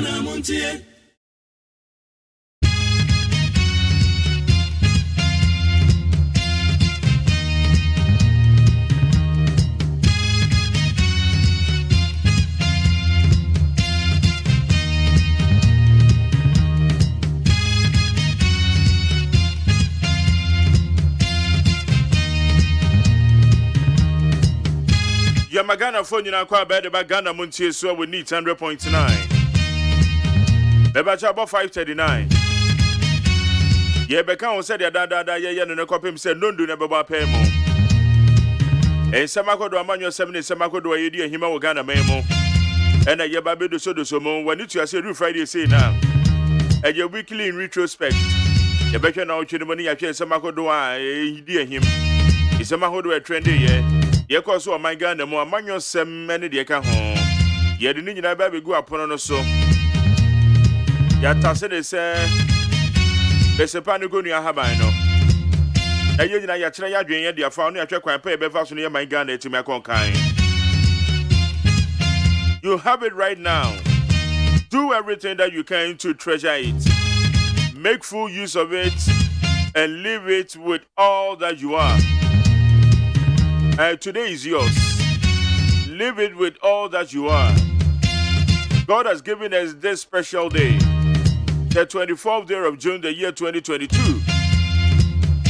Ghana Muntie. Yamagana phone in aqua bed about Ghana Muntie, so we need 100.9. Bebacha about 539. Yebeka said ya da ya no copy said no do never pay more. And Samako do Amanyo 70 Samako do Yedi and Hima Ghana memo. And a yababe do so when you say Friday say now. And your weekly in retrospect. Yebeka now to the money I share Samako do I dear him. Is Samako do a trendy yeah. Yeko so my Ghana mo amanyo sem many de ka ho ye de ni nyina ba be gu apono no so ya tase de se be se pa ne go nua haban no aye nyina ya kire ya dwen ye de afa no ya twekwan pa e be fa so no ye my Ghana etimi akonkan. You have it right now. Do everything that you can to treasure it. Make full use of it and live it with all that you are. Today is yours. Live it with all that you are. God has given us this special day, the 24th day of June, the year 2022.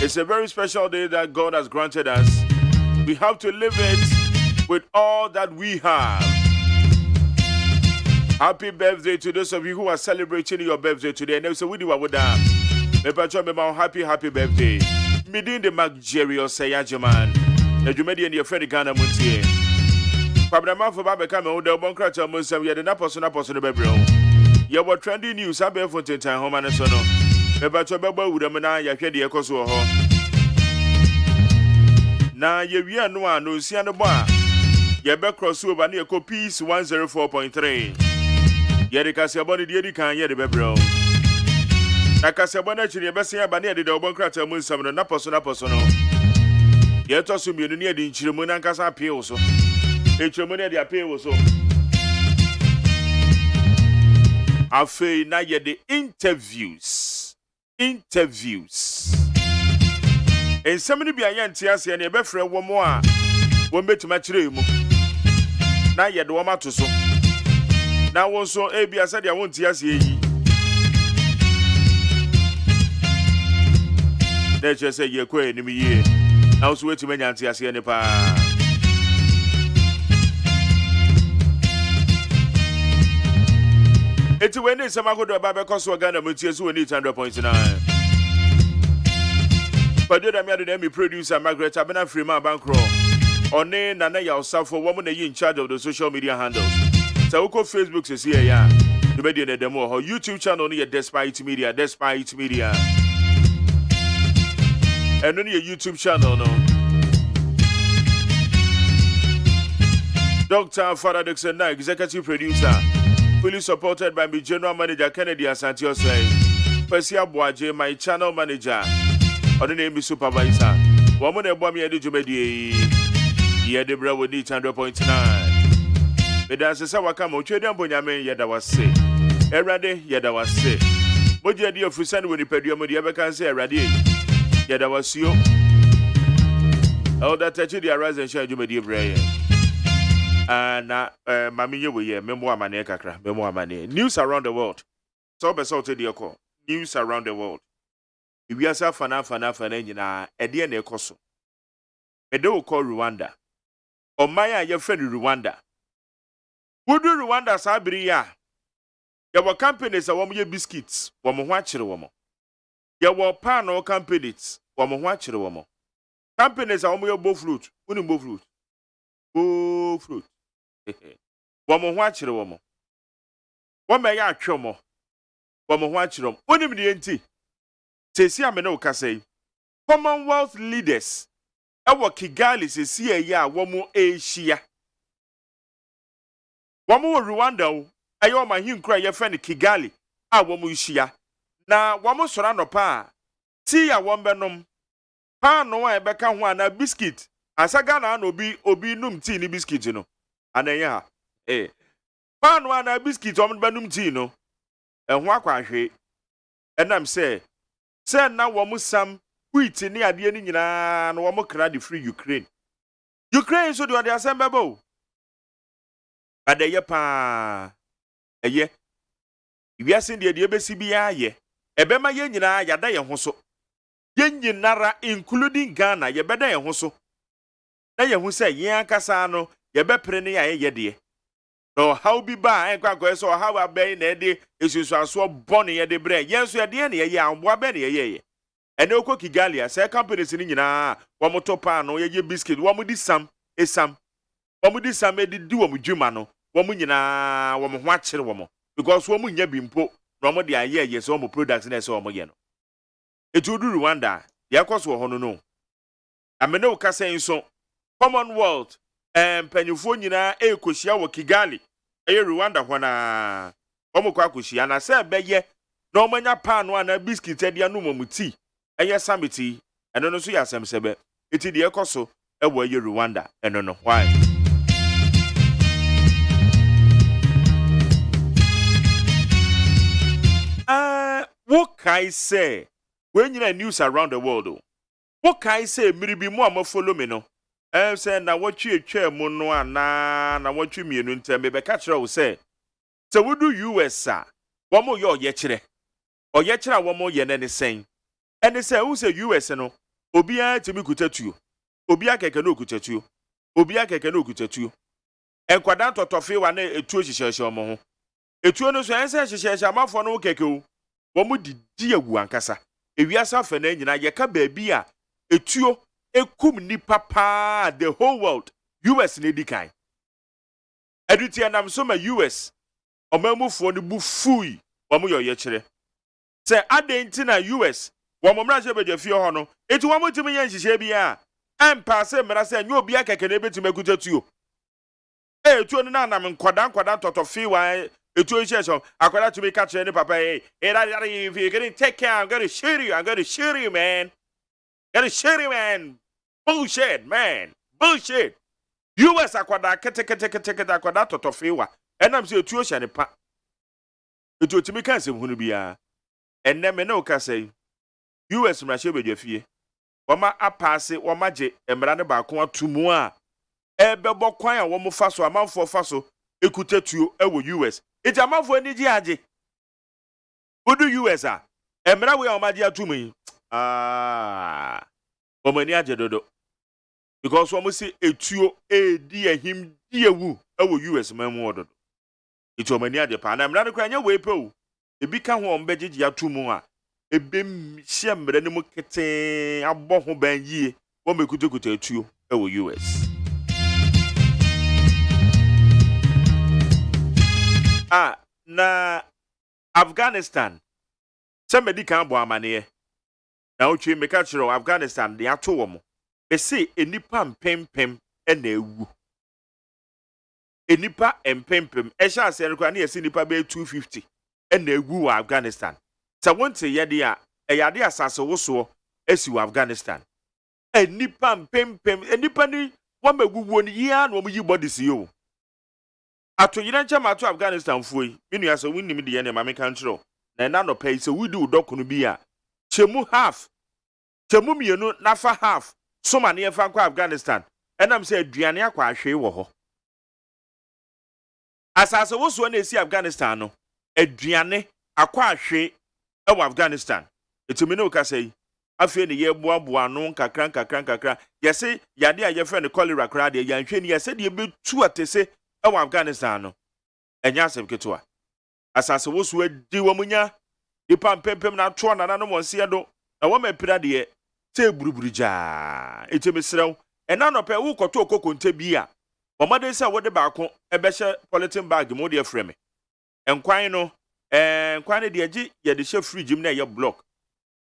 It's a very special day that God has granted us. We have to live it with all that we have. Happy birthday to those of you who are celebrating your birthday today. And so we do what we done. Happy birthday. Midin the Maggerio Sayajaman. The Jumedi and your friend Ghana Muntie. Pabrama for Babacam, the Boncrata Musam, yet an apostle the bedroom. You were trending news, I bear for 10 times home and so no. Bebato Baba would amana, Yakedi Ecoso. Now you no one, no see on the bar. Yabek cross over near copies 104.3. Yedicasaboni, Yedican, Yedi bedroom. Nakasabona, Chiriabasia, Bania, the Boncrata Musam, and apostle. Yet also be near the Chirmuna Casa Pio so. A Chirmuna de Apio so. I feel now yet the interviews. And somebody be a young Tiasi and a befriend one more. One bit to match room. Now yet the woman to so. Now also A B I said I won't Tiasi. Let's just say you're quite in me. I was waiting to mention Tiasi and pa. It's when it's a mago to Baba Cosso Ghana Mutias who needs 100.9. But did I mean the producer Margaret Abena Freeman Bankro? Or nay, Nana yourself for woman in charge of the social media handles. So Facebook says here, yeah. The media the demo or YouTube channel near Despite Media. And on your YouTube channel, no. Dr. Father Dixon, executive producer, fully supported by my general manager Kennedy Asantio say, Persia Boaje, my channel manager, or the name is supervisor. Woman and Bommy Edjumedi, Yedebra would need 100.9. But as a Sawakamo, Chedam Bonyamen, Yeda was say, Erade, Yeda was say, Moja dear Fusan when you pay your money, ever can say, Erade. Yeah, that was you. Oh, that touched the arise and share you, my dear Brian. And Mammy, you will memoir money, memoir money. News around the world. So, besotted your call. News around the world. If you are so fan, engine, a dear Necoso. A do call Rwanda. Or Maya, your friend Rwanda. Who do Rwanda Sabria? There were companies that want your biscuits, woman watch the woman. There were panel companies, woman watch the woman. Companies are only both fruit, woman watch the woman. What may I chomo? Woman watch them. Women the NT. Say, I'm no say. Commonwealth leaders. Our Kigali says, ya, woman Asia. One more Rwanda. I owe my him cry your friend Kigali. I woman Shia. Na wamo sorano pa ti ya wombenom pa no e beka ho ana biscuit asaga na obi num tea ni biscuit no ananya pa no ana biscuit om benum tea no ɛho akwahwe ɛnam sɛ na wɔn sam wheat ne adeɛ ne nyinaa na wɔn kra de free Ukraine so de ɔde asɛm bɛbɔ o ade yɛ paa ɛyɛ wiase deɛ bɛsi biara yɛ ɛbɛma yɛn nyinaa yɛada yɛn ho so yɛn nyinara including Ghana yɛbɛda yɛn ho so na yɛn ho sɛ yɛn akasa no yɛbɛpere ne yɛ yɛ deɛ no how bi ba ɛnkwa kɔ sɛ how abɛn na ɛde esusuaso bɔ ne yɛde brɛ yɛn so yɛde ne yɛyɛ amboa bɛ ne yɛyɛ ɛne okɔ Kigali a sɛ companies ne nyinaa wɔn to paano yɛyɛ biscuit wɔn di sam wɔn di sam di wɔn dwuma no wɔn nyinaa wɔn ho akyere wɔn because wɔn nya bi mpo na wɔn de ayɛ sɛ wɔn products na ɛsɛ wɔn yɛ no etu du Rwanda deɛ ɛkɔ so wɔ hɔ no amene wo kasa nso Commonwealth mpanyinfoɔ nyinaa ekohyia wɔ Kigali ɛyɛ Rwanda hɔ na wɔn kɔ akohyia na sɛ ɛbɛyɛ na wɔn anya paano ana biscuit ɛde anum wɔn tea ɛyɛ summit ɛno no so yɛ asɛm sɛbɛ eti deɛ ɛkɔ so ɛwɔ ɛyɛ Rwanda ɛno no why what can I say when you news around the world what can I say miribi mo am follow me no say na what you twa mu no ana na what you mienu ntem be ka kire wo say so we do US a wo mo ye oye kire wo mo ye ne sen ene say who say US no obi a timi kutatuo obi akeke no kutatuo enkwada totofe wa na etuo hihyehyɛ mo ho etuo no so ense hihyehyɛ amafo no keke o wo mo didi agu ankasa ewiasa fa na nyina ye ka baabi a etuo ekum ni papa the whole world US ne dikan edutia nam so ma US omamufo ne bu fui wo mo ye kire se adenti na US wo mo mra je bedwafie ho no eti wo mo timi ye nhihye bia empa se mra se nyo bia keke na betimi akutatuo etuo no na nam nkwadan totofi wa etuo hihye akwada tumi ka kire ne papa if you can take care I'm going to shoot you man bullshit man bullshit US akwada kete akwada totofi wa enam se etuo hye ne pa etuo timi ka nsem hunu bia eneme ne okasai US mrahye bedwafie wama apase wama je emra ne baako atumu a ebebo kwan a womo fa so amanfo fa so ekutatuo ewo US eti amanfo ani ji age odu US a emra we omaje atumu yi omani age dodo because womo si etuo edi ahim di ewu ewo US mamu ododo eti omani age pa na emra ne kwa nya we pe o ebi ka ho ombegege atumu a ebem hyemre ne mu kete abɔ ho ban yie wo mekutukuta etuo ewo US na Afghanistan somebody kan bo amane na otwe meka kiro Afghanistan de ato wo mo be se enipa mpempem na ewu enipa empempem ehya ase rekwa na yesi nipa be 250 na ewu wa Afghanistan sa wonte yede a eyade asase woso esi wa Afghanistan enipa mpempem enipa ni wo maguguo ni yia na wo yi body si yo ato yina nchama ato Afghanistan fuoi minu ya so winnim de ye ne ma meka nchiro na no pay se wudi udoko no bi a chemu mienu nafa half soma ne fa kwa Afghanistan enam se aduane akwa ahwe wo ho asase woso na esi Afghanistan no aduane akwa ahwe ewo Afghanistan etimi ne okasai afie ne ye boaboa no kakran yese yade a ye fe ne cholera kra de yanhwe ne yese de betu atese ewo Afghanistan no enya asem ketua asase woso adi wo munya ipa mpempem na to na no monse do na wo mapira de te buruburu ja etimi srew ena no pe wo koto okokonte bi a omade se wo de baako ebehye polythene bag mo de frame enkwan no nkwan de agi ye de hye fridge na ye block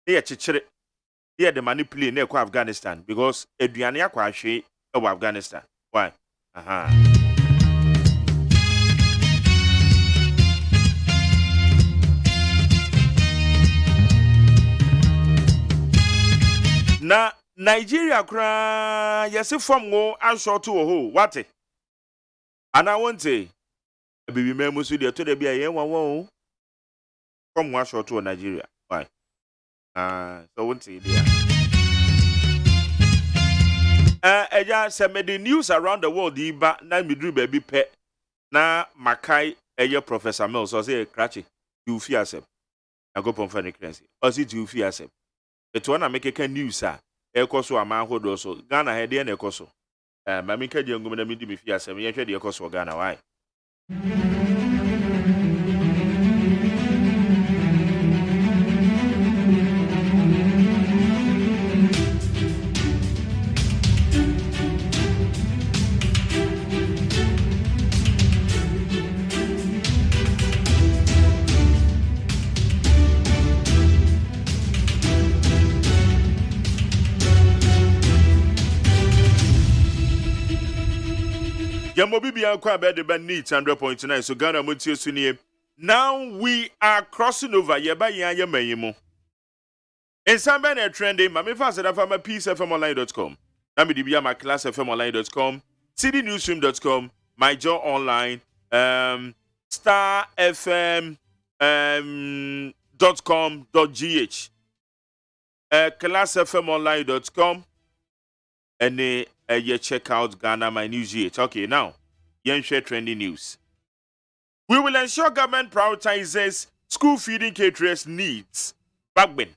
e ye chichire ye de manipulate na ekwa Afghanistan because aduane akwa ahwe ewo Afghanistan why na Nigeria kra yesi form go ashort wo ho wate ana wonte bibi memu so de to de bia ye come one short to Nigeria. Why? So won't see there. Eja say me the news around the world di ba na me dru baby pe na makai eye Professor Mills so say krachi you fear asem. I go pon for the currency. O si you fear asem. Eto na make ka news a ekoso ama hodo so Ghana he de na ekoso. Ma me ka je ngum na me di me fear asem ye hwe de ekoso Ghana why? Yamobi Bianca bed the neat 100.9 so Ghana Mutio Sunie. Now we are crossing over Yeba Yamayimo. In some banner trending, Mammy Faster from a peacefmonline.com. Namidibia my class fmonline.com, cdnewsroom.com, my job online, star fm .com.gh, classfmonline.com, and you check out Ghana My News GH. Okay, now, you share trending news. We will ensure government prioritizes school feeding caterers' needs. Bagben.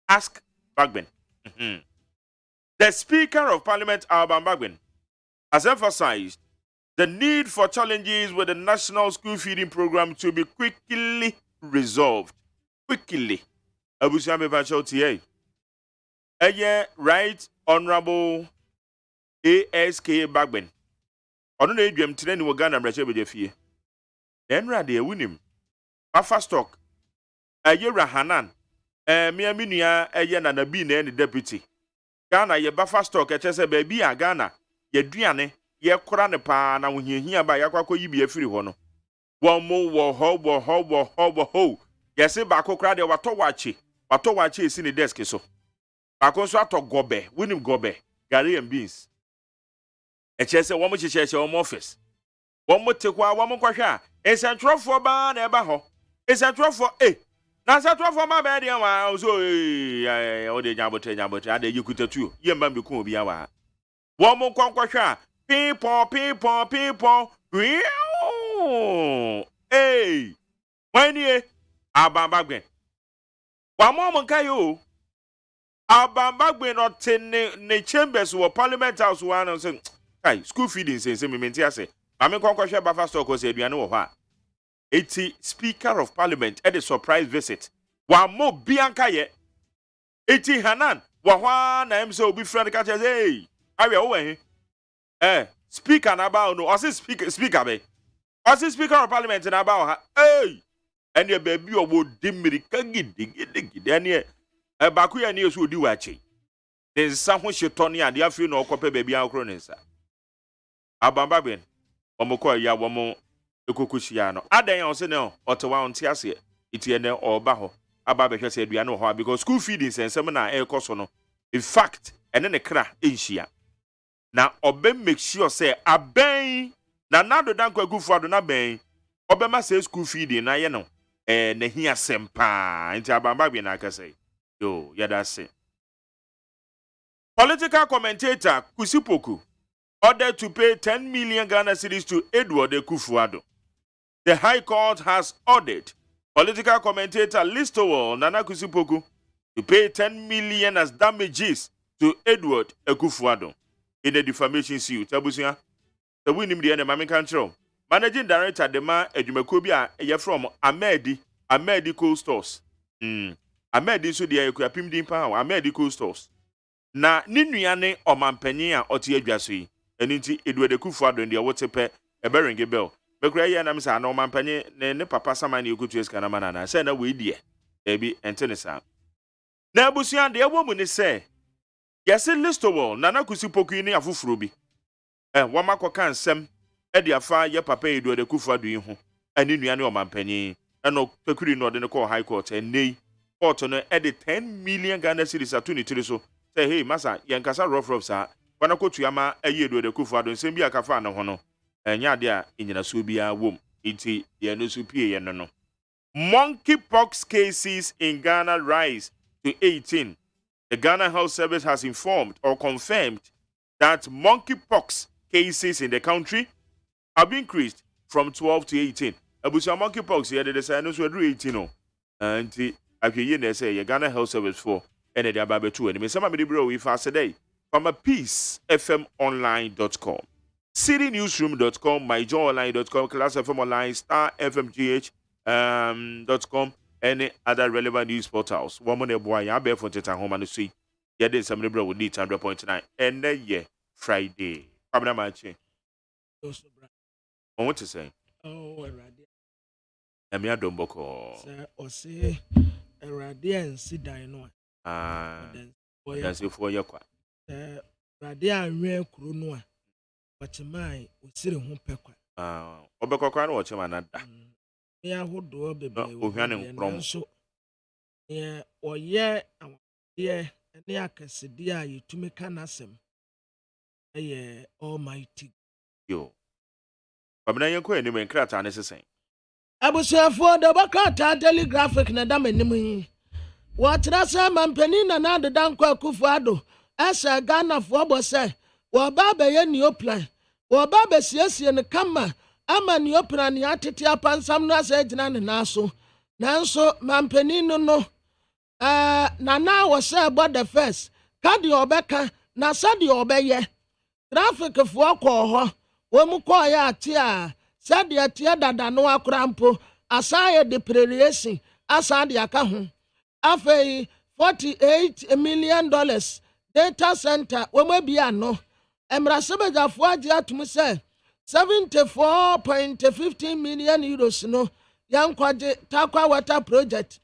Ask Bagben. The Speaker of Parliament, Alban Bagben, has emphasized the need for challenges with the national school feeding program to be quickly resolved. Quickly. Abusiame Vachel TA. Right Honorable ASK Bagben. I don't know if you're training with Ghana Brache with your fear. Then Radi win him. Alpha stock. Hanan. Miaminia, and the bean and the deputy. Ghana, ye buffer stock, a chess baby, a Ghana. Ye Driane, ye Korane pa, and when you hear by Yakwako, you be a free one. One more ho. Yes, a bako crowd, what to watch is in the desk so. Bakonso to gobe, winim gobe, Gary and beans. A chess a woman chess your office. One more take one more question. It's a trough for ban ebaho. It's a trough for That's a trough for my bed. So, the Jabot, I you could too. You man be cool be our. One more question. People. Hey, when ye, Abambagwen. One moment, Kayo. Abambagwe not in chambers or Parliament House one and saying, "Hey, school feeding says, I say, I'm a conqueror buffer stock was a piano of her. 80 Speaker of Parliament at a surprise visit. One more Bianca yet. 80 Hanan, Wawan, I'm so be friend catches, hey, I will away. Speaker about no, I say speaker, be. I say Speaker of Parliament and about her, hey, and your baby would dim me, then ye. Bakuya news would do watching. There's someone she Tony and the afternoon or copy baby out cronesa. Abambabin, Omoko ya womo, Ukukushiano. Adayan say no, Ottawa on Tiasia, Itienne or Baho. Ababa said we are no how because school feedings and seminar air cosono. In fact, and then a cra in Shia. Now, Obem make sure say, a bang. Now, the danko good for the bang. Obama says school feeding, I know. And here sempa, into Abambabin, I can say. Yo, yeah, that's it. Political commentator Kusipoku ordered to pay 10 million Ghana cedis to Edward Ekufuado. The High Court has ordered political commentator Listowell Nana Kusipoku to pay 10 million as damages to Edward Ekufuado in a defamation suit. Tabusia, the winning the enemy control. Managing director Dema Ejumekobia from Amedi Cold Stores. Amedi so dia ekua pimdin pa Amedi Cold Stores. Na ninuane omampanyin a ote adwaso yi. Eni nti Edward Ekufuado ndia wotepe eberinge bell. Mekura ye na msa na omampanyin ne papa sama na ekutu eska na manana. Se na we die. Ebi entene sa. Na abusuan de ewo mu ne se. Yesi Listowell Nana Kusipoku ni afufuro bi. Wamakoka nsem e de afa ye papa Edward Ekufuado yi ho. Ani nuane omampanyin. Eno pekuri no de ne call High Court enei. Court no edit 10 million Ghana cedis atuni so say hey masa yankasa rough sa wana kotu ama eye Edward Ekufuado nsem bi akafa na ho no enya de a enyina so bia wom enti ye no so pie ye no Monkeypox cases in Ghana rise to 18. The Ghana Health Service has informed or confirmed that monkeypox cases in the country have increased from 12 to 18. Abusia monkeypox here they say no so 18 no. And after they say Ghana Health Service for and they are 2 and me some me bro if I say from a peacefmonline.com, citynewsroom.com, myjoyonline.com, classfmonline, starfmgh.com, any other relevant news portals. One money boy, I bear for Teta home and see. Yeah, there's some liberal with need 100.9. And then, yeah, Friday. I'm not matching. I want to say. Oh, Radia. I'm your Domboko. Sir, or say a Radia and sit down. That's it for your quack. Radia and real Krunua. But my would sit in home pequa. Obekokran or Chaman. Yeah, who do baby? So, yeah, or yeah, yeah, and yeah, can see dear you to make an assem. Yeah, almighty. Yo. But now you're going to make crack necessary. I was here for the Bacata telegraphic Nadam and what Rasa Mampenina and the Danko Kufado, as a Ghana for Bosse, or Baba and your plan, or Baba Siesi and the Kama. Ama ni opera ni atete apansam no asa gina ne naso nanso mampanino no na wo say about the first ka de obeka na sa de obeye traffic fo akọ ho wo mu kọ ya ate a sa de ate dada no akrampo asa ye depreciation asa de aka ho afei $48 million data center wo mabia no emrasebejafo age atum say 74.15 million euros no yankwaje takwa water project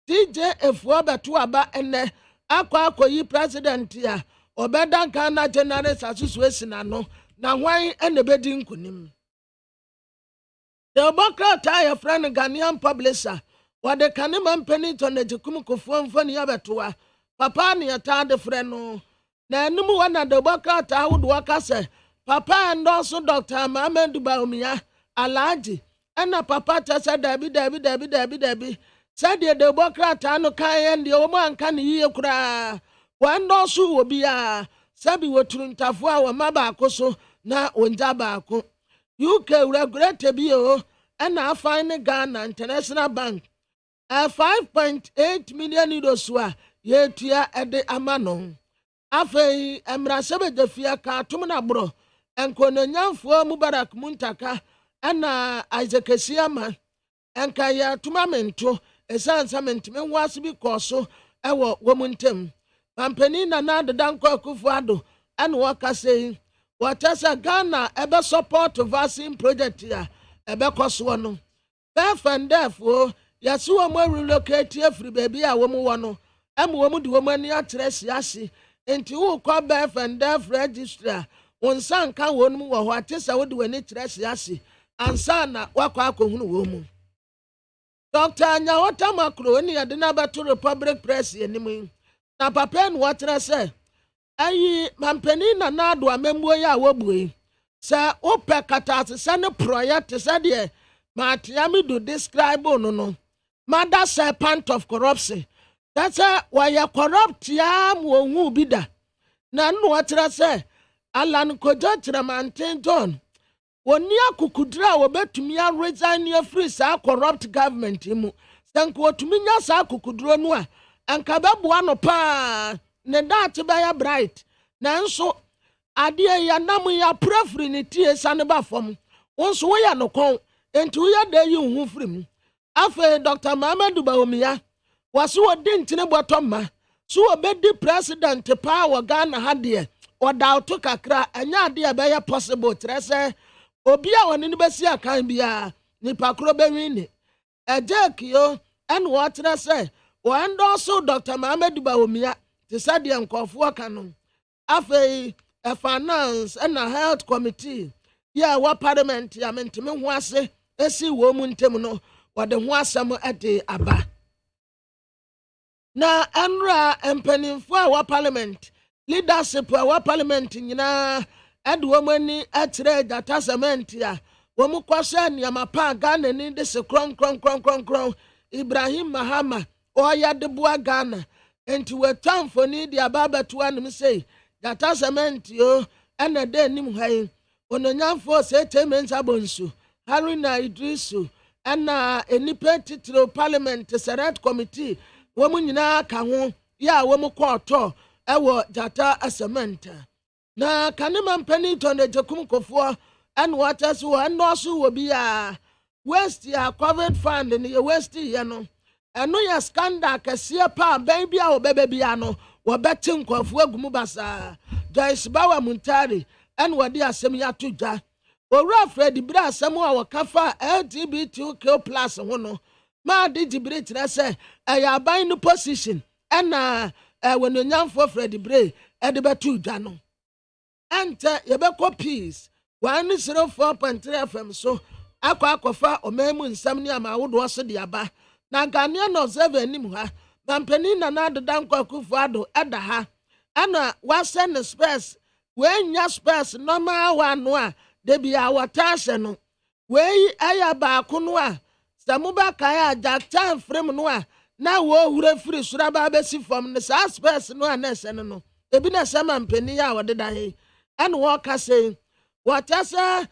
DJ efuo beto aba ene akwa yi president ya obeda Ghana General Association no na hwan ene bedi nkunim the Democrat ya friend Ghanaian publisher wade kanema mpeni to na jikum kofuo mfani ya beto papa ne yata friend no na enum wana Democrat awudo wakase Papa and also Dr. Mamadou Baumia Alaji and a papa said Debbie. Said the Democrat and the woman can hear cry. One also will be a Sabi Watruntafu or Mabacoso na Unjabako. UK regret to be and I find a Ghana International Bank. 5.8 million euros yet here at the Amano. Afe Emrasebe de Fiaka Tumana bro. Enkono nyamfo Mubarak Muntaka ana Isaac Siama enka ya tumamento esansamento menwase bi koso ewo womuntem pampani na de danko akufuado ana wakase watasa Ghana ebe support vaccine project ya ebe koso no befendefo yaso mo relocate afri baby a wo mu wono em wo mu de wo mani atresi ase enti wo kwa befendef registrar Onsan ka won mu wo ho atesa wo de wani kirasi ase ansa na wakwa akohunu wo mu Dr. Anya Otamakro ni ade na bato Republic Press yenimu na papa en watra se ayi mampani na ado amembo ya wobue se ope katase se ne project se de matiami do describe no mother serpent of corruption that's why you corrupt ya mo hu bida na no watra se Alan Koja Tramantin John. Woni akukudra wobetumi a resign your free sa corrupt government mu. Sanko otumi nya sa akukudro no a anka beboa no pa ne dat be ya bright. Nanso ade ya nam ya prefri ne tie sa ne ba fom. Wonso wo ya no kon enti wo ya da yi hu firi mu. Afa Dr. Mamadou Baumia waso odintine botoma. So obedi president pa wa Ghana ha de oda to kakra anya de be ya possible trese obi a woni ne besi akan bia nipa kro be wini ejekio en what trese o endorse Dr. Mamadou Baumia te said de nkofo aka no afei finance and a health committee ya wa parliament ya mentime ho ase esi wo mu ntem no wode ho asem ade aba na enra empanimfo a wa parliament leadership wa parliament nyina ade wo mani atre data cement ya wo mu kwase niamapa Ghana ni de se kron Ibrahim Mahama oya de boa Ghana enti wetam foni di ababa to anim say data cement yo ena de nim hai ononyamfo se temensa bonsu Haruna Idrisu ena enipa titiro Parliament Senate Committee womu nyina ka ho ya womu kwoto ewo data cement na kanema mpani to ne jekum kofo and water so and also will be a West ya COVID fund in the West no eno ya scandal kese pa baby a baby ano wo betin kofo agumu basa Joyce Bawa Muntari and wadi asem ya tudwa owura Fred Bra asem a wakafa LGBTQ+ ho no ma di debate na say ya ban no position na when nyamfo Fred Bra e de betudwa no ente yebekọ peace 104.3 FM so akwakofa omemu nsam ni amawodo so de aba na Ghanaian observer nim ha mampani na na adedan kwakufu ado eda ha ana wasen space we nya space normal one a de bia watashe no we aya ba ko no a samuba kai ajaktan frame no a na wo hure free suraba besi form ne sa space no a na sen no ebi na se mampani ya wodeda he and walk saying what as a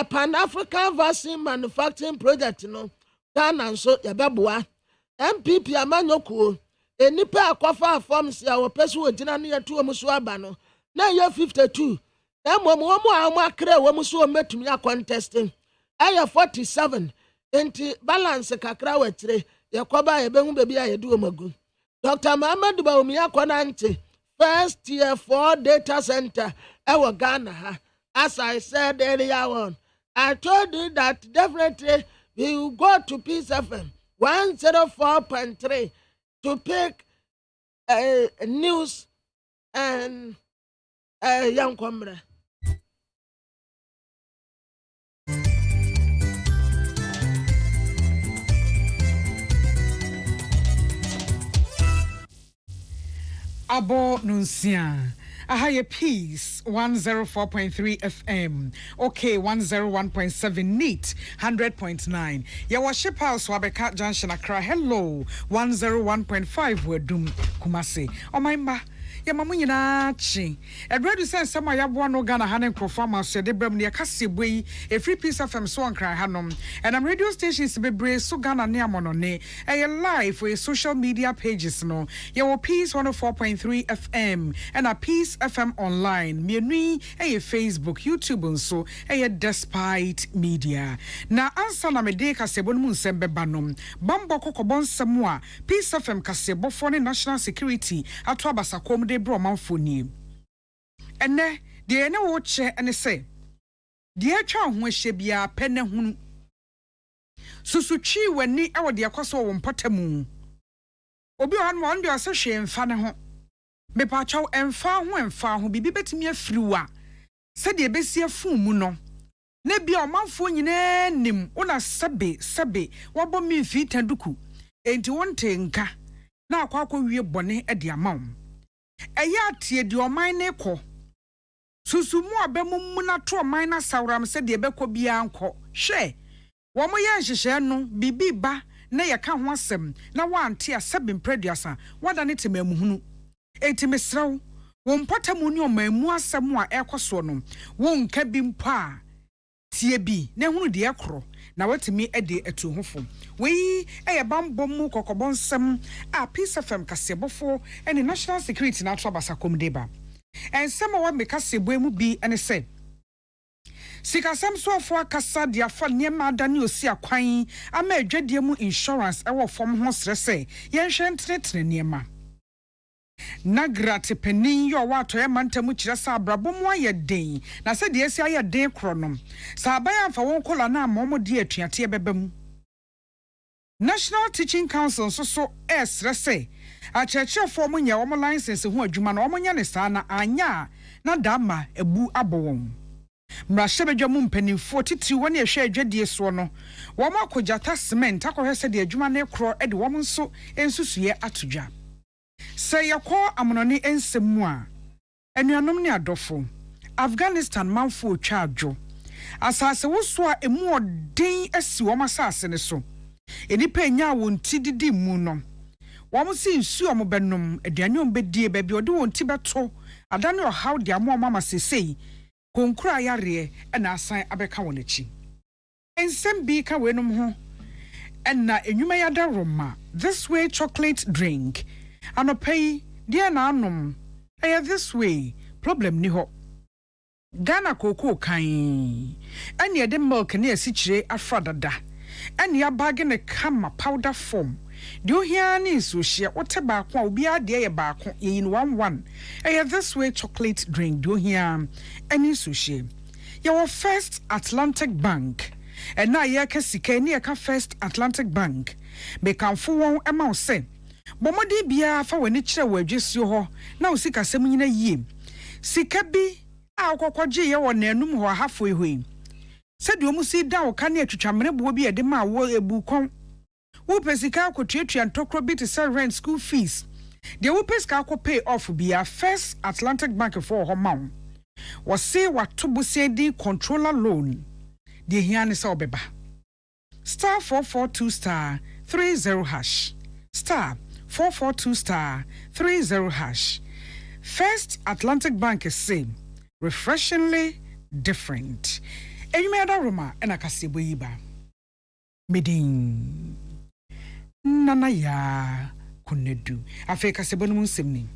Pan-African vaccine manufacturing project no Ghana so yabeboa MPP amanyoko enipa akwafa forms ya wopesu ogina ne yeto omuso aba no na ye 52 na momo amakre womuso ometumi contesting aya 47 enti balance kakra wetire yakoba yebehu bebi ayedu omagu Dr. Muhammad Baumi akona nte first year for data center ewo Ghana ha. As I said earlier on, I told you that definitely we will go to Peace FM 104.3 to pick news and young comrade. Abo Nunsia. Ahaya Peace 104.3 FM. Okay, 101.7 neat 100.9. Ya worship house Wabeka Junction Accra. Hello 101.5 Wedum Kumasi. Oh my ma. Ya mamu nyina chi. Edredu say sama ya boa no Ghana hanen performance de brem ne akase boyi e free Peace FM so ankran hanom. And radio stations bebre so Ghana ne amono ne. E live for social media pages no. Ya wo Peace 104.3 FM and a Peace FM online. Mienui e Facebook, YouTube nso e Despite Media. Na ansa na mede kasebo no nsembe banom. Bambo kokobon semwa Peace FM kasebo for national security ato abasakom de bro manfoni. Ene de ene wo che ene se de atwa ho ahye bia pene hunu susuchi wani e wo de akoso wo mpatamu obi han mo ndo ase hwe mfa ne ho me pa chaw emfa ho bibi betimi afiriwa se de besi afun mu no na bia omanfo nyina nim una sebe wabo mi fi taduku enti wonte nka na akwa wie bone e de amaw eya tie di oman ne kɔ susumu abemu na to oman na sawram se de bekɔ bia nkɔ hwɛ wo mo yɛ nhyehyɛ no bibi ba na yɛ ka ho asɛm na wante asɛbe mpraduasa wada ne temamuhunu enti mesrɛw wo mpɔtamu ne omamu asɛm a ɛkɔ so no wo nka bi mpo a tie bi na hunu de ɛkorɔ na watimi ede etu hofo wei bambom mu kokobonsem a Peace FM kasebofo ene national security na to abasakom deba ensem wa mekasebo mu bi ene se sikasem so ofo akasa de afa niema adane osi akwan ama adwadie mu insurance ewo fom ho srese yenhwe ntretre niema nagrate penin yo wato e mantamu kire sa abrabomu ayeden na se de esi ayeden kronom sa abayan fa won kola na amomo de atuate ebebam National Teaching Council so esrese a churchefo mo nya wo license ho adwuma na wo nya ne sa na anya na dama ebu abowon mrahye mu mpanimfo titi woni ehwe adwadie so no wo makojata cement akohwese de adwuma na ekro e de wo nso ensusuye atodwa se yakọ amononi ensemu a anuanom ne adofo Afghanistan manfo twa adwo asase wo so a emu odin asi wo masase ne so enipa enya won ti didi mu no wɔn si nsu ɔmo bɛnom aduane ɔmo bɛdie baabi ɔde wɔn ti bɛto adane ɔhaw de amo mama sesei konkura yare ɛna asan abɛka wɔn akyi ensɛm bi ka wenom ho ɛna enwuma yada roma this way chocolate drink anopai deɛ na anom ɛyɛ this way problem ni hɔ Ghana cocoa kan ɛne yɛde milk ne asikyire afra dada ɛne yɛabage ne kama powder form de ohia ne nsuhye wote baako a obi ade yɛ baako yin 11 ɛyɛ this way chocolate drink de ohia ɛne nsuhye yɛwɔ First Atlantic Bank ɛna yɛka sika ne yɛka First Atlantic Bank mekamfo wɔn ɛma wo sɛ bɔmɔde bia fa w'ani kyerɛ wɔ adwesio hɔ na wo sika sɛm nyina yie sika bi a kokɔgye yɛ wɔ nanum hɔ hafo ehoi sɛ de omu si da wo ka ne atwitwamene bo bi yɛde ma wo ebu kon wo pesika akotuatua ntokro bi te sɛ rent school fees de wo pesika akɔ pay off bia First Atlantic Bank for hɔ ma wo se wato bosie di controller loan de hia ne sɛ obeba star 442 star 30 hash star 442 star 30 hash First Atlantic Bank is same refreshingly different. Enyumeda Roma ena kasebo yiba. Medin nana ya kunedu. Afe kasebo no munsemni.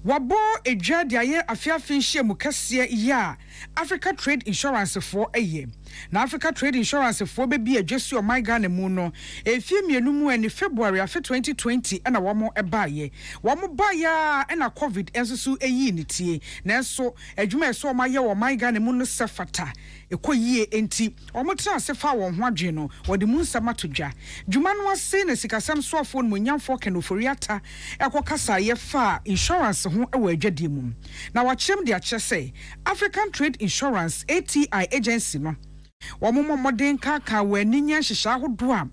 Wabo edwa de aye afiafin hye mu kase ya Africa Trade Insurance for eye. Na Africa Trade Insurance for bebi adwesu o my Ghana mu no efie mienu mu eni February afe 2020 ena womo ebaye womo baya ena covid ensusu eyi ni tie na enso adwuma eso o maye wo my Ghana mu no sefata ekoyie enti womo tra sefa won ho adwe no wode mu nsama todwa dwuma no ase na sikasam soafo no nyamfo kenoforiata ekokasa ye fa insurance ho ewa adwade mu na wachem de akyese African Trade Insurance ATI agency no Wamumo modern kaka we ninya hihya hodo a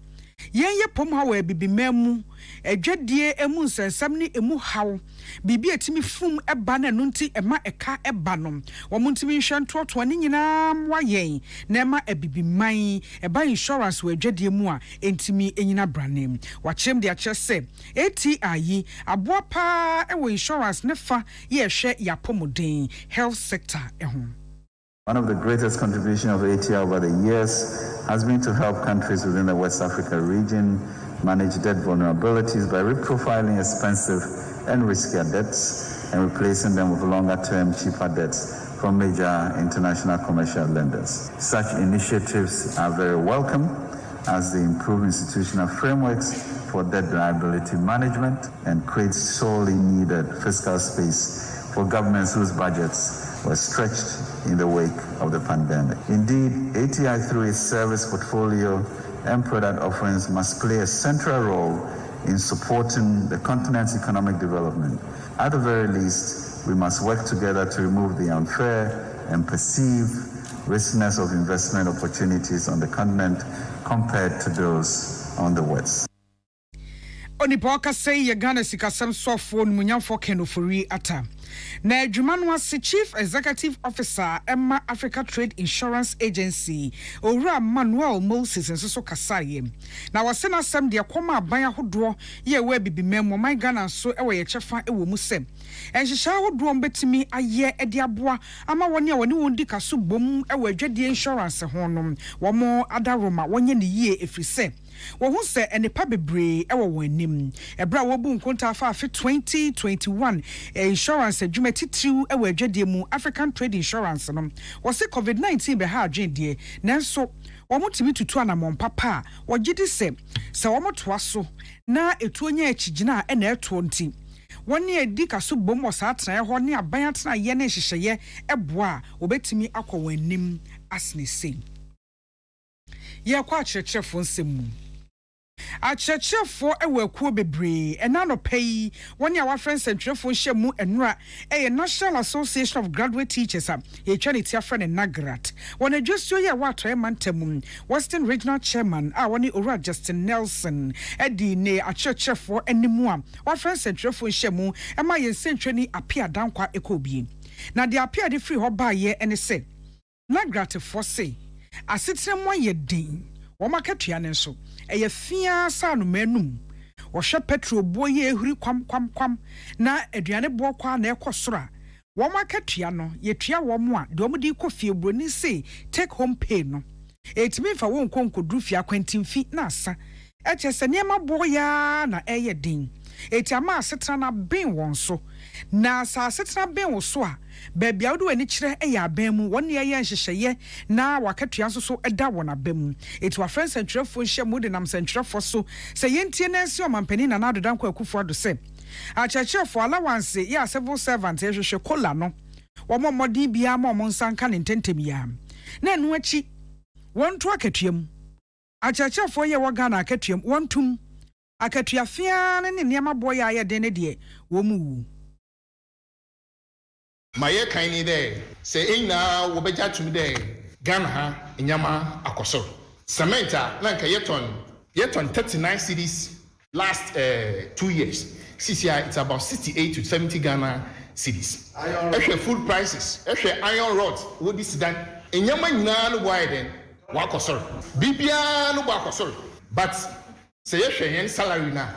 yen ye pom ha we bibimam adwadie emu nsensam ne emu haw bibi etimi fum eba na no nti ema eka eba no womuntimi hwentoto ne nyina mwa yen na ema abibiman eba insurance we adwadie mu a entimi enyina branem wachem de akyese ATI aboa pa e we insurance ne fa ye hwe yapomodin health sector ehun. One of the greatest contributions of ATI over the years has been to help countries within the West Africa region manage debt vulnerabilities by reprofiling expensive and riskier debts and replacing them with longer-term, cheaper debts from major international commercial lenders. Such initiatives are very welcome as they improve institutional frameworks for debt liability management and create sorely needed fiscal space for governments whose budgets were stretched in the wake of the pandemic. Indeed, ATI through its service portfolio and product offerings must play a central role in supporting the continent's economic development. At the very least, we must work together to remove the unfair and perceived riskiness of investment opportunities on the continent compared to those on the West. Onipoka say ye Ghana sikasam sofo munyamfo kenofori ata. Na adwuma no ase Chief Executive Officer Emma Africa Trade Insurance Agency Owura Manuel Moses nso kasaye. Na wase na asem de akoma aban ahodo ye we bibimam mo my Ghana so ewe ye chefa ewo mu sem. Enhihya ahodo mbetimi aye ede aboa ama woni a woni wondi kaso bom ewe adwade insurance ho no. Womo adaroma wonye ne yie efrise. Wo hu se enipa bebre ewo wanim ebra wo bu nkonta afa 2021 insurance adwuma titiriw ewo adwade mu African Trade Insurance no wo se COVID-19 be ha adwede nanso wo mutimi tutu anamon papa wo gidi se wo motoa so na etuonya akigina e na eto nti woni edi kaso bom wo sa atena ho ne aban atena ye na hyehyeye eboa obetimi akọ wanim asne sei ye kwa kyerɛkyerɛfo nsɛm akyerɛkyerɛfo ewa kuo bebre ɛna no pɛyi wɔne a wafrɛ nsɛntwerɛfo hyɛ mu enura ɛyɛ National Association of Graduate Teachers a yɛtwa ne tia frɛ ne Nagrat wɔn adwasuo yɛ watɔe mantam Western Regional Chairman a wɔne Owura Justin Nelson ɛdi ne akyerɛkyerɛfo animu a wafrɛ nsɛntwerɛfo hyɛ mu ɛma yɛn nsɛntwerɛni apia dankwa ekobie na de apia de free hɔ baayɛ ɛne sɛ Nagrat fo se asetena mo yɛ den akatua ne nso eye fia sa no manum wɔhwɛ petrol boye ehuri kwam na aduane bo kwa na ekosoro akatua no yetua a de omudi kɔ fie broni say take home pay no etimi fa won konkodru fia kwantimfi na asa echese niema boya na eye din etiama asetra na ben won so na sa asetra ben wo so a baabi a wo wani kire eye aban mu won ye nhyehyeye na wakatua so eda won aban mu eti wa friends centrefo nhye mu de nam centrefo so se yentie na nsi omampani na na dodan kwa akufo do se achachefo allowance ya civil servant ehwehwe kola no wo modin bia ma mo nsanka ne ntentem ya na enu achi won to akatuam achachefo ye wo Ghana akatuam won tum akatua fia ne niema boya ya de ne de wo mu maye kan ni de se ina wo beja tum de Ghana ha nyama akoso cementa na nka yeton 39 cities last 2 years CCI it's about 68 to 70 Ghana cities ehwe food prices ehwe iron rods wo di sidan nyama nyina no widen wa akoso bibia no ba akoso but say yehwe yen salary na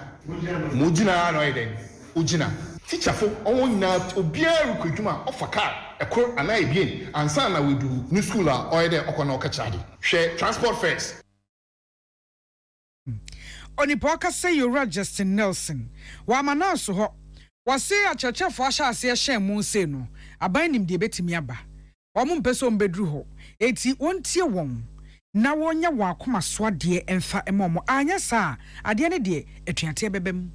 mujina no iden ujina teacher fo on na obiaru kwadwuma ofa car ekor ana ebien ansa na we do new school a oyede okona okachade hwe transport fares Onipoka say you Justin Nelson wa manaso ho wase achachefo ahase ehye mu se no aban nim de betimi aba omo mpeso mbedru ho eti wontie won na wonya wa akoma so de emfa emomo anya sa ade ne de etuate bebem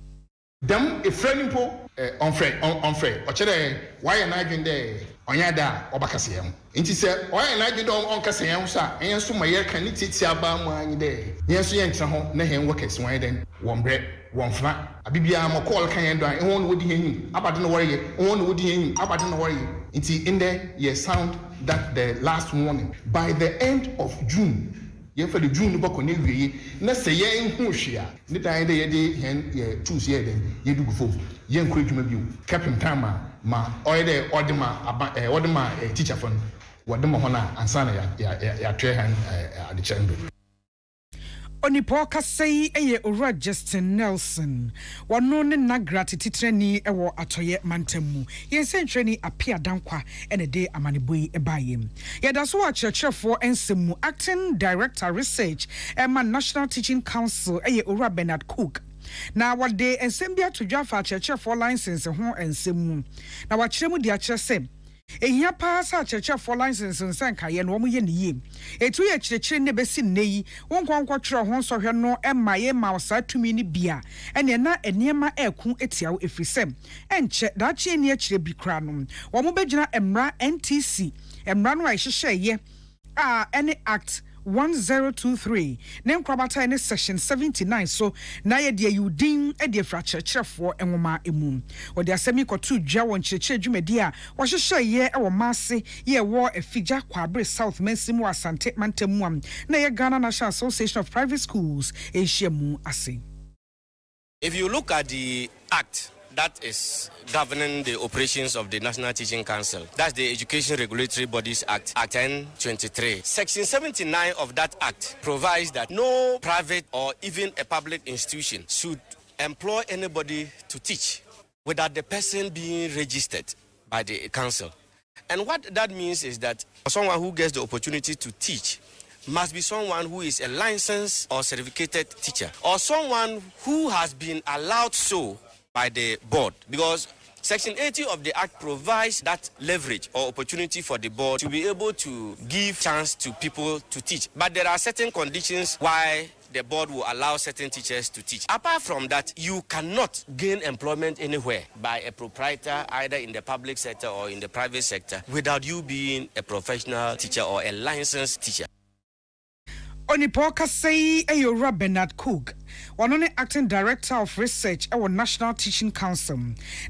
dem a friend po on friend o chere why na adwen de onya da obakase yam nti se why na adwen de on kase yam sa en so maye kan ni titi aba mu anyi de yen so yen tra ho na hen workers wan den won bre won fra abibia mo call kan yen do an won wodi hen abade no worry won wodi hen abade no worry nti in there ye sound that the last warning by the end of June for the June bako ne wiye na se yen hu hwea ne dan de ye de hen ye choose ye den ye du gufo yen kɔ adwuma bio captain time ma oye de odema teacher fon wodema hona ansa na ya twe han ade chendo Onipoka say eye owura Justin Nelson wano ne nagrati titrani ewo atoye mantamu yensentrani apia dankwa ene de amaneboyi ebayem yeda so achechefo ensemu acting director research Emma National Teaching Council eye owura Bernard Cook na wade ensembia to dwafa achechefo license ho ensemu na wachiremu di achese ehia pa sa chechefo license nsanka ye no omo ye ne yie etu ye chirechire ne besi neyi wonkwankwa twere ho sohwe no emaye ma osa tumi ni bia ene na eniema eku etiawo efrisem enche dachi eni achire bi kra no wo mo begina emra NTC emra no a hyehye ye any act 1023 nem kwabata in section 79 so na ye de yudin e de frachechefo enwoma emu o de asemi kotu dwa won cheche dwumadi a wo hyehye ye e wo mase ye wo afigya kwabre south mensimu asante mantamu am na ye Ghana National Association of Private Schools ehyiamu ase. If you look at the act that is governing the operations of the National Teaching Council, that's the Education Regulatory Bodies Act, Act 1023. Section 79 of that act provides that no private or even a public institution should employ anybody to teach without the person being registered by the council. And what that means is that someone who gets the opportunity to teach must be someone who is a licensed or certificated teacher, or someone who has been allowed so by the board, because Section 80 of the Act provides that leverage or opportunity for the board to be able to give chance to people to teach. But there are certain conditions why the board will allow certain teachers to teach. Apart from that, you cannot gain employment anywhere by a proprietor, either in the public sector or in the private sector, without you being a professional teacher or a licensed teacher. Onipoka say Ayora Bernard Cook, one acting director of research at our National Teaching Council.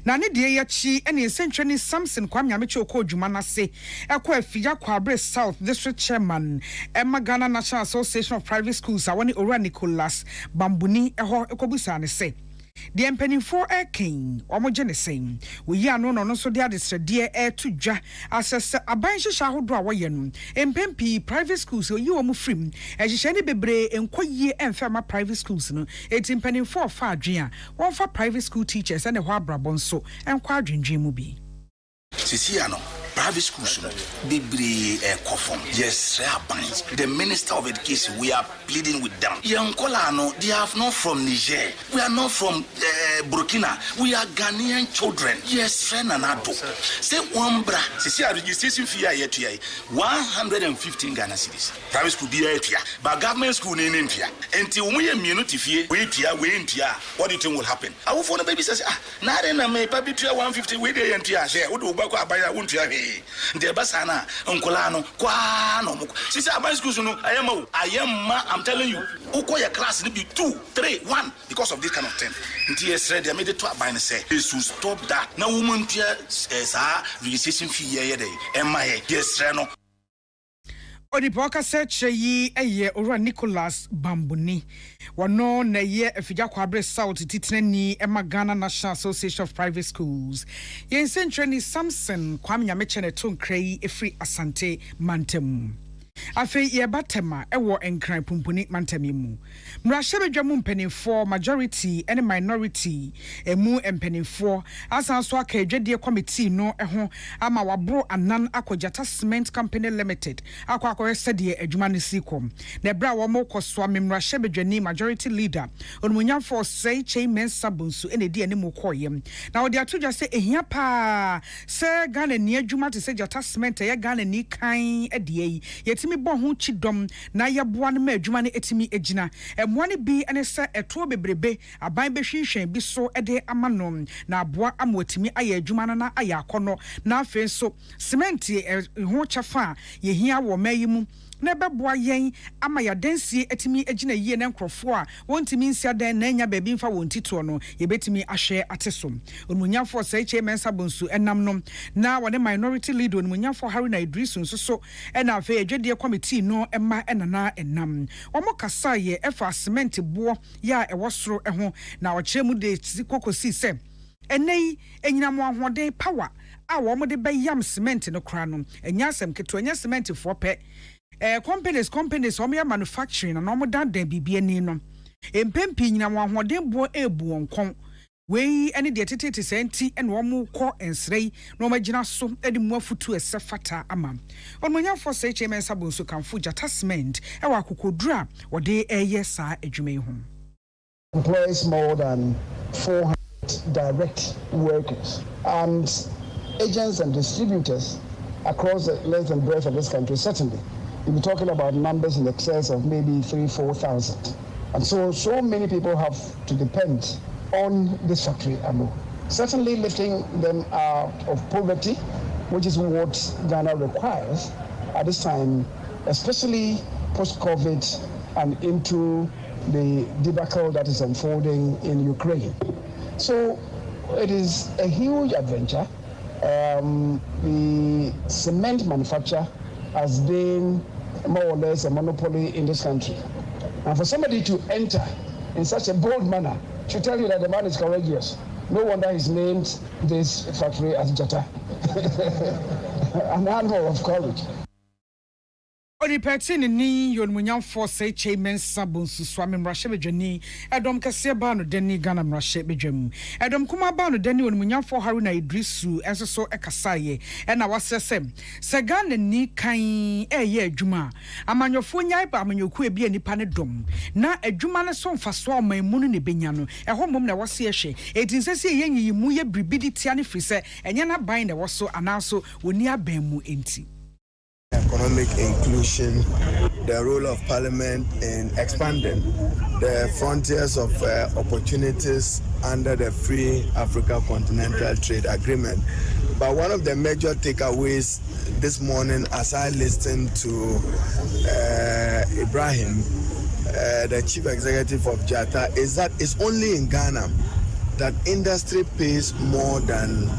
Nani Diachi and essentially Samson Kwame Amichoko Jumana say, Aqua Fija Kwabre South District Chairman, Emma Ghana National Association of Private Schools, Awani Ora Nicholas Bambuni, Eho Ekobusane say. The empenifo king, omogene same. We ya no so dia dear air to ja assess a bansh shahodra wayen. Empempi private schools so you omu frim. As shani bebre and ye and firma private schools no. It's empenifo far dria. One for private school teachers and a wabra bonso and quadrin jimubi. Siciano. Private schools, Bibri Kofom, yes, the Minister of Education, we are pleading with them. Young Kolano, they have not from Niger. We are not from Burkina. We are Ghanaian children. Yes, friend and adult. Say one bra, see a registration fee yet 115 Ghana cedis. Private school be here, but government school in India. Until we immunity fee, wait here, what do you think will happen? I will phone the baby says, not in a may papi 150 with the NTR share. Who do back by a won't the basana uncolano quano since I school I am I'm telling you your class need be 2 3 1 because of this kind of thing. Yes, they made it to buy and say they should stop that now woman registration fee yes no. Odipoka search ye ora Nicholas Bambuni. Wano na ye efija kwabre South titneni Emma Ghana National Association of Private Schools. Yen sentreni Samson kwame nyamechene tonkrei efri Asante Mantem. Afe ye batema ewo enkran pumpuni mantamimu. Mrashebe dwamu mpenifo majority and minority emu mpenifo asanso aka dwedie committee no eho ama wabro anan akojata cement company limited akwa sedie adwuma ne sikom na bra wo mokoso mrashebe dwani majority leader onmunyamfo sei chairman sabunsu enedi anim koyem na odi atodwa se ehia pa se Ghana ni adwuma te se jata cement ye Ghana ni kan adie yetimi bo ho chidom na yeboa no ma adwuma ne etimi egina emwane bi ene se eto bebrebe aban behwehwen bi so ede amanom na aboa amwatimi aye adwuma no na aye akono na afen so cement ho chafa ye hia wo mayimu na beboa yen ama ya dansie etimi egina yie na nkrofo a wontimi nsia dan na nya ba bi mfa wontito no ye betimi ahwe atesom onmunyafo sai chairman sabonsu enam no na wone minority leader onmunyafo Haruna Idrisu nso ena afa edwedie committee no ema enana enam omo kasa ye efa cement bo ya ewosoro eho na ochemu de kokosi se enei enyinamo ahode power a wo mo de bayam cement no kra no enya asem keto enya cement for pe companies omo manufacturing na omo dan bibia ni no empempi nyina mo ahoden bo ebu onkon wei ene de tetete senti ene omo kɔ ensrei na omo gina so ede mu afutu esefata ama onmonya for say chairman sabonso kanfo jata cement e wa kokodura wode eye saa adwuma yi ho employs more than 400 direct workers and agents and distributors across the length and breadth of this country. Certainly we'll be talking about numbers in excess of maybe 3,000-4,000, and so many people have to depend on this factory alone. Certainly lifting them out of poverty, which is what Ghana requires at this time, especially post-COVID and into the debacle that is unfolding in Ukraine. So it is a huge adventure. The cement manufacture has been more or less a monopoly in this country. And for somebody to enter in such a bold manner should tell you that the man is courageous. No wonder he's named this factory as Jata. An animal of courage. Odi petin ni yonmunyam for say chairman sabonsu swami mrashe bejani edom kase ba no deni Ghana mrashe bejam edom kuma ba no deni yonmunyam for Haruna Idrisu enso so ekasaye e na wasesem se Ghana ni kan eye adwuma amanyofo nyai ba amanyoku e bia nipa ne dom na adwuma ne so mfaso amamunu ne benya no eho mom na wase ehwe etinsese yenyi mu ye bribidi tia ne frise enye na ban na woso anaso woni aban mu enti economic inclusion, the role of Parliament in expanding the frontiers of opportunities under the Free Africa Continental Trade Agreement. But one of the major takeaways this morning as I listened to Ibrahim, the Chief Executive of Jata, is that it's only in Ghana that industry pays more than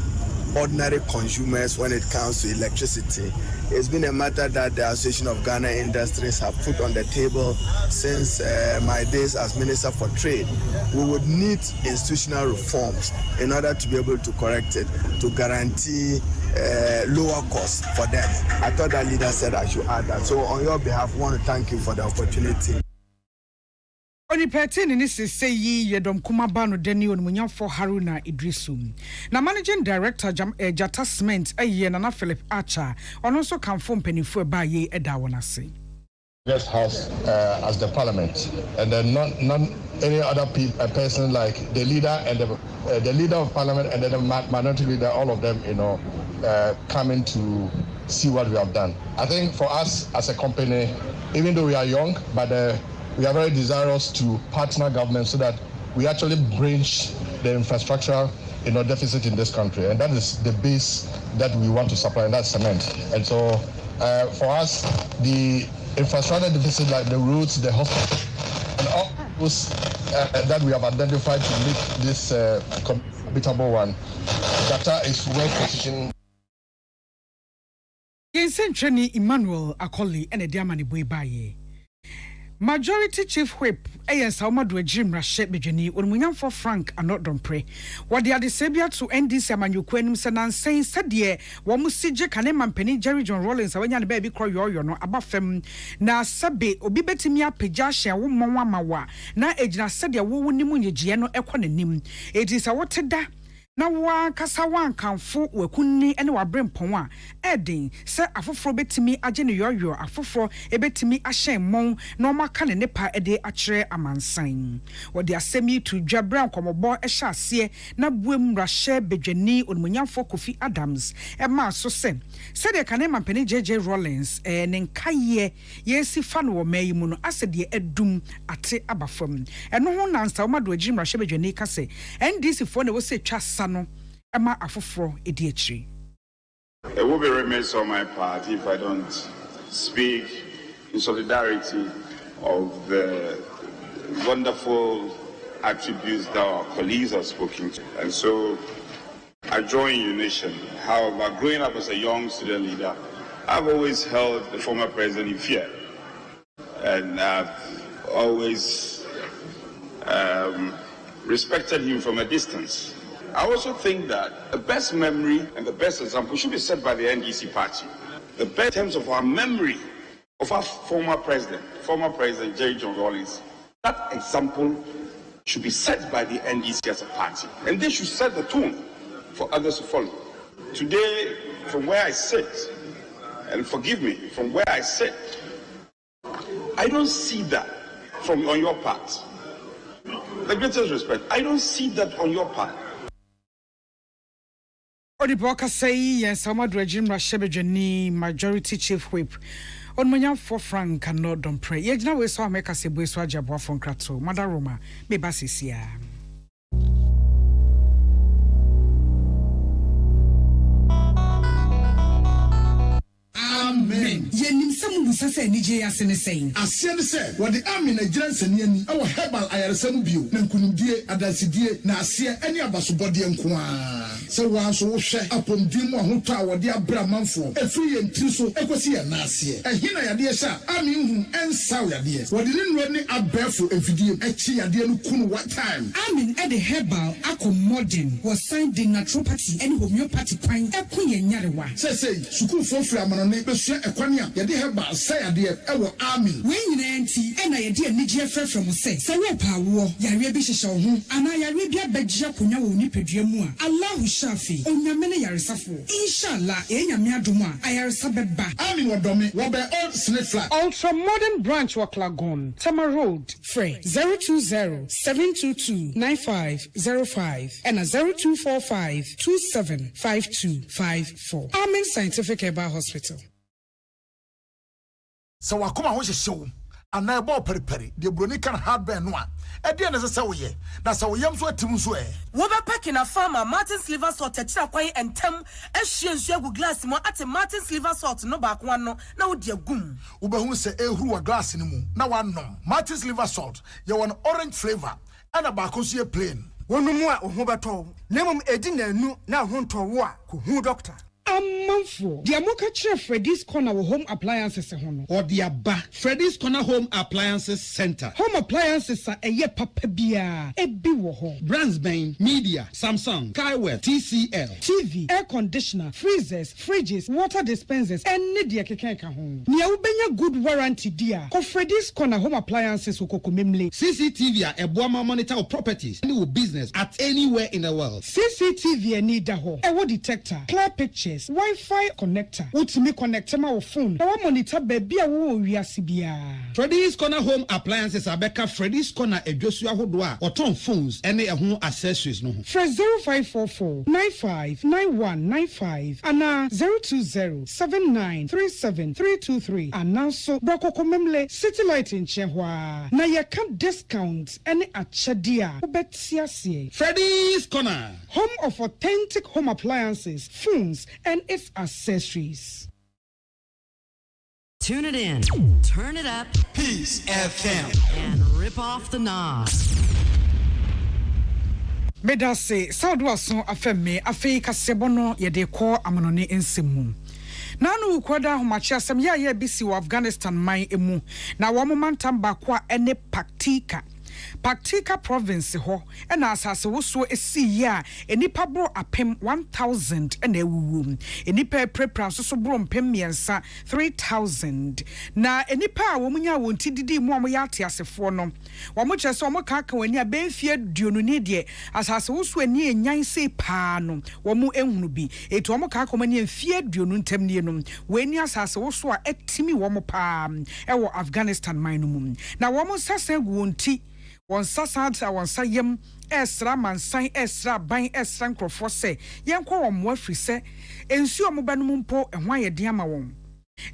ordinary consumers when it comes to electricity. It's been a matter that the Association of Ghana Industries have put on the table since my days as Minister for Trade. We would need institutional reforms in order to be able to correct it, to guarantee lower costs for them. I thought that leader said I should add that. So on your behalf, I want to thank you for the opportunity. Oni peti ni say yi yedom kumaba no deni onumunya for Haruna Idrisum. Na managing director Advertisements Nana Philip Archer on also come from penifo ba ye eda wonase. Guest house as the parliament, and then not any other person like the leader and the leader of parliament and then the minority leader, all of them, coming to see what we have done. I think for us as a company, even though we are young, but we are very desirous to partner government so that we actually bridge the infrastructure deficit in this country, and that is the base that we want to supply, and that's cement. And so for us, the infrastructure deficit like the roads, the hospital, and all those that we have identified to make this habitable one, Qatar is well positioned. Yensentreni Emmanuel Akoli and Diamani Boybaye. Majority Chief Whip Sauma do Jim Rashet Bejani Unmunyam for Frank and not don't pray. What they are the savior to end this Amanuquenim Sanan saying said ye Wamusije Kaneman Penny Jerry John Rollins when the baby cry your no above fem na sabe obibetimia pejasha woman mawa na ejna said ya wunimunye giano equanim. It is a water da. Na wa kasa wan kanfo wakunni ene wa brempon a edin se afoforo betimi age ne yoyo afoforo ebetimi ahyen mon na o maka ne nepa ede akere amansan wo de asemi to dwabra nkomobo ehya ase na buem rahye bedwani onmunyamfo Kofi Adams e ma so se de kane mampeni JJ Rollins ne nkaye yesi fa no wo mayi mu no ase de edum ate abafam eno ho nansa wo ma do agim rahye bedwani ka se NDC fo ne wo se twa no ema afoforo edi akiri. It will be remiss on my part if I don't speak in solidarity of the wonderful attributes that our colleagues have spoken to. And so I join you, nation. However, growing up as a young student leader, I've always held the former president in fear. And I've always respected him from a distance. I also think that the best memory and the best example should be set by the NDC party. The best in terms of our memory of our former president Jerry John Rollins, that example should be set by the NDC as a party. And they should set the tone for others to follow. Today, from where I sit, and forgive me, from where I sit, I don't see that on your part. The greatest respect, I don't see that on your part. Odiboka say yes, Sauma do Jim Rashe Majority Chief Whip. On Munyam for Frank and not don't pray. Yet we saw make us a boy swajabo from Krato, Mother Roma, be basisia. Amen. Yenim samu busase nije asene saying. Asiane say, what the army Nigerian seniani, our herbal ayaresemu bio, nankunumdie, adasidie, na asia, any abasobodi nkwa. So once we share upon Dimo Huta, what the Abra Manfo, a free and Triso, Ecosia Nasia, and Hina Yadia, I mean, and Sauya dear. What didn't run it up barefoot and video, a chia dear Lukun, what time? I mean, at the herbal, modern was signed in naturopathy and homeopathy pine, a queen and Yarawa. Say, Suku for Flaman, neighbors, a quania, Yadi herbal, say a dear, our army. When you auntie, and I dear Niger from say, Sarepa war, Yarabish show, and I Arabia Beja Punya Nipediamua, Allah Shafi, Onyamene Yarisafo, Inshallah, Enyamiaduma, Ayarasabeba. Army Wadomi, Wabe old slave flat. Ultra modern branch Waklagon, Tama Road, Frey 020-722-9505 and a 0245-275254. Amen Scientific Herbal Hospital. So wakoma ho hyehyɛ and na ebo periperi de broni kan hardware no a e de na se woye na se woyam so atim so e wo be packing a farmer Martin's liver salt e kira kwan entem ehye nsu agu glass mo ate Martin's liver salt no ba kwa no na wo de agum wo be hu se ehuru wa glass ni mu na wanom Martin's liver salt ye won orange flavor and a ba ko so ye plain Wono mu a oho beto. Na mom edi nanu na ho ntowo a ko hu doctor. Amanfo, the Amoka Chef Freddy's Corner Home Appliances hono. Or the Abba Freddy's Corner Home Appliances Center. Home appliances are a ye papa bia, a biwo home. Brands Bain, Media, Samsung, Kaiwell, TCL, TV, air conditioner, freezers, fridges, water dispensers, and Nidia Kekeka home. Nia ubenya good warranty dia. Ko Freddy's Corner Home Appliances ukokomemle. CCTV a Boama monitor of properties and business at anywhere in the world. CCTV need da ho. Ewo detector, clear pictures. Wi-Fi connector. Utimi connect ma wo phone. Na wo monitor baby a wo wiase bia. Freddy's Corner Home Appliances abeka Freddy's Corner edwosu ahodo a oton phones ene ehun accessories no ho. Fresh 0544 959195 ana 020 7937323 ana so brokoko memle city light in Chehwa. Na ye can discount ene achadia. Obetiasie. Freddy's Corner, home of authentic home appliances, phones and its accessories. Tune it in, turn it up, Peace FM, and rip off the knob. Medase Southwestern afemme afei kasebono yede ko amanone ensemu. Nanu kwada homachi asem ya bisi wa Afghanistan man emu na wo momentum ba kwa ene Paktika province ho ena asase woso esi ya enipa bro apem 1000 ena ewuwu enipa prepra so bro mpem miensa 3000 na enipa a womunya wonti didi mu amoya ate asefo no womo kyese womo kaka wani a benfie duonu ni de asase woso ani enyan sei pa no womo ehunu bi eto womo kaka mani enfie duonu ntem nie no wani asase woso a etimi womo pa ewo Afghanistan man no mu na womo sasa gu wonti won sasanta won sayem esra mansan esra ban esra nkrofo se yenkwo won afri se ensu omubanum mpo ehwan ye de ama won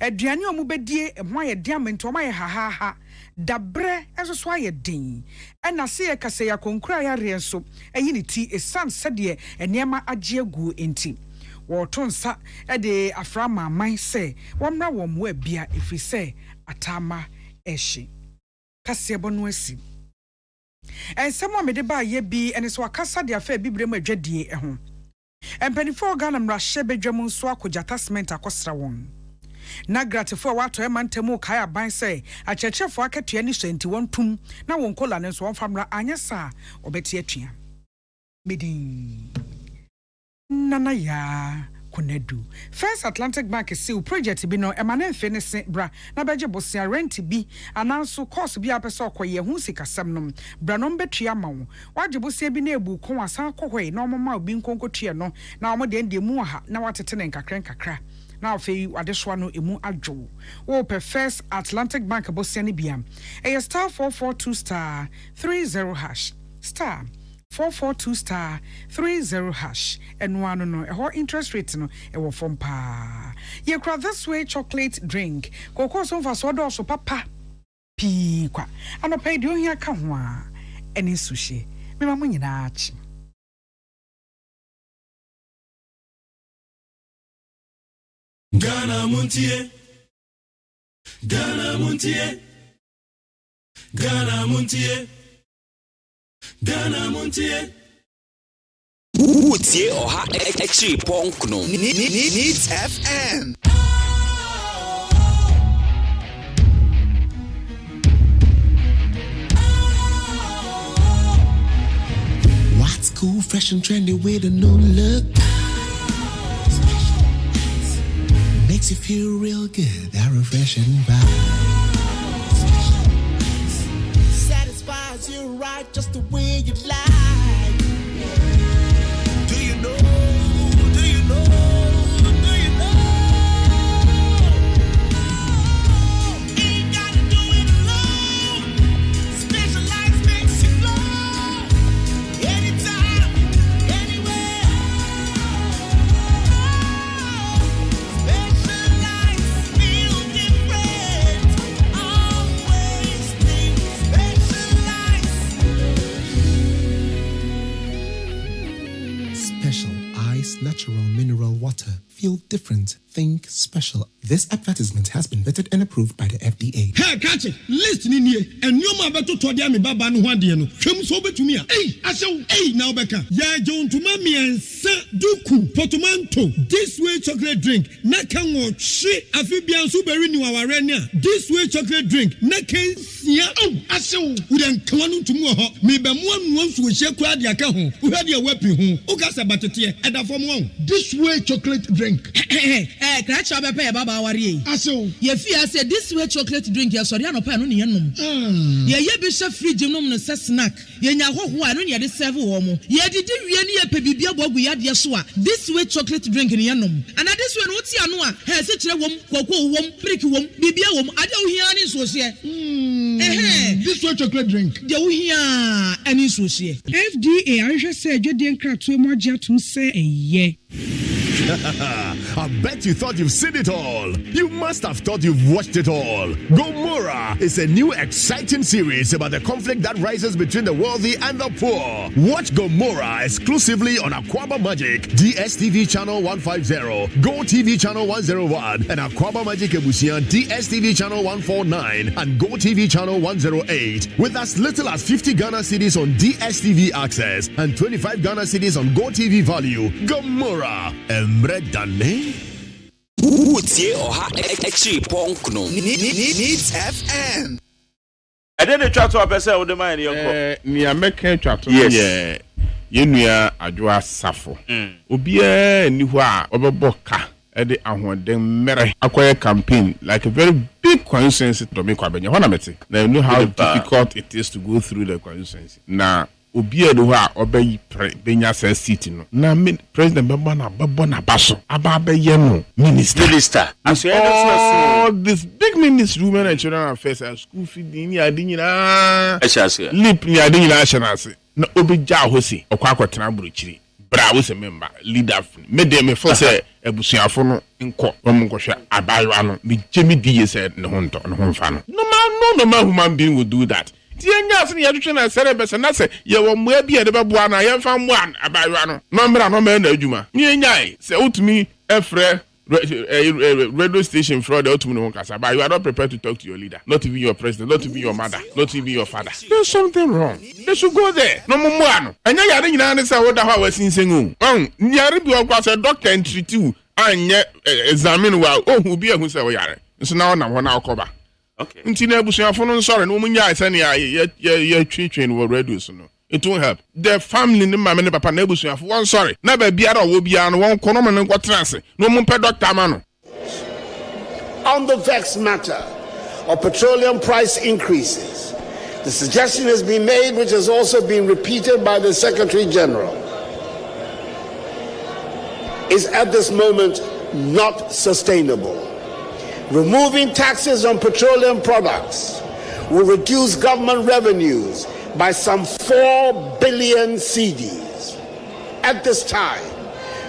aduane omubedie ehwan ye de ama nto ma ye ha dabre enso aye den ena se ye kase ya konkura ya renso eyi ni ti esan sede enema agye agu enti wotonsa ede aframa man se womra wom wa bia efri se atama ehye kase bonu asi and someone made ba ye bi and so akasa de afa bibre mu adwadie ho empanifo Ghana mrahye bedwam so akogyatasment akosra won na gratifo wato e mantemu kai aban se achechefo akatua ni senti won tum na won kola ne so won famra anyesa obeti atua medin nana ya Kunedu. First Atlantic Bank is still project bi no emane mfenese bra na beje bosia rent bi ananso course bi apese okoye hu sikasam no bra no betua ma wo waje bosia bi na ebu kon asan kohwe na omoma obi nkonkotua no na omo de mu ha na watete ne nkakra na ofei wadesoa no emu adwo wo per First Atlantic Bank bosia ne bia e star 442 star 30 hash star 442 star 30 hash and one no ho interest rate no e wo fom pa ye kra this way chocolate drink kokko so fa so do so papa pi kwa anopa di ohia ka ho a eni sushi me ma munyina achi Ghana Muntie Ghana Muntie Ghana Muntie Ghana Muntie Utie oha extra punk no Needs FM What's cool, fresh and trendy with a new look Makes you feel real good, that refreshing vibe Satisfies you right just the way you like. Do you know? Do you know? Do you know? Ain't gotta do it alone. Specialized makes you glow. Anytime, anywhere. Specialized feel different. Always think specialized. Taste natural mineral water. Feel different. Think special. This advertisement has been vetted and approved by the FDA. Hey, catch it. Listen in here. And you ma beto to dia me baba no hwade no. Twem so betumi a. Hey, asew. Hey, now beka. Ya jon to ma me ensa duku potomanto. This way chocolate drink. Na kan wo hwe afi bia nso beri ni waware ni a. This way chocolate drink. Na kan sia. Oh, asew. We den kan no ntumu ho. Me be mo anu nso wo hye kwa dia ka ho. Wo hwade a wapi ho. O ga sa batete e da fom won. This way chocolate drink. Crash up a pair, Baba Wari. Aso, ye fear said this way chocolate drink, yes, or no pan on yanum. Ye bishop free genome no snack. Ye know who I don't yet serve woman. Ye did really a pebibia bob we had yasua. This way chocolate drink in yanum. And at this one, what's yanua? Has such a woman, cocoa woman, pricky woman, bibia woman. I don't hear any social. This way chocolate drink. Do hear any social. FDA, I just said you didn't crack too much to say a yeah. I bet you thought you've seen it all. You must have thought you've watched it all. Gomorrah is a new exciting series about the conflict that rises between the wealthy and the poor. Watch Gomorrah exclusively on Aquaba Magic, DSTV channel 150, Go TV channel 101, and Aquaba Magic Ebusian DSTV channel 149 and Go TV channel 108. With as little as 50 Ghana cedis on DSTV access and 25 Ghana cedis on Go TV value. Gomorrah. Emre Dane. Utie oha extra ponkno. Needs FM. I didn't try to appreciate all the money. Ni American chat. Yes. Yenua adwa safo. Obia ni ho a obeboka e de ahoden mere akoye campaign like a very big consensus to make kwabenya. Ho na meti. Now you know how difficult it is to go through the consensus. Na obia do ha obeyi benya sa seat no na president beba na baso aba be no minister as all this big ministry women and children affairs and school feeding ni adi nyina lip ni adi nyina ashanase na obija hosi okwa akwatena buruchiri bra wo se member leader me me for say ebusuafo no nko omunkwohwe abayo no me jemi die say ne ho nto ne ho mfa no no human being would do that. Tienya se ya twetwe na serebese na se ye wo moa bia de beboa na ye mfa moa abayo no no na adwuma nyanyai se utumi efre radio station fraud utumi no kasa but you are not prepared to talk to your leader, not even your president, not even your mother, not even your father. There's something wrong. They should go there. No moa no anya yare nyina ne se wo da ho asinsengu nyare bi okwa se doctor treat you anye examine wa ohu bi ehu se wo yare so na na ho na okoba. Okay. Ntina abusuafo no sorry no munya ise ne ye twetwen wo radio so no. It won't help. The family ni mama ni papa na abusuafo won sorry. Na ba biara wo biara no won kono me nkwotrase. No mu pe doctor ma no. On the vexed matter of petroleum price increases, the suggestion has been made, which has also been repeated by the Secretary General, is at this moment not sustainable. Removing taxes on petroleum products will reduce government revenues by some 4 billion cedis. At this time,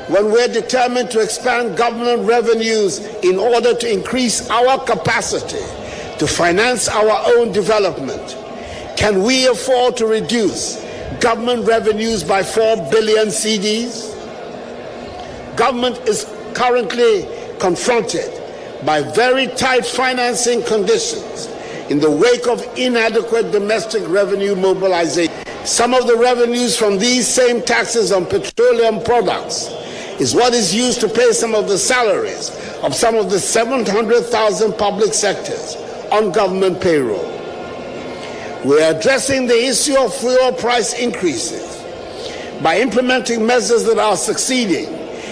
when we're determined to expand government revenues in order to increase our capacity to finance our own development, can we afford to reduce government revenues by 4 billion cedis? Government is currently confronted by very tight financing conditions in the wake of inadequate domestic revenue mobilization. Some of the revenues from these same taxes on petroleum products is what is used to pay some of the salaries of some of the 700,000 public sectors on government payroll. We are addressing the issue of fuel price increases by implementing measures that are succeeding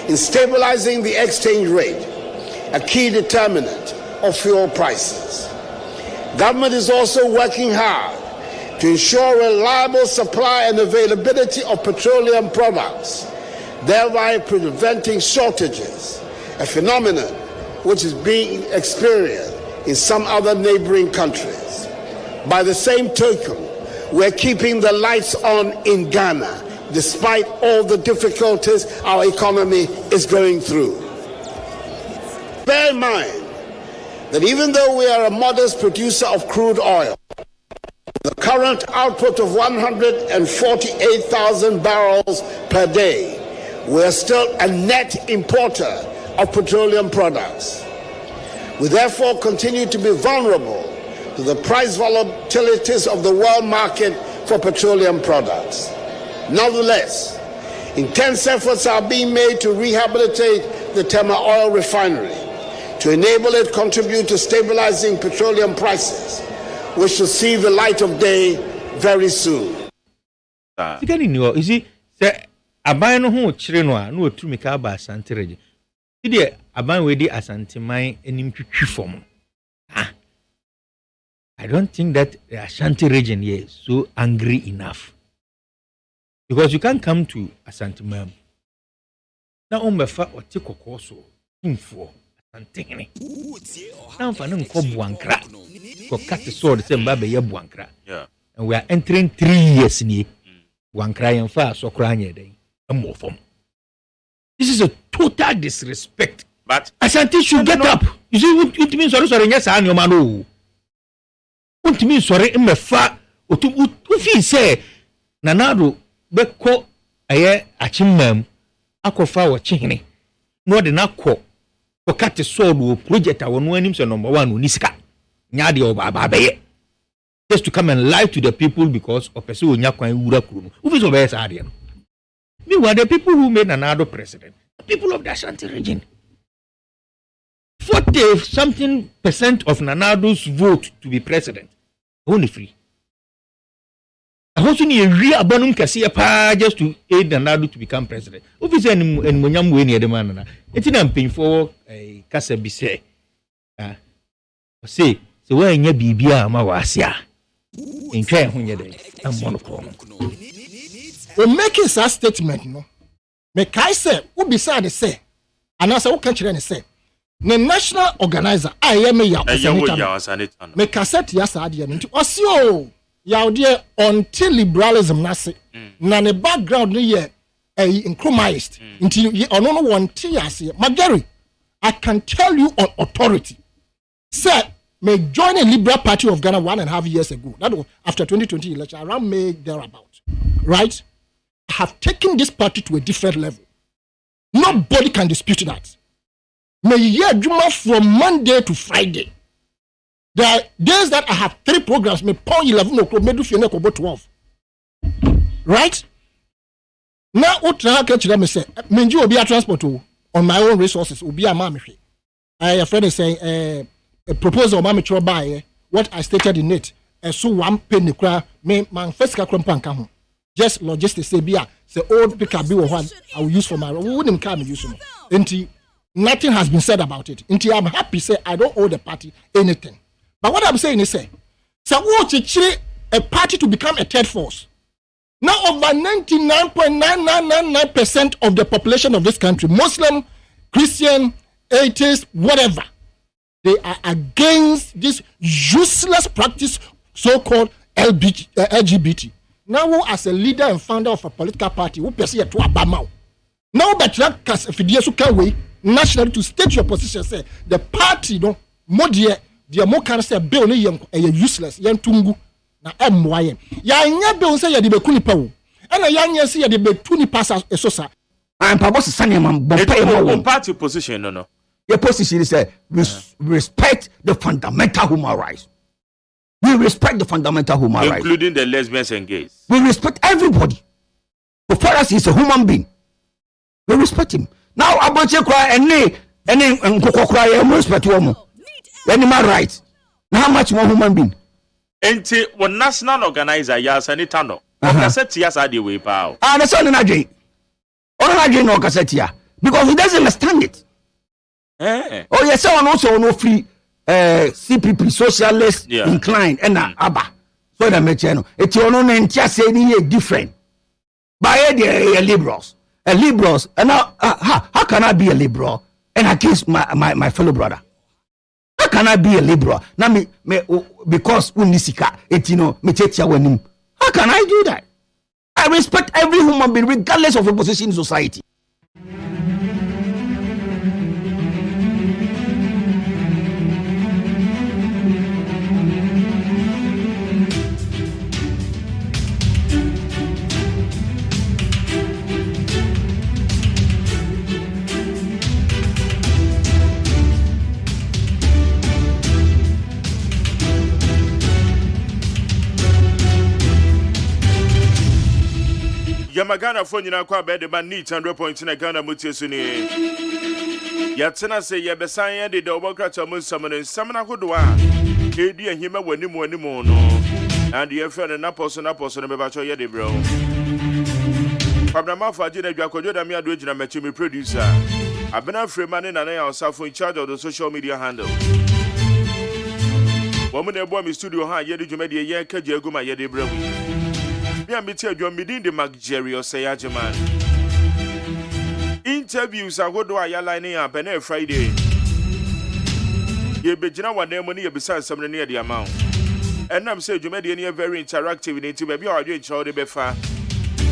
in stabilizing the exchange rate, a key determinant of fuel prices. Government is also working hard to ensure reliable supply and availability of petroleum products, thereby preventing shortages, a phenomenon which is being experienced in some other neighboring countries. By the same token, we're keeping the lights on in Ghana, despite all the difficulties our economy is going through. Bear in mind that even though we are a modest producer of crude oil, the current output of 148,000 barrels per day, we are still a net importer of petroleum products. We therefore continue to be vulnerable to the price volatilities of the world market for petroleum products. Nonetheless, intense efforts are being made to rehabilitate the Tema oil refinery to enable it contribute to stabilizing petroleum prices, which should see the light of day very soon. You see, aban no ho kyere no a no otumi ka ba asante rege ide aban we di asante man enim twitwi fom I don't think that the Ashanti region here is so angry enough, because you can't come to Asante man na umbefa ote kokoso info asante hene na mfa no nko buankra ko cut the sword say mba be ye buankra, and we are entering 3 years ni buankra yemfa asokra anye den. This is a total disrespect. But Asante should get up. You see, what means sorry, yes, I know, man. What means sorry, mefa. Ufi say, Nanado, beko, aye, achimem, akofa wa chihine. No, de nako, pokate sword, project, I won't him, so number one, unisika. Nyadi o babaye. Just to come and lie to the people because of person nyakwa ura kunu. Ufi so best adian. Meanwhile, the people who made Nanado president, the people of the Ashanti region, 40-something% of Nanado's vote to be president, only free. I also need a real abonum kasi pa just to aid Nanado to become president. Obviously, and Munyam we near the man. It's not paying for a kasa bise. Say, so where in your bibia mawasia in care when you're there. I'm monochrome. When making such statement, no, make I say, who beside say, and also who can't say, the national organizer, I am a yaw, make I set yes, I did into Osio, yaw dear until liberalism, nasi, none a background near a increased until you are no one tears here. Magari, I can tell you on authority, sir, may join a Liberal Party of Ghana 1.5 years ago. That was after 2020 election, around May thereabout, right? Have taken this party to a different level. Nobody can dispute that. May year Juma from Monday to Friday. There are days that I have 3 programs, may point 11 o'clock, may do 12. Right? Now, what I catch them say, Menju will be a transport on my own resources, will be a mammy. I have friend saying a proposal mammy to buy what I stated in it. So 1 penny cry, may man first crumpan come. Just logistics say bia say old pick be one I will use for my wouldn't come use them. Until nothing has been said about it. Until I'm happy say I don't owe the party anything. But what I'm saying is say what a party to become a third force. Now over 99.9999% of the population of this country, Muslim, Christian, atheist, whatever, they are against this useless practice so-called LGBT. Now, as a leader and founder of a political party, who pursue to Abama. Now, but you can nationally to state your position. Say the party, no more dear, more can say bill useless. Yan tungu na MYM. Ya nya bill say ya di bekuni pawu. Ana ya nya say ya di betuni pasa esosa. I'm purpose sanya man bompa party position no. Your position is respect the fundamental human rights. We respect the fundamental human rights. Including the lesbians and gays. We respect everybody. For us, he's a human being. We respect him. Now, Aboche cry and Nkoko cry and respect him. Animal rights. Now, how much more human being? Enti one national organizer, yes, and itano. Cassette, yes, I do way pow. Ah, that's all in a dream. All in a dream, no cassette here. Because he doesn't understand it. Oh, yes, someone also no free. CPP socialist inclined and Abba. So the mechano. It's your own and just saying different. By the liberals. Liberals. And now how can I be a liberal and against my fellow brother? How can I be a liberal? Now me because unisika etino me chetia wenim. How can I do that? I respect every human being regardless of a position in society. Yamagana phone nyina kwa bed man neat 100 na Ghana mutie so ni. Yatena se ye besan ye de Democrat amun samene samna hodoa. Edi ahima wanimu no. And ye friend na person no be ba cho ye de bro. Pabna fa gina dwakojo da me ado gina mechi me producer. Abena Freeman na ya osafo in charge of the social media handle. Woman ebo mi studio ha ye de dwuma de ye ka je aguma ye de bro. Me am metia dwom midin de Jerry Osayajeman. Interviews agodo ayala ni ya bena Friday. Ye begina wane mo ni ye bisa nsam ne de amount. Enam say dwuma de ni very interactive ni ti ba bi awadwe nchiro de befa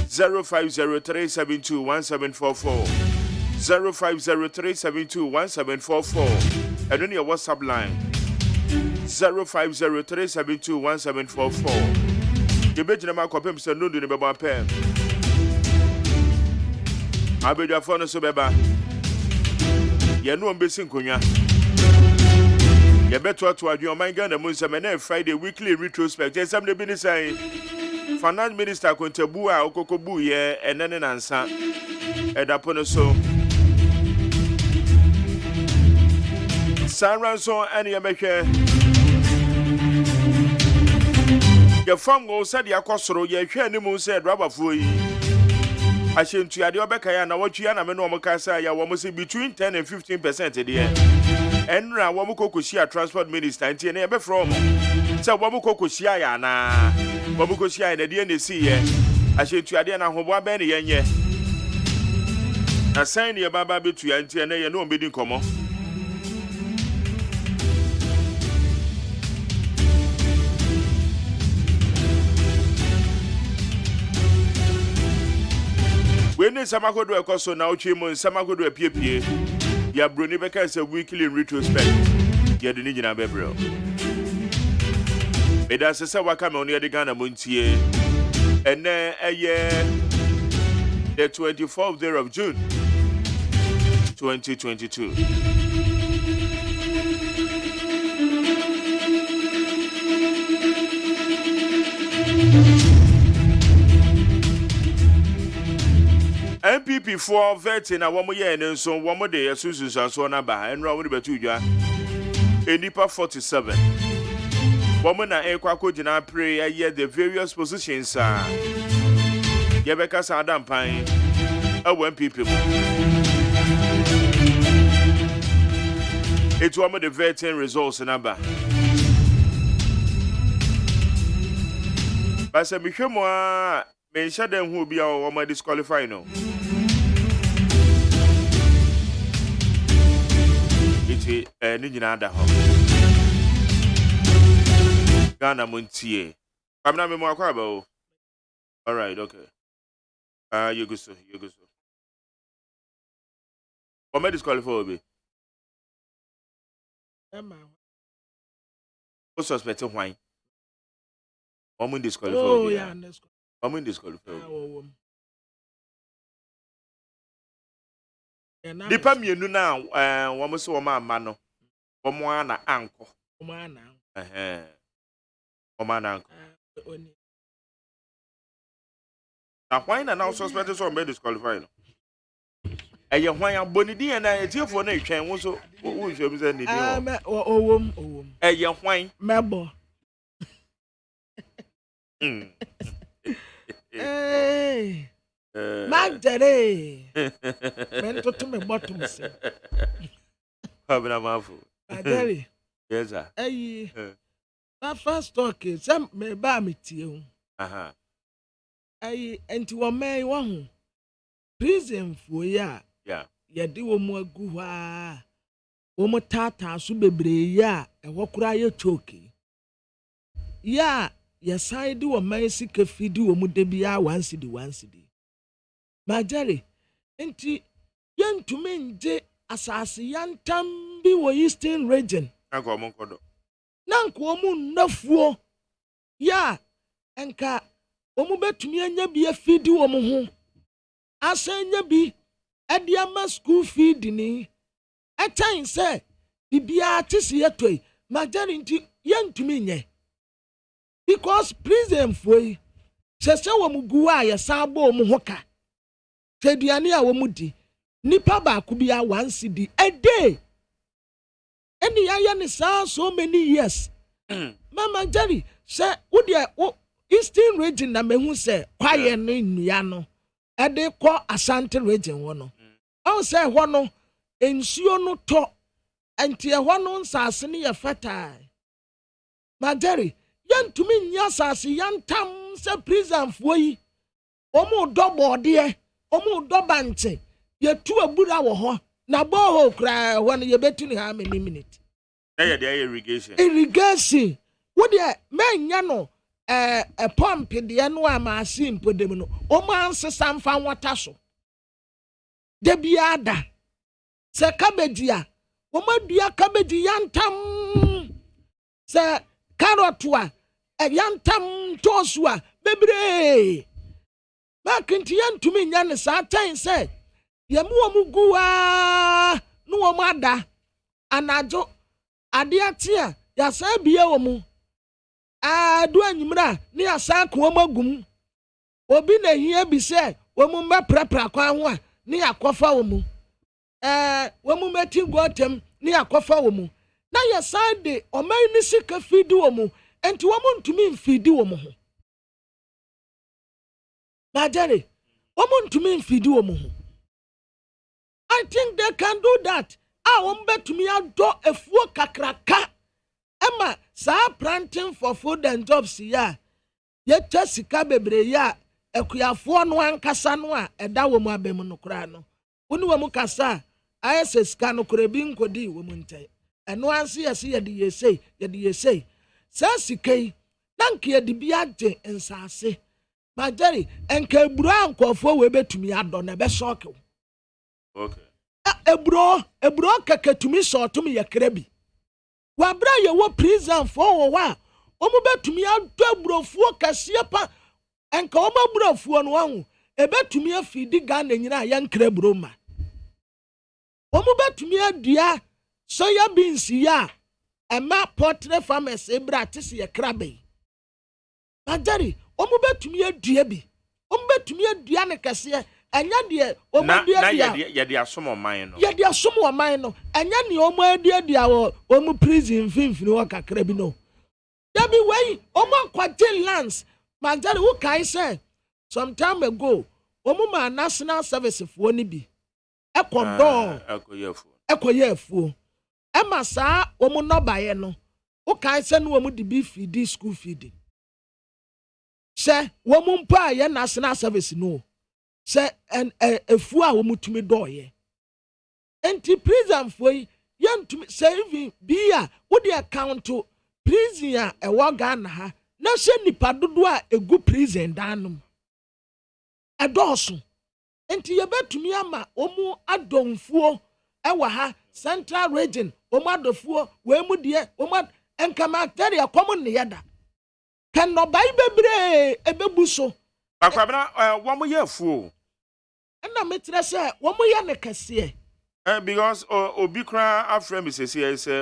0503721744 0503721744 and then your WhatsApp line 0503721744. The bedroom ma kopem se nundu ni beba pem. Abedwa phone so beba. Ye no mbesi nkonya. Ye beto ato adwe man Ghana mu nsem na Friday weekly retrospect. Esam de bi ni say Finance Minister Kontebu a okokobu ye enene nansa. Edapo no so. Sanranson ani ye mehwe. Your farm go said ya kwasoro ye hwe ni mu said rabafuo yi ahyentu ade obeka ya na watwa na me no omkasa ya wo say between 10 and 15% de enra wo mkokoshia transport minister ntie na be from say wo mkokoshia ya na wo mkokoshia na de na si ye ahyentu ade na hobo aben ne yenye na sign ye baba betu ya ntie na ye no ombedi nkomo when Samakodo Ekoso now Chimo and Samakodo Piepie, ya Bruni Beka is a weekly in retrospect. Ya the Nijina Bebro. Medas a Sawakam on the Ghana Muntie, and then a year the 24th day of June 2022. MPP for vetting a woman ye and so one more day, Susan Sansona and Rowan Betuja. Enipa 47. Woman and Equaco Jina pray a year the various positions are Yabeka Sadam Pine, a MPP. It's one of the vetting results in Abba. But some Michemo. Mention them who be our woman disqualified no. It's a Nijinada home. Ghana Muntie. I'm not more crabo. All right, okay. You go so. Woman disqualified. What's suspected why? Woman disqualified. Oh, yeah, I'm in this call. The pam you know now, one so my mano, one uncle. Omana. Now, why not suspected so many disqualified? And you why I'm Bonnie and I tell for nature and also who is your representative? And you why, Mabo. Hey, Magdalene. Men to me bottom. Have a mouthful. Magdalene. Yes, sir. Hey, my first talk is some may buy me to you. Hey, and to a may one prison for ya. Yeah, ya do more gua. Omo tata subebre ya, and what cry you choking? Ya. Yes, I do a mercy cafe do a mudebia once a day. My Jerry, and young to men, J. Assassin, young Tambi were Eastern region. Nanko Nanko no fool. Ya, and ka, Omubet to me and ya be a feed do a moho. I say, ya be at the ama school feeding. At times, say, the beatis yet way, my Jerry, young to me, because prison for sese wo mu gu a ye san bo mu hoka teduane a wo mu di nipa ba ku bia 1 cedi a day eni ya ne so many years mama Jerry say wo de Eastern region na mehu say kwaye no nnua no e de ko Asante region wo no o say ho no ensuo no to enti e ho no nsase ne ye fertile Majeri yantumi nya sase yantam se prison fo yi omu double de omu dobante yetu abura wo ho na bo ho kra ho no ye betu ni how many minutes na dey irrigation wo de menya no pump de no amasi mpodem no omu ansesa mfa nwata so de biada se cabbage a omu dua cabbage yantam se carrot wa yantam tosua bebre makinti yantumi nya ne sa tan se yemu omuguwa no omada anajo ade atia ya sa bie omu adu anyimra ne ya sa ko omagum obi na hia bi se omu mba prapra kwa ho a ne yakofa omu omu meti gotem ne yakofa omu na ya sa de oman ni sika fidi omu enti omu ntumi mfidi omu ho Majere omu ntumi mfidi omu ho I think they can do that. Betumi ado efuo kakraka. Emma sa planting for food and jobs ya. Ye sika bebre ya ekuyafo no ankasa no a eda wo mu abem no kra no. Woni wo mu kasa ayese sika no kra bi nkodi wo mu ntai. Eno anse yesi ye de yesei. Sa sikai nanke ye de bi age ensase. Majeri enke bura ankofo we betumi ado na be shock. Okay. Ebro kakatumi sortum ye krebi. Wa bra ye wo prison for wa. Omo betumi ado abrofuo kase pa. Enka omo abrofuo no hu. Ebetumi afidi Ghana nyina ye nkre broma. Omo betumi adua soya beans ya. Ema poultry farmers ebra tisi ye krabe. Majari omo betumi adua bi. Omo betumi adua ne kase anya de omudia ye de asomo man no ye de asomo man no anya ne omu adia omu prison finfini wo kakra bi no da bi wey omu kwate lands Manjari who kai say some time ago omu ma national service fo ni bi ekodo ekoyefu e ma sa omu no baye no who kai say no omu de bi feed school feeding say omu mpa ye national service no se efu a wo mutumi doye enti prison foi yantumi se even bia wo de account prison a ewo Ghana ha na hye nipa dodo a egu prison danum edoso enti ye betumi ama omu adomfuo ewa ha central region omu adofuo we mu de omu enkama teri akomo ne yada kan no bai bebre ebebuso akwabena wo mo yafuo na metre say wo mo ya ne kase because obikra afrem say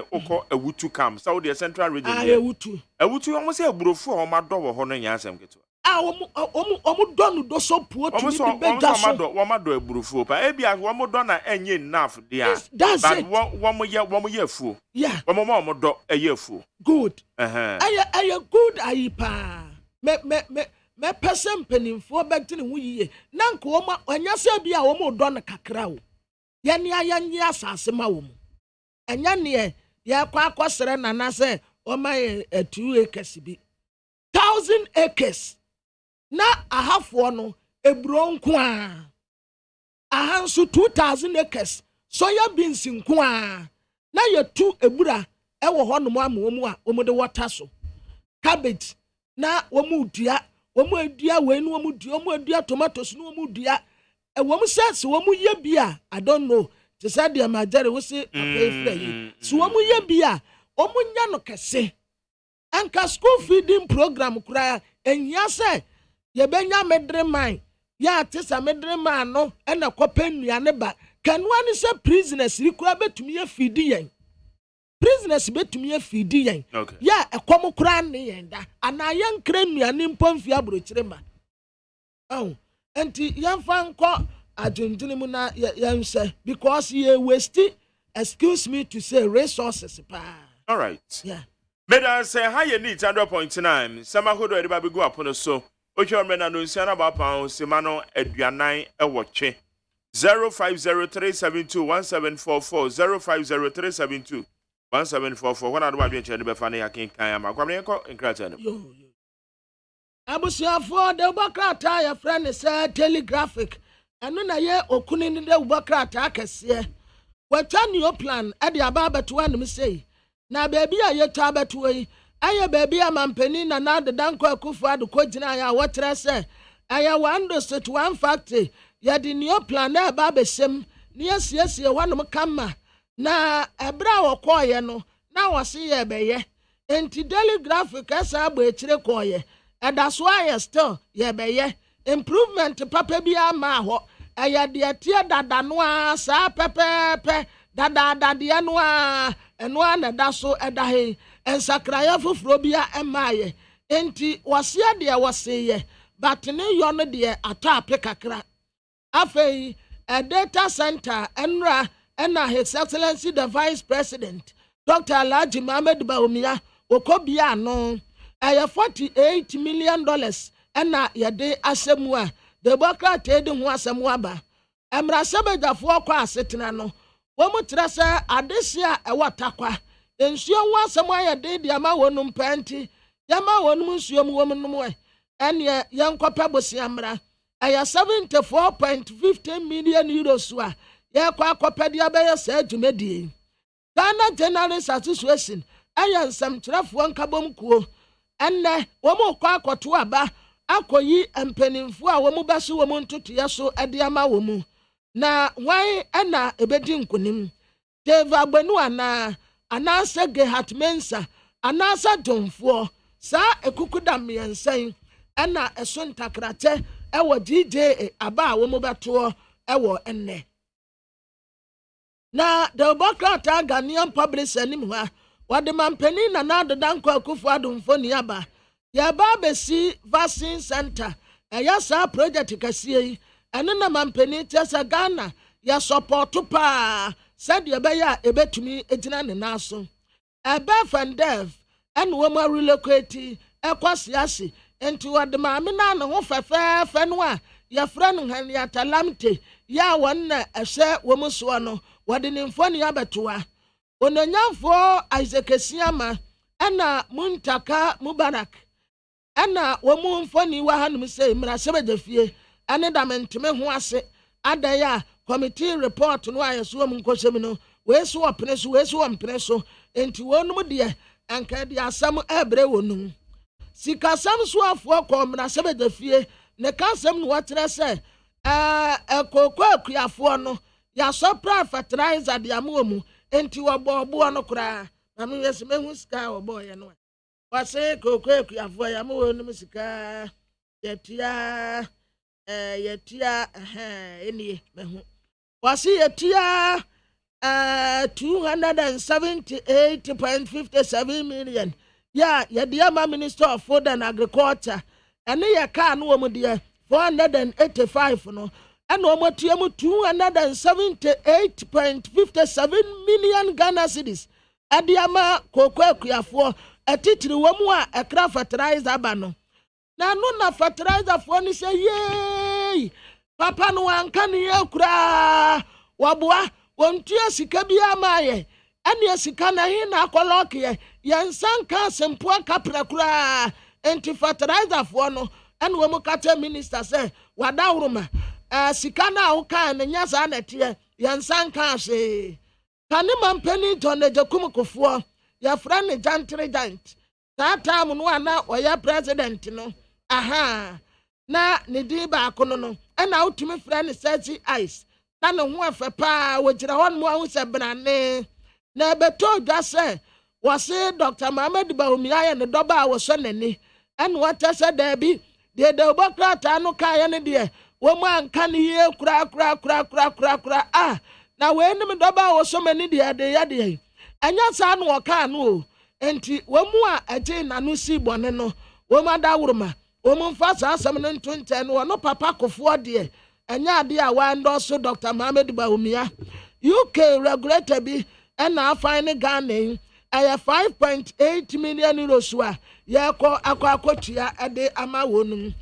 okọ awutu camp South the central region awutu wo mo say aburofu o ma do wo ho no nya asem keto wo do no do so puo to be beja so wo ma do aburofu pa bia wo mo do na enye enough dia but wo mo ya afuo yeah wo mo do afuo good aye good ayipa me person penimfo begtini hu yiye nanko wo anya se bia wo mo do na kakra wo ye ne ayanyi asase ma wo mu anya ne ye kwa akosere nana se o ma 2 acres bi 1000 acres na ahafo no ebro nko a ahanso 2000 acres soya beans nko a na ye tu ebura e wo ho no mu amu a wo mo de water so cabbage na wo mu dua womu adua wenu womu dua womu adua tomatoes no womu dua womu sense womu ye bia I don't know to say the Majari wo se afefra so womu ye bia womu nya no kese anka school feeding program kura enya se ye benya medre man ya tesa medre man no e na kopennua ne ba kanwa ni se prisoners ri kura betumi ye feed yen prisoners betumi afidi yen ya ekomo kura ne yen da ana yen kra nuane mpomfi abrochire ma Oh, and yamfa nkɔ adwendwene mu na yɛnhwɛ because ye waste, excuse me to say, resources pa. All right. Yeah. Meda say how you need 100.9. Sama hodo ede ba be go upon so. Ocho mena no nsia ba pound semano aduanan e wotwe. 0503721744 0503721744 when ado ba bi che de be fa na yakin kan ama kwamne ko inkrata no. Yo. Abusuafo de Ubakrata ya friend say telegraphic. Eno na ye okuni ni de Ubakrata akese. Watwa new plan e de aba beto anim say. Na baby a ye ta beto yi. Aye baby a mampani na na de danko akufo ado kogina ya wotre say. Aye wando set one factory. Ya di new plan na aba besem. Ni asiesie wanom kama. Na ebra wokoye no. Na wose ye beye. Enti telegraphic asa agba ekire koye. And that's why I still, improvement, papa be a maho. I dear tear dada noa, sa pepe, dada dianoa, and one and that's so at the hay, and Sakraya for Frobia and Maye. Enti was ya dear was say, but no yonder dear a tap pekakra. Afe, a data center, and His Excellency the Vice President, Dr. Alaji Mohamed Baumia, Okobia no. Aya $48 million ena yade asemua de bokra tede ho asemua ba emra sebedafo kwa asetena no wo mutra se adesia e watakwa ensuo ho asemua yade de ama wonum panti yama wonum nsuo mu wonum we ene yenkopa bosiamra aya 74.15 million euros a ye kwa akopa de abeya sa adwumadi Ghana General Association aya nsam kyerafo nkabom kuo enne womu kwa akoto aba akoyi empenimfo a womu baso womu ntotoya so ade ama womu na wan ena ebedi nkunim Deva Gbenu ana sege hatmensa ana sa domfo sa ekukuda miensen ena eso ntakrate ewo DJ aba womu beto ewo enne na the Bokrata Ghanaian public anymore. What the mampeni na na do danko akufu adumfo ni aba ya ba besi vaccine center ya sa project kasiye ene na mampeni tesa Ghana ya support pa said ya be ya ebetumi ejina ne naso ebe fandev ene wo ma relocate ekwasiase enti wode ma me na no ho fefefe no a ya fra no han ya talamte ya wonna ehye wo muso no wode ne mfoni abetoa Onanyafo Isaac Siama ena Muntaka Mubarak ena womu mfoni wa hanum sei mra sebedefie ene da menteme ho ase adaya committee report no ayeso mu nkosemi no weso opreso enti wonum de anka de asam ebre wonum sikasam so afo ko mra sebedefie ne kasam no watere se ekoko akuafo no ya sopra fertilizer de amomu enti wabo no kura na me yesi mehu sika wabo ye no wase koko akuafo ya mo wonu sika yetia eni mehu wase yetia 278.57 million ya dia ma Minister of Food and Agriculture ene ye ka no wo de 485 no and omotiam 278.57 million Ghana cedis. Adiama koko akuafo atitiri womu a ekra fertilizer bano. Na no na fertilizer fo ni say yey. Papa no anka ne yakura. Waboa wontua sika bia maaye. Ane sika na hi na akoloke ye. Yansanka sempo akapra kura. Enti fertilizer fo no ene womu kata minister say wadawruma. Sikana uka na nyasa na tie yansanka hwe kane mampeni tonne jakum kofuo ya frane jantre jant tata mu no ana oya president no aha na ne di ba akono no na utumi frane search eyes na ne ho afepa wogira hon mo ahu se brane na beto dwa se wose Dr. Mohamed Baumia ya ne doba a wo so nani en wata se da bi de Bokrata no kaya ne de woman can ye kura na we nim doba wo so mani de ade anya sa no ka no enti womu a age na no si bone no woma da wuruma Omumfa saa asɛm no ntonten no no papa kofoɔ deɛ ɛnyɛ ade a wandɔso Dr. Mohammed Bawumia UK regulator bi ɛna afan ne Ghana yi ɛyɛ 5.8 million euros a yɛkɔ akɔtua ɛde ama wɔn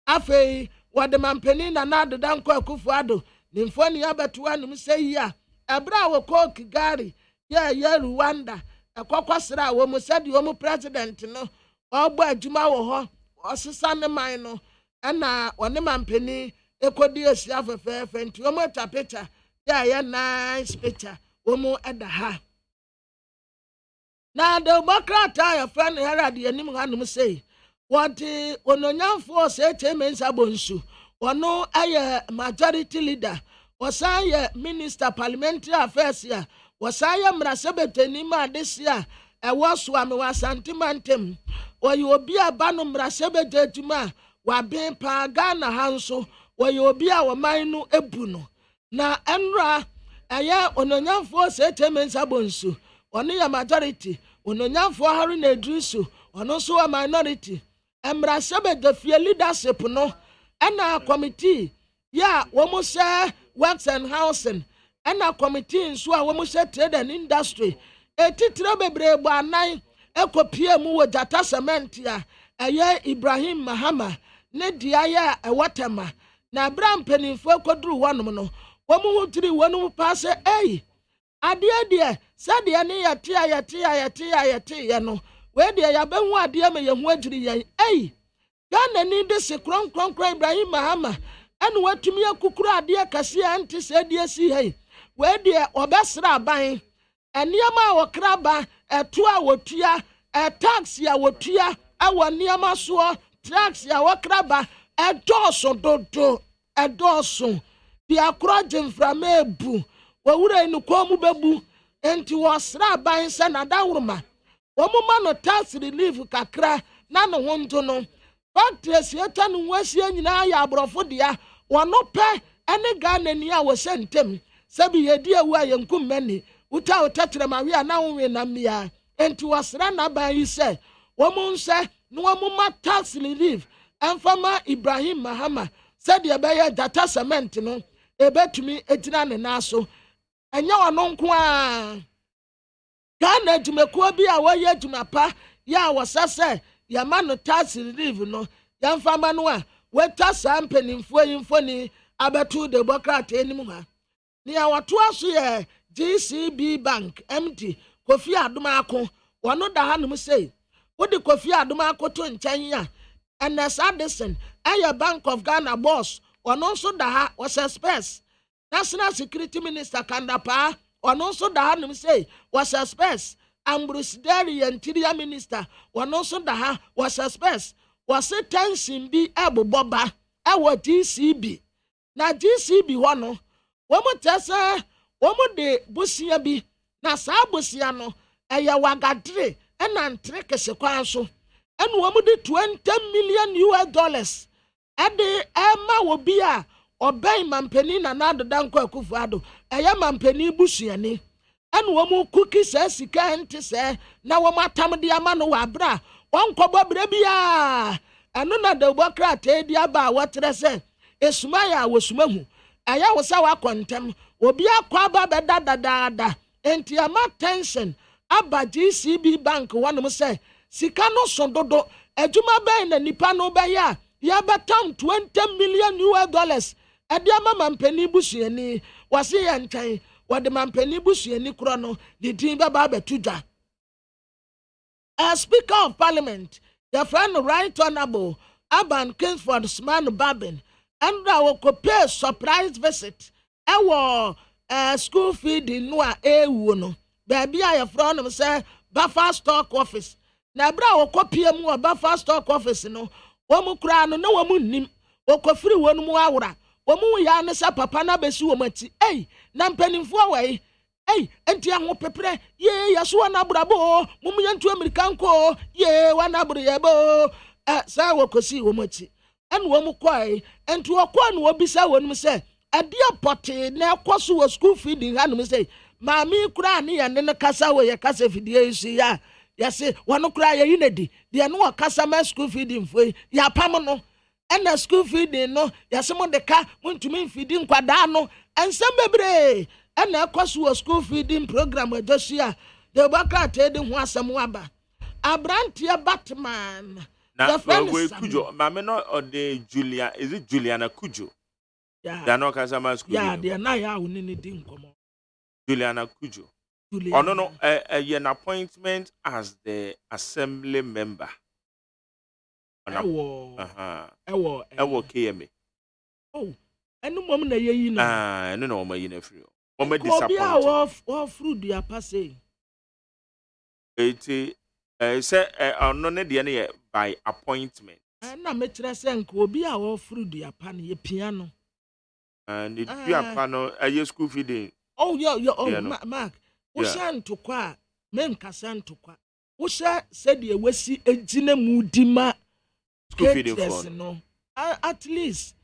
afei wɔde mampanin na adeda nkɔ Akufo-Addo ne mfoni abɛto anum sɛ yi a ɛbra a wɔkɔ Kigali yɛ Rwanda ɛkɔkɔsra a wɔn sɛde wɔn president no ɔbɔ adwuma wɔ hɔ ɔsesa ne man no ɛna ɔne mampanin ekodi esia fɛfɛɛfɛ nti wɔn atwa picture yɛ nice picture wɔn ɛda ha na Democrat a yɛfrɛ no Herald anim hanom sɛ wɔde ononyamfoɔ sɛ Kyemensah Bonsu ɔno ayɛ majority leader wɔsan yɛ minister parliamentary affairs a wɔsan yɛ mmarahyɛbɛtani ma adesi a ɛwɔ so amewa santimantem wɔyɛ obi a ba no mmarahyɛbɛtani adwuma a waben paa Ghana ha nso wɔyɛ obi a wɔman no ebu no na ɛnra ɛyɛ ononyamfoɔ sɛ Kyemensah Bonsu ɔno yɛ majority ononyamfoɔ Haruna Idrisu ɔno nso wɔ minority mmarahyɛbɛtani leadership no ɛna committee ya wɔn hyɛ works and housing ɛna committee nso a wɔn hyɛ trade and industry etitire bebree bɔ anan ekopie mu wɔ Jata cement a ɛyɛ Ibrahim Mahama ne dia yɛ ɛwɔtɛma na abira mpanimfoɔ koduru wɔnom no wɔn ho tiri wɔn ho paase adeɛ deɛ sɛdeɛ ne yɛte no wei deɛ yɛbɛhu adeɛ ma yɛho adwiri yɛn Ghana ni de se kronkronkron Ibrahim Mahama ɛna watumi akukuru adeɛ kɛse a nte sɛ deɛ si hei wei deɛ ɔbɛsra aban nneɛma a wɔkra ba ɛto a wɔtua tax a wɔtua ɛwɔ nneɛma soɔ tax a wɔkra ba ɛdɔɔso dodo ɛdɔɔso bi akorɔ gyemframa ebu wɔwura no kɔn mu bɛbu enti wɔsra aban sɛ nadawroma wɔn ma no tax relief kakra na no ho nto no factories yɛta no wasie nyinaa yɛ aborɔfo dea wɔno pɛ ɛne Ghana ni a wɔhyɛ ntɛm sɛbi yɛdi awu a yɛnkum mani wuta kyerɛ mawe a na wo na mmea enti wɔsra n'aban yi sɛ wɔn nsɛ na wɔn ma tax relief ɛmfama Ibrahim Mahama sɛdeɛ ɛbɛyɛ Jata cement no ebetumi egyina ne nan so ɛnyɛ ɔno nko a Ghana adwumakuo bi a wɔyɛ adwuma pa yɛ a wɔsɛ yama no tax relief no yamfama no a weta saa mpanimfoɔ yi mfoni abɛto Democrat anim ha nea wɔto aso yɛ GCB Bank MD Kofi Adomako wɔno da hanom sɛ wode Kofi Adomako to nkyɛn a NS Addison ɛyɛ Bank of Ghana boss wɔno nso da ha wɔsɛ space National Security Minister Kandapa wɔno nso da hanom sɛ wɔsɛ space Ambrose Derry Interior Minister wɔno nso da ha wɔsɛ space wɔse tension bi ɛbobɔba ɛwɔ GCB na GCB hɔ no wɔn tɛ sɛ wɔn de busia bi na saa busia no ɛyɛ wagadre ɛna ntere kɛse kwan so ɛna wɔn de $20 million ɛde ɛma wɔ bi a ɔbɛn mampanin na n'adoda nkɔ Akufo-Addo ɛyɛ mampanin busuani ɛna wɔn kuki sɛ sika nte sɛ na wɔn atam de ama no wɔ abira wɔn nkɔbɔ bere bi a ɛno na Democrat edi aba a wɔtere sɛ esuma yɛ a wɔsuma hu ɛyɛ wɔ sɛ wakɔ ntɛm obi akɔ aba bɛda dadaada enti ama tension aba GCB Bank wɔnom sɛ sika no so dodo adwuma bɛn na nipa no bɛyɛ a yɛbɛtam $20 million ɛde ama mampanin busuani wɔse yɛ nkyɛn wɔde mampanin busuani korɔ no de din bɛba abɛto dwa Speaker of Parliament your friend Right Honorable Aban Kingsford Smanu Babin and our pay surprise visit ɛwɔ school feeding no a no baabi a yɛfrɛ no sɛ Buffer Stock Office na bra wo kopie mu wɔ Buffer Stock Office no wɔn kura no na wɔn nim wɔkɔfiri wɔn mu awora wɔn ya ne sɛ papa na bɛsi wɔn akyi na mpanimfoɔ wɔ enti aho pepere ye yaso na brabo mum yentu American ko ye wana brabo sa wɔkɔsi wɔn akyi ɛna wɔn kɔe enti wɔkɔ no obisa wɔn sɛ adeɛ pɔte na ɛkɔ so wɔ school feeding hanom sɛ maami kura ne yɛ ne kasa wɔ yɛ kasa fidie yi ya yɛse wɔno koraa yɛyi no di deɛ no wɔkasa ma school feeding foi yɛapam no ɛna school feeding no yɛse mo de ka montumi mfidi nkwadaa no ɛnsɛm bebree ɛna ɛkɔ so wɔ school feeding program adwasu a deɛ wɔkrataa de ho asɛm waba abranteɛ Batman na we Kujo mame no ode Julia is it Juliana Kujo they no kasa ma school yeah they na ya wo ni di nkomo Juliana Kujo oh no an appointment as the assembly member ewo KMA oh enu mom na yeyi na enu na o ma yi na free o ma disappoint wo fruit dia passe eti say no ne de ne by appointment na me kire se nka obi a wo fruit dia pa ne ye pia no and it pia pa no school feeding oh Mark wo shan to kwa men kasan to kwa wo sha said ye wasi ejina mudima school feeding for no at least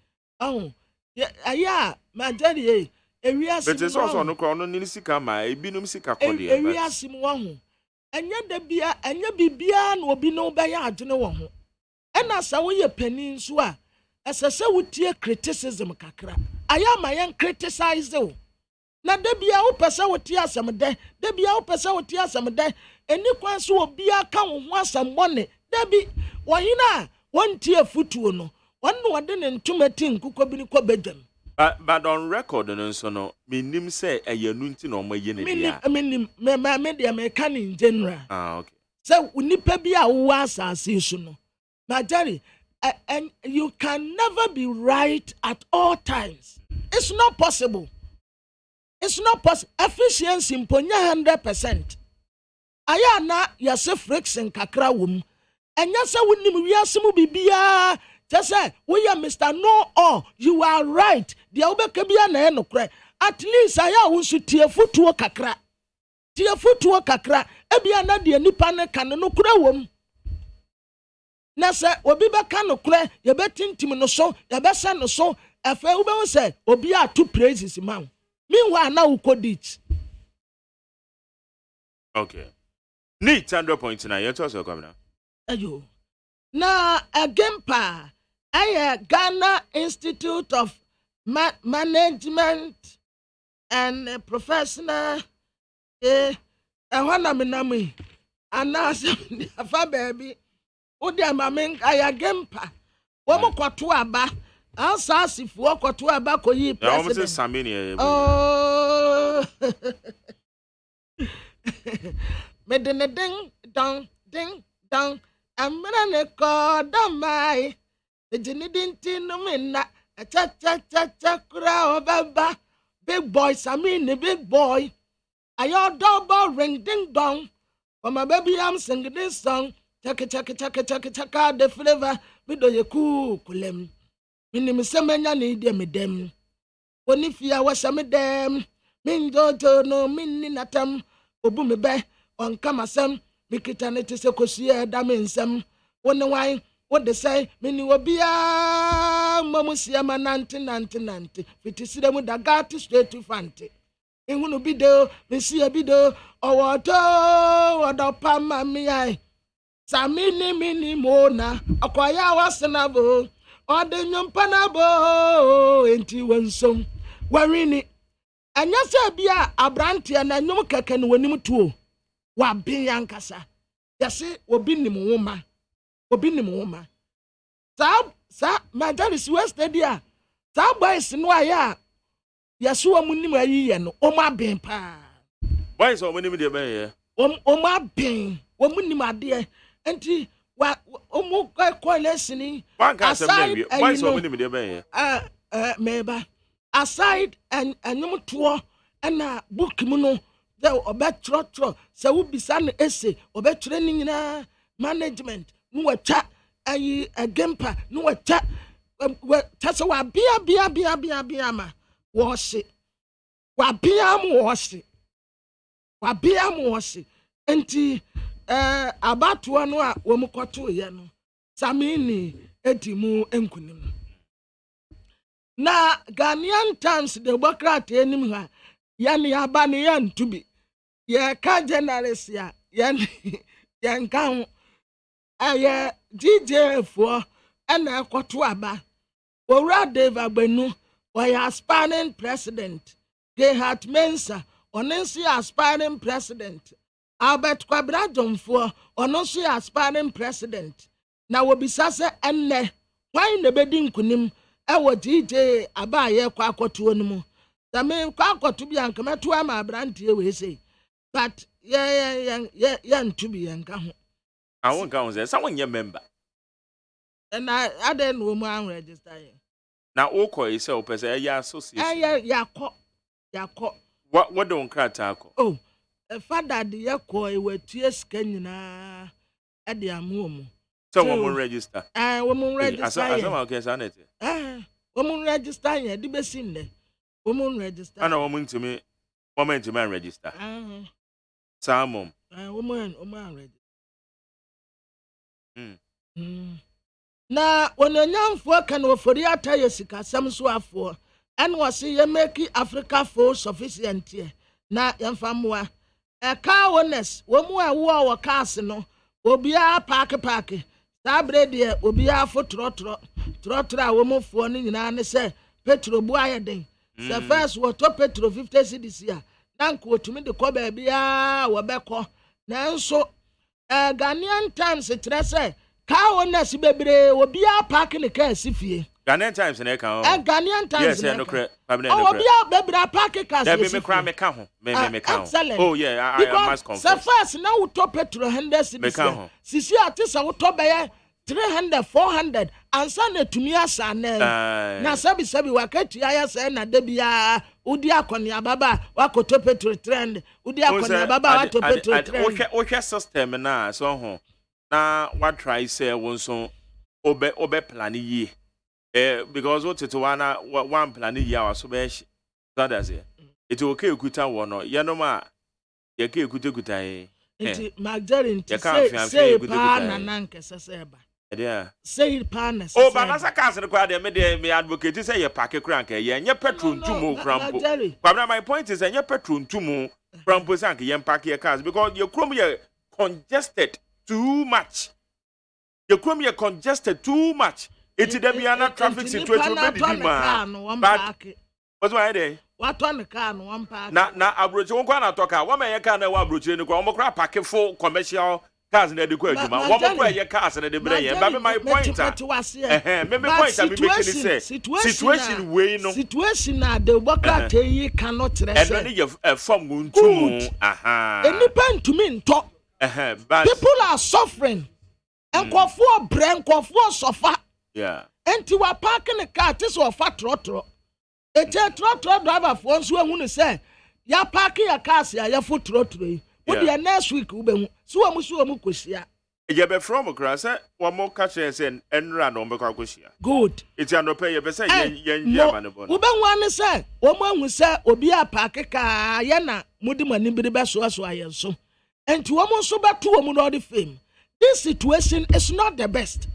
yeah my daddy area but it's also no kwa no ni sika ma ebinum sika kode area sim wo ho enya da bia enya bibia na obi no be ya adwene wo ho ena sa wo ye panin so a esese wo tie criticism kakra aya ma yen criticize wo na da bia wo pese wo tie asem de da bia wo pese wo tie asem de eni kwan so obi aka wo ho asem bone da bi wo hina won tie futuo no won no de ne ntomati nkukọ bi ni kọ bedwam but on record no so no minim say ayanu nti na omo ye ne dia minim me dia me kan in general okay so unipa bi a wo asase so no Majari and you can never be right at all times. It's not possible. It's not possible. Efficiency imponya 100%. Aya na yase friction kakra wum. Enya se wonim wiase mu bibia. Just say we are Mr. No oh you are right. Dia obeka bia na enokre. At least aya wonsu tie futuo kakra. Tie futuo kakra. Ebia na de nipa ne kan no kura wom. Na se obi beka no kure ye betintim no so ye besa no so afa wo be say obi a to praises man meanwhile na wo kodit okay need 100.9 you tell governor ayo na again pa Ghana Institute of Management and Professional ehwana menami anasa afa baby Odi amamen aya gempa. Wo mo kwato aba. Ansa asifo kwato aba koyi president. Ya wo se sameni oh. Medene ding dong. Amra ne ko damai. Ejini dinti no menna. Cha kura obaba. Big boy samini big boy. Ayo double ring ding dong. For my baby I'm singing this song. Chaka the flavor bido ye kulem minim semenya ne ide medem onifia wasa medem minjojo no minni natam obu mebe on kamasem mikita ne tese kosie da mensem woni wan wode say mini obia mamusia manante fitisire mu daga to straight to fante ehunu bido mesia bido owoto odopa mami ai Samini mini mona akwaya wasenabo odenyompana enti wansom warini anyasa bia abrante na nyom keke no wanim tuo wa bin yankasa yase obi nim woma sa majalis west dia sa boys no aya yase wo munim ayiye no o ma bin pa boys o munim de ben ye o ma bin wo munim ade enti wa omo ko lesson aside why so many me be meba aside and to na book mu no the obetro se wo bisa no ese obetro ni nyina management no wacha ayi agempa no wacha tase wa bia ma wo se wa bia mu wo se enti abatuwa no a wo mkoto ye no samini edimu enkunim na Ghanaian Times the Democrat enim ha ya ne aba ne ya ntubi ye ka journalist ya yanka aye DJ for ena ekoto aba owura Dave Agbenu was aspiring president Gerhard Mensa onensi aspiring president Albert Kwabra Jomfo onensi aspiring president na wobisa se enne why ne bedi nkunim ewo DJ aba ye kwa akoto no mu da me kwa akoto bi anka meto ama abrantie we say but yeah ntubi yanka ho I won't go on there. Someone your member. And I didn't know my register. Now, Oko is so per se, association. Yako. What don't cry taco? Oh, a father, the Yako, were tears canina at the amumu. So, woman register. Woman register. Woman register, yeah, the best in there. Woman register. I know woman to me, woman to man register. Some woman register. Na onanyamfo kan ofori ataye sika sam so afo en wose ye make Africa full sufficient here na yamfamoa ka honest wo mu awo wo cars no obia park sabre de obia fo trotro a wo mu fo ni nyina ne se petrol bu ayeden se first wo to petrol 50 cedis ya na nko otumi de ko ba bia wo beko na nso Ghanaian Times say car owners bebre obia park ne car sifie. Ghanaian Times na ka ho. Ghanaian Times. Yes, no credit. Obia bebre park car sifie. Me cry me ka ho. Me ka ho. Oh yeah, I must confess. So first now we top petrol 100 cedis. Sisi atisa we top be 300 400 ansa na tumi asa na sabi wakati ya say na de bia udi akoni ababa wakoto petrol trend udi akoni ababa wato petrol trend o system na so ho na what try say won so obe plan yi because what to one plan yi awa so be so that's it okay ekuta wo no ye no ma ye ka ekuta it magdarin say pa na nankesa seba yeah. Say partners. Oh, but as a cousin, me advocate say your packet crank, and your petrol two more crampo. But my point is, and your petrol two more crampo sank, young pack your cars because your chrome here congested too much. Your chrome here congested too much. It's the Miana traffic situation. But what's why they? What on the car, one pack? Now, I brought you one talk out. One man can have brought you in the crop packet full commercial. Cars in the question, one more your cars and the brain. But my point, situation way no situation na the worker tell cannot rest. And then you form to any pen to me talk. People are suffering. And for brain, for suffer. Yeah. And you are parking a car, this or fat trotro. A trotro driver for once who say, ya parking a car, ya foot trotro. Would be next week, so I'm sure Mukusia. You be from a grass, one more catches and run on Bacacusia. Good. It's an pay your best. One say, woman will say, Obia Pakeka, Yana, Mudima Nibiba so. And to almost so back to a moon fame. This situation is not the best.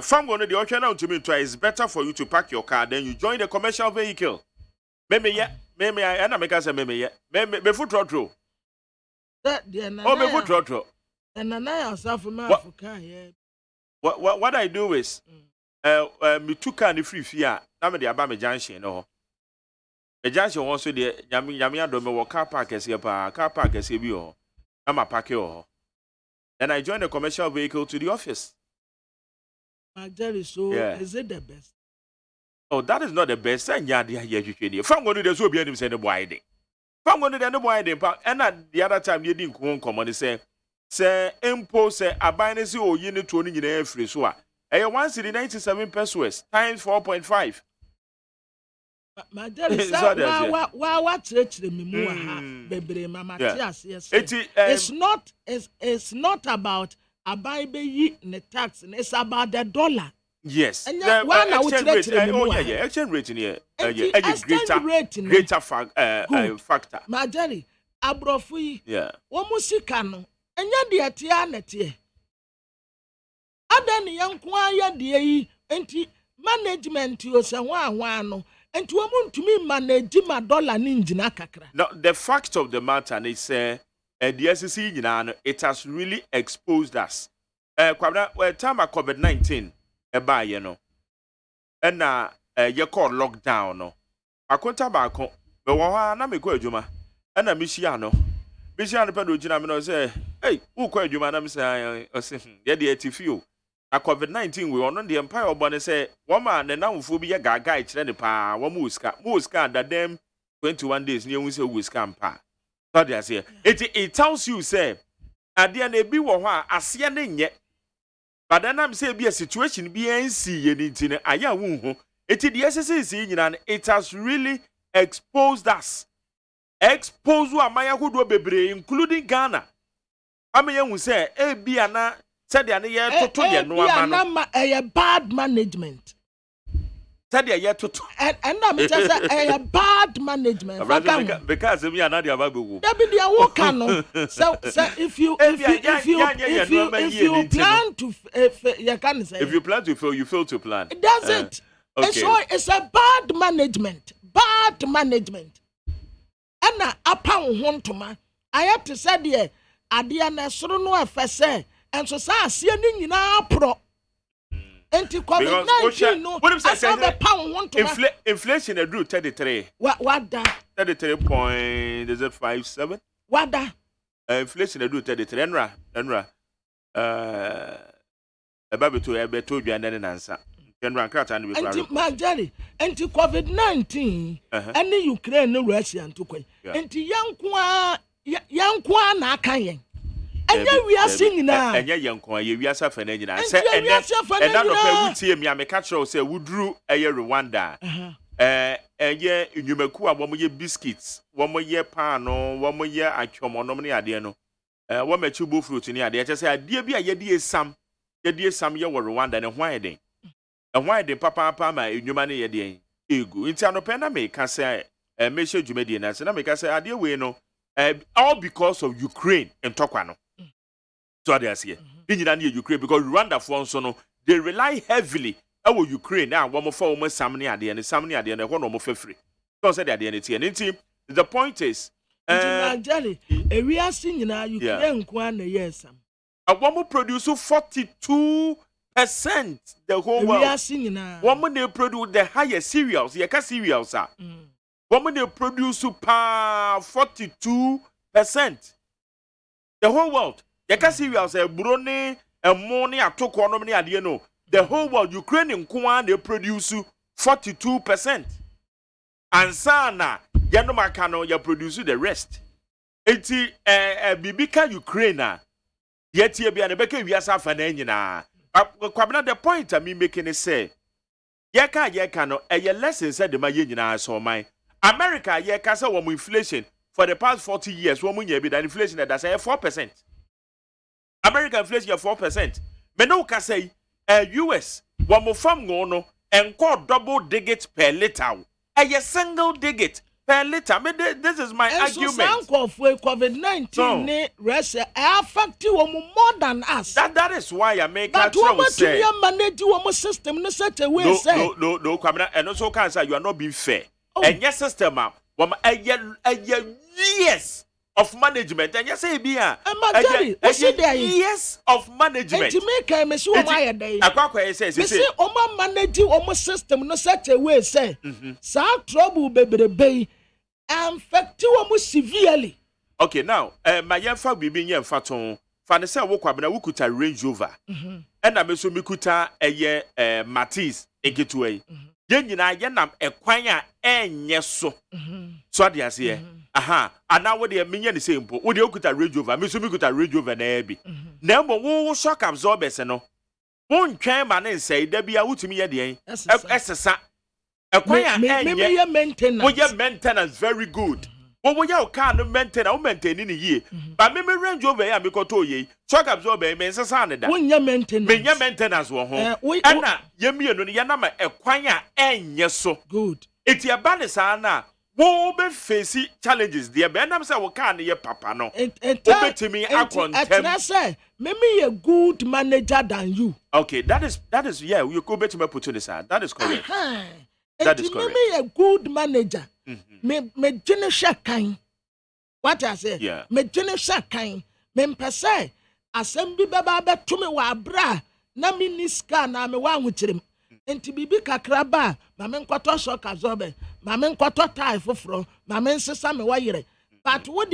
From one of the ocean out to me, it's better for you to park your car than you join the commercial vehicle. Maybe I make us a maybe before trotro. Before trotro. And I yourself from Africa here. What I do is, me took the free fear. Now me the Abame Junction, no. The junction also the Yamia do me car park as here, car park as here. I'm a parker. Then I join the commercial vehicle to the office. So is it the best? Oh, that is not the best. And yeah, you from one of the so be any send the wide. From one of the wide and at the other time you didn't come on say impose a binary or unit to in free so. A 197 pesos times 4.5. My dear, what church the Mimua, baby, Mama, yes. It's not about a Bible in the tax, and it's about the dollar. Yes. And exchange rate in here. Greater factor. My dear, Abrofui, yeah. Womusikano, and yet the Atianete. Other young choir, dear, and management to us and one. And to a moon to me manage my dollar ninja kakra. No, the fact of the matter is the SEC it has really exposed us. Time of COVID-19 you know, and you call lockdown no. Akonta ba ko be wo ha na me ko adwuma na me hia no pe do gina me no say hey wo ko adwuma na me say ye de atifio a COVID-19 we on the empire obone say wo ma ne namfo bi ye gaga e kire ne pa wo mu uska that them 21 days ne hu say uska mpa so they say it tells you say ade na bi wo ho a ase ne nye but then am say bi a situation bi ensi ye ni ntine aya wo hu the SEC it has really exposed us. Exposed to Amaya Hudo Bebre, including Ghana. I mean, you say, Biana said the year to a bad management. Said the year to and I'm just a bad management. Because we are not the Ababu. So if you plan to if you plan to fail, you fail to plan. Does it? Okay. So it's a bad management. Bad management. And now, upon Hontoma, I have to say, dear, Adiana Srono FSA, and so saying in our pro. And to COVID-19, no, what if I a pound want to inflation, I drew 33. What that? 33.57. What that? Inflation, I drew 33. Enra. About to have told you and then answer. And Marjorie, and to COVID-19, and the Ukraine, Russia, and to Quay, and to young Kwa Nakayan. And then we are singing now. And young Kwa, we are suffering. And I see me, I'm a catcher, say, we drew a year Rwanda. And yeah, you may cool 1 more year biscuits, 1 more year pan, 1 more year at your monomony adiano. 1 more 2 bull fruit in the idea. Just say, dear be a dear some year were Rwanda and why they. And why the papa my inhumane ye ego into an opena me can say measure Jumedian and I make us say idea we know all because of Ukraine and Tokwano. So they are here. In Ukraine because Rwanda for so they rely heavily on Ukraine now one more for almost some near the and one more for free. Don't say that the point is Jelly, a real singing now Ukraine kwana yes. A woman produce 42% the whole world. Woman they produce the highest cereals. Yeka cereals are. Woman they produce 42%. The whole world. Yeka cereals are brone and money at tokonomy at you know. The whole world Ukrainian Kwan they produce 42%. And sana Yanomakano you produce the rest. It's Bibika Ukraine. Yet here be an Ebeke we are suffering. The point I mean making is say, yeka no a lesson said the Mayina so my America yeka sa woman inflation for the past 40 years, woman ye be that inflation that's 4%. American inflation 4%. Menoka say US one more farm no and call double digits per liter. A single digit per liter. This is my argument. So COVID-19 Russia affect you more than us. That is why I make a say. Manage your system in such a way. No, and also cancer, you are not being fair. And yes, system, a years of management, and yes, a years of management. To make a mess, why a day. A says, manage your system in such a way, say, some trouble, baby. Affect you almost severely. Okay, now, my young family being young faton, Fanessa Wokwabana Wukuta Range Rover, and I meso Mikuta a year Matisse, a getaway. Yenam a quire and yes, so. So I dear say, aha, and now what they are meaning the same, would you could Range Rover, Miss Mikuta Range Rover and Abbey. Number one shock absorbers and no. Won't chairman and say, there be out to me at the end. SSA. Maybe maintenance very good. What we are can maintain in a year. But maybe Range Rover and because ye shock absorber means a son that when you maintenance were home. Anna, Yemi and Yanama acquire and yes, so good. It's your banisana. Wo be face challenges. The Benam say we can't hear papa no. To me, I say maybe a good manager than you. Okay, that is yeah. You go back to my opportunity, sir. That is correct. That is correct. Maybe a good manager. Me generation kind. What I say? Yeah. Me finish a kind. Me mpese. Assembly baba beto me wa bra. Na mi niska na me wa nwuchirim. Enti bibi kakraba. Ma me nkwato shock absorber. Ma me nkwato tie foforo. Ma me nsesa me wa yire. But what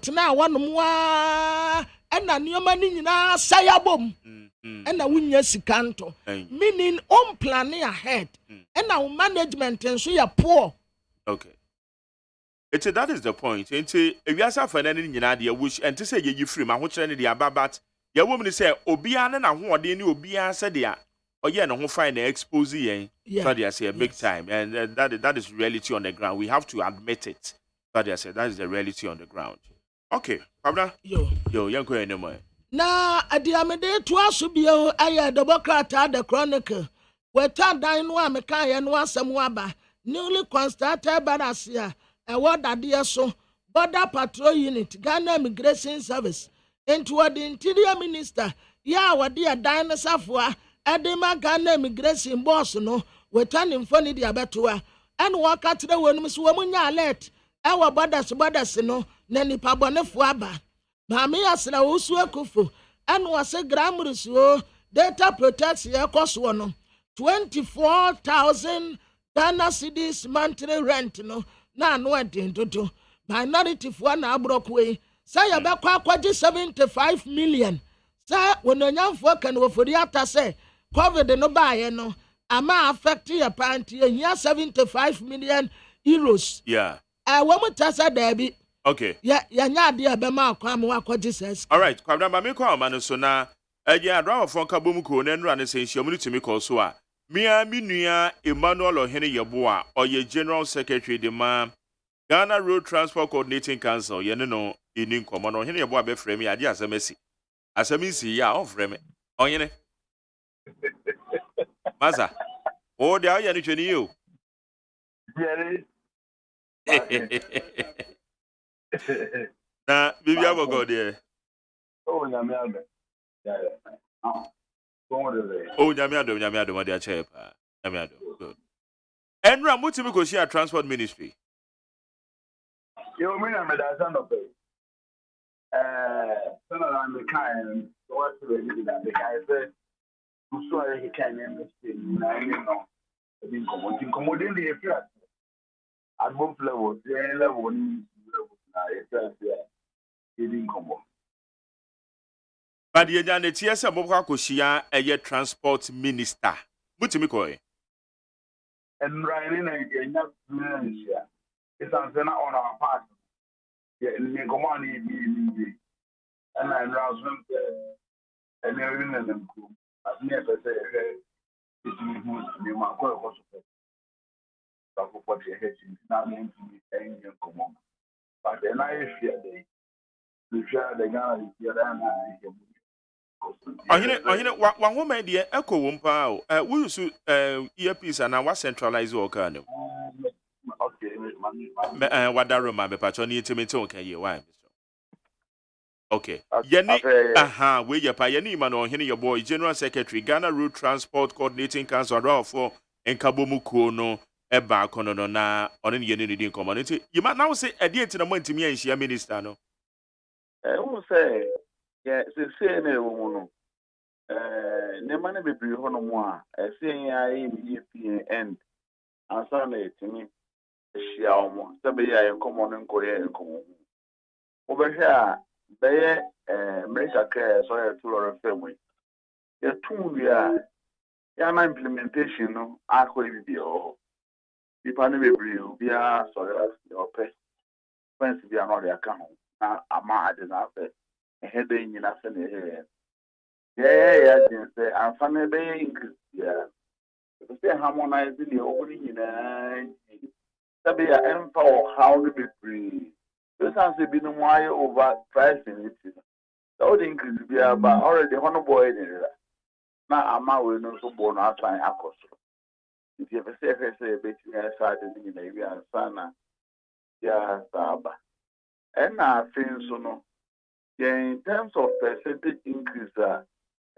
na wanom wa ena nioma ni nyina sayabom. Ena wunya sikanto. Meaning planning ahead. Ena management nso ya poor. Okay. That is the point. If you are suffering in United, which and to say you free, my whole training the about your woman say, Obiana and who are the new Obia said, or yeah, no, who find the expose so they say a big time, and that is reality on the ground. We have to admit it. So they say that is the reality on the ground. Okay, Pabna, yo, young girl anymore. Na adiamede to asubio aye Democrat the Chronicle. We turn down one meka ye no asem waba. Newly constructed barasia. A word that so border patrol unit Ghana Immigration Service into the interior minister ya dear dinosaur for Edema Ghana Immigration boss no we turn in funny the abetua and walk out to the one Miss Womunya alert our borders no nani pabone fuaba Mami asra usu ekufu and was a grammar so data protection cost one 24,000 Ghana cedis monthly rent no na no adintoto minority for na abrokwe say ya bekwa kwaji 75 million say wonanyamfo kan wofori ata say covid no baaye no ama affect your party here 75 million euros wo mutasa dabi okay ya nya de abema akwa am akwaji says all right kwabda ma me kwa ma no so na eje adwa fo nka bom ko na nura ne senhia mu tumi ko so a Mia Minua Emmanuel Ohene Yeboa or ye General Secretary de ma Ghana Road Transport Coordinating Council ye no in common Ohene Yeboa be frame ya dia asemesi asemisi ya of frame Ohene Masa o de ya ni twani yo na bibi abogo de oh nyame ame oh, Nyamiado, my dear chair. Nyamiado, good. And Ramutimi go share transport ministry. You mean I'm a dozen of it. Some of them kind what's really that the guy said, who saw he can know. Being commoding the affair. At both levels, the level, he didn't come on. But ye jan the TSA Boka Koshia a transport minister. Mutimi koi. And Ryan enough it's on our part. Yeah, Nikomani be and I'm roused and everything in them. I've never said it's me my call what you hate not meant to be any common. But then I fear they share the guy here. Ohine one woman de echo wompa o we use earpiece and our centralize work no okay wadaro ma be patcho ni intimate okay ye why okay yeni we ye pa yeni ma no ohine your boy General Secretary Ghana Road Transport Coordinating Council draw for enkabomu ko no eba kono no na one ye ni din community you ma now say e dey enti na mo ntimi anhia minister no who say yeah, say no. Never be no more. Saying I end. And suddenly to me, she almost a common and Korean. Over here, they make a care so to our family. The 2 years, my implementation, no, I could be all. The pandemic will be a sorry as your pay. Friends be another account. Now, I'm mad enough. Heading in a here. Yeah, I'm funny being yeah. Say harmonizing the opening in Sabia empower how to be free. This has been why over pricing it. So the increase be about already honor boy. Now I'm out no so born outside Akos. If you ever say a bit in the area and sana, yeah, Saba. And I feel so no. Yeah, in terms of percentage increase,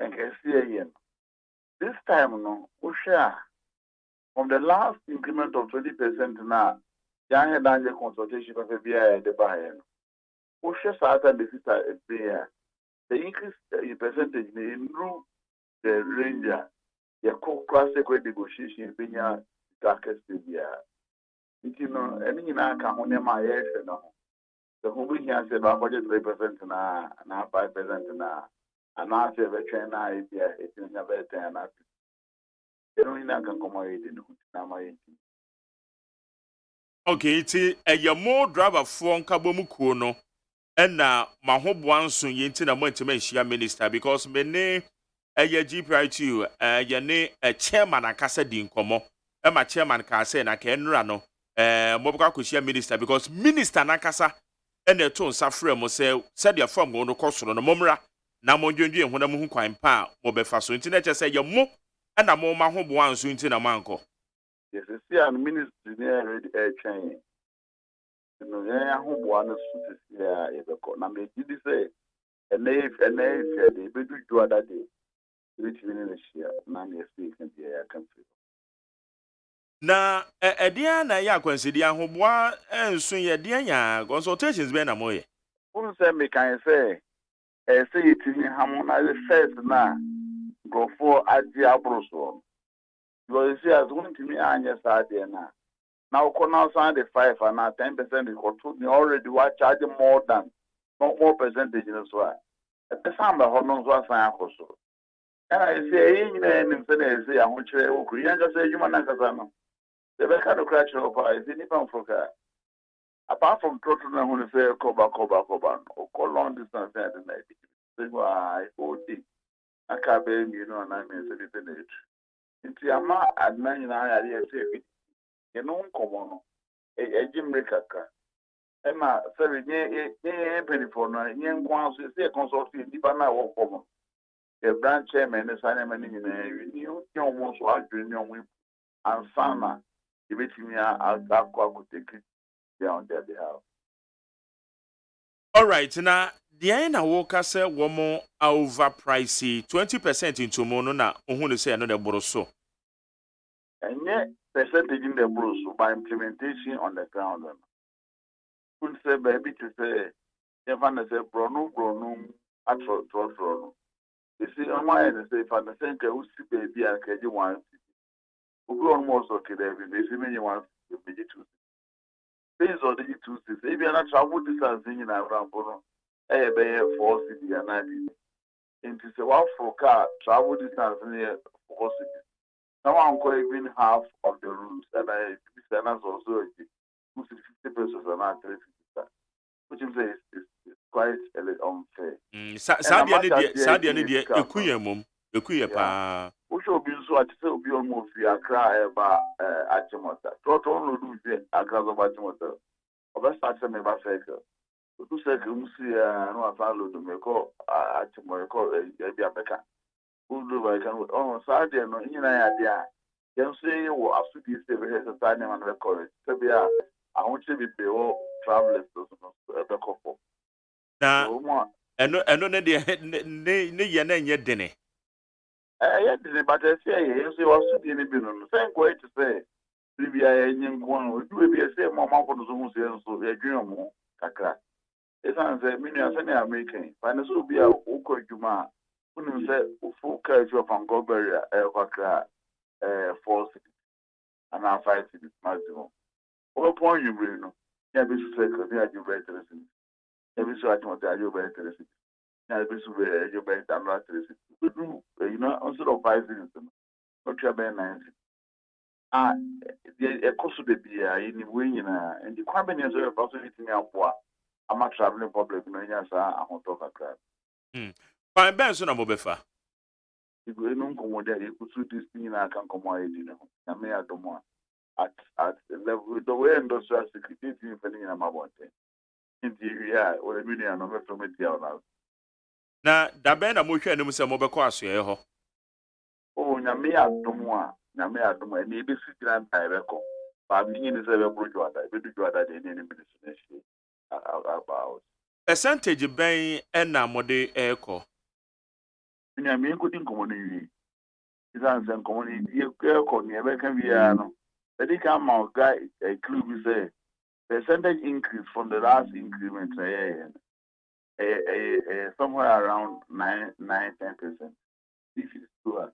and can see again. This time, no, we share from the last increment of 20% now. Young danger consultation of the buyer. Osha Sata Besita prayer. The increase in percentage in the ranger, the classic negotiation being a darkest year. You know, any in our Kahuna, my yes, no. The whole week has about 3% now, and 5% now. And I say, veteran idea, it's in a better and you know, in a can come away in the Okay, it's a more driver from Kabomuko, no. And now, my hope once soon yinti na mo ntime minister because me ne GPI to you ye ne a chairman akasa di nkomo e ma chairman ka say na ka enra no mo bka ko minister because minister na kasa e na to nsa frɛ mo say dia form go no kosoro no momra na mo dwendwe ho na mo hu kwan pa mo be fa so nti na che say ye mo e na mo ma ho bo anso nti na manko. Yes, see an ministry near a chain. No, yeah, who want to see a na me did say a knave said they be do other day, which in the year, none is speaking the country. Na dia na ya kwansidia ho boa enso ye dia nya consultations be na moye. Who say me can say it in harmonize first na go for adia broso. You see as one to me anya sadia na. Now, now sign the 5 and now 10% you already watch charging more than more percentage as well. At the same time, was sign also. And I say, in the say, I want to say, you man, the back of the crash of is in the apart from total, I want to say, cover, or call long distance and maybe. Say, why, I can't be, you know, and I mean, it's into Yama, at 9 I say, you know, common. A Jim Rickaka. Emma, sorry, yeah, penny for no, young ones, say a consulting, Dipana or common. A branch chairman, a sign in a new, almost like junior whip, and Sama, if it's me, I'll could take it down there. All right, now, the Aina Walker said, one more overpricey 20% into mono na, who say another boroso. And yet, percentage in the bruise by implementation on the ground. Couldn't say, baby, to say, if I say, Bruno, actual Trono. You see, on my end, say, if I think I will see baby, I can do one. Who go almost okay, they see many ones to be two. Based on the two cities, if you're not travel distance in around Bruno, a bay 4 city and 90. Into the one for car, travel distance near 4 cities. Now I'm going half of the rooms, and I also 50 pesos and not 350, which is quite unfair. Sadia need Ekuye pa. Which will be so at the be almost via cry about Achimota. Total no do a glass of Achimota. Of a start me by cycle. To say, you see, no, I found to make call Achimota, a beca. Who do I can oh Sadia no in idea. Then say you are to be a time and record. So be I want to be travelers to the couple. Now, and no, ne yet dinner. I didn't, but I say, you see, was to be in the business. Thank way to say, maybe I ain't one would do be a same moment for the Zoom sales, so a dream more. Kaka. It's answer, many are making. Finance will be a Oko Juma. Wouldn't say, full culture from Goberry, Kaka, 4 cities, and now 5 cities maximum. What point you bring? Yeah, this is a career you better listen. Every so I want to tell you better listen. Yeah, this is where you better not listen. You know, instead of 5 cities, not your bad 9 cities. The cost of the beer in the way, and the company is a possibility now. I'm not traveling public, no, yes, I won't talk a crap. Fine, Benson, I'm Bobefa. If you don't come with that, you could suit this thing, I can come away, you know. I may have done one. At the level, the way industrial security, depending on my one thing. In the area, or a million, I'm not from it now. Now, the band I'm with you, and Mr. Mobacos, yeah. Oh, Namia Dumwa, and maybe sit down by record. But me is a Bridgewater, I do that in any ministry about percentage being and now mode echo. I mean, couldn't community. It's answer community, you never can be no. But it come out, guy, a clue we say percentage increase from the last increment. somewhere around 9-10%. If it's lower.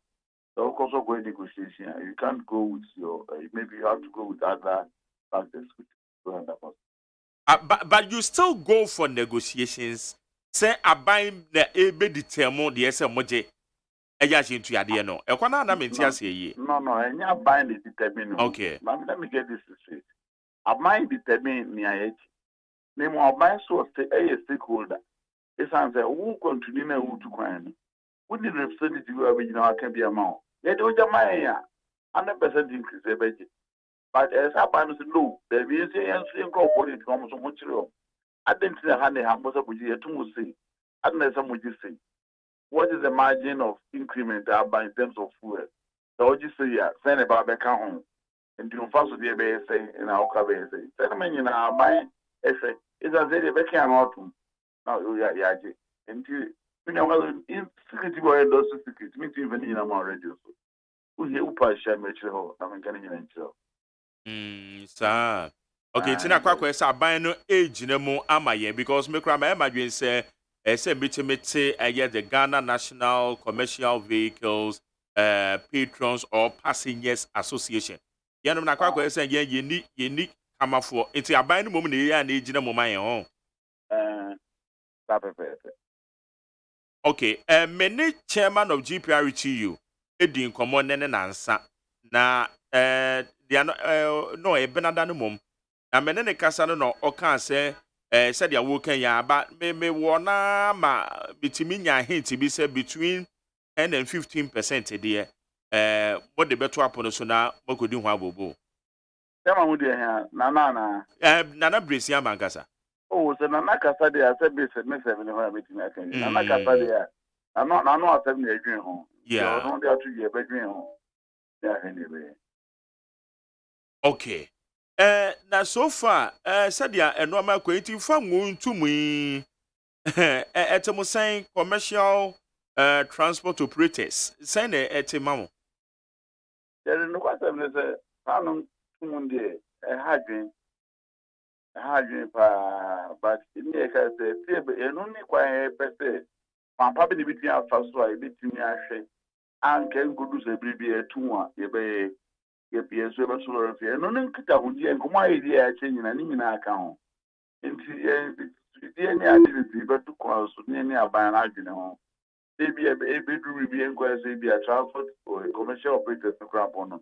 So also go negotiation. You can't go with your maybe you have to go with other factors which go under cost. But you still go for negotiations. Say abine the ebe determine the SMJ. Into your no. No, and you bind it determine. Okay. Let me get this straight. A mind determine near it. Name our bind so a stakeholder. It's answer who continue who to crime. Who did representative can be amount. They don't jamaya 100% increase the budget. But as I find no, there is a incorporated from so much. I didn't say honey, how much of you to say. I don't know some would you say. What is the margin of increment in terms of fuel? So what you say, yeah, send about back home. And you first of the say in our cover say. Send me in our mind, essay. It's a very back autumn. Now, yeah, until you know, in security boy, those security, me even in our radio. We hear Upa share Mitchell, I'm getting in sir. Okay, Tina Quack is a buying age no more amaye because me cry my imagine say the Ghana National Commercial Vehicles Patrons or Passengers Association. Yanum na Quack is saying unique come for it's a buying moment here and age no more my own. Okay, many chairman of GPRTU, Edin Common and answer. Na they are no a benadamum. Na menene kasa no o kan say said ya working ya but me wona ma bitimi nya hint bi say between 10 and 15% there what the better upon so na makodi ho abobo. Tema mu de ha nana bresi amankasa. Oh, so nana kasa de ase be se me 7 ho meeting akan. Nana kasa de ya. Nana asem na edwen ho. Yeah. No dey atu ye bedwen ho. Yeah, anyway. Okay. Now so far, said ya a normal quality from moon to me. At a saying commercial transport operators. Send at a mamma. There is no question. There's a Panum Mundi, a hygiene, but in the case, and only quite a person. My probably between our first one, between our shame, and can go to the baby a 2-1, yes, we were so of no one could have my idea changing an email account. And any activity but to cause near by an argument. Maybe a bedroom be inquires, maybe a transport or a commercial operator to grab on them.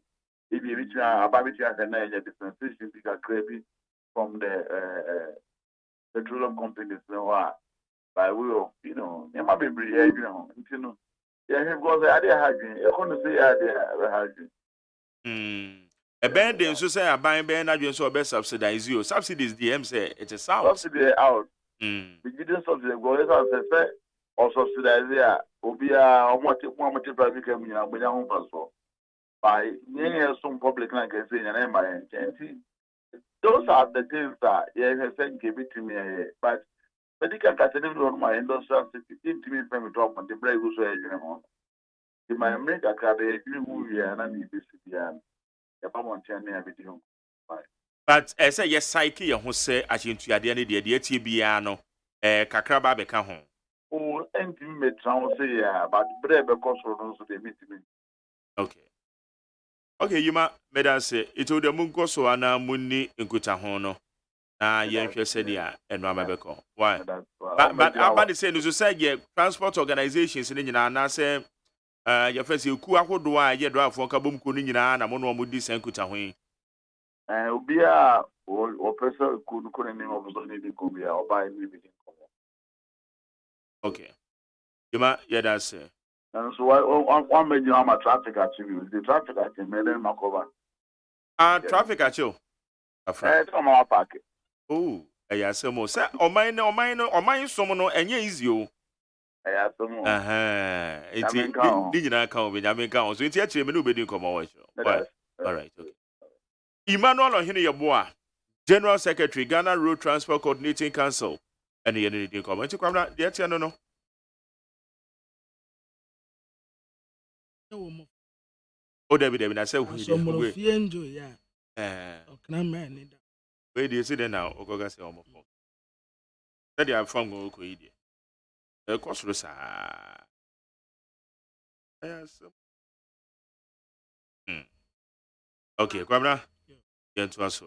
Maybe which are about which I can dispensation because crazy from the petroleum companies by way of, there might be yeah, because I did hygiene. I couldn't say I did hygiene. A band then so say a buying band agent so best subsidize you. Subsidies DM say it is out. Subsidy out. We didn't subsidize go as or subsidize there. Obia or what private company with your home passport. By near some public like I say and my those are the things that yeah said give it to me but medical category on my industrial city to me from drop on the break was in my America card who we are and but as a yes psyche who say as you to the TBiano Kakraba beka home. Oh, and you may say but brave because also they meet me. Okay. Okay, you ma made us say it would the munko so ana muni inkuta hono. Yen said ya and Mama Beko. Why? But about the same as say transport organizations in the say your first you do I get draft for Kabum Kunina and a mono mudi senkuta wing. Ubia or person couldn't name of the Kubia or buy me. Okay. You ma, yeah, that's it. And so one major traffic activity, the traffic activity made them cover. Traffic at you. From our packet. Oh, yes, so more. Sir, or mine, someone, and ye is you. It's did not come with American, so it's actually a new come over. All right, okay. Emmanuel Ohiniyaboa, General Secretary, Ghana Road Transport Coordinating Council, and the energy comment to come out. Yes, no. Oh, David, I said, who where do you see them now? Ogoga say almost. That they are from Gokoidi. Kosrosa. Yes. Okay, Kwabra. Get to us.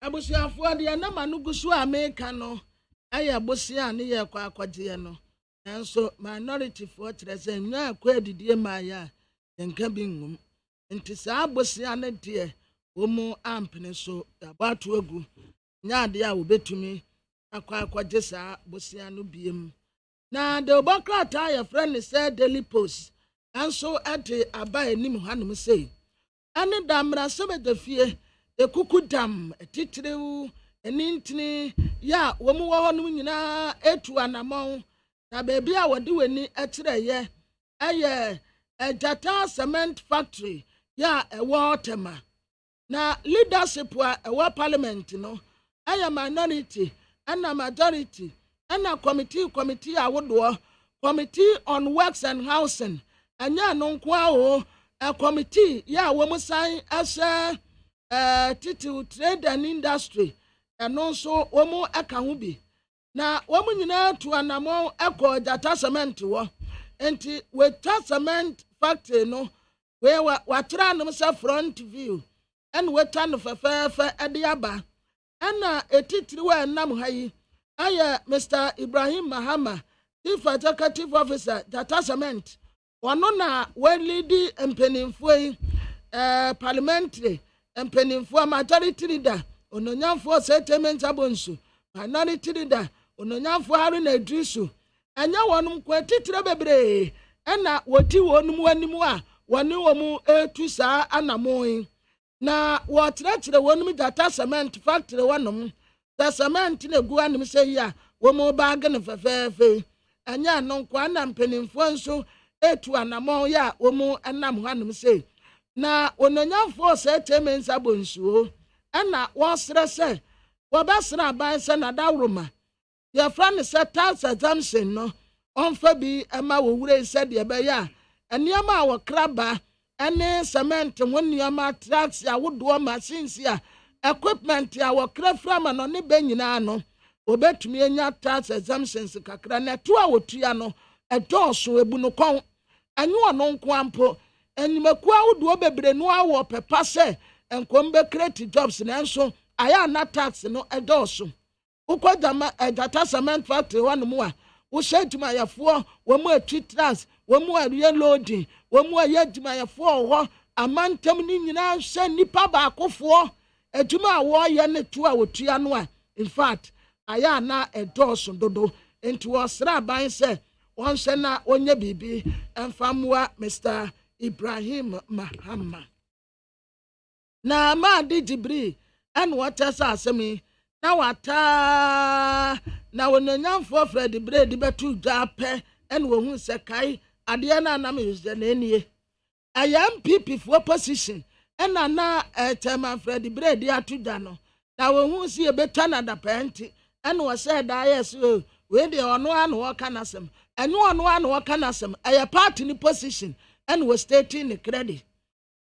Abusuafoɔ deɛ na ma no gu so a meka no ɛyɛ abusua ne yɛ kɔ akɔgyeɛ no nanso minority foɔ kyerɛ sɛ nnwa akɔ adidie ma yɛ a yɛnka bi ngum nti saa abusua ne deɛ wɔn ampene so yɛabɔ ato agu nya adeɛ a wɔbɛtumi akɔ akɔgye saa abusua no biem na de ɔbɔkrataa yɛfrɛ ne sɛ daily post nso ɛde aba anim hanom sei ɛne damra sɛ bɛda fie ekuku dam titiriw enintini ya wɔn wɔ hɔ nom nyinaa etu anamɔn na beebi a wɔde w'ani ɛkyerɛ yɛ ɛyɛ Jata cement factory ya ɛwɔ tema na leadership a ɛwɔ parliament no ɛyɛ minority ɛna majority ɛna committee awodoɔ committee on works and housing ɛnyɛ no nko a o committee ya wɔn san ɛhyɛ title trade and industry ɛno nso wɔn ɛka ho bi na wɔn nyinaa tu anamɔ ɛkɔ Jata cement wɔ nti Jata cement factory no wɔatwerɛ anom sɛ front view ɛna wɔatwa no fɛfɛɛfɛ ɛde aba ɛna etitiri wɔ ɛnam ha yi ayɛ Mr. Ibrahim Mahama chief executive officer Jata cement wɔno na wɔlidi mpanimfoɔ yi parliamentary mpanimfoɔ majority leader ononyamfoɔ settlement abonsu minority leader ononyamfoɔ Haruna Idrisu anya wɔnom kwa titire bebree ɛna wɔti wɔnom anim a wɔne wɔn etu saa anamon na wɔtrɛtrɛ wɔnom Jata cement factory wɔnom the cement na gu anim sɛ yi a wɔn baage no fɛfɛɛfɛ anya no kwa na mpanimfoɔ nso etu anamon ya wɔn ɛnam hanom sɛ na ononyamfoɔ settlement abonsuo ɛna wɔsrɛ sɛ wɔbɛsra aban sɛ na dawroma yɛfrɛ no sɛ tax exemption no ɔmfa bi ɛma wɔwura sɛ deɛ ɛbɛyɛ a nneɛma a wɔkra ba ɛne cement ho nneɛma trucks awodoɔ machines a equipment a wɔkra fra ma no ne bɛ nyinaa no wɔbɛtumi anya tax exemptions kakra na ɛto a wɔtua no ɛdɔɔso ebu no kɔn ɛnyɛ ɔno nko ampo enyimaku awodoɔ bebree no awɔ pepa sɛ nkom be create jobs nanso aya na tax no ɛdɔɔso ukɔ dama Jata cement factory wɔnom a wohyɛ adwumayɛfoɔ wɔn mu atwi trucks wɔn mu ayɛ loading wɔn mu ayɛ adwumayɛfoɔ wɔ amantam ne nyinaa hyɛ nipa baakofoɔ adwuma a wɔyɛ ne to a wɔtua no a in fact aya na ɛdɔɔso dodo nti wɔsra aban sɛ wɔnhyɛ na onye bibi ɛmfamoa Mr. Ibrahim Mahama na Maadi Jibril ɛna wɔtɛ sɛ asɛm yi na wata na wɔnanyamfoɔ Fred Brady bɛtu dwa pɛ ɛna wɔhu sɛ kae adeɛ no anam yɛsɛ n'anie ɛyɛ MPP foɔ position ɛna na ɛtɛma Fred Brady ato dwa no na wɔhu si yɛbɛtwa na dapɛnti ɛna wɔsɛ da ayɛ so wei deɛ ɔno a na wɔka n'asɛm ɛnyɛ ɔno a na wɔka n'asɛm ɛyɛ party ni position and was stating the credit.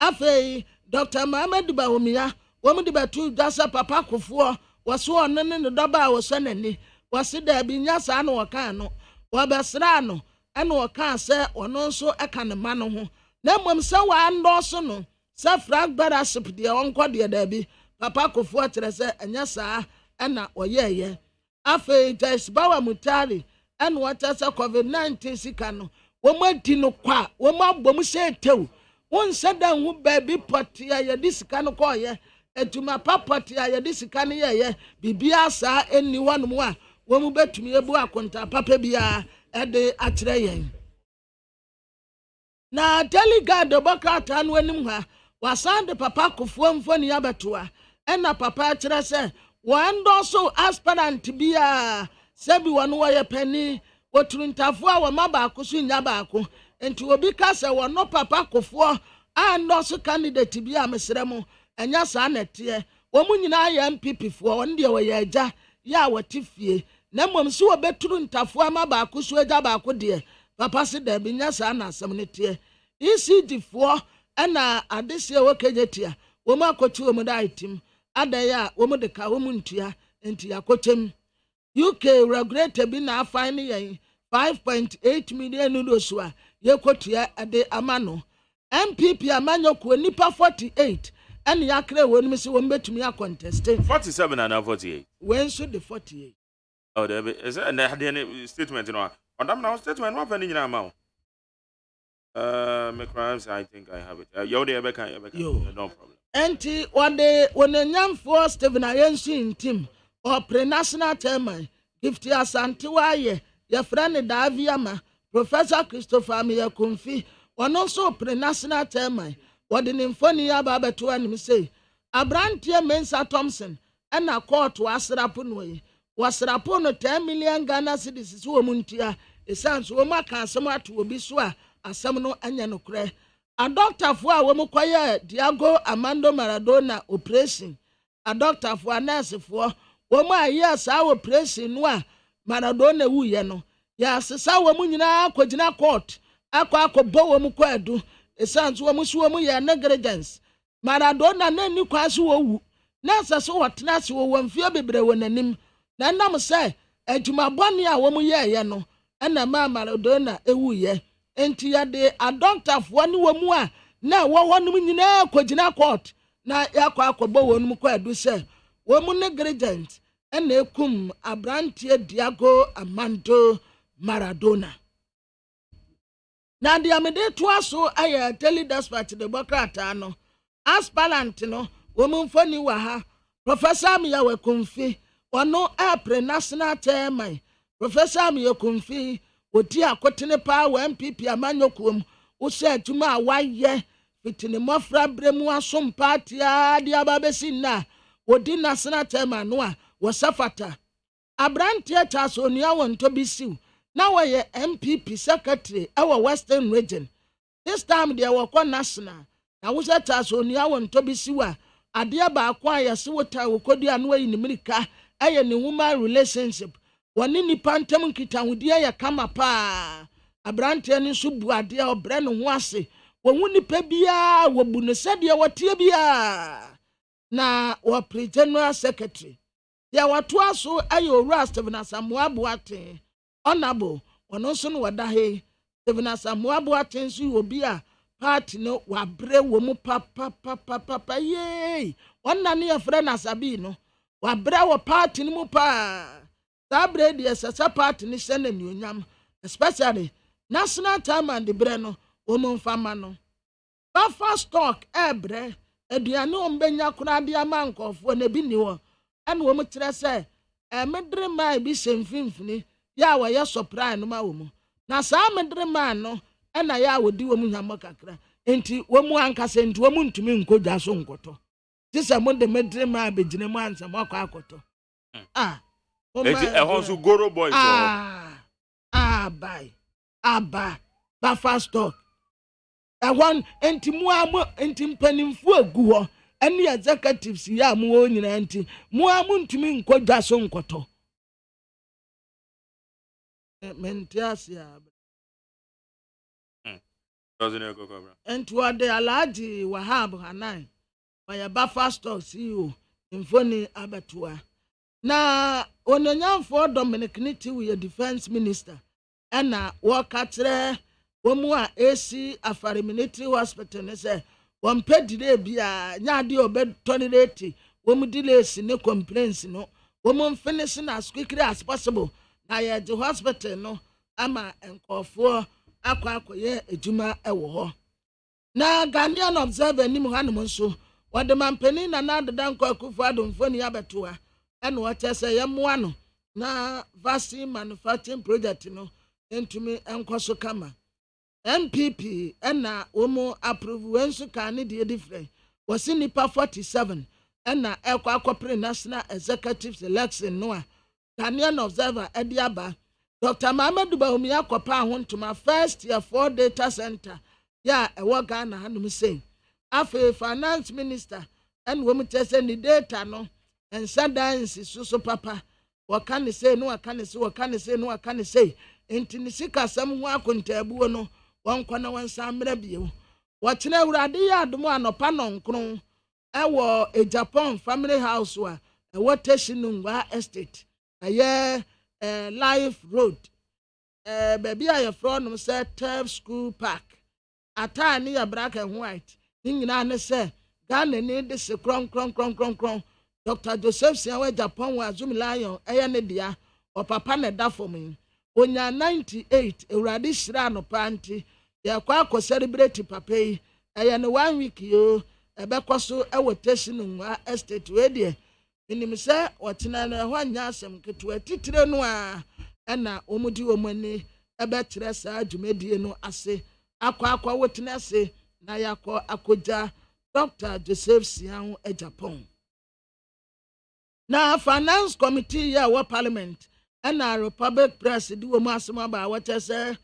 Afei, Dr. Mohamed Bahomia, woman de batu dasa papa kufuo, was one and the daba was sending, was there be yasano or cano, or basrano, and or can say, or no so a can of man who. Then when so and also no, Sir Frank Barasip, the uncle dear Debbie, papa kufuo Teresa, and yasa, and na or ye. Afei, there's Bawa Mutari, and what as a COVID-19 sikano. Woman tino kwa woman bomu se tew won sada hu baby poti ya disika no koye etuma papoti ya disika ne ye bibia sa eni wanum a womu betumi ebu akonta papa bia ede akyere yen na delegate bokata no anim ha wasan de papa kofuo mfoni abetoa ena papa akyere se wando so aspirant bia sebi wonu wo ye pani woturuntafo a wama baako so nya baako enti obi ka sɛ wɔno papa kofoɔ a ndɔso candidate bi a mesrɛ enya saa nɛteɛ wɔn nyinaa yɛ MPP foɔ wɔn deɛ wɔyɛ agya yɛ a wɔte fie na mmom so wɔbɛturuntafo ama baako so agya baako deɛ papa se da bi nya saa na asɛm ne teɛ ECG foɔ ɛna adesie wɔkɛgyetia wɔn akɔtu wɔn da itim adɛyɛ a wɔn de ka wɔn ntua enti akɔkyɛm UK regulator bi na afan ne yɛn 5.8 million nudosua ye kotua ade amano MPP amanyoko nipa 48 and yakre won me se won betumi a contest 47 and 48 when so the 48 oh there is a statement on that now statement what any nyina ma my crimes I think I have it yo there no problem enti wonanyamfo Stephen Ayensu team or pre-national chairman Gifty Asante waye your friend Daviama Professor Christopher Miyakumfi one also pre-national chairman what in infoni ababeto anim say Abrantia Mensa Thompson and a court wasrapunwe wasrapo no 10 million Ghana cedis wo muntia esanso wo maka asem ato obi so a asem no anya no kre a doctor fo a wo mkoye Diego Armando Maradona operation a doctor fo a nurse fo wo ma yes a operation no a Maradona wu ye no ya sesa wo munyina akogina court akọbọ wo mkọ edu esanso wo musu wo mu ye negligence Maradona na ni kwaso wo wu na sase wo tena se wo mfie bebre wo nanim na nam se adwuma bone a wo mu ye no na ma Maradona ewu ye enti ya de a doctor fo ni wo mu a na wo honum nyina akogina court na akọbọ wo mkọ edu se wo mu negligence na ekum Abrantie Diego Armando Maradona na dia mede to aso aye tele despatch the bokrata no aspirant no womfoni wa ha Professor Miyawe Kumfi ono apre national chairman Professor Miyawe Kumfi oti akotene pa wa MPP amanyokom wo se adwuma a waye fitine mofra bremu asom party a dia babesi na wodi national chairman no a wo safata Abrantie taso nia won to bisiu now we MPP secretary our Western region. This time they were national. Now we said us on your one to be siwa. Adia ba acquire siwota ukodi anwe in America. Aye ni woman relationship. Wanini pantam kita wudia ya kama pa. Abrantie ni subu adia obreno wase. Wawuni pebia wabune sadia watie bia. Na wapre general secretary. Ya watu aso ayo rust of na samuabu ate. Honorable ono so no wada he Stephen Asamoah Boateng obi a party no wabre wo mu papa ye onna ne yefre na sabi no wabre wo party no mu pa sabre de sesa party ni sene ni onyam especially national time and the bre no wo mu fama no buffer stock ebre aduane ombenya kura de amankofo na bi ni wo ene wo mu kire se medre mai bi semfimfini ya wa ya surprise no ma wo mu na saa medre man no na ya wodi wo mu hwamo kakra enti wo mu ankasa enti wo mu ntumi nkodwa so nkoto ti se mo de medre man begine mu ansam akọ akoto enti ehonso goro boy so aba ba fast talk ehon enti mu amu enti mpanimfu agu ho ene executives ya mu wo nyina enti mu amu ntumi nkodwa so nkoto Mentiasia doesn't go cobra and to the Alaji Wahab Hanan by a buffer stock CEO infoni abatua na onanyam for Dominic Niti with a defense minister and na work at Womua AC Afari Military Hospital ne say one paid delay bia nyadi obed 2080 womu delays no complaints no womu finishing as quickly as possible na ye the hospital no ama enkofo akwakoye ejuma ewo ho na Ghanaian observer ni muhanum nso wode mampani na nadeda nkwakufu adomfoni abetoa ene wo chese ye moa no na vaccine manufacturing project no entumi enkoso kama MPP ena womo approve wenso ka ne de different wasi nipa 47 ena ekwa national executive selection no a Ghanaian observer Ediaba Dr. Mamadou Bahumi akopa ho ntoma first year 4 data center ya ewo Ghana hanum say afi finance minister en wo mutese ni data no ensa dance so papa wakane say no wakane say enti ni sika sam ho akontabuo no wankwana wansa mra bio wakyena urade ya adomo anopa nonkron ewo e Japan family house wa ewo Teshinungwa estate aye life road baby a yɛfrɛ no sɛ Turf School Park ataa ne yɛ black and white ne nyinaa ne sɛ Ghana ne de se kron Dr. Joseph Siawe Japan wa Azumi Lion ɛyɛ ne dia ɔpapa ne da fam yi onya 98 ewurade hyira no panti yɛkɔ akɔ celebrate papa yi ɛyɛ ne 1 week yo ɛbɛkɔ so ɛwɔ station nwa estate we deɛ minim sɛ ɔtena no hɔ anya asɛm ketewa titire no a ɛna ɔmudi ɔmani ɛbɛkyerɛ saa dwumadie no ase akɔ wotena ase na yakɔ akɔgya Dr. Joseph Siawe Japan na finance committee ya wa parliament ɛna republic press di wo mu asɛm aba wɔkyɛ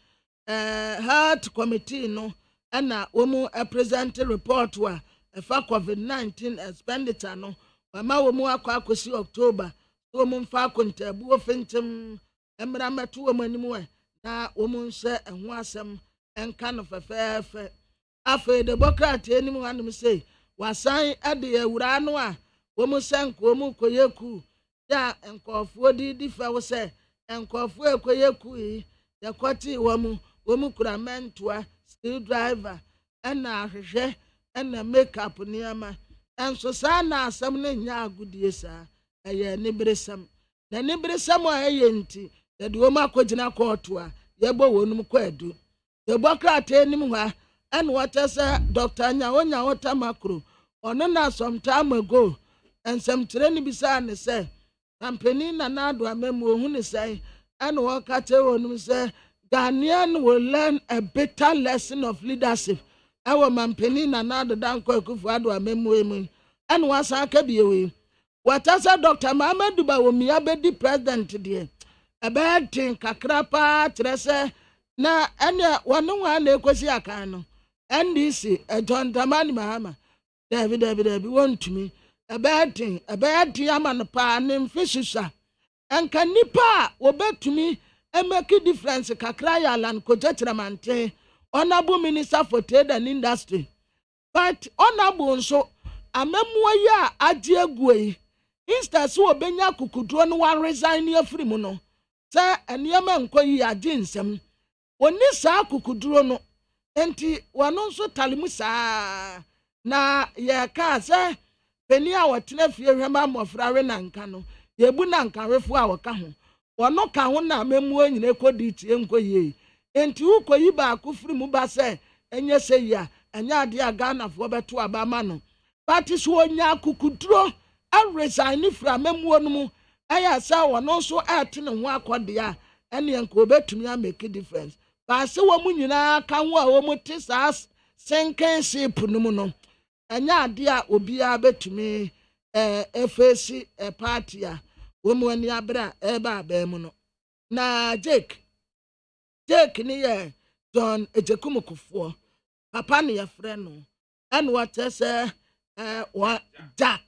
sɛ health committee no ɛna wo mu present report wa ɛfa COVID-19 expenditure no wama wo mu akɔsi October wo mu mfa kontabu wo fintem emra meto wo mu anim na wo mu nhyɛ ɛho asɛm ɛnka no fɛfɛɛfɛ afei democrat anim hanom sɛ wasan ɛde awura no a wo mu sɛ nko mu koyeku ya nkɔfoɔ di fa wo sɛ nkɔfoɔ ekoyeku yi yakɔti wo mu kura mentoa steel driver ɛna ahwehwɛ ɛna makeup niama ɛnso saa na asɛm ne nya agudie saa ɛyɛ niberesɛm na niberesɛm a ɛyɛ nti yɛde wo mu akɔgyina kɔɔto a yɛbɔ wɔnum kɔ adu yɛbɔ krataa anim hɔ ɛna wɔkyɛ sɛ Dr. Nyawo Tamakro ɔno na sometime ago nsɛmkyerɛ ne bisa ne sɛ campaign na nado amemu ohu ne sɛ ɛna wɔka kyerɛ wɔnum sɛ Ghanaian will learn a better lesson of leadership ɛwɔ mampani na nado dankɔ Akufo-Addo amemu emu ɛna wɔasa aka biewe wɔkyɛ sɛ Dr. Mahamudu Bawumia bɛdi president deɛ ɛbɛyɛ den kakra paa kyerɛ sɛ na ɛne wɔne wɔn na ekosi akan no NDC John Dramani Mahama David wɔntumi ɛbɛyɛ den ama no paa ne mfisisa ɛnka nipa a wɔbɛtumi ɛmɛki difference kakra yɛ Alan Kojo Kyerɛmanten honorable minister for trade and industry but honorable nso amemua yi a agye agu yi instead so obenya kukuduro no wan resign ne afiri mu no sɛ eniyama nkɔ yi agye nsɛm oni saa kukuduro no enti wɔno nso talimu saa na yɛka sɛ peni a wɔtena fie hwɛma mmɔfra we nanka no yɛbu nanka wefo a wɔka ho wɔno ka ho na memua nyina kɔdi tie nkɔ yi enti ukɔ yi baako firi mu ba sɛ enye sɛ yi a enya ade a Ghanafoɔ bɛto abama no party so onya kukuduro a resign fra memua no mu ɛyɛ sɛ wɔno nso ɛte ne ho akɔde a ɛne nka obetumi a make difference ba sɛ wɔ mu nyinaa ka ho a wɔ mu te saa senkenship no mu no enya ade a obia betumi efesi party a wɔ mu ani abra ɛba abɛm no na Jake ni yɛ John Ejekumukufoɔ papa ne yɛfrɛ no ɛna wɔte sɛ what Jack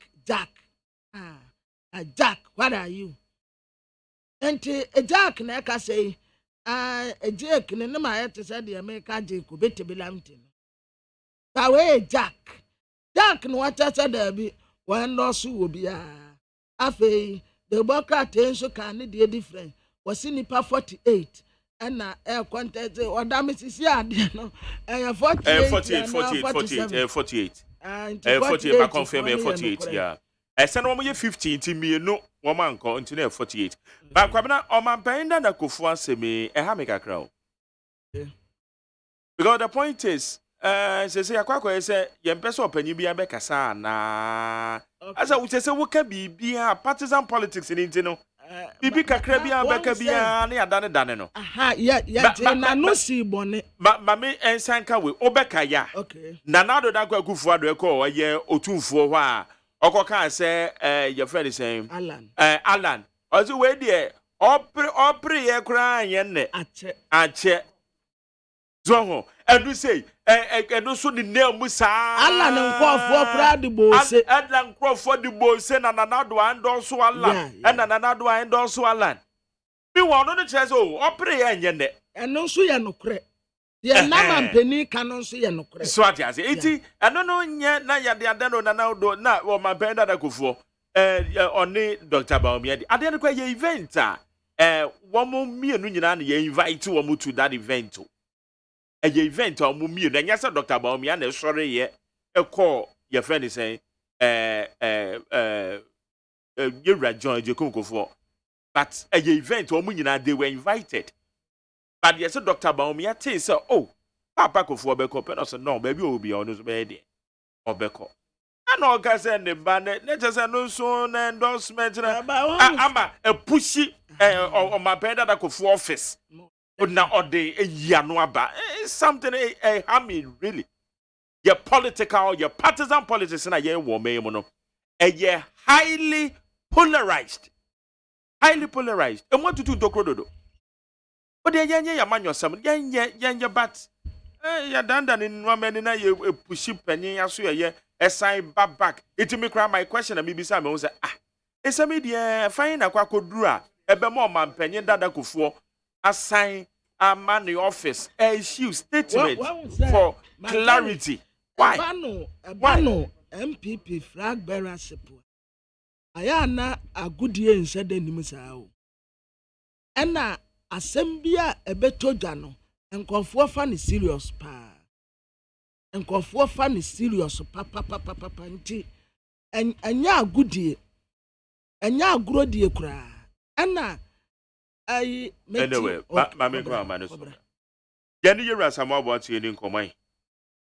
Jack what are you enti Jack na ka say Jake ne ma yɛte sɛ deɛ meka Jake obetibilamti no ba we Jack no wɔte sɛ dabi wɔn nɔso wɔ bia afei the Democrat nso kan ne deɛ different wɔsi nipa 48 ɛna contest ɔdam sisi ade no 48 ba confirm 48 yeah ɛsɛ no wɔn yɛ 50 nti mienu wɔn ankɔ nti na 48 ba kwabena ɔman na Akufo asɛm ɛha me kakra o because the point is say akwa say yɛmpɛ sɛ ɔpanyin bi abɛkasa na asa wo sɛ woka bibia partisan politics ni nti no bibi kakra bi abɛka bia na yadane no aha ya na no si bone ma me ensanka we obɛka ya na nado da kwa Akufo-Addo ɛkɔ ɔyɛ otumfuo hɔ a ɔkɔka sɛ your friend is saying Alan ɔse we de ɔpre yɛ kra anyɛ ne akyɛ zoho ɛdu sei ɛdu so de name saa Alan nkɔfoɔ kra de bose Alan nkɔfoɔ de bose na nanado andɔso Alan ɛna nanado andɔso Alan bi wɔn no kyerɛ sɛ ɔpre yɛ anyɛ ne ɛno nso yɛ nokorɛ yɛ nama mpani ka no nso yɛ nokorɛ so ati ase eti ɛno no nyɛ na yɛde adano nanado na wɔ mampɛn dada Akufo ɔne Dr. Bawumia de ade no kɔ yɛ event a one more me and you invite one to that event. A event or mummy, and yes, Dr. Baumian, sorry, yeah, a call your friend is saying, you're right, John, you couldn't go for. But a event or Munina, they were invited. But yes, Dr. Baumia says, oh, Papa go for Beko, but also no, baby will be on his bed or Beko. I know, guys, and the banner, let us know soon endorsement. I'm a pushy on my bed that I could for office. Now, or the Yanuaba, something a hammy, really. Your political, your partisan politics, and a year woman, a year highly polarized. Highly polarized. And what to do, Docrodo? But the young man, your son, young but ya done in 1 minute, you pushy penny, I swear, yeah, a sign back. It me cry my question, and maybe some will say, it's a media, fine a quackodra, a bemor man penny that I could for. Assign a man the office a issue statement for clarity. Why? Why? MPP flag bearer support. Ayana a good year in said Nimusao. Anna Assembia a beto jano and confor fan is serious pa. And confor fan is serious papa panti. And ya good year. And ya grow dear cry. Anna. Anyway, Mammy Grandman. Jenny, you're as I'm about you in command.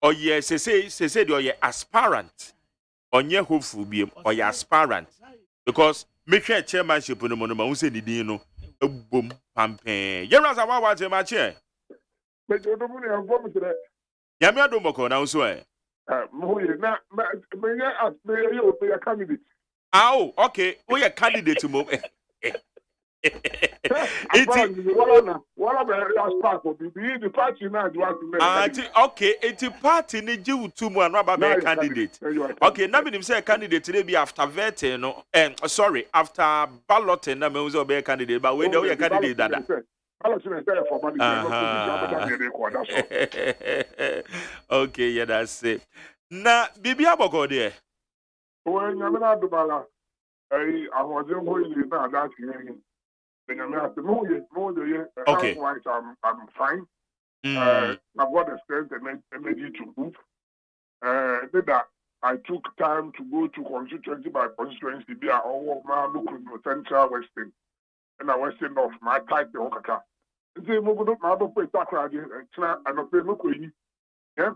Oh, yes, say, you're aspirant. On your hopeful beam, or your aspirant. Because make sure chairmanship on the monument, who said, you know, a boom, pampan. You're as I'm about my chair. But you're the money I'm going to that. Yamia Domoko, now swear. May I ask, may you be a candidate? Oh, okay. We are candidate to move. Okay, it's a party need you to one about candidate. Okay, now me say candidate today be after voting, no, sorry, after balloting, na me also be a candidate, but we know we are candidate that. Okay, yeah, that's it. Na bibi aboko there. Well, nyamena dubala. I was going to that hearing. Okay. I'm fine. I've got the strength and energy to move. That I took time to go to constituency by constituency. Be all my local central western and a western of my type the Okaka. They moved up my other place. And a local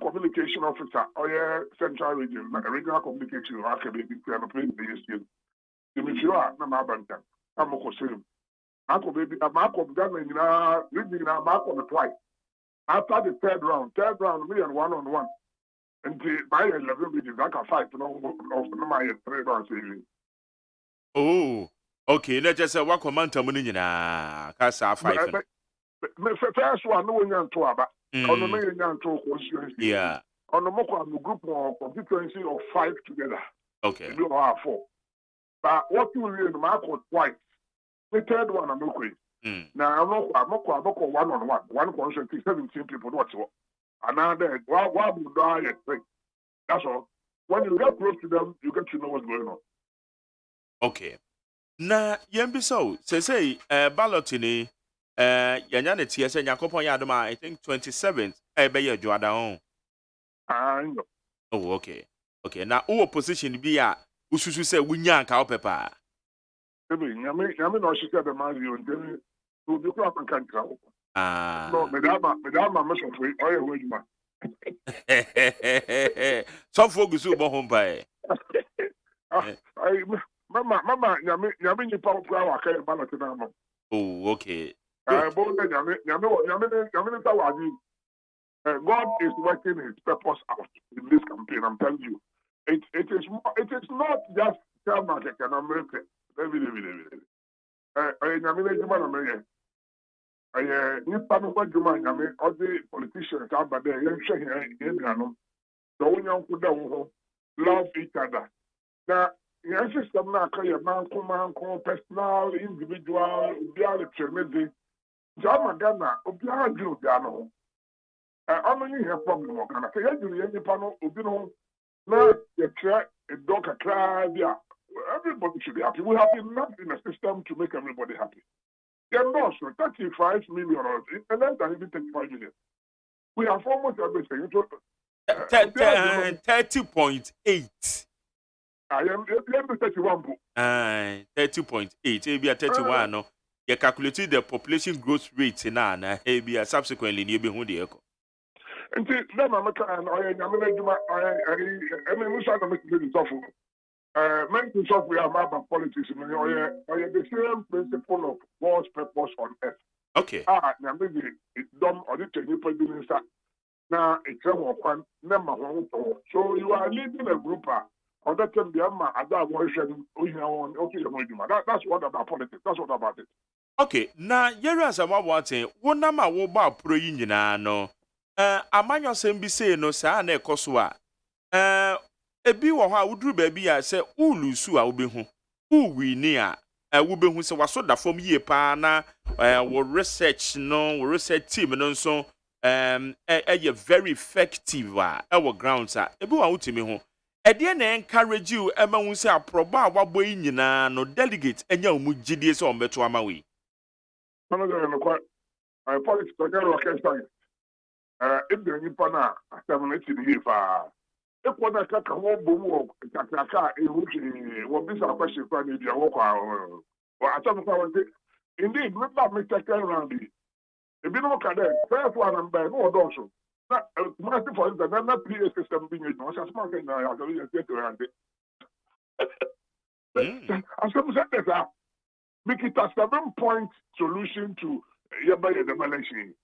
communication officer or central region, regional communication academic and a place the if you are not my bank, I'm a consumer. Uncle baby, a mark of government, reading a mark on the twice. After the third round, me and 1-on-1. And my 11 regions, I can fight no my 3 rounds. Oh, okay. Let's just say what command to Munina. Casa 5. First one, no one to about. On the main constituency. Yeah. On the Moko group of constituency of 5 together. Okay. You have 4. But what you read, mark on twice. The third one, I'm okay. Now, I'm not 1-on-1. One constituency, 17 people, what's what? And now, why would I expect? That's all. When you get close to them, you get to know what's going on. Okay. Now, Yembiso, say, balloting, Yanyan TSN Yakopon Yadama, I think 27th, Bayer Joada. I know. Oh, okay. Okay. Now, who opposition be a Ususu say, Winyan Cow Pepper. Yami no she said the man you and to the crop and can't travel. No, Madame, mission for oil way man. Some folks who home by. Mama, Yami, you power flower, I can't balance it. Oh, okay. God is working his purpose out in this campaign, I'm telling you. It is not just tell market and America. David. All the politicians out there, love each other. Now, your system now can your man, personal, individual, reality, Jama Ghana, Obia Juliano. I only have problem. Can I say you panel, Obino? Now, you try a dog a cry, everybody should be happy. We have enough in the system to make everybody happy. also 35 million, and then even 35 million. We have almost everything. 30.8. I am 31. 30.8. Maybe a 31. No, you calculated the population growth rate in maybe subsequently you be who the echo. And then I'm a kind of I mean, we start to make it tough. Mental stuff we are about politics. I the same principle of God's purpose on earth. Okay. Now maybe it's dumb or the technical doing that. Now it's a one number one. So you are leading a group. Or that can be a man. That's what about politics. That's what about it. Okay. Now you're as a watching. One number wo ba pro yin no. Amanyo sem bi say no sa na ekoswa. Ebi wo ho a wuduru ba bi a se ulusu a obehu. Uwi ni a wobehu se waso da fom yie pa na wo research team no nso very effective our grounds ebi wa utimi ho e de na encourage you ema hu se aproba wabo yi nyina no delegate enya mu gidie se ombeto ama we no politics to get rocket if the nipa na assemblity ni fa if what I can wo kaka wo bisa question for ni dia wo kwa or indeed remember me second round if you know that first one number no also na for instance na PA system being used no smart na ya go get to and as some said that make it a 7-point solution to the demolition.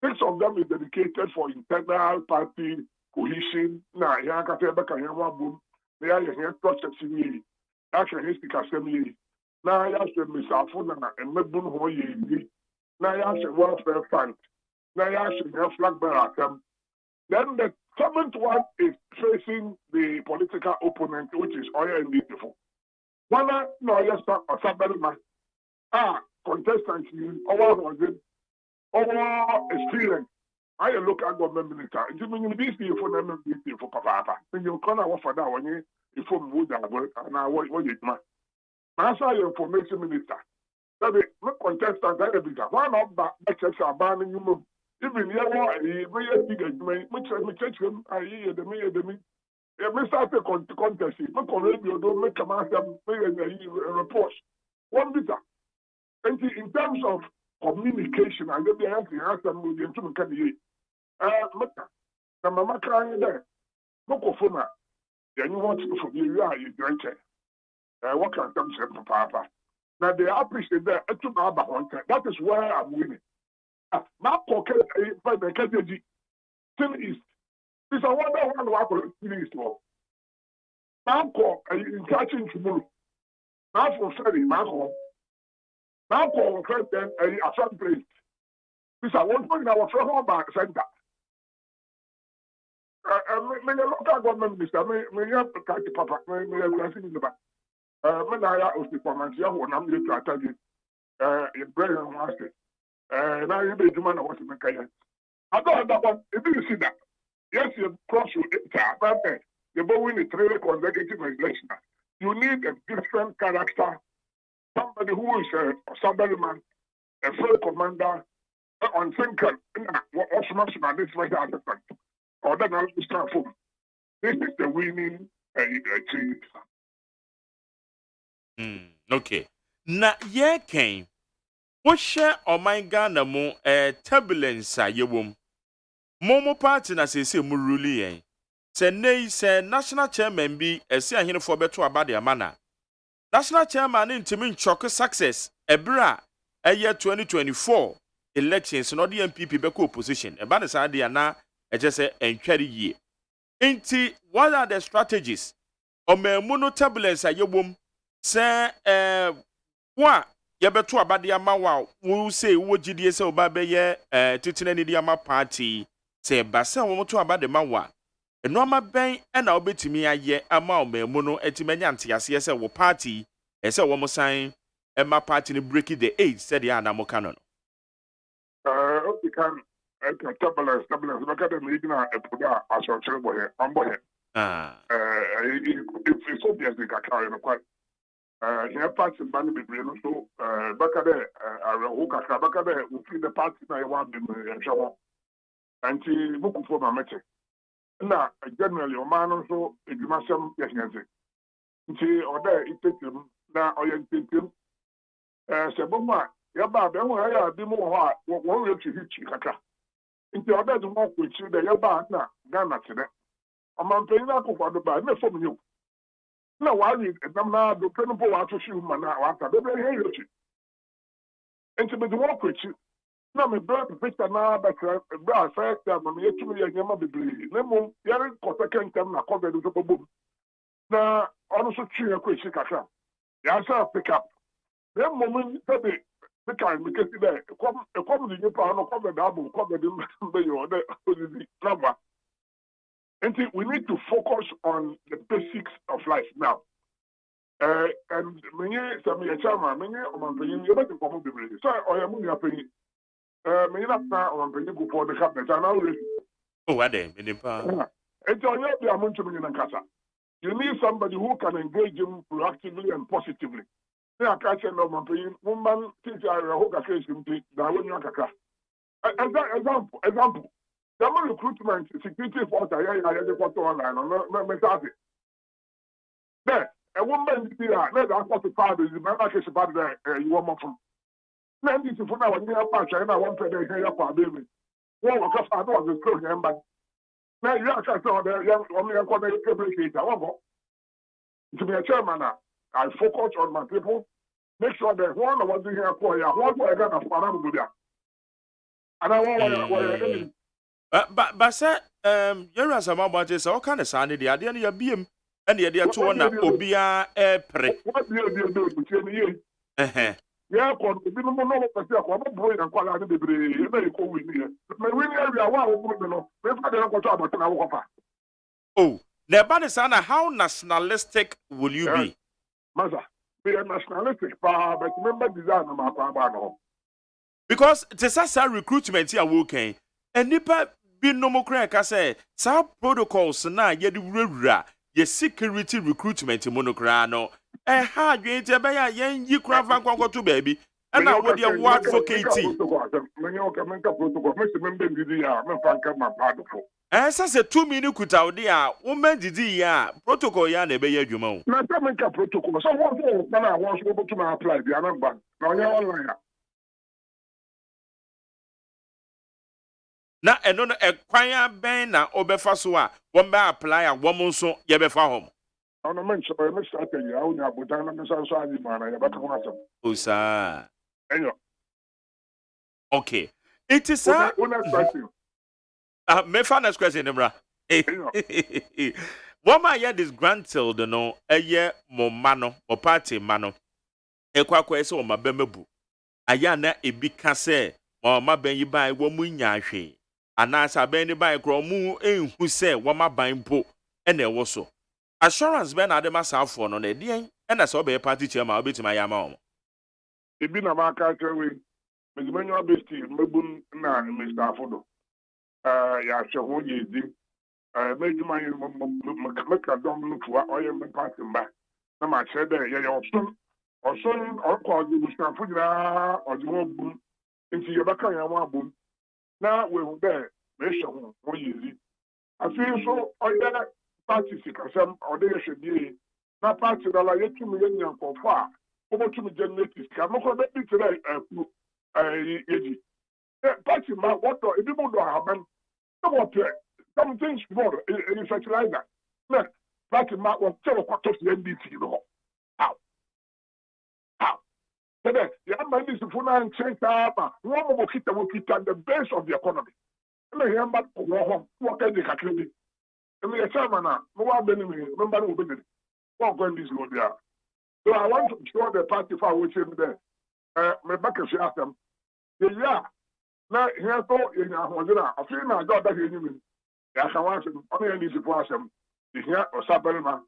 6 of them is dedicated for internal party cohesion. Now, you can tell back and boom. They are here structure assembly. Actually, assembly. Now, you have to miss our phone and make boom who you. Now, you have to welfare fund. Now, you have to flag bearer. Then the 7th one is facing the political opponent, which is oil and beautiful. One no, yes, or Sabelma. Contestants, or was it? Experience. I look at government minister. You mean this for them, for Papa. When you can't offer that one, you form wood and I what you do. I saw your information minister. That is not contestant. That is one of the exceptions are banning you. Even here, we church him. I hear the me. Start a contest. Not radio, don't make a master report. One meter. And in terms of communication, and then they have to answer me into the candidate. Mama crying there. Mokofona. Then you want to forgive you, you drink it. What can come to Papa? Now they appreciate that. That is where I'm winning. My pocket, by the category, still is. This is one work in Israel. Now, in touching tomorrow. Now for Ferry, Marco. Now for then a front place. This is one point in our front back center. Many local government minister, many have to catch Papa, many are crossing in the back. Many are of the command, you want to attack it. In Brian Master. Now you be the man of what you make. I don't that one. If you see that, yes, you cross your data, you go win a 3 consecutive election. You need a different character. Somebody who is a submarine, a field commander, on thinker, or smash this way, or then I'll start from. This is the winning change. Okay. Na ye came. What share or my Ghana mo turbulence ye wom. Momo party na se muruli yen. Se nei se national chairman bi ese ahine for beto abade amana. National chairman intimi nchoke success ebra eye 2024 elections no the MPP beko opposition. Eba ne sa de ana eje se entwari yie. Enti what are the strategies? O memuno turbulence ye wom se wa yebeto abade ama wa wo say wo gidie se oba be ye titine ni dia ma party se ba se wo to abade ma wa eno ama ben e na obetimi aye ama o mamu no etimanya ntiase se wo party e se wo mo san e ma party ni break the age said ya na mo kano no we can turbulence because the meeting epoda asociate boy ambo he it's obvious they can carry no quite here party man be brain so baka de areho kakra baka de we free the party na you want them ehwe and ti book for my mete na generally o man so edumasem yesense nti oda itetem na oyentetem se bomma ya ba be ho ya bi mu ho a wo we chi kakra nti oda de mo ko chi de ya ba na Ghana tede o man pe na ko kwado ba me fo mu na wari edam na do penu po wa to shi ma na wa ta be be he yochi enti be do ko chi na me bra picture na ba bra first time me yetu me yanya ma bibli na mum yare ko second time na ko be do so bom na ono so chi ko chi kakra ya sa pick up na mum be be kan me kesi be kom ni pa no ko be da bu ko be be yo de odi na and we need to focus on the basics of life now. And many some chama, many on the you better come be ready. So I am your penny. Many not on the go for the cabinet. I know. Oh, what then? It's on your amount to million casa. You need somebody who can engage him proactively and positively. I can't say no man woman since I hope a case him take that when you example. The recruitment security force I the photo online no me say there a woman be here na that for the father is remember case about the you want from na this for now when you pass na one pay there here for baby one work for no the school number na you are say there young me ko na appreciate one go to be a chairman I focus on my people make sure that one was here for ya one go again for am go there and I want but say you are some about this all kind of sandy the idea you be and the idea to na obia pre what do yeah ko bi no no pese ko ba boy na kwala de bebre e be ko win here me win area wa wo no me fa de ko to about na wo fa oh the bad sana how nationalistic will you be maza be nationalistic but remember design ma kwa ba no because the sasa recruitment here working and nipa bi no mo kran ka say sa protocols na ye di wura ye security recruitment monokra no ha adwen te be ya yen yi kura fa kwankwo to baby na wo de wo advocate say 2 minutes kuta wo dia wo man didi ya protocol ya na be ya adwuma wo na ta menka protocol so wo na wo so bo to ma apply bi anagba na onye online na eno no ekwan ben na obefa so a wo be apply a wo nso ye be fa hom ono men so me start ya wo nya bodan na so so ayi mana ya baka ho asem osa enyo okay it is a me fa next question nimra woman ya disgruntled no eye mo mano o party mano ekwakwa ese o mabemabu aya na ebi ka se o maban yi ban wo mu nya hwe anasa ben ni ban kro mu enhu se wo maban po ene ewo so assurance ben ade masafo no na dien ena se obe party chairman obetima ya ma o ebi na maka trewe mezimenyo abesti mebun na Mr. Afodo ya hwe yedi mejuma yi meka dom nutua oye me party mba na ma che de ye osun okọ di Mr. Afudira ojo bu nti ye baka ya wa bu na we hu de me hwe ho yedi afi so oye party sikasem ode ye hwedie na party dala yetumi ye nyankofo a obotumi generate ska moko be bitere yeji party ma what do ebi mo do happen what some things more in fertilizer na party ma what tell what to the NDT no how today ya man this for na change ama one mo kita the base of the economy na here mba ko ho what can the kakrebi me ya chairman na no wa be ni member no be ni what go this go there so I want to show the party for which him there me back a share them yeah na here to in ahojira afi na God that you mean ya kan wa se on ya ni sipo asem here osabelma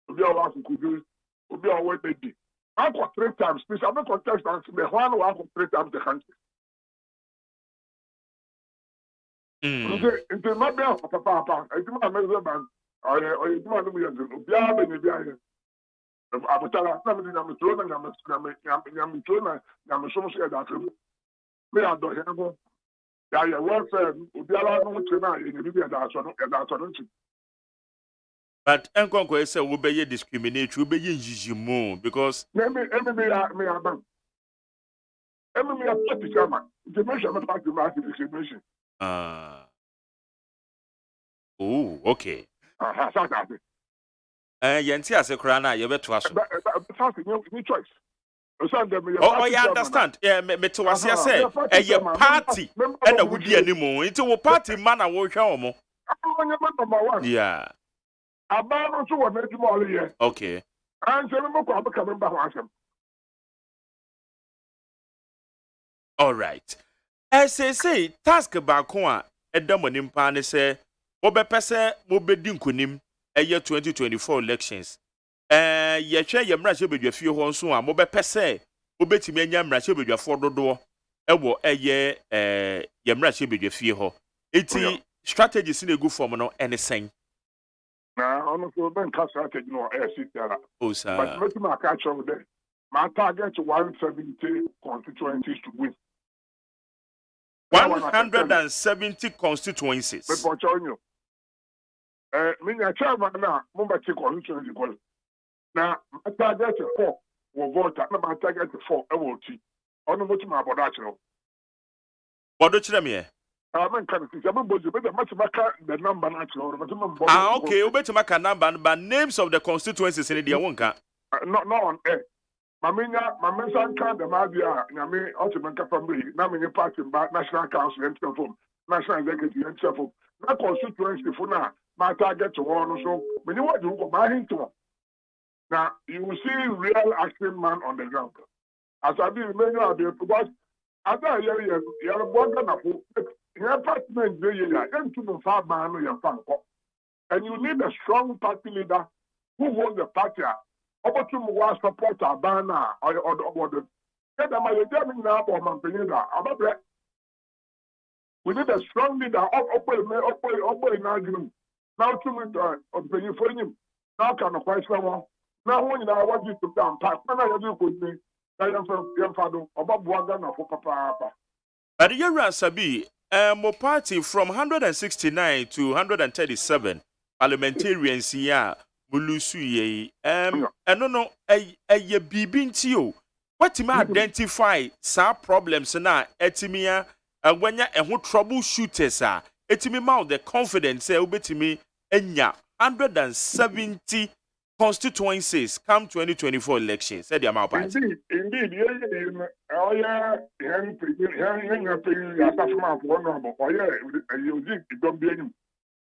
obi o wa kukudu obi o we bedi I got 3 times please I'm not contestant me one wa 3 times the country into my bill papa it ma me ban or it ma no me obi a be ni bia Abutala, I'm me I don't have yeah, welfare, Ubiala, no, but Uncle say will be discriminate, will be more because maybe a party chairman. The mention of party discrimination. Oh, okay. Yenti as a crana, you better ask. Any choice. Oh, I understand. Yeah, me to was say a party and a would be anymore. It's a party man and work home. Yeah. About to what tomorrow here. Okay. And so I'm coming back. All right. As I say, task about Kwa, a domonim pan say, Obepese, Mobedin Kunim, a year 2024 elections. Ye share your marriage with your few horns soon, Mobepese, Obetimania marriage with your four door, a year, your marriage with your few ho. 80 strategies in a good form, no anything. Now, honestly, Ben strategy, no, oh, sir. But let me catch over there. My target to 170 constituencies to win. 170 constituencies. But you, me chairman now, Mumbai constituency. Now, my target 4 will vote. My target 4 I will see. On the my production. What do you mean? The number okay, you better make a number, but names of the constituencies in the Wonka. No, on air. My son can't the Madia, Nami, ultimate family, Nami party, National Council, and National Executive, and so forth. That constituency for now, my target to one so. When you want to go by him to now, you will see real active man on the ground. As I be remember, because as I hear you are born your apartment, and you need a strong party leader who holds the party. Support our banner or the we need a strong leader now to me for him. Now can a quite someone. Now when you want you to down pack, when I do could be I am from your father about Bwagana for Papa. But you're Sabi, more party from 169 to 137 parliamentarians here. Mulusu ye no ye bibinti o what me identify some problems na etimia when ya ehun troubleshooters etimi mount the confidence obetimi enya 170 constituencies come 2024 elections said the amount indeed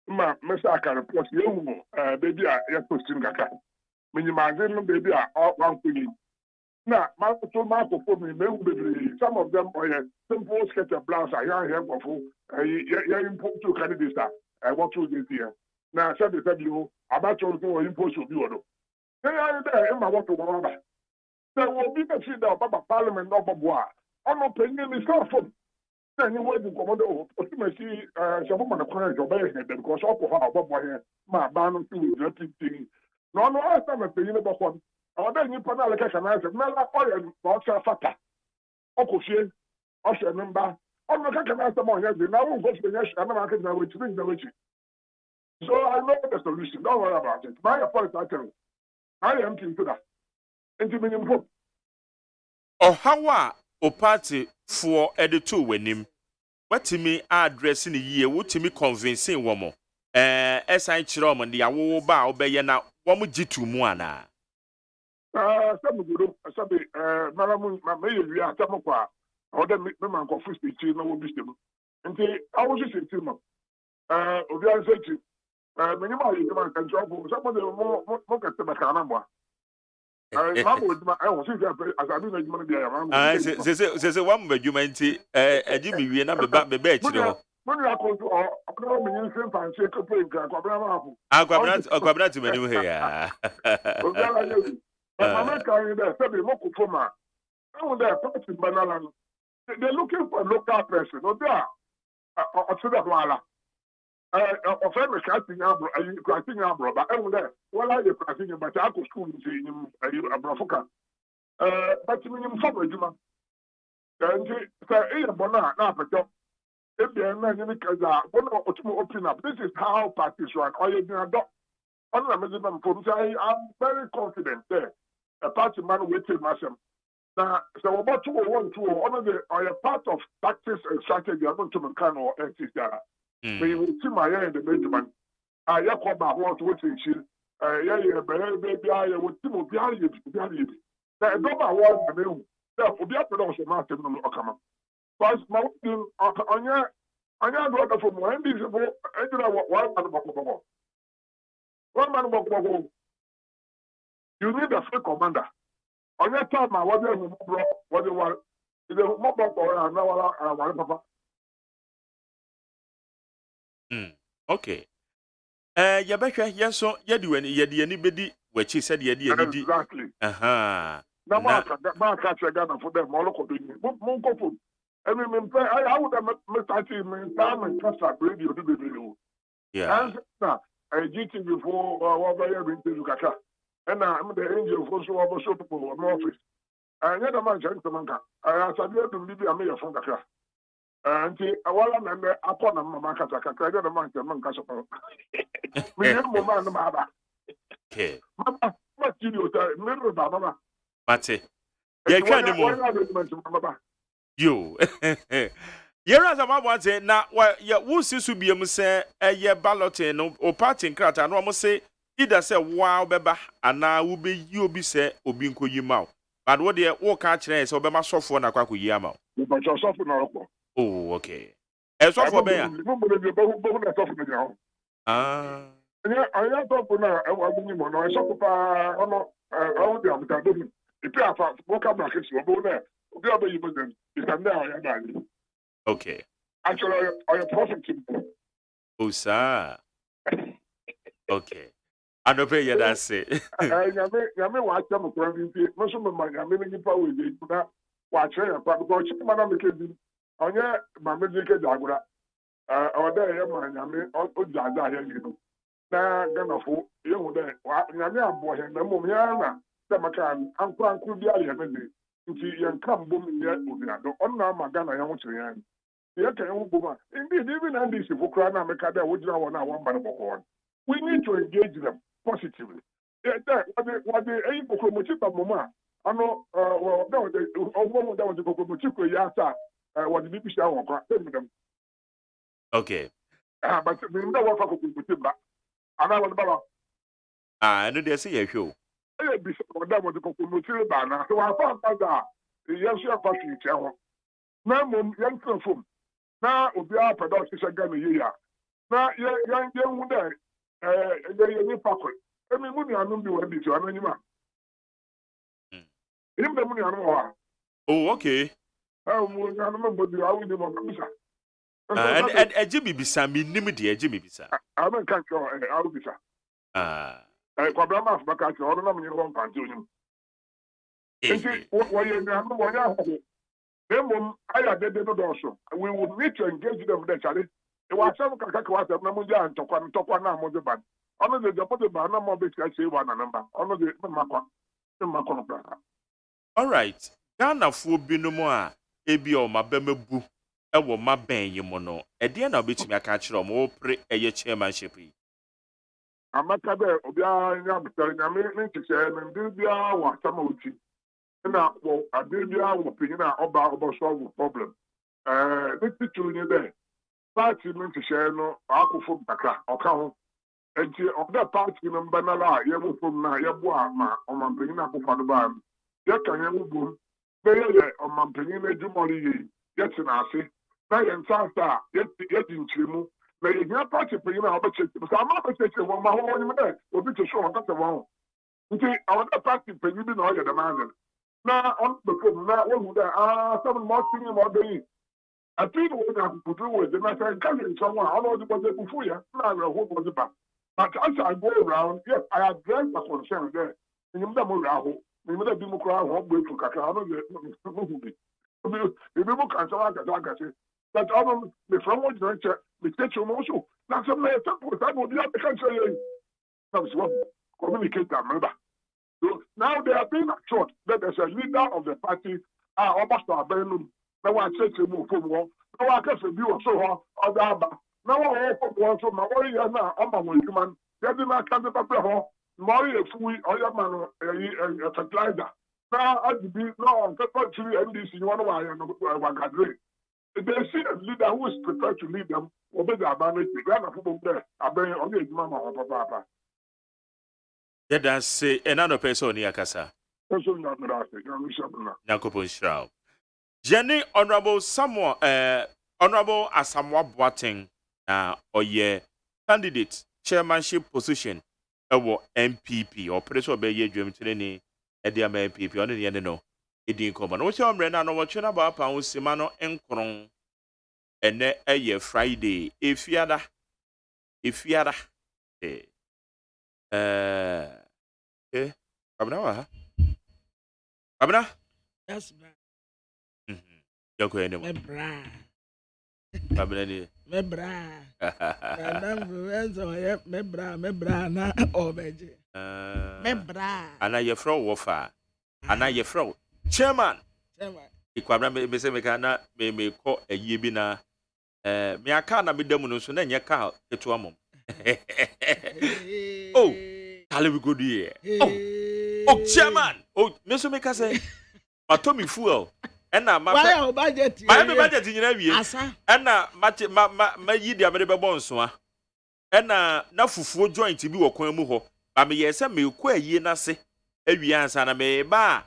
Ma mesa ka report ye hu baby a ye posting kaka minimizing baby a one queen na ma to ma ko for me me hu baby some of them are simple sketch of blouse I hear go for ye import to candidates what to this year na said you about to go import to be odo they are there in my what to remember there will be the see the parliament no bobo I'm not paying me stuff for anyway, the commodore, ultimately, Shaman acquired your base because alcohol, Bobo here, my ban to repeating. No, I am a paying about one. Or then you put a cash and I said, Mela oil, Boxa Fata. Okoshi, Osha member. I'm not going to ask the money. Now, go to the national, I'm not going to bring the witch. So I know the solution. Don't worry about it. My apology, I tell you. I am into that. Into hope. Oh, how are o party for editor when him? What to me addressing the year, what to me convincing woman? SI Chrom and the Awo Bow Bayana, Wamu Jitu Muana. Some good, Maramun, my mayor, we are Tamakwa, or the Mamma of 50 no wisdom. And I was just in Timo. Obian said, minimal, you can trouble somebody more at the Macanamba. I was as I didn't want to be around. Says a woman, you meant Jimmy, we are not about the bed. When you are called to all, I'm fancy to play I'll go back to me here. I'm carrying that 7 local former. I want their party banana. They're looking for a local person. No, they are. ɔfɛ mi krasi nya aburo ba ɛmu dɛ wɔla yɛ krasi nya bata akɔ school nti nyim aburofo ka bati mi nyim fɔm adwuma nti sɛ eyɛ bɔ na apɛtɔ ebien na nyim kaza bɔna ɔtumi open up. This is how parties run. Ɔyɛ gyina dɔ ɔno na mɛdi nam fom sɛ I'm very confident there a party man waiting myself. Now, so about 2 or 1 2 or a part of tactics and strategy. I'm not to McCann or NCR. But you will see my in the Benjamin. I have about what waiting. Baby, I would see more behind you. Now, I don't know what I mean. Therefore, the other was a master no come. But my on your brother from one visible, I don't know what one man about you need a free commander. On your time, I wasn't what you want. It's a mobile or another papa. Okay. Yabeka, yes, so you and yet anybody, which he said, exactly. Now, Mark, catch a gun for them, Moloco doing Monko. I mean, I would have met time and trust that radio to be video. Yeah. And I GT before what I have been to Kaka. And I'm the angel for so over shop for an office. And yet a man, gentleman, I said, you to be a mayor from Kaka. And I want to be upon a Mamaka, I got a man, Castle. We have more man, Mama. Okay. Mama, what do you tell me, Mama? Mate. You can't more. You. Here as a man say, now, what you will see to be a say a year balloting or parting crater, and almost say, either say, wow, beba, and now will be you be say, or being cool you mouth. But what they walk catch is over my soft one, a crack with Yama. But you're soft. Oh, okay. As for bear. Ah. I am talking now. I was talking about if you have woke back, it's your there. You can now. Okay. Actually, I am prophet. Oh, sir. Okay. I don't pay you that say. I may watch them according to most of my meaning power. Watch her, but because Madame McKenzie, on your Mamma Jagura, or there, I mean, or Jaja, you know. Now, gonna fool, you there. Yamia boy, and the Mumiana, the Macan, and Frank could be a maybe. If you come booming yet, on now, Magana, I want to end. Indeed, even on this, if we cry now, would you want one by the we need to engage them positively. What the able to motivate Mama, I know, well, that was the Cocomochico Yasa, what the BBC tell them. Okay. But we never fuck with Timba. And I was I know they say a show. I be that was the Cocomochico banner, so I found that the young party channel. Now, young film. Now, we are productive again here. Now, young there. You packed. I mean, money I don't do what you are anymore. Him the money I know. Oh, okay. I remember the hour in the morning. And Jimmy Bisa, me nimity, Jimmy Bisa. I don't catch your Albisa. I Quabrama of Bacca, or no, you won't continue. What you know, then I had the also. We would need to engage them with Charlie. It was some Kakakwat of Namuja and Tokwana Mozaban. Honor the Japan Banana Mobile, I say one number. Honor the Macon. All right. Ghana for Binomoa, Ebi or Mabemebu, Ewo Maben Yamono, at the end of which me a catcher or more pre a chairmanship. I'm not a bear, Obia, Yam, to say, and Dubia, what some of it. Now, I did your opinion about solve problem. This is true there. Party to share no alcohol from Baka or Cow. And of that party member, you will from Yaboa, or Mampina for the ban. Yet can you boom? They are on Mampina Jumori, yet in Asi. They and Santa, yet in Chimu. They are not party for you now, but I'm not taking one my own there. Will be to show that's the one. I want a party for you to know you're demanding. Now, on the now, some more thing about the I think what I could do with the matter and coming someone, I know the budget before you, now I hope was about. But as I go around, yes, I address my concern there. And you never know, you never be more crowd, hope to Kakano, the movie. If you look at Salaka, that I don't, the from what you the state also, Now, some people will be at the country. Communicate that member. So now they are being assured that there's a leader of the party. Almost a benum. Now I say to move from one. Now I guess if you so or the now I hope one so my worry now. I'm a human. They did not come to the Mori a fool or your man a fertilizer. Now I be no on paper to MDC. You want to why I'm if they see a leader who is prepared to lead them, obey the abandoned. The grand of there. I bring only a mama or papa. That's say another person near Casa. Nakopon Shroud. Jenny Honorable Samuel, Honorable Asamoah Boateng, or ye candidate chairmanship position, MPP or Preso Bay Dream Training at the MPP on the end. No, it didn't come. What's your brand? No, what's your about Pound Simano and Cron and a year Friday. If yada, Abna? Abna? Yes, bra. Yoko anymore. Mebra. Abna. Mebra. Mebra na obeje. Mebra. Ana ye fro wofa. Ana ye fro. Chairman. Ikwabna me se me kana me ko ayi bi na me aka na bedam no so na nya ka eto amom. Oh. We go there. Oh, chairman. Oh, Mr. Maker say, Atomi fuel. And now my budget. My budget in your asa. And now my yidi amebe bonsoa. And now fufu joint to be or Komuho. I mean, yes, I may quay ye na se. Every answer na me ba.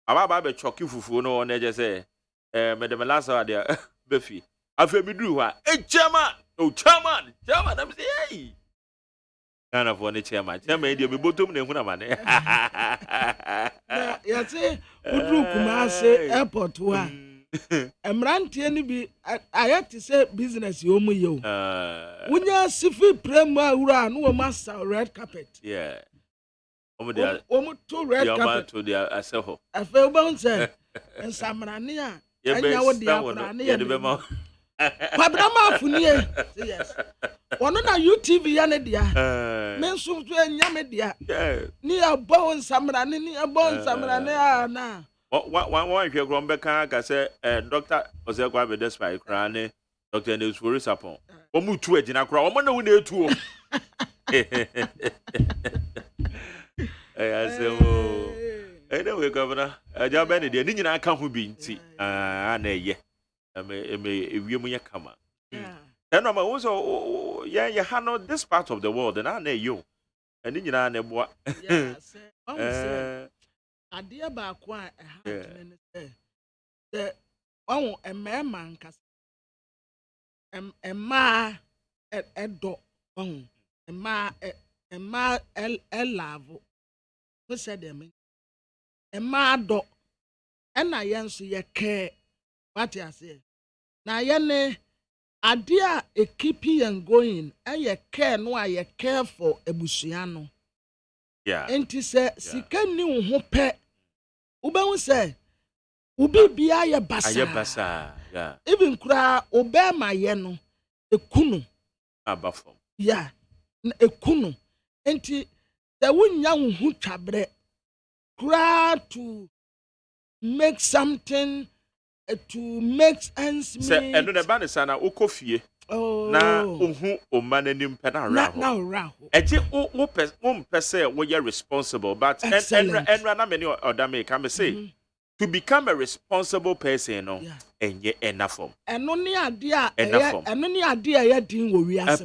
About chocky fufu no one just say, Madame Lassa, dear Buffy. I feel me do her. Hey, chairman. Oh, chairman. Chairman, I'm saying. None of one chairman. Chairman, you'll be bottom name. Yes, Udru Kumase Airport. I'm ranting be. I had to say business. You me yo. When you see Prema Ura, no master red carpet. Yeah. Almost two red carpet to the Asaho. I feel bound, sir. And Samarania. And you would the Pabrama Funie, yes. One on UTV Yanedia, Mensum to Yamedia, near Bone Samarani, near Bone Samarania. Now, one if you're grown back, I said, Doctor was a quite despite crying, Doctor News for his upon. Or move to it in a crowd, one no near two. I say, oh, anyway, Governor, a job any day, didn't I come who be tea? Nay, if you come. And I'm also, you handle this part of the world, and I know you. And then you know what? Yes, I dear back one the oh, a man, a ma at dog, a ma lavo. Who said them? A ma dog, and I answer your care. What I say? Now, yene, idea a keeping and going, and you care no, I care for a busiano. Yeah. And he said, Sika new hope. Uba say, Ubi be a basa. Yeah. Even cry, obey my yeno, a kunu. Abafo. Yeah, a kunu. And the one young who chabre cry to make something. To make ends meet. Say, and the band is an okofie. Oh, na o man anim pe na raho. Na raho. Eje o person we are responsible, but and na many other me can say to become a responsible person no and ye enough form. And only idea ya din wo wi ase.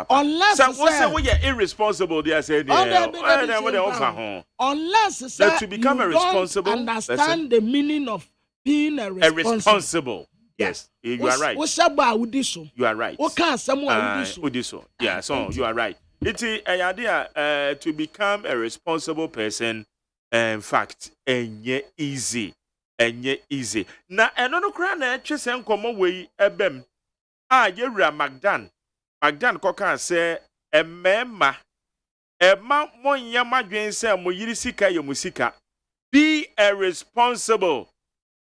Unless say we are irresponsible they say unless say to become a responsible understand person, the meaning of being a responsible. Yes, you are right. You are right. Yeah, so you are right. It's an idea to become a responsible person. In fact, and yet easy. Na eno kra na twese nkomo wei ebem. Yewura Magdan koka say emema monya madwen say mo yiri sika ye musika. Be a responsible.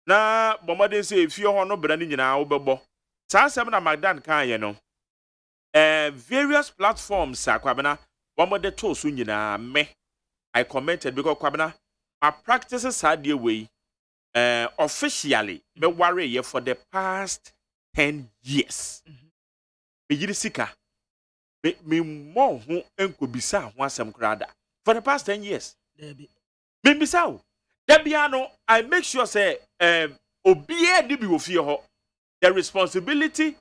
Na bomodin say if you ho no bra ni nyina wo bebo. Sa asem na Magdan kan ye no. various platforms kwabena one of the tools me I commented because kwabena my practices are the way officially me worry for the past 10 years. Me yiri sika me mo ho enkobisa ho asem krada for the past 10 years. Me bisa Debiano, I make sure say obie ni bi wo fie ho. The responsibility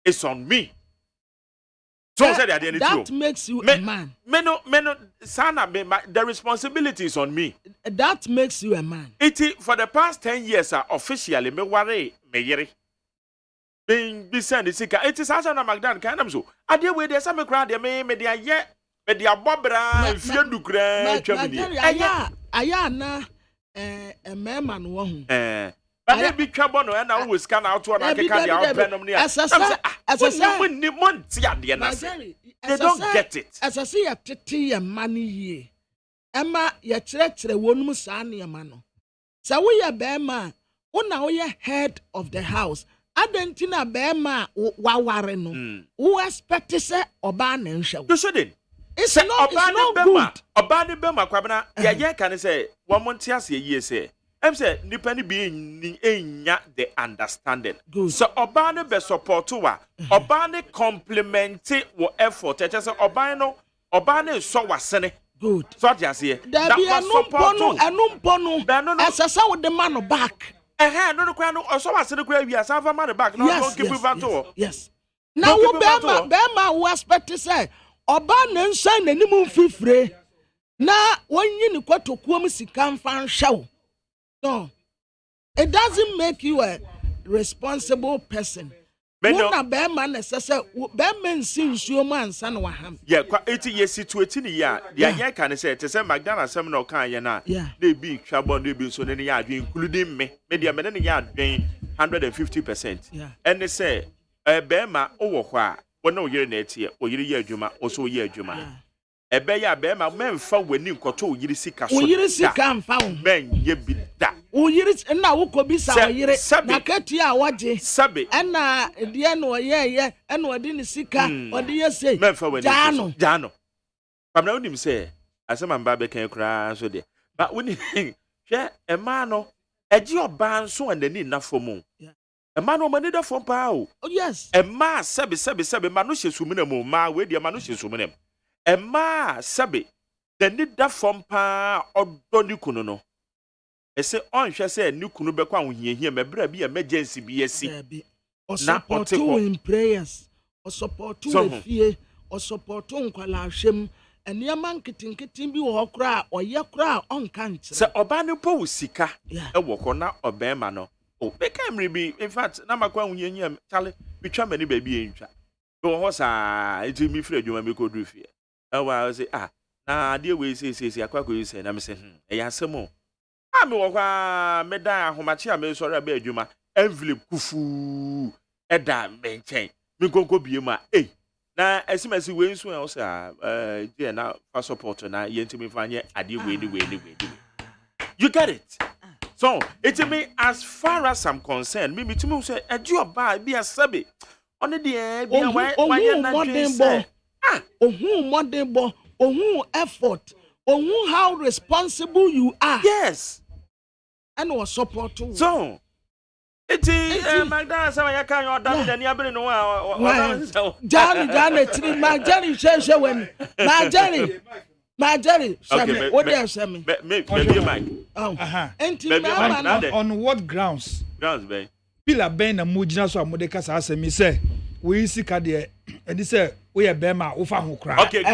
is on me. So say that makes you a man. The responsibility is on me. That makes you a man. For the past 10 years, officially me worry me yere. Being send the sick. It is also na Magdan kind of so. Ade we there some crowd me dia ye me dia bobra fie dukra twamini. Aya na a man no ho. But they be trouble no and always scan out to an akeka they don't get it. As I see a tete a money ye. Emma ye chere wonum sa ne ma no. Sa we ye be ma, una we head of the house. Adentina be ma wa ware no. Who expect say oba na nhwe. You shouldn't. It's not good. Oba ne be ma kwabena ye can say one month ase ye say. I'm saying, Nipani being the understanding. Good. So, Obane be support wa. Obane complementing what effort. Just say Obane so wasene. Good. So just here. That was support. No. As I saw with the man back. No. So I said the crowd. Yes, I have a man back. No, don't keep it back to. Yes. Now, Bema who expect to say Obane shine any moon free. Now, when you go to Kwamisi can find show. No, it doesn't make you a responsible person. Una be man necessary. Be men since you man san waham. Yeah, 80 years situated ya. Yeah, can say to say Magdana seminar can ya na. Yeah, they be trouble they be so then ya including me. Media men ya doing 150%. Yeah, and they say Bema owo kwa no year net here or year juma also year juma. Ebeya bema memfa wani nkoto yiri sika so. Yiri sika mfa wo. Men ye bi da. Yiri na wo ko bi sa yiri na katua a waje. Sabe. Na de no ye na odi ni sika odi ye sei. Memfa wani. Jano. Pamna unim say asema mba be kan kra so de. Ba woni hwe ema no eji oba nso anani na fomu. Ema no mani da fom pa o. Oh yes. Ema sabe ma no hye sumina mu ma we de ma no hye sumina mu. Emma sabe the need that from pa odo ni kunu no ese onhwe se ni kunu be kwa ahohiahia mebra bi emergency bi asi o support you in prayers o support you efie o support nkwala hwem eniama nkitinkitin bi wo kra oye kra onka nkyere se oba ne po usika e wo ko na obema no o be kamri bi in fact na makwa ahohiahia chale bitwa mani ba bi entwa do ho sa eti mi frɛ adwuma me ko duru fie I say na dear we say akwako you say na me say ya asemo me wo kwa me dan ahomache a me sori aba adwuma envelope kufu eda menchen me gonko bie ma na esimesi we nso e say je na for support na yentimi fanye ade we ni you get it. So it me as far as I'm concerned me timi say ejo ba bi asabe on the bi why na dream modern boy, effort, how responsible you are. Yes. And was support too. So, it's Magdana, some I can't order than you know. Johnny, my Johnny says, when my Johnny, what they are saying. Maybe Mike. On what grounds? Grounds, babe. Pila Ben and Mujina so Modeka Sasa me say, we see Kadia, and he said, we are Bema, Ufa who cry. Okay, no.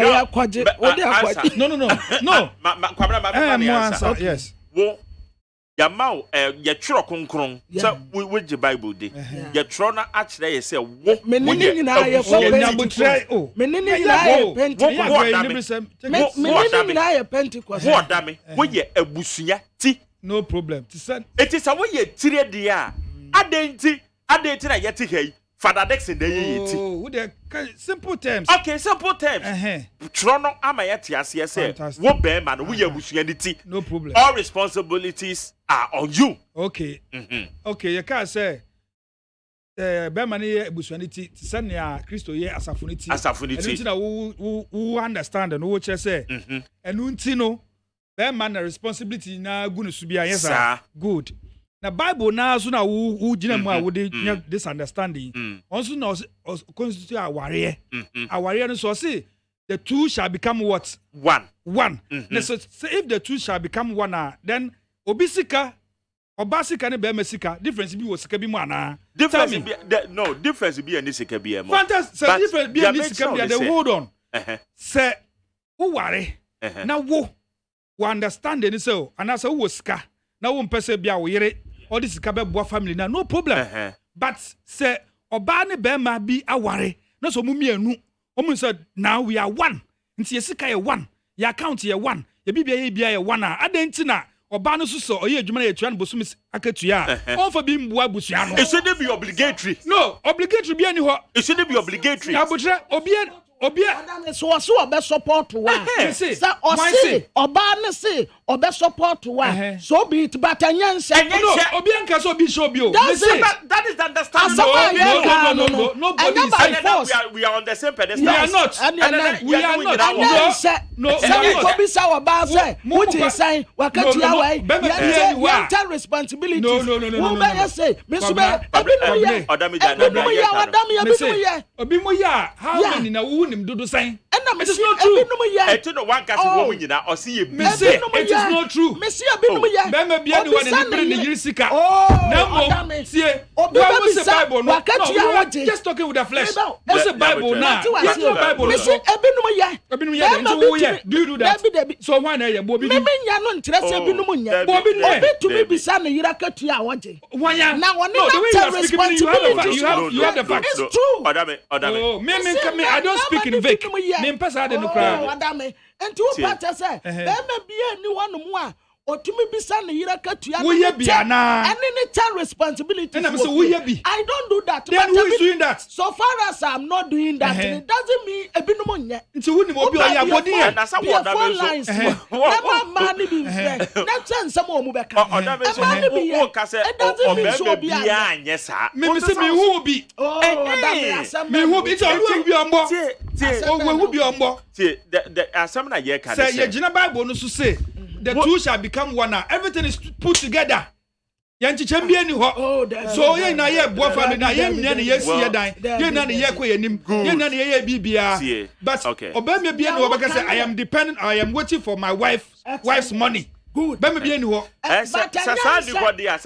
Yes. Wo Yamau, your tro concron. So we with the Bible day. Your trona actually say, what meaning in I Pentecost. What damn, we ye a busunya tea. No problem. It is a way ye tire dia. I yet here. Father Dex in the with the simple terms. Okay, simple terms. Trono amayati as say, what bear man, we are busuanity. No problem. All responsibilities are on you. Okay. Okay, you can't say bɛma ne yɛ ebusuaniti sɛnea Kristo yɛ asafoniti ɛnu ti na wo understand no wo kyerɛ sɛ ɛnu ti no bɛma na responsibility na gu ne so bia yes sir good na Bible na so na wo gyina mu a wo de this understanding also na constitute aware no so say the two shall become what one so if the two shall become one then obisika Obasika ne bema sika difference bi wo sika bi mu ana difference bi no difference bi ani sika bi mo fantastic difference bi ani sika bi dey hold on say wo ware na wo understand ni say ana say wo sika na wo mpese bia wo yere all this sika be boa family na no problem but say oba ne bema bi aware na so mu mienu omu say now we are one nti ye sika ye one your account ye one ye bibia ye one a adenti na Oba no so oye adwuma na yetua no bosum akatua on for bi mboa busua no it shouldn't be obligatory no obligatory bi ani ho it shouldn't be obligatory abutre obia so obe support wa say oba ne say obe support wa so be it but anyanse no obi anka so obi show bi o that is the understanding no nobody is force we are on the same pedestal we are not no obi say oba say what is saying wakatua wa you responsibility no say me so be obi mo ya how many na nim dodo sign it is not true eto no one case wo nyina o see busy it is not true me see abinum ye bema bia ne wane ne bere ne yirisika na mo tie obi Bible no just talking with the flesh what's the Bible now what's the Bible me see abinum ye do you do that so why na ye bo bi me nya no ntre se abinum ye obi to me bisa ne yirakatua awoje na wone na responsibility you have the facts it's true oh me I don't speak in vague me mpesa de no cry adame enti wo pata say bema bia ni wonu mu a otumi bisa ne yirakatua wo ye bia na any child responsibility and I say wo ye bi I don't do that then who is doing that so far as I'm not doing that it doesn't mean ebinum nye nti wo ni mo bi o ya body e na sa wo da be so na ma ni bi fe na chance mo mu beka wo ka say o be bia anye sa me say me who bi me who bi it's all bi ombo o who bi ombo the asem na ye ka say ye gina Bible no so say the two shall become one now. Everything is put together. Yanchichem bi ani ho. So ye na ye boa family na ye nya na ye sie dan. Ye na ye kɔ yanim. Ye na ye bibia. But obeme bi ani ho beka say I am dependent, I am waiting for my wife's money. Good. Beme bi ani ho. Sasani what dia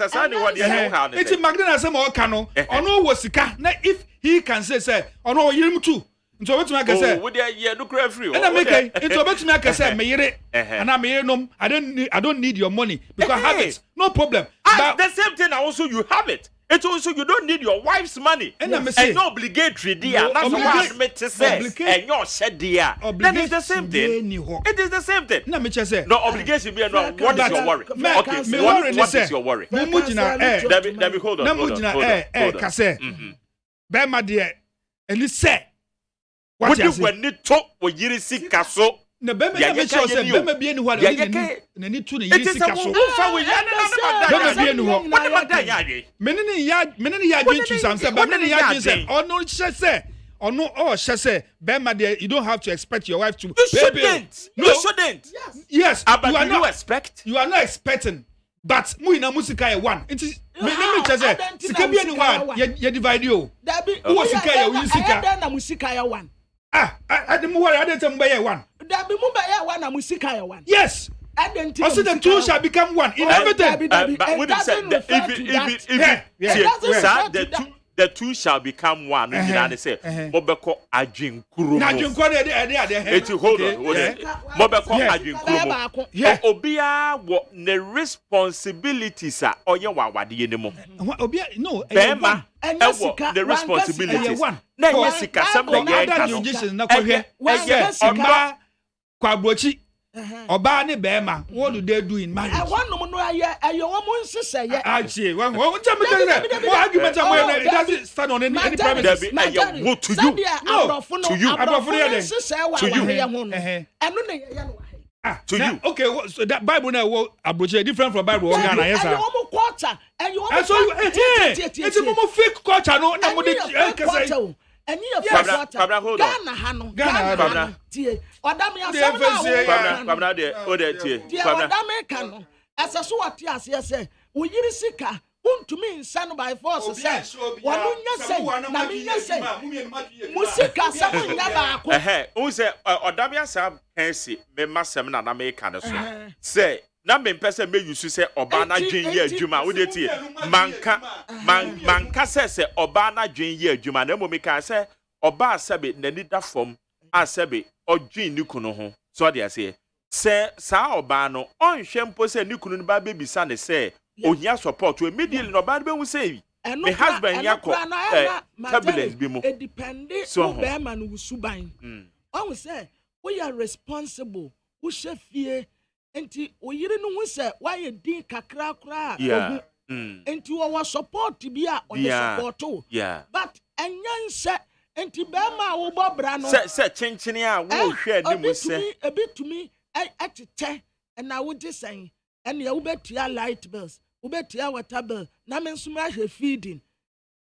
how na. Iti Magdalene say mo ka no. Ono wo sika na if he can say ono yirim too. Nti obetumi aka say wo dey ye no cry free. And I make nti obetumi aka say me yere and I me yere nom I don't need your money because I have it. No problem. But the same thing also you have it. It also you don't need your wife's money. And no obligatory dear. That's what I admit to say. And your said dear. That is the same thing. It is the same thing. Na me say no obligation be no. What is your worry? Okay, what is your worry? Me mujina David hold on. Na mujina ka say. Be ma de eni say what you when ni to wo yiri sika so na be me sure say be me bi ni ho na ni to na yiri sika so fa we ya na be me bi ni ho what da ya ye me ni ya dwen sam say be me ni ya dwen say ono hye say ono hye say be ma there you don't have to expect your wife to pay bill. You shouldn't. Yes, you are not expecting. But mu ina musika ye one. Nti me tell say sika bi ani one ye divide you. Who sika ye win sika. I na musika ye one. I didn't worry, I didn't buy one. That be mumba one and musika one. Yes. Also the two shall become one in everything. But when the two shall become one. And they say, Mobeko Ajinkuru. Hold on. Mobeko Ajinkuru. Obia what the responsibilities are or your wadi anymore. Obia no. Bema the responsibilities. Na yesika some na kwabrochi oba ne bema what do they do in marriage? I want no ayo wo nsese ye achi wo tell me what argument am it doesn't stand on any premise. To you to you nsese wa nsese wa eno ne ye no to you. Okay, so that Bible now abroad different from Bible. Ghana, yes, sir. Culture, and you so it's a more fake culture. No, no, and you have Ghana, Ghana, dear, or Pabna, as a sort, yes, we Sika. To me, son by force, says, one say, Musika, someone never. Who said, Odamia Sam, Hensi, Memasam, and American. Say, Namin person may you say, Obana Junior Juma, would it? Manka says, Obana Junior Juma, no Mumika say, Oba Sabit, Nenita form, Asabi, or Jean Nukuno. So I say, Sa Obano, on Shampo say Nukun baby son, say. Oh, yeah, support to immediately no bad will say. My husband, Yako, turbulence be more. It depended so Bearman who subine. I will say, we are responsible. Who shall fear? And we didn't know why you did kakra. Yeah. And to our support to be on the support too. Yeah. But and young said, and to Bearma will Bob Brano said, Chinchinia will share them with a bit to me. I at 10, and I would just say. And you bet your light bills, you bet your water bill, Namen Sumash feeding.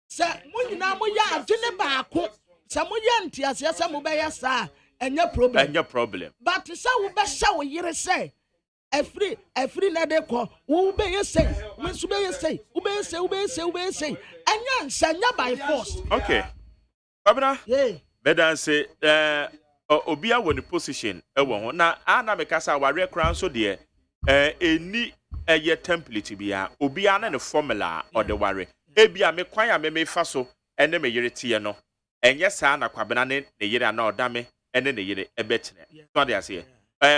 Sir, when you know, ya, Jeneba, some yanti as yes, some obey us, and your problem. And your problem. But it's our best shower, you say. A free Nadeco, who obey you say, when Subay say, and young Sanya by force. Okay. Babna, yeah. Better say, Obia when the position, now, Anna Mekasa, warrior crown so dear. Any a year template be a Obiana and a formula or the worry. Ebia me quire me faso and then me yetiano. And yes, Anna Quabanane, the year no dame, and then the year a bet. Not there, say.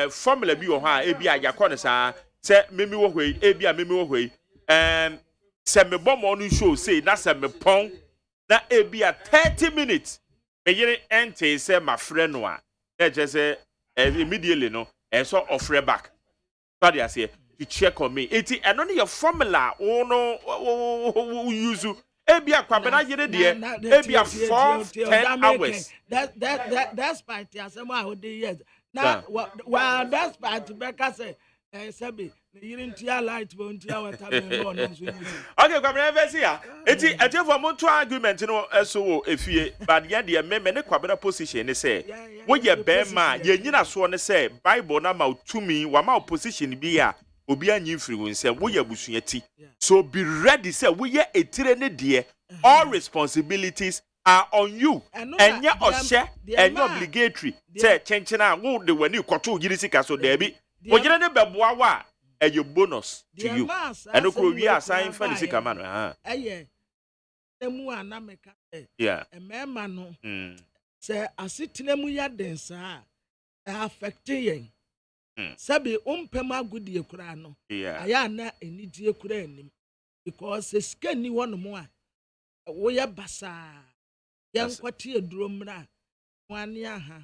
Formula be or ha, Ebia Yaconasa, say Mimi away, Ebia Mimi away, and send me bomb on show, say that's a me pong. That Ebia 30 minutes. A year ente say my friend one. Just say immediately no, and so offer back. I say you check on me. It's and only your formula. Oh no, use you. Ebia kwabena yere de. Ebia 4-10 hours. That's part. Yes, I would yes. Now, well, that's part. Becca say, Sabi, you didn't hear light. Won't you? Okay, kwabena verse here. It's a for more argument. You know, so if you but yeah, the amendment kwabena position. They say, what you bear man, you know, so on say Bible na ma to me, wa ma opposition be ya. Obia nyimfiri say we ya busunyati. So be ready say we ya etirene dear. All responsibilities are on you. And ya oshe and obligatory. Say chenchena wo de wani koto yirisika so there be. Ojire ne beboa wa e your bonus to you. And okro wi assign for the sika man. Yeah. A man no. Say asitine mu ya den sa affecting. Sabi umpema gudi ekura no. Yeah. Aya na enidi ekura anim because se sika ni wono mo a wo ya basa. Yan kwati eduro mra. Wani aha.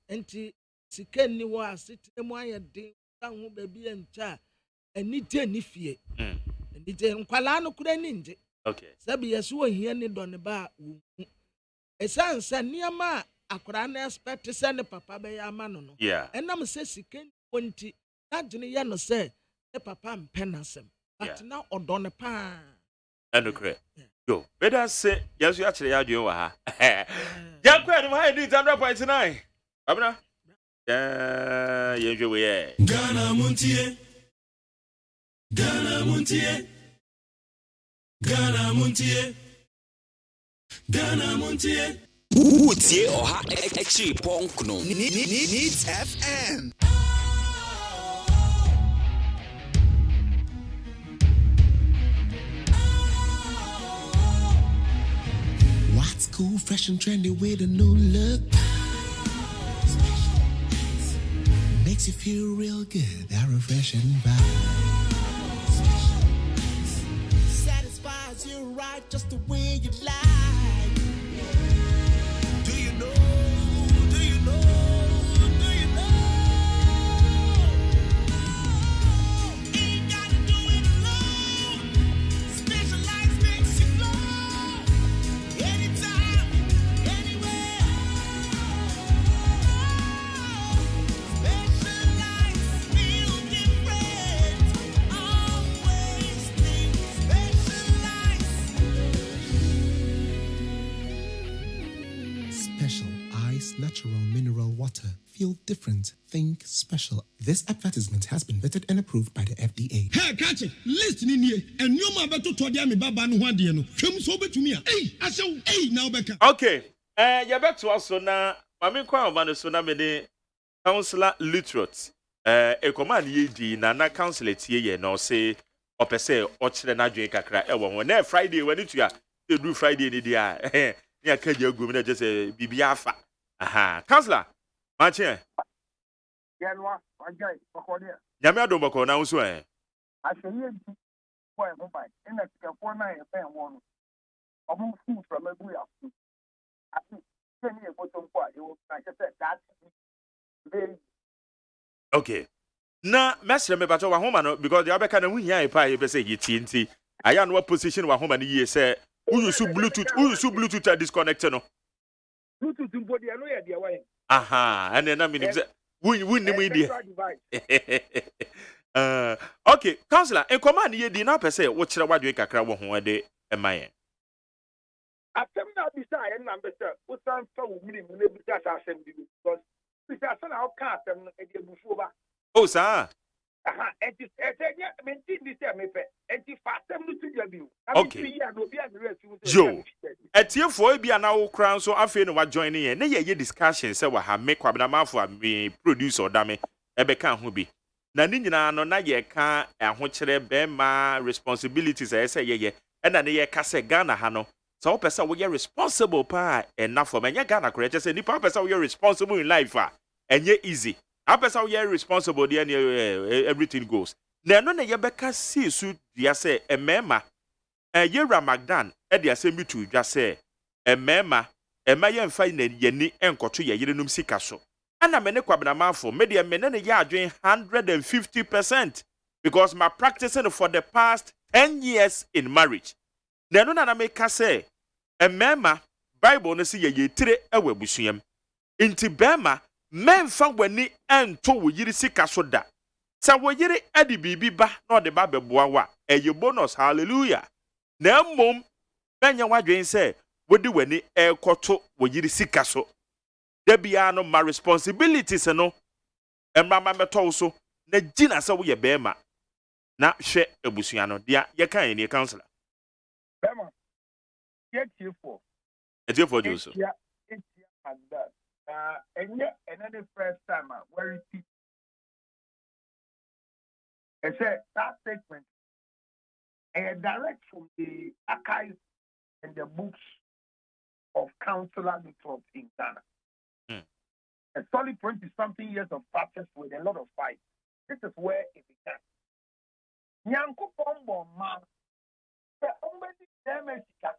Enti sika ni wo asitine mu ayede hu baby enta enite ni fie. Enite nkwala no kura ni nje. Okay. Sabi yeso ohia ni do ne ba wo. Esansa niama akora na expect say ne papa be ya ma no no. Yeah. Enam say sika wonti na gene ya no say ne papa mpenasem. But now odo ne pa. And correct. Go. Better say yes you actually are doing wa ha. Ya kwa no ha ni 100.9. Abna. Yeah, we Ghana Muntie. Ghana Muntie. Ghana Muntie. Ghana Muntie. Utie oha extra punk no. Needs FM. What's cool, fresh and trendy with a new look? Makes you feel real good, that refreshing vibe. Satisfies you right just the way you like. Do you know? Do you know? Do you know? Ain't gotta do it alone. Specialized makes you flow. Anytime, anywhere. Specialized. special. Ice Natural Mineral Water. Feel different. Think special. This advertisement has been vetted and approved by the FDA. Hey, catch it. Listen in here. And you ma beto to dia me baba no hwan de no. Hwem so betumi a. Hey, asew. Hey, now beka. Okay. Ya beto aso na mame kwa oba no so na me de counselor literate. E command ye di na counselor tie ye no say opese o kire na dwen kakra e wo ho na Friday wani tua e do Friday ni dia. Ya ka je agum na je say bibia afa. Aha, counselor. Mache. Yanwa, wajai, bakodia. Nyame adom bako na nso eh. Aseye bi boy mo bai. Ina tikafo na ye pen wo no. Omo fu from abu ya fu. Ati keni e botom kwa e wo na che that very okay. Na mesre me bato wa homa no because the abeka na hu hia e pa e be say yiti nti. Aya no position wa homa no ye say use Bluetooth disconnect no. Bluetooth mbodi no ye de wa. Aha, and then I mean wouldn't we okay, counselor, and command ye did not per se what you want you kakra wo ho de emaye. After na beside and number sir, what time so we need to be that assembly because because how can them e dey bufu ba. Oh sir. Aha, it is maintain this me pe. It is fast them to your view. Okay. Joe. Etiefo bia na wo kran so afi no wa join ye. Na ye discussion say wa ha me kwabna mafo me producer odame ebe kan ho bi. Na ni nyina no na ye ka ho kire be ma responsibilities e say ye e na ne ye ka say Ghana ha no. So person we responsible pa enough for me Ghana correct say nipa person we responsible in life enye easy. A person we responsible there everything goes. Na no na ye be ka see su dia say e mema Yera Magdan e de asem bi tu dwa say emema ye mfa na yani enkoto ye yerenum sika so ana me ne kwabna manfo me de me ne ye adwen 150% because my practicing for the past 10 years in marriage na no na me ka say emema Bible no say ye yetire e wabusuam inti bema memfa wani ento wo yiri sika so da sa wo yiri adi bibi ba na de ba beboa wa eye bonus hallelujah. Na mom benya wadwen say wodi wani ekoto wo yiri sika so da bia no my responsibilities no emama meto so na gina say wo ye bema na hwe ebusua no dia ye kan ni counselor bema ye tifo Joseph and that and yet another first time where it is that statement direct from the archives and the books of counselors in Ghana. A solid 20-something years of practice with a lot of fight. This is where it began. Nyanko Pombo man, the only damage is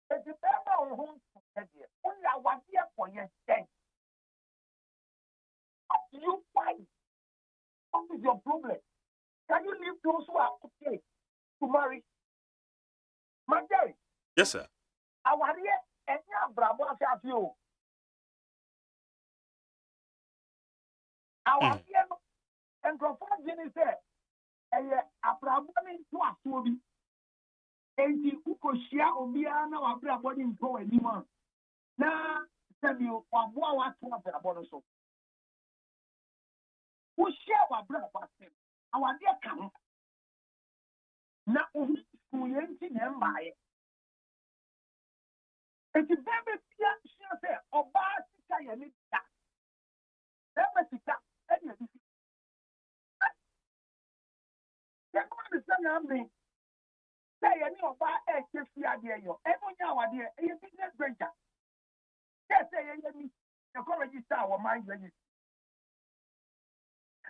the member on whom to hear. Only I was here for your stay. What do you find? What is your problem? Can you leave those who are okay to marry? Marry. Yes, sir. Our here and your bravo of you. Our here and confusion is there. And a bravo to a story. And the Ukoshia Obiana or bravo in go anyone. Now, tell you what to have about us. Who share our brother? Our dear come. Na uyanti nyambaye eti bebe pia shia se oba sika ya ni da bebe sika eni edi ya kwa ni sana ambi se ya ni oba chefi ade yo eno nya awade e business venture se ya ni ya ko register our mind register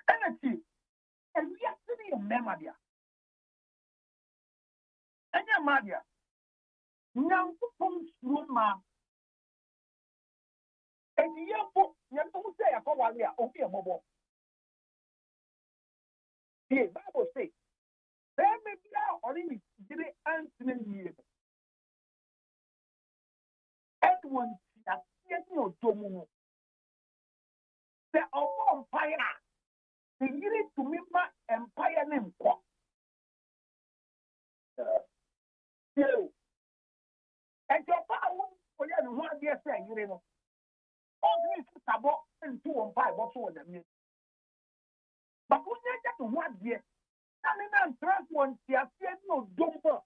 energy and we are sitting in memoria. Anya Maria, Nyanko Pums Ruma, and Yanko say a Kowalia, okay, a mobile. The Bible says, there may be our only didn't answer you. Edwin, that's no domo. The empire, the unit to me, my empire name. And your power for your one dear say, you know, all this is about 2 and 5 or so. But when you get to what dear, and trust one, no dumper.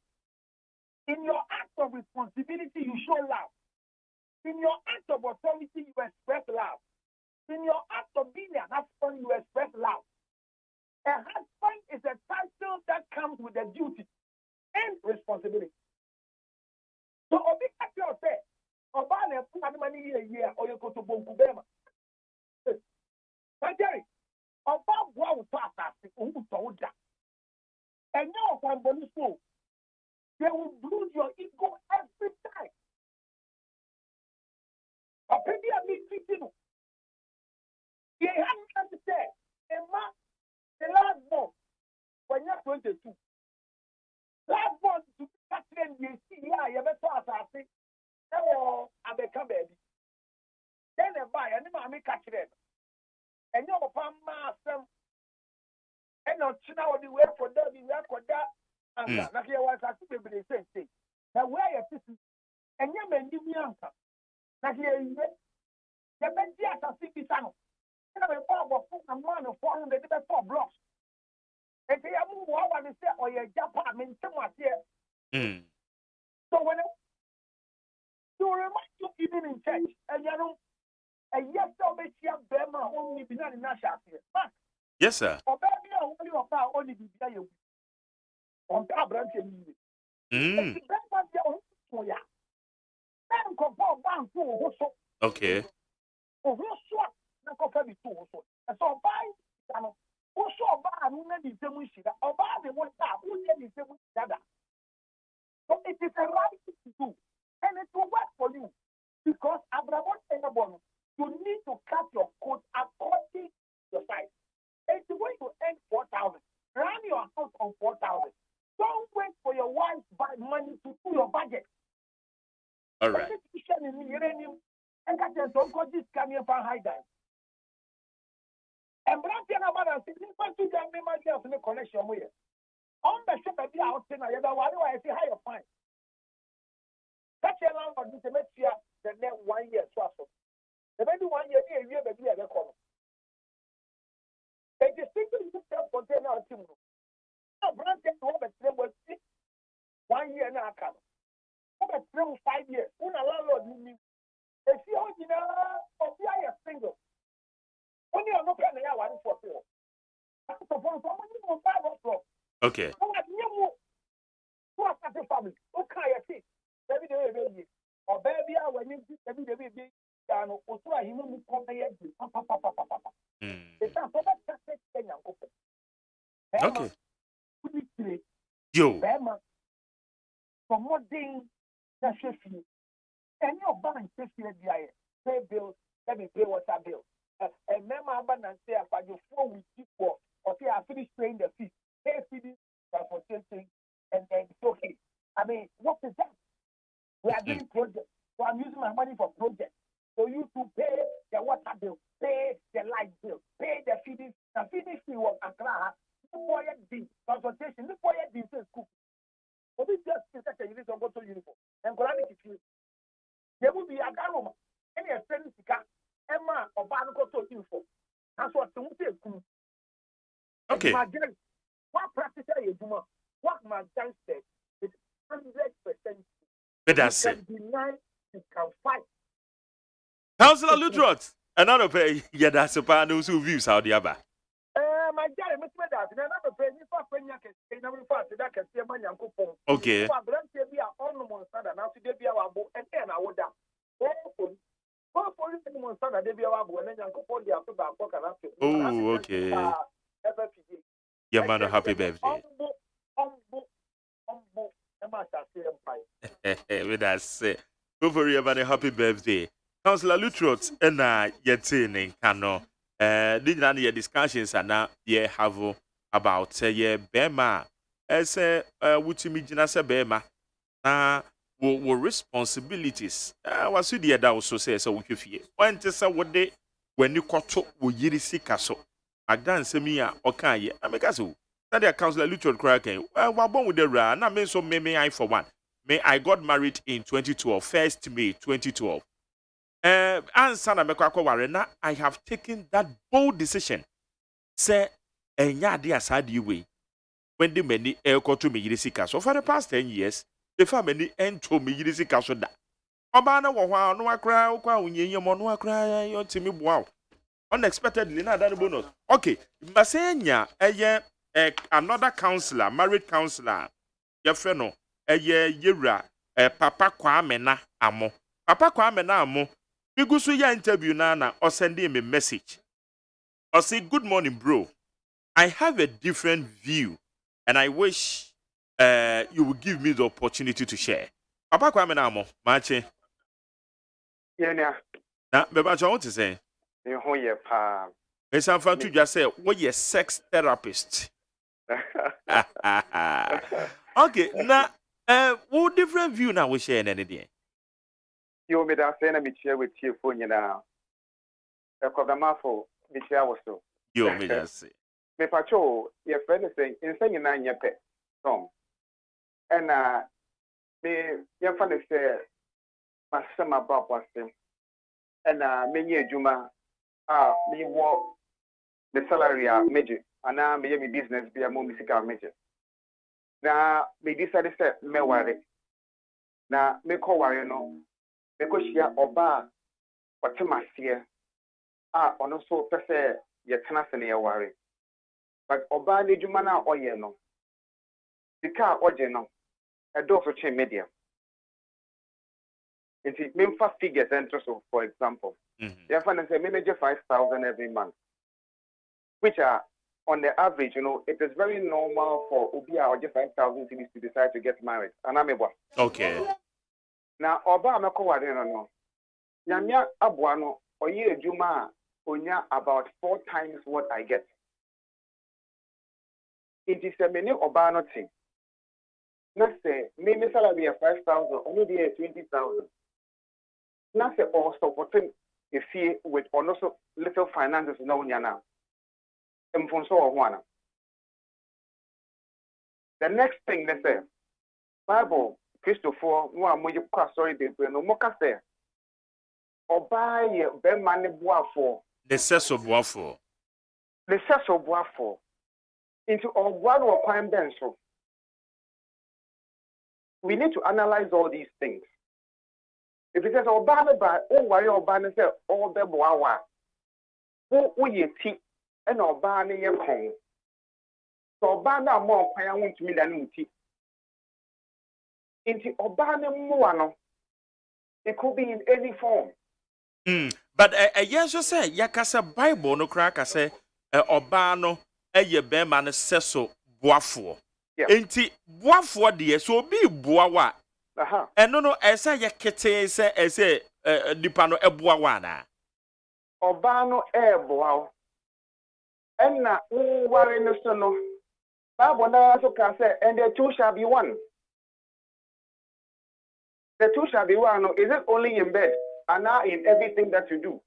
In your act of responsibility, you show love. In your act of authority, you express love. In your act of being an husband, you express love. A husband is a title that comes with a duty and responsibility. So, Obi Kakio said, Obana put money a year or you go to Bonkubema. But Jerry, Oba wow pasta, who told that. And now from bonus school, they will bruise your ego every time. A penny of me treating. They have to say, the last month, when you're 22, last month to catch them, you see, yeah, you better as I say, oh, I become baby. Then I buy, and then I catch them. And you're a master. And not now the way for that, the way for that. And that here was a super the same thing. Now, where your sister and your men give me answer. Now, here you get the Benjias are 60 channel. And I'm a 400 blocks. And they are moving over and say, or your Japan, so much here. So when you remind you even in church, and you know, and yes, so much here, Burma only be not in Nasha here. Yes, sir. Or baby, only be there. On top branch, okay. So also buy maybe the Mushida, or buy the one that who is the Mushida. So it is a right to do, and it will work for you because Abraham Enabon, you need to cut your coat according to your size. It's going to end 4,000. Run your house on 4,000. Don't wait for your wife buy money to do your budget. All right. And don't go this coming from high dive. And Brandy and Amanda said, "You want to get me myself in the connection with you. On the ship at the outside, I say, how you find? Such a long on this year, the next 1 year, so the maybe 1 year, the other corner. A distinctly self-contained team. Now, Brandy and Amanda was 1 year now. Over 5 years. Una landlord me. If you are single. Only I'm not paying a one for sale. Okay. Family. Okay, I see. Every day, baby. Or baby, when you see every day, baby, and also I know okay. Yo. Promoting the safety. And your bank safety, pay bills, let me pay water bill. And member and say, if I do 4 weeks before, or say I finish paying the fee, pay fees, transportation, and it's okay. I mean, what is that? We are doing projects. So I'm using my money for projects. So you to pay the water bill, pay the light bill, pay the feeding. The feeding fee was Accra. Before you transportation, before you do school. But we just say that you need to go to uniform. And calamity fee. There will be a garment. Any expense Emma or Barnacle to uniform. That's what the school. Okay. What practice you do? What my dad said is 100%. But that's it. You can fight. Councillor Lutrot, another pay, yeah, that's a pan who views how the other. My dad, Miss Medas, and another penny for penny can say never fast that can see money and coupon. Okay. Be our ornament standard, now to be our book, and then I would down. Oh, okay. Yeah, man, happy birthday. With that say, go for you about a happy birthday. Councillor Lutrot, and I yet in Kano. Did not your discussions and now ye have about Bema. As which imagine Bema. Were responsibilities. Was the other also says so with you. When to say what day when you caught to Yiri Sikaso. Magdan Semia or Kanye, Amekasu. That the councillor Lutrot cracking. Well, born with the run. I mean, so may I for one. May I got married in 2012, 1st May 2012. Answer na mekwa kware na I have taken that bold decision. Say enya de asade we. When the many go to me yiri so for the past 10 years, the family ento me yiri sika so da. Oba na wo hwa no akra kwa unyenye mo no akra yo timi boa. Unexpectedly na that bonus. Okay, masenya another counselor, married counselor. Your friend no yewra Papa Kwame na amo. Papa Kwame na amo. Bigusu ya interview na or sending me message. Or say good morning bro. I have a different view and I wish you would give me the opportunity to share. Papa Kwame na amo. Mache. Yeah. Na beba what to say? You ho ye pa. Miss Anfantu just say what you sex therapist. Okay, now what different view now we share any day? You me that say na me share with you for you now. E ko da mafo me share was so. You me just say. Me pacho your friend is saying in saying na nyepe song. And me your friend say masama about was him. And me nye juma me wo the salary major and me business be a more musical major. Na me decided say me worry. Na me ko worry no. Me ko shia oba otemasie ono so pese ye tena se ne ye worry. But oba ne djuma na oye no. Sika oje no. E do so che media. Inti memfa figures enter so for example. You find say me make 5,000 every month. Which are on the average, you know, it is very normal for Ubia or just 5,000 cities to decide to get married. And I'm able. Okay. Now, Oba Mako Wadeno, Yamia Abuano, or ye Juma, Onya about 4 times what I get. It is a menu Oba thing. Not say, maybe salary of 5,000, or maybe 20,000. Not say, or supporting if he with also little finances no nyana. The next thing they say, Bible, Christopher, no more you cross sorry, they no more say, or buy a money for the cess of waffle. The cess of waffle into all one or prime benso. We need to analyze all these things. If it says, oh, banner by, oh, why your banner say, all the boawa, who ye tea. And Oba ne ye kon. So Oba na more kwan won tumi da ne muti. Inti Oba ne mo ano. It could be in any form. But yes you say yakasa Bible no kra ka say Oba no ye be ma ne seso boafo. Inti boafo de so bi boawa. Eno no esa ye kete say ese dipa no eboawa na. Oba no boawa. And now, worry no son. Bible now so can say, and the two shall be one. The two shall be one. Is it only in bed and now in everything that you do?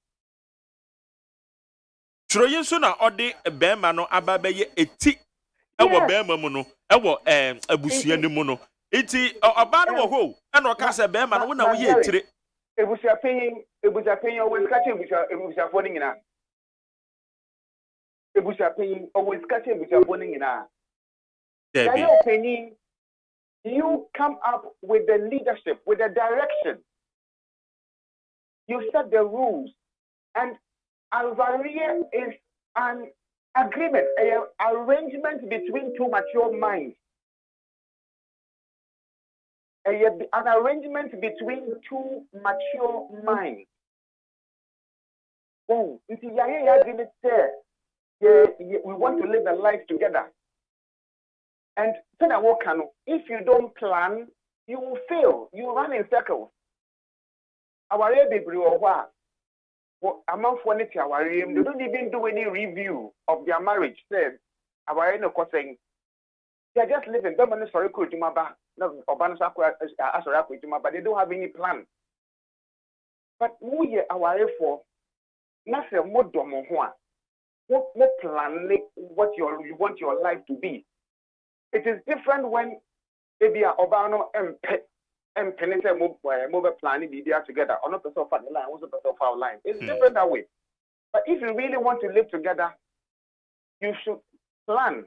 Troyen suna odi bema no ababe eti. Ewo bema mu no. Ewo abusua ni mu no. Eti oba no wo ho. E no ka say bema no na wo ye etire. Ebusia paying always catching ebusia for nyina. Ebusia paying always catching ebusia for nyina. You come up with the leadership, with the direction. You set the rules, and Alvaria is an agreement, an arrangement between two mature minds. An arrangement between two mature minds. Oh, we want to live a life together. And if you don't plan, you will fail. You run in circles. Our baby among they don't even do any review of their marriage. Says our saying they are just living. But they don't have any plan. But we are for nothing more what plan what you want your life to be. It is different when maybe Obano and penetrate mobile planning be there together, or not person of the line, also person of our line. It's different that way. But if you really want to live together, you should plan.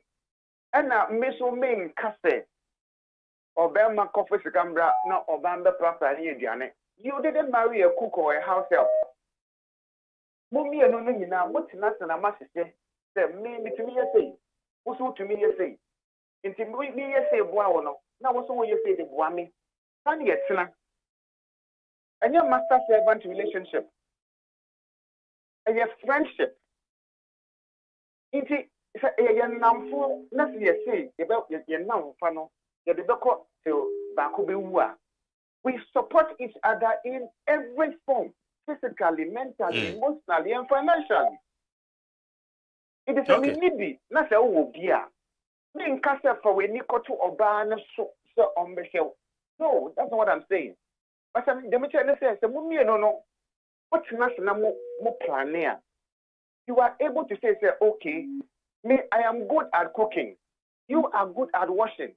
And now, Miso Main Casse or Belma Coffee Sicambra, no, or Bamba Papa, you didn't marry a cook or a house help. Mummy and only now, what's not an amassage? Say, me to me, say, what's to me, say. Into me, say, wow, no. Now, what's all you say, the Wami? Can you get Sina? And your master servant relationship. And your friendship. Into a number, nothing you say about your now, funnel, your debacco to Bakubiwa. We support each other in every form, physically, mentally, emotionally, and financially. It is a needy, not a old beer. Being cast for when you go to Obana, so on the show. No, that's not what I'm saying. But the material says, the movie, no, what's national more plan here? You are able to say, okay, me, I am good at cooking. You are good at washing.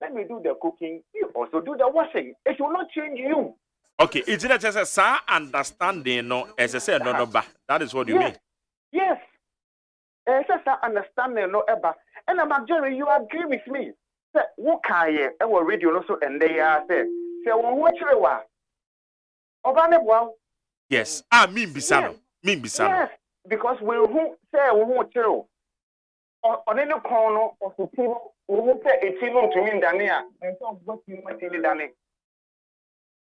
Let me do the cooking. You also do the washing. It will not change you. Okay, it's not just a sir understanding, no, as I said, no, that is what you mean. Yes. As I understanding, no, ever. And I'm Jerry, you agree with me. Say, what can you? I will read you also, and they are say, what you are. Yes, mean Bisano. Yes, because we who say, what you on any corner of the table, we will say a table to win Dania, and so what you might tell Dani.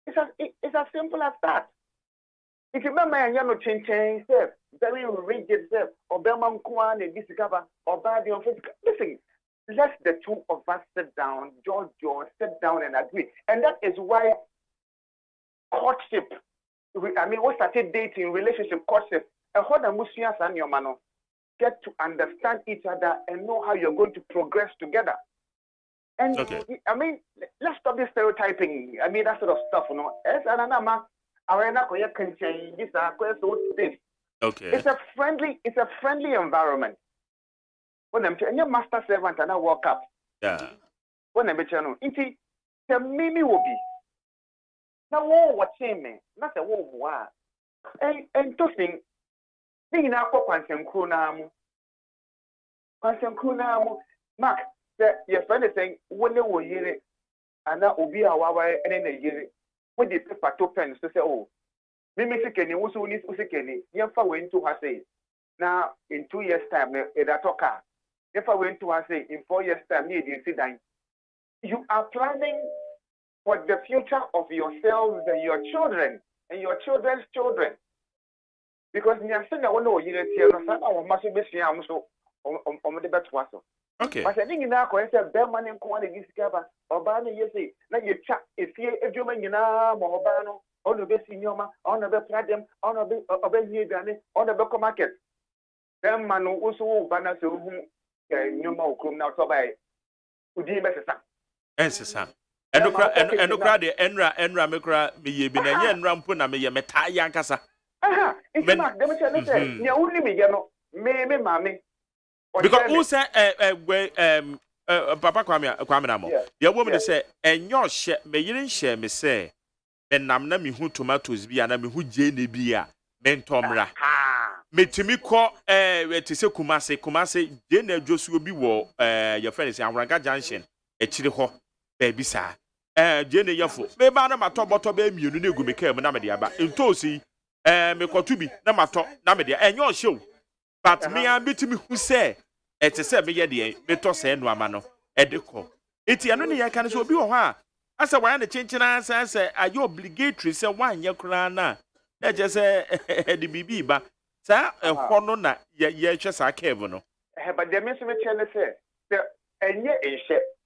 It's as simple as that. If you remember, you're not changing, very rigid, or Belmont Kwan and Discover, or Badi of listen, let the two of us sit down, George, sit down and agree. And that is why courtship, we started dating, relationship, courtship, and how the Musias and your man get to understand each other and know how you're going to progress together. And let's stop this stereotyping. That sort of stuff, you know. Okay. It's a friendly environment. When I'm telling you, master servant, and I walk up. Yeah. When I'm telling you, the mimi will be. Now, what me? Not a war. And to think, being a Quantum Kunam, Mark, your friend is saying, when they will hear it, and that will be our and then they hear it. When they paper two pens to say, oh, Mimikini, also needs Usikini, Yafa went to her say, now in 2 years' time, that talker. If I went to her say, in 4 years' time, you are planning for the future of yourselves and your children and your children's children. Because Niasan, I wonder, you know, our massive mission, so on the best was. Okay. But I think in that case, Belman and Kwan discover, or Bana, you say, now you chat if you man, you know, Mobano, on the best in Yoma, on the best Pradam, on the best on the Boko market. Belman also Bana, so whom Yoma come now to buy. Would you better? Answer. And the crowd, Enra, Mikra, me, be a yen rampuna, me, a metaya cassa. Aha, it's not, let me tell you, you only me, maybe, mammy. Because who said, Papa Kwame, your woman said, and your share, may you share me say, and Namnami who tomatoes be and who Jane be a mentomra. Me to me call, to say Kumase, Jane Josu be war, your friend is Amraga Junction, a chili ho, baby, sir. Jane Yafu, maybe I'm a top bottle baby, you need to make care of Namadia, in Tosi, me call to be Namato, Namadia, and your show. But me and me who say, it's a 7 year day, me to say no amano, edico. It's the only I can so be or as a one change and answer, are you obligatory? Say 1 year crana. That just say the BB, but sir, a honor, ye just a kevono. But the Mr. Channel says, and yet,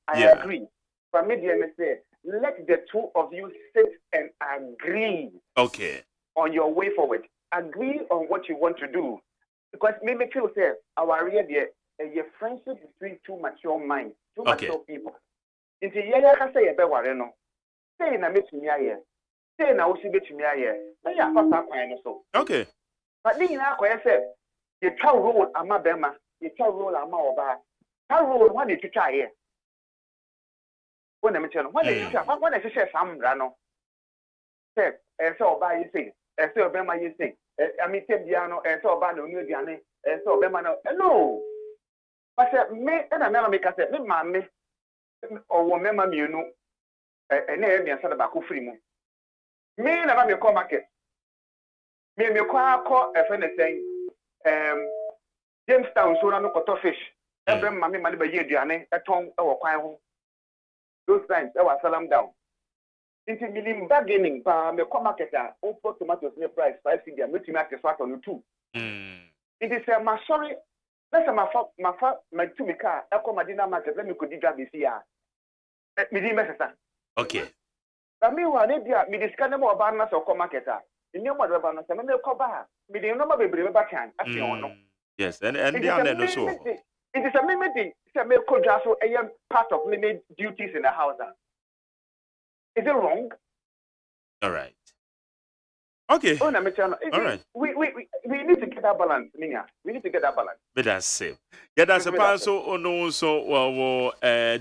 I agree. But me, say, let the two of you sit and agree. Okay. On your way forward. Agree on what you want to do. Because maybe feel say our idea a friendship between two mature minds, two mature people. Into Yaya can say a bewareno. Say na meet me here. Say na usi bet me here. Na ya papa so. Okay. But then na ko say you tell role ama bema, you tell role ama oba. Tell role one you try here. When I mention when I share some rano. Say, so by you say, so Bema you say, I mean, Biano, so Bano, New Diane, so Bemano. No. I said, me and I never make a say, me, mammy, or remember me, you know, and then I said about who free me. Me never me call market. Me call a friend saying, Jamestown, so I know cut fish. Every mammy, money by you, Diane, a tongue or quite. Those times, I was salam down. Into million bargaining, me come market, open tomatoes near price, 5 cedi, I'm making a swat on you too. It is my sorry. Let's my two car, I come Madina market, let me could dig this year. Me didn't mess Okay. But meanwhile, me discuss more about us or come market. In your mother, I may come back. Me didn't know my baby back hand. Yes, and they are there so. It is a limiting, some could just a part of limit duties in the house. Is it wrong? All right. Okay. Oh, all right. We need to get that balance, Nina. We need to get that balance. But that's it. Yeah, that's a part so no so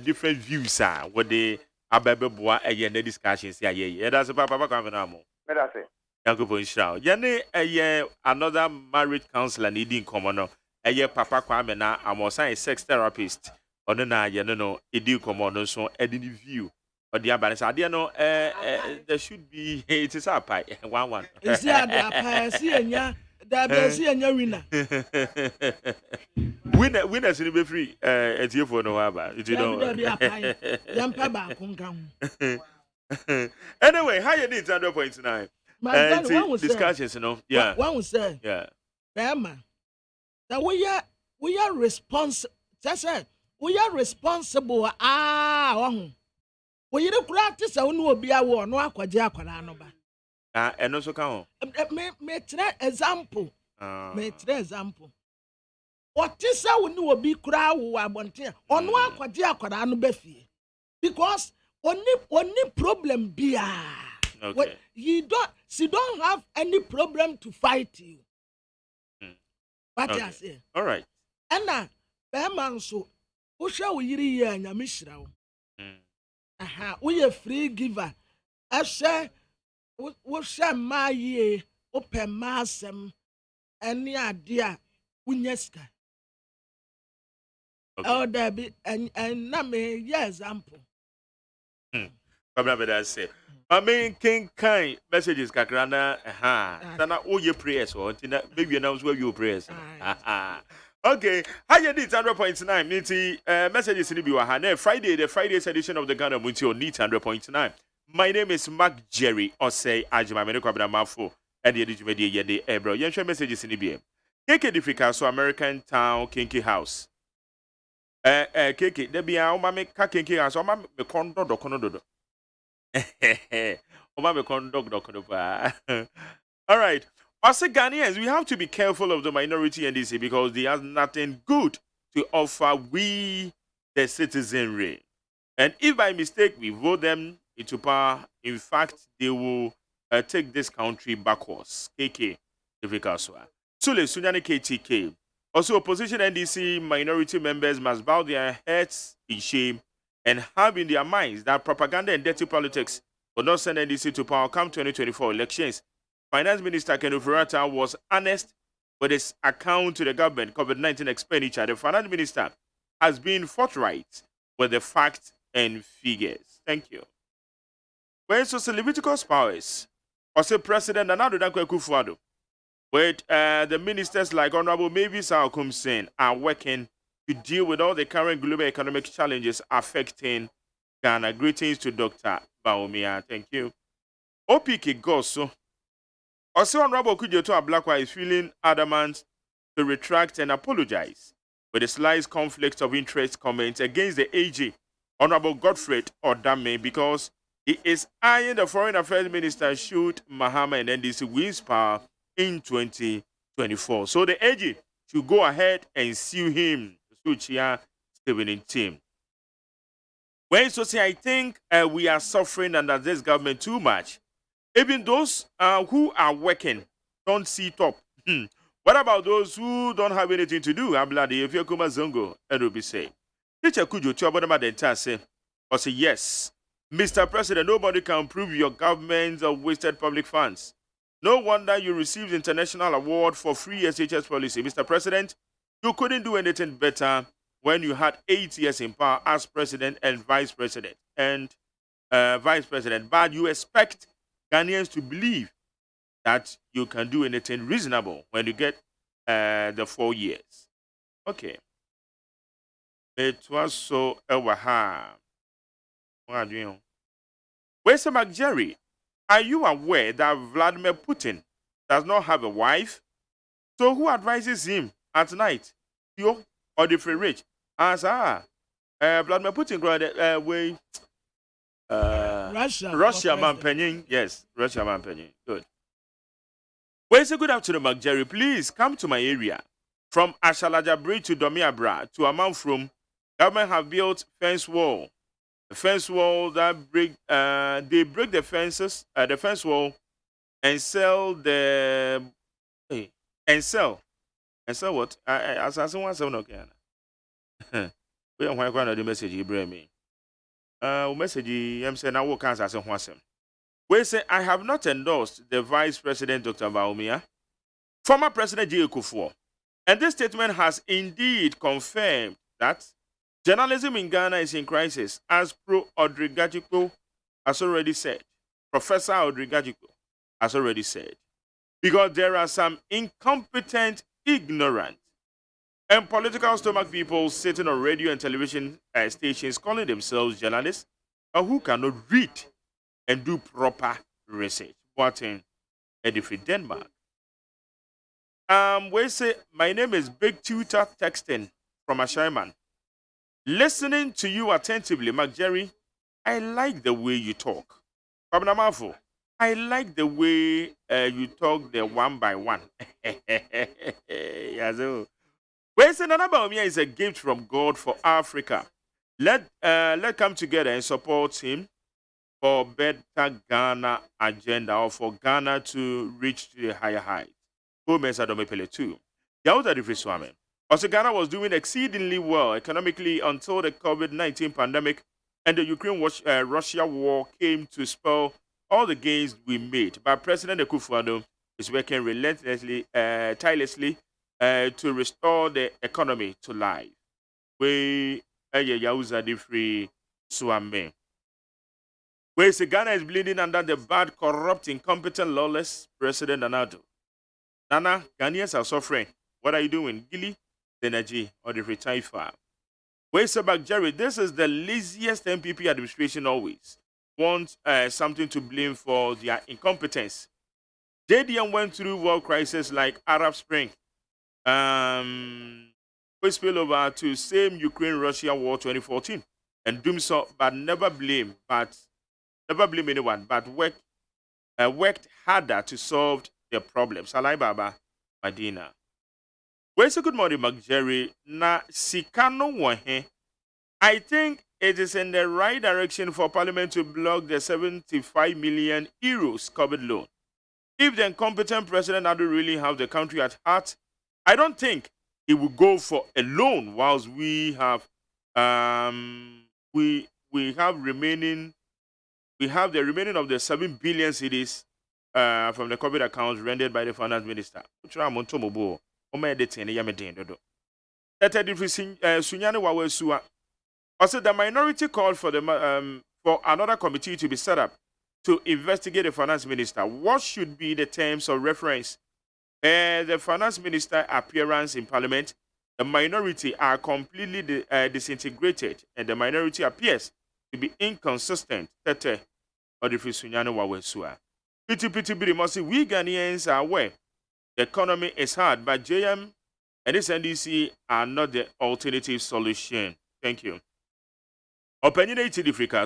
different views are what they ababeboa the discussions yeah that's a papa kavenamo. But that's it. Yanko Insha. Yane another marriage counselor needing common papa kwame na amosan sex therapist. Ono na no edi common so edini view. But the balance idea no there should be it is up 1-1. Is there the pie see enya winner winners will be free at you for no about you know. Anyway, how you need 100.9 discussions, you know. Yeah. One would say, yeah. Emma, that we are responsible. That's it. We are responsible. We don't practice our new be our no aqua and also come. Me example. What is our new be crowd who are wanting on one aqua because only problem be okay. She don't have any problem to fight you. What okay. I say? All right. And now, Beman so who shall we hear and Yamishra? We a free giver. I say, what shall my ye open massam any idea? Winyeska. Oh, there be and name example. Probably that say. I mean, King Kai messages Kakrana. Sana all your prayers or maybe announce where your prayers. Okay, how you need 100.9 Niti messages in the Friday, the Friday's edition of the Ghana Muntio need 100.9. My name is Mark Jerry or say Ajima Menokabra Mafo and the edition media yede ebro. Yensha messages in the BM. Keke difficult so American Town Kinky House. Keke, there be a mame Kinky House or mame condo do condo. All right. As Ghanaians, we have to be careful of the minority NDC because they have nothing good to offer we, the citizenry. And if by mistake we vote them into power, in fact, they will take this country backwards. KK, Sule, Sunyani KTK. Also, opposition NDC minority members must bow their heads in shame and have in their minds that propaganda and dirty politics will not send NDC to power come 2024 elections. Finance Minister Ken Ofori-Atta was honest with his account to the government COVID-19 expenditure. The Finance Minister has been forthright with the facts and figures. Thank you. When so Leviticus powers, also President Nana Akufo-Addo, with the ministers like Honorable Mavis Alcomsen are working to deal with all the current global economic challenges affecting Ghana. Greetings to Dr. Baumia. Thank you. OPK Goso. Also, Honorable Kudjoto Ablakwa is feeling adamant to retract and apologize with the slight conflict of interest comments against the AG, Honorable Godfred Odame, because he is eyeing the Foreign Affairs Minister should Mahama and NDC wins power in 2024. So the AG should go ahead and sue him, Suchia Stevening team. When so say, I think we are suffering under this government too much. Even those who are working don't sit up. What about those who don't have anything to do? Abladi, if you're Kuma Zongo, it will be say. Teacher Kujo, Chobodama Dentase, I say, yes, Mr. President, nobody can prove your government wasted public funds. No wonder you received international award for free SHS policy. Mr. President, you couldn't do anything better when you had 8 years in power as president and vice president. But you expect Ghanaians to believe that you can do anything reasonable when you get the 4 years. Okay. It was so Where's Jerry? Are you aware that Vladimir Putin does not have a wife? So who advises him at night? You or the free rich? Vladimir Putin Russia man penning. Yes, Russia man penning. Good. Well, good afternoon, McJerry. Please come to my area. From Ashalaja Bridge to Domiabra to Amanfrum, government have built fence wall. A fence wall that they break the fences, the fence wall, and sell what? As someone said, okay. We don't want to the message you bring me. Message I'm saying I will cancel as a we say I have not endorsed the Vice President Dr. Baumia, former President J. Kufuor, and this statement has indeed confirmed that journalism in Ghana is in crisis, as Pro Odrigajiko has already said. Professor Odrigajiko has already said, because there are some incompetent, ignorant, and political stomach people sitting on radio and television stations calling themselves journalists, but who cannot read and do proper research. What in Edify, Denmark? We say my name is Big Tutor Texting from Ashaiman. Listening to you attentively, McJerry, I like the way you talk. Pabnamafo, I like the way you talk the one by one. Yazo. We say Nana Baumia is a gift from God for Africa. Let come together and support him for better Ghana agenda, or for Ghana to reach to the higher heights. Gomez Adomepele too. Yauda Difriswame. Also, Ghana was doing exceedingly well economically until the COVID-19 pandemic and the Ukraine-Russia war came to spell all the gains we made. But President Akufo-Addo is working relentlessly, tirelessly to restore the economy to life. We Yauda Difriswame. Where say Ghana is bleeding under the bad, corrupt, incompetent, lawless President Nana. Nana, Ghanaians are suffering. What are you doing? Gilly, energy, or the retired farm? Where say back, Jerry, this is the laziest MPP administration always. Want something to blame for their incompetence. JDM went through world crisis like Arab Spring. We spill over to same Ukraine-Russia war 2014 and doom so, but never blame anyone, but worked harder to solve the problems. Salai Baba, Madina. Where's a good morning, McJerry? Na Sikano Wahe. I think it is in the right direction for Parliament to block the 75 million euros COVID loan. If the incompetent president doesn't really have the country at heart, I don't think he will go for a loan whilst we have the remaining of the 7 billion cedis from the COVID accounts rendered by the finance minister. Also, the minority called for for another committee to be set up to investigate the finance minister. What should be the terms of reference? The finance minister appearance in parliament, the minority are completely disintegrated, and the minority appears to be inconsistent. Tete, or the Fisunyano Wawesua. Pity, we Ghanaians are aware the economy is hard, but JM and this NDC are not the alternative solution. Thank you. Opinionated Africa.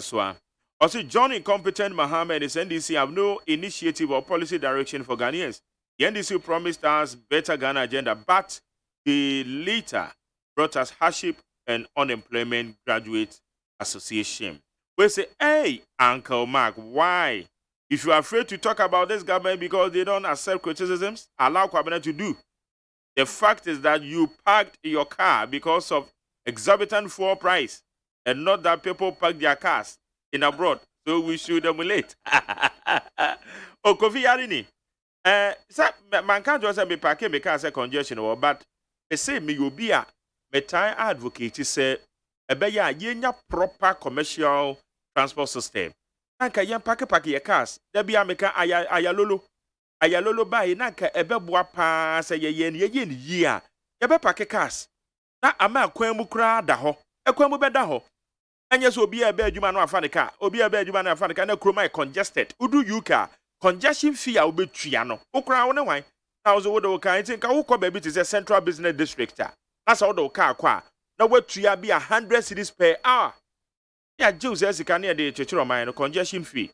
Also, John Incompetent Mahama and his NDC have no initiative or policy direction for Ghanaians. The NDC promised us better Ghana agenda, but they later brought us hardship and unemployment graduate association. We say, hey, Uncle Mark, why? If you are afraid to talk about this government because they don't accept criticisms, allow cabinet to do. The fact is that you parked your car because of exorbitant fuel price, and not that people park their cars in abroad. So we should emulate. Oh, Kofi Yarini. Sir, man can't just be parking because of congestion, but they say me you be a time advocate say a beya yenya proper commercial transport system. Nanka yen park your cars. There be a meka ayalolo buy nanka ebe boa pa say yen year. Yebe park cars. Na ama kwemu kra da ho. Ekwemu beda ho. Anya so obi ebe adwuma no afa ne car. Obi ebe adwuma no afa ne car na kroma congested. Udu yuka. Congestion fee a obetua no okra wo ne wan na wo wo do kan tin ka wo ko baby to say central business district that's how do car kwa na watua bi 100 cedis per hour ya jews sika na de chechiro man no congestion fee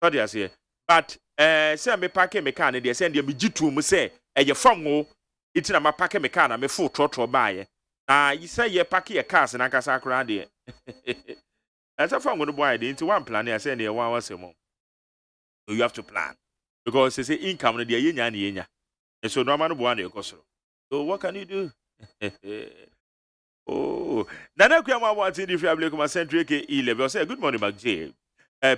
so dey say but say me park me car na dey say dey me gitu mu say eye from wo itina ma park me car na me full trotro baaye na you say ye park your cars na kasa akra dey asa from wo no boy dey into one plan ya say na one wasemo. So you have to plan because they say income no dey yenya. And so no man no one dey cost. So what can you do? Oh, Nana Kwama wanting if you have like my century K11. Say good morning, Mark J.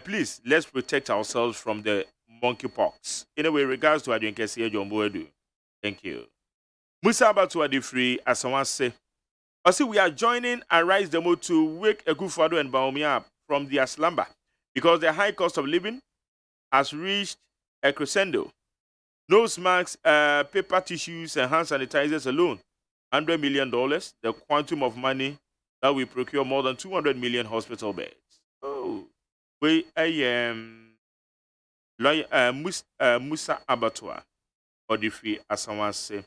Please let's protect ourselves from the monkeypox. In a way, regards to Adrian Kessie John Boedu. Thank you. Musa Abatu Adi free as someone say. I see we are joining Arise Demo to wake a good father and Baomi up from their slumber because the high cost of living has reached a crescendo. Nose masks, paper tissues, and hand sanitizers alone, $100 million, the quantum of money that will procure more than 200 million hospital beds. Oh, we Musa Abattoir, or the free, as someone say.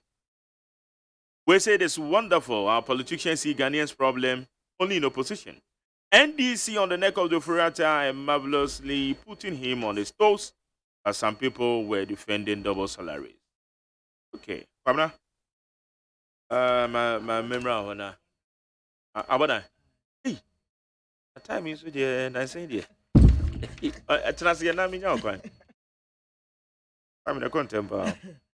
We say it's wonderful. Our politicians see Ghanaians' problem only in opposition. NDC on the neck of the Furata and marvelously putting him on his toes as some people were defending double salaries. Okay, Pamela. My memory on Abana. Hey, the time is with you, and I say, dear. I trust you, I'm in your coin. I'm in a contemporary.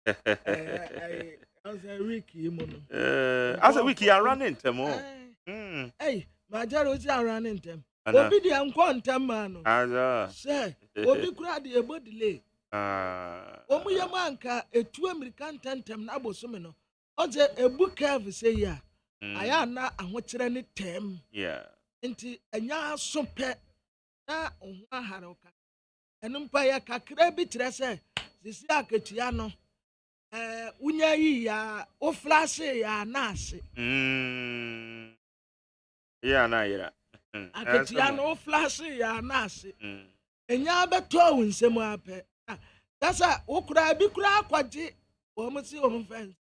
As a wiki, as a wiki, I run into more. Hey. Majaro is running them. Obi di ankwanta man. Say, obi kura di ebo delay. Omu yamanka etu American tentem na abosom no. Oje ebu curve say ya. Aya na ahokyere ne tem. Yeah. Nti enya so pe na ohun aharoka. Enumpa ya kakra bi kire say sisi aketua no. Unya yi ya o flash ya na ase. Yeah, na yira. Aketia no flash ya na ase. Enya beto wunsem ape. Dasa ukura bi kura akwaje wo mo si wo fence.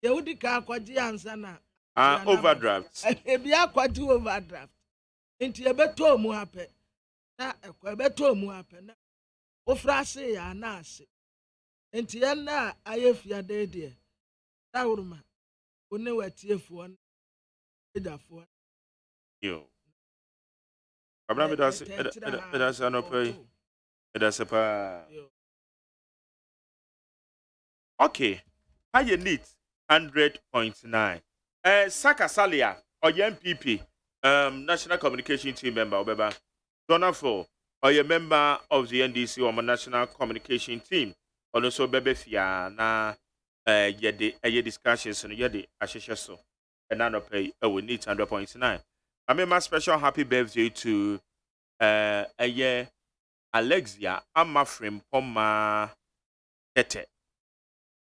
Ye wudi ka akwaje ansa na. Overdraft. Ebi akwaje overdraft. Nti e beto mu ape. Na ekwa beto mu ape na. O flash ya na ase. Nti ye na ayefia de. Da wuruma. One watiefuo na. Edafo. Yo. Abraham that's an opera. That's a okay. How you need 100.9. Saka Salia or your MPP, National Communication Team member, Obeba. Donafo or your member of the NDC or National Communication Team. Also, Bebe Fia na ye discussions and ye ashishaso. And none pay we need 100.9. I mean, my special happy birthday to Alexia Amafrim Poma Tete.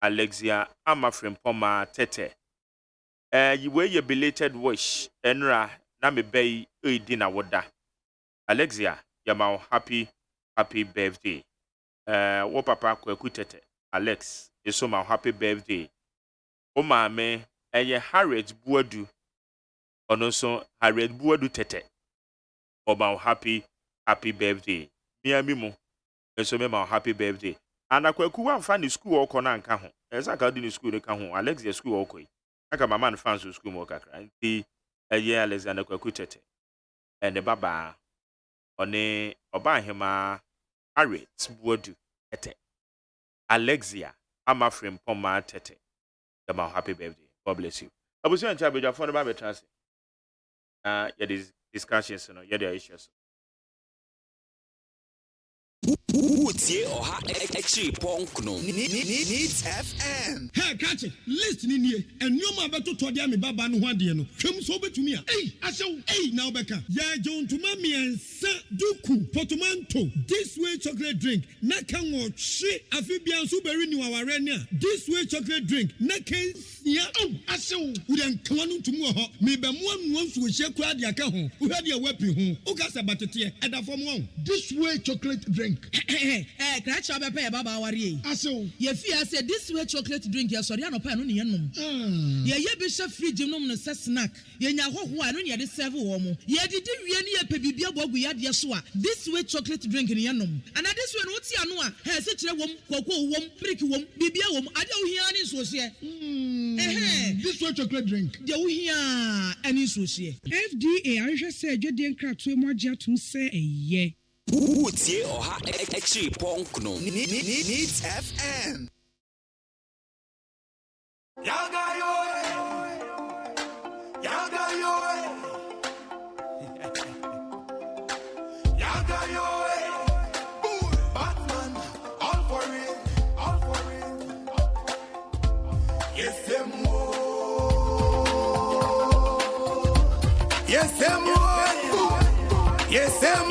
Alexia Amafrim Poma Tete. You wear your belated wish, Enra Nami Bay Dinner Wada. Alexia, you're happy birthday. Wo papa kweku tete. Alex, is so my happy birthday. O mame, Harriet Buadu. Also, Harriet Buadu tete. O my happy birthday. Miami mo. So me my happy birthday. And akweku wan fan school o kona nka ho. Esa ka di school ka ho. Alex the school o koi. Aka mama no fan school mo kakra. Nti Alexander kweku tete. And the baba one oba hima Harriet Buadu tete. Alexia Amafrim Poma tete. My happy birthday. God bless you. Abusu encha beja phone ba betrase. It is discussions no yeah their issues. Utie oha extra ponkno needs FM. Hey, catch it. Listen in here. And you ma beto to dia me baba no ho ade no. Hwem so betumi a. Hey, asew. Hey, now beka. Ya jon to ma me ensa duku portmanteau. This way chocolate drink. Na kan wo hwe afibia so beri ni waware ni a. This way chocolate drink. Na kan sia. Oh, asew. We dan kan no tumu ho. Me be mo anu nso hye kura de aka ho. Wo hwe de wapi ho. O ka se batete e da fom ho. This way chocolate drink. Crash up a pair, Baba Warrior. Aso, ye fear said this way chocolate drink, your Soriano Pan, ye bishop free genome and snack. Ye know one when ye the seven woman. Ye did really a pebibia bog we had yasua. This way chocolate drink in yanum. And at this one, what's Yanua? Has such a woman, cocoa woman, pricky woman, bibia woman. I don't hear any social. This way chocolate drink. You hear any social. FDA, I just said you didn't crack too much to say a ye. Utie oha extra ponkno needs FM. Yaga yo, yaga yo, yaga yo. Batman, all for it, all for it. Yes, them yes, them yes, them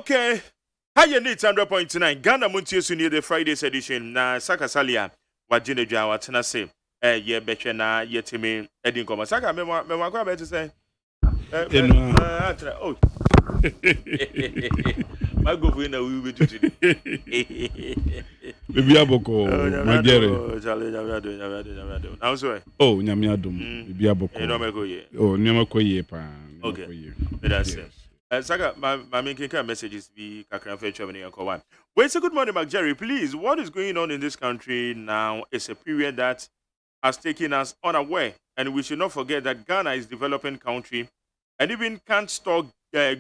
Okay. Higher needs 100.9. Ghana Muntius near the Friday's edition. Na Sakasalia. Wajine Jawa Tenase. Ye betcha na yetime Edin Koma. Saka, me kwa better say. Oh. My go for na we do today. Baby aboko magere. Now so. Oh, nyame adom. Baby aboko. No me go ye. Oh, nyame ko ye pa. Okay. That's it. Saka, my main messages be kakran for Germany and Kowan. Well, say good morning, Jerry. Please, what is going on in this country now is a period that has taken us unaware, and we should not forget that Ghana is a developing country and even can't store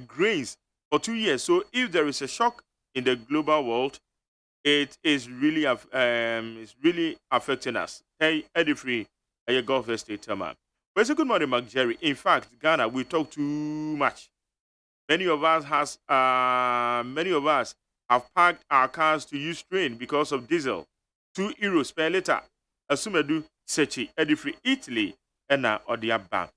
grains for 2 years. So, if there is a shock in the global world, it is really affecting us. Hey, Eddie Free, a Gulf Estate man. Well, say good morning, Jerry. In fact, Ghana, we talk too much. Many of us have parked our cars to use train because of diesel. €2 per liter. Asumedu Sechi Edifri Italy and Odiaba.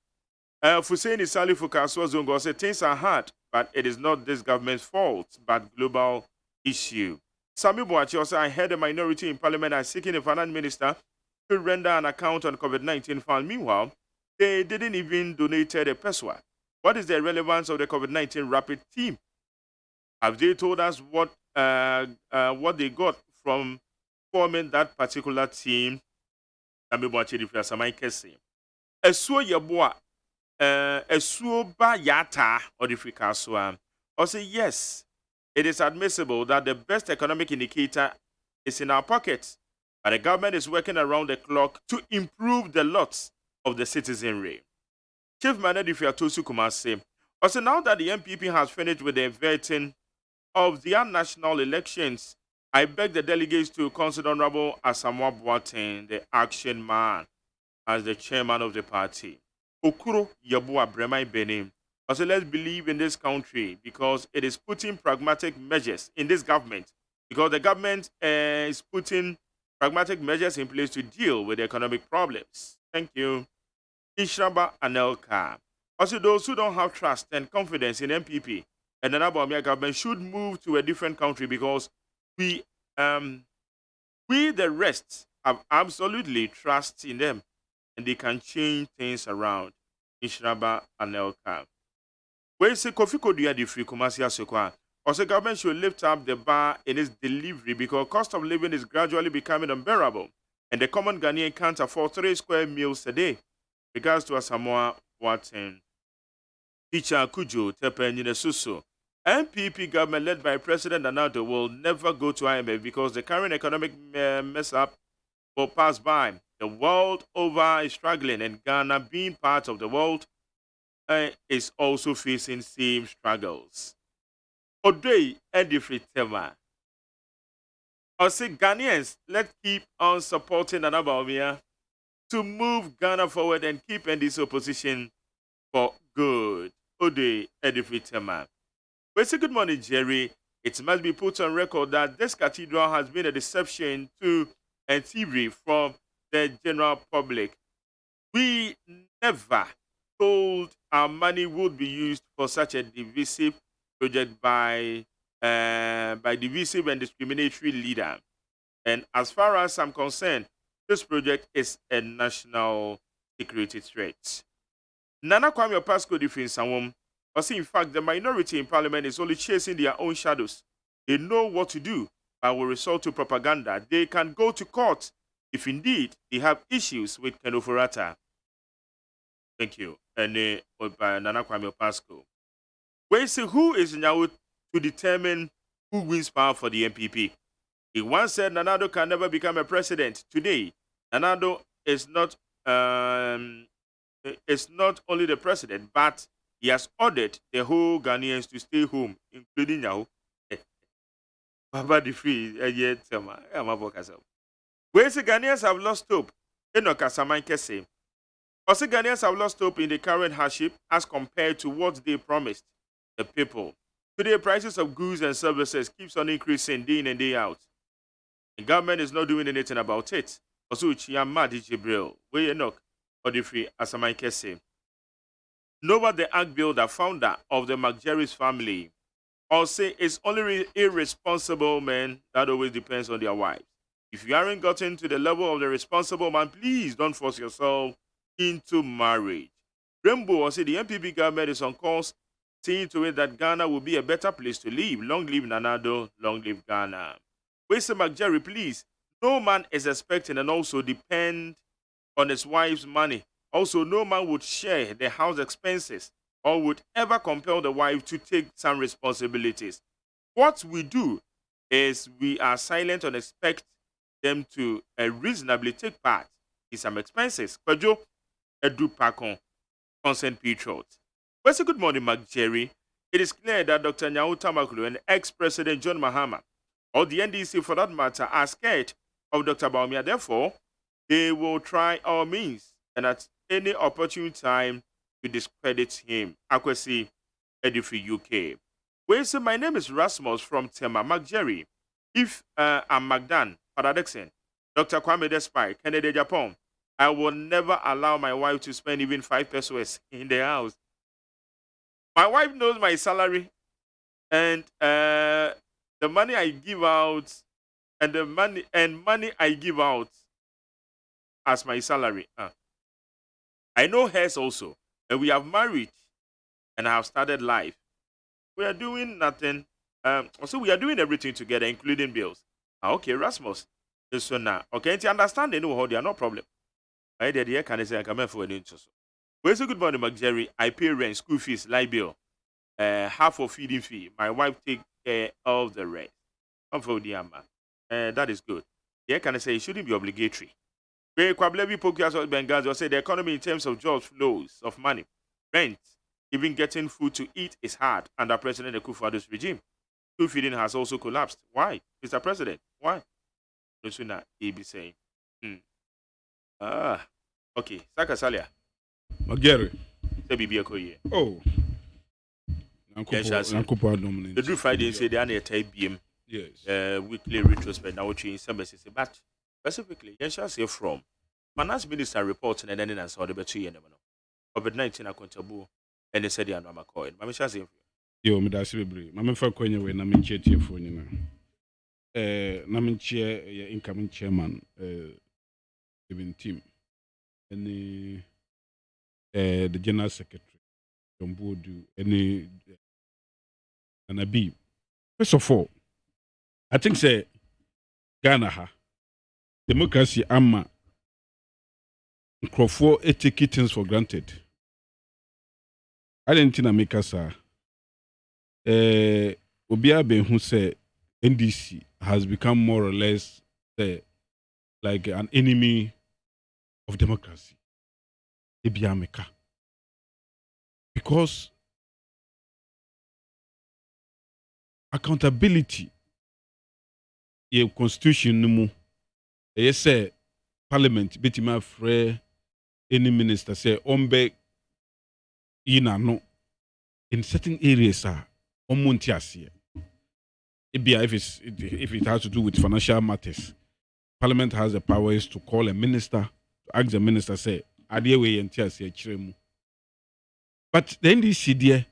Fuseni Sali Fukaswa Zongo said things are hard, but it is not this government's fault, but global issue. Sami Boachi also, I heard a minority in parliament are seeking a finance minister to render an account on COVID-19 fund. Meanwhile, they didn't even donate a peso. What is the relevance of the COVID-19 rapid team? Have they told us what they got from forming that particular team? Esuo yeboa, esuo ba yata or the frikaswa. Or say yes, it is admissible that the best economic indicator is in our pockets, but the government is working around the clock to improve the lots of the citizenry. Chief Manager Tosu Kumase. Also, now that the MPP has finished with the vetting of the national elections, I beg the delegates to consider Honorable Asamoah Boateng, the action man, as the chairman of the party. Okuro Yabua Bremai Benin. Also, let's believe in this country because it is putting pragmatic measures in this government, because the government is putting pragmatic measures in place to deal with the economic problems. Thank you. Ishraba Anelka. Also, those who don't have trust and confidence in MPP and the Nabomia government should move to a different country because we the rest have absolutely trust in them and they can change things around. Ishraba Anelka. Where is Kofi Kodia the free Kumasi Asokwa? Also, government should lift up the bar in its delivery because cost of living is gradually becoming unbearable and the common Ghanaian can't afford 3 square meals a day. Regards to Asamoah Boateng. Teacher Kujo Tepe Suso. MPP government led by President Nana will never go to IMF because the current economic mess up will pass by. The world over is struggling and Ghana, being part of the world, is also facing same struggles. Odei Edifri Tema. I say Ghanaians, let's keep on supporting Anabawumia to move Ghana forward and keep in this opposition for good. Odei Edifri Tema. We say good morning, Jerry. It must be put on record that this cathedral has been a deception to and thievery from the general public. We never told our money would be used for such a divisive project by divisive and discriminatory leader. And as far as I'm concerned, this project is a national security threat. Nana Kwame Pasco defense But see, in fact, the minority in parliament is only chasing their own shadows. They know what to do, but will resort to propaganda. They can go to court if indeed they have issues with Ken Ofori-Atta. Thank you. And Nana Kwame Pasco. We see who is now to determine who wins power for the MPP. He once said Nanado can never become a president. Today, Nanado is not only the president, but he has ordered the whole Ghanaians to stay home, including Yahoo. Baba the free, yet, we say Ghanaians have lost hope. Enoka Samanke say. Also, Ghanaians have lost hope in the current hardship as compared to what they promised the people. Today, prices of goods and services keeps on increasing day in and day out. The government is not doing anything about it. Also, Chiamadi Jibril, we Enoch, or the free Asamanke say. Nova the Act Builder, founder of the McJerry's family, or say it's only irresponsible men that always depends on their wives. If you haven't gotten to the level of the responsible man, please don't force yourself into marriage. Rainbow will say the MPP government is on course, seeing to it that Ghana will be a better place to live. Long live Nanado, long live Ghana. We say McJerry, please. No man is expecting and also depend on his wife's money. Also, no man would share the house expenses or would ever compel the wife to take some responsibilities. What we do is we are silent and expect them to reasonably take part in some expenses. Kwajo Edu Pakon, Consent Patriot. Well, so good morning, McJerry. It is clear that Dr. Nyau Tamakulu and ex-President John Mahama, or the NDC for that matter, are scared of Dr. Bawumia. Therefore, they will try all means and at any opportune time to discredit him. Akwesi Edifi UK. Well, so my name is Rasmus from Tema. McJerry. If I'm Magdan, Father Dixon, Dr. Kwame Despy, Kennedy Japan, I will never allow my wife to spend even 5 pesos in the house. My wife knows my salary and the money I give out and the money I give out as my salary. I know hers also. And we have married and I have started life. We are doing nothing. So we are doing everything together, including bills. Okay, Rasmus. So now, okay, to understand they know how they are, no problem. I did here can I say I come for an interest. Well, so good morning, McJerry. I pay rent, school fees, light bill, half of feeding fee. My wife take care of the rest. I'm for the that is good. Here can I say it shouldn't be obligatory. Bengals say the economy in terms of jobs flows of money, rent, even getting food to eat is hard under President Akufo-Addo's regime. School feeding has also collapsed. Why, Mr. President? Why? No sooner he be saying. Okay. Saka Salia. McJerry. Say Bibi Okoye. Oh. The Drew Friday say they are near BM. Yes. Weekly retrospect now change some messages, but specifically, you shall say from Finance Minister reports and then answer the better you never know. COVID-19 accountable and they said they are not McCoy. Mamma shall say. Yo, me da sibe Mamma for kwenye we na minche tie phone na. Na minche incoming chairman even team. And the general secretary John Bodu and Abi. First of all, I think say Ghana democracy ama nkrofo take things for granted. I didn't think make us obia be who say NDC has become more or less like an enemy of democracy. Ebiameka. Because accountability ye constitution numu say parliament betima free any minister say ombe ina no in certain areas omunti ase if it has to do with financial matters, parliament has the powers to call a minister, to ask the minister say ade we enti ase kiremu. But the NDC there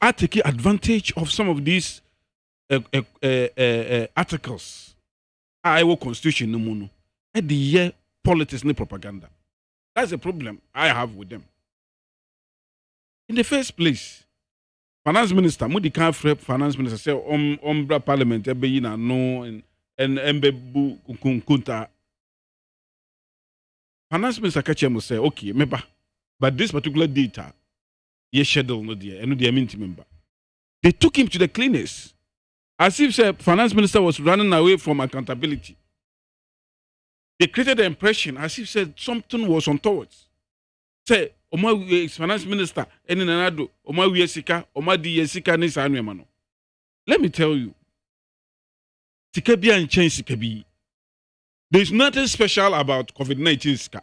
I take advantage of some of these articles. I will constitution no mono. At the year politics and propaganda. That's the problem I have with them. In the first place, finance minister, Mudi can't finance minister say ombra parliament ebe na no and embebu kunkunta. Finance minister catch must say, okay, member, but this particular data, yes, schedule no dear, and no dear minty member. They took him to the cleaners, as if the finance minister was running away from accountability. They created the impression as if said something was untoward. Say, Oma finance minister, any nanado, Oma Yesika, Oma di Yesika ni sa mano. Let me tell you, Sikebi and change Sikebi. There's nothing special about COVID-19 ska.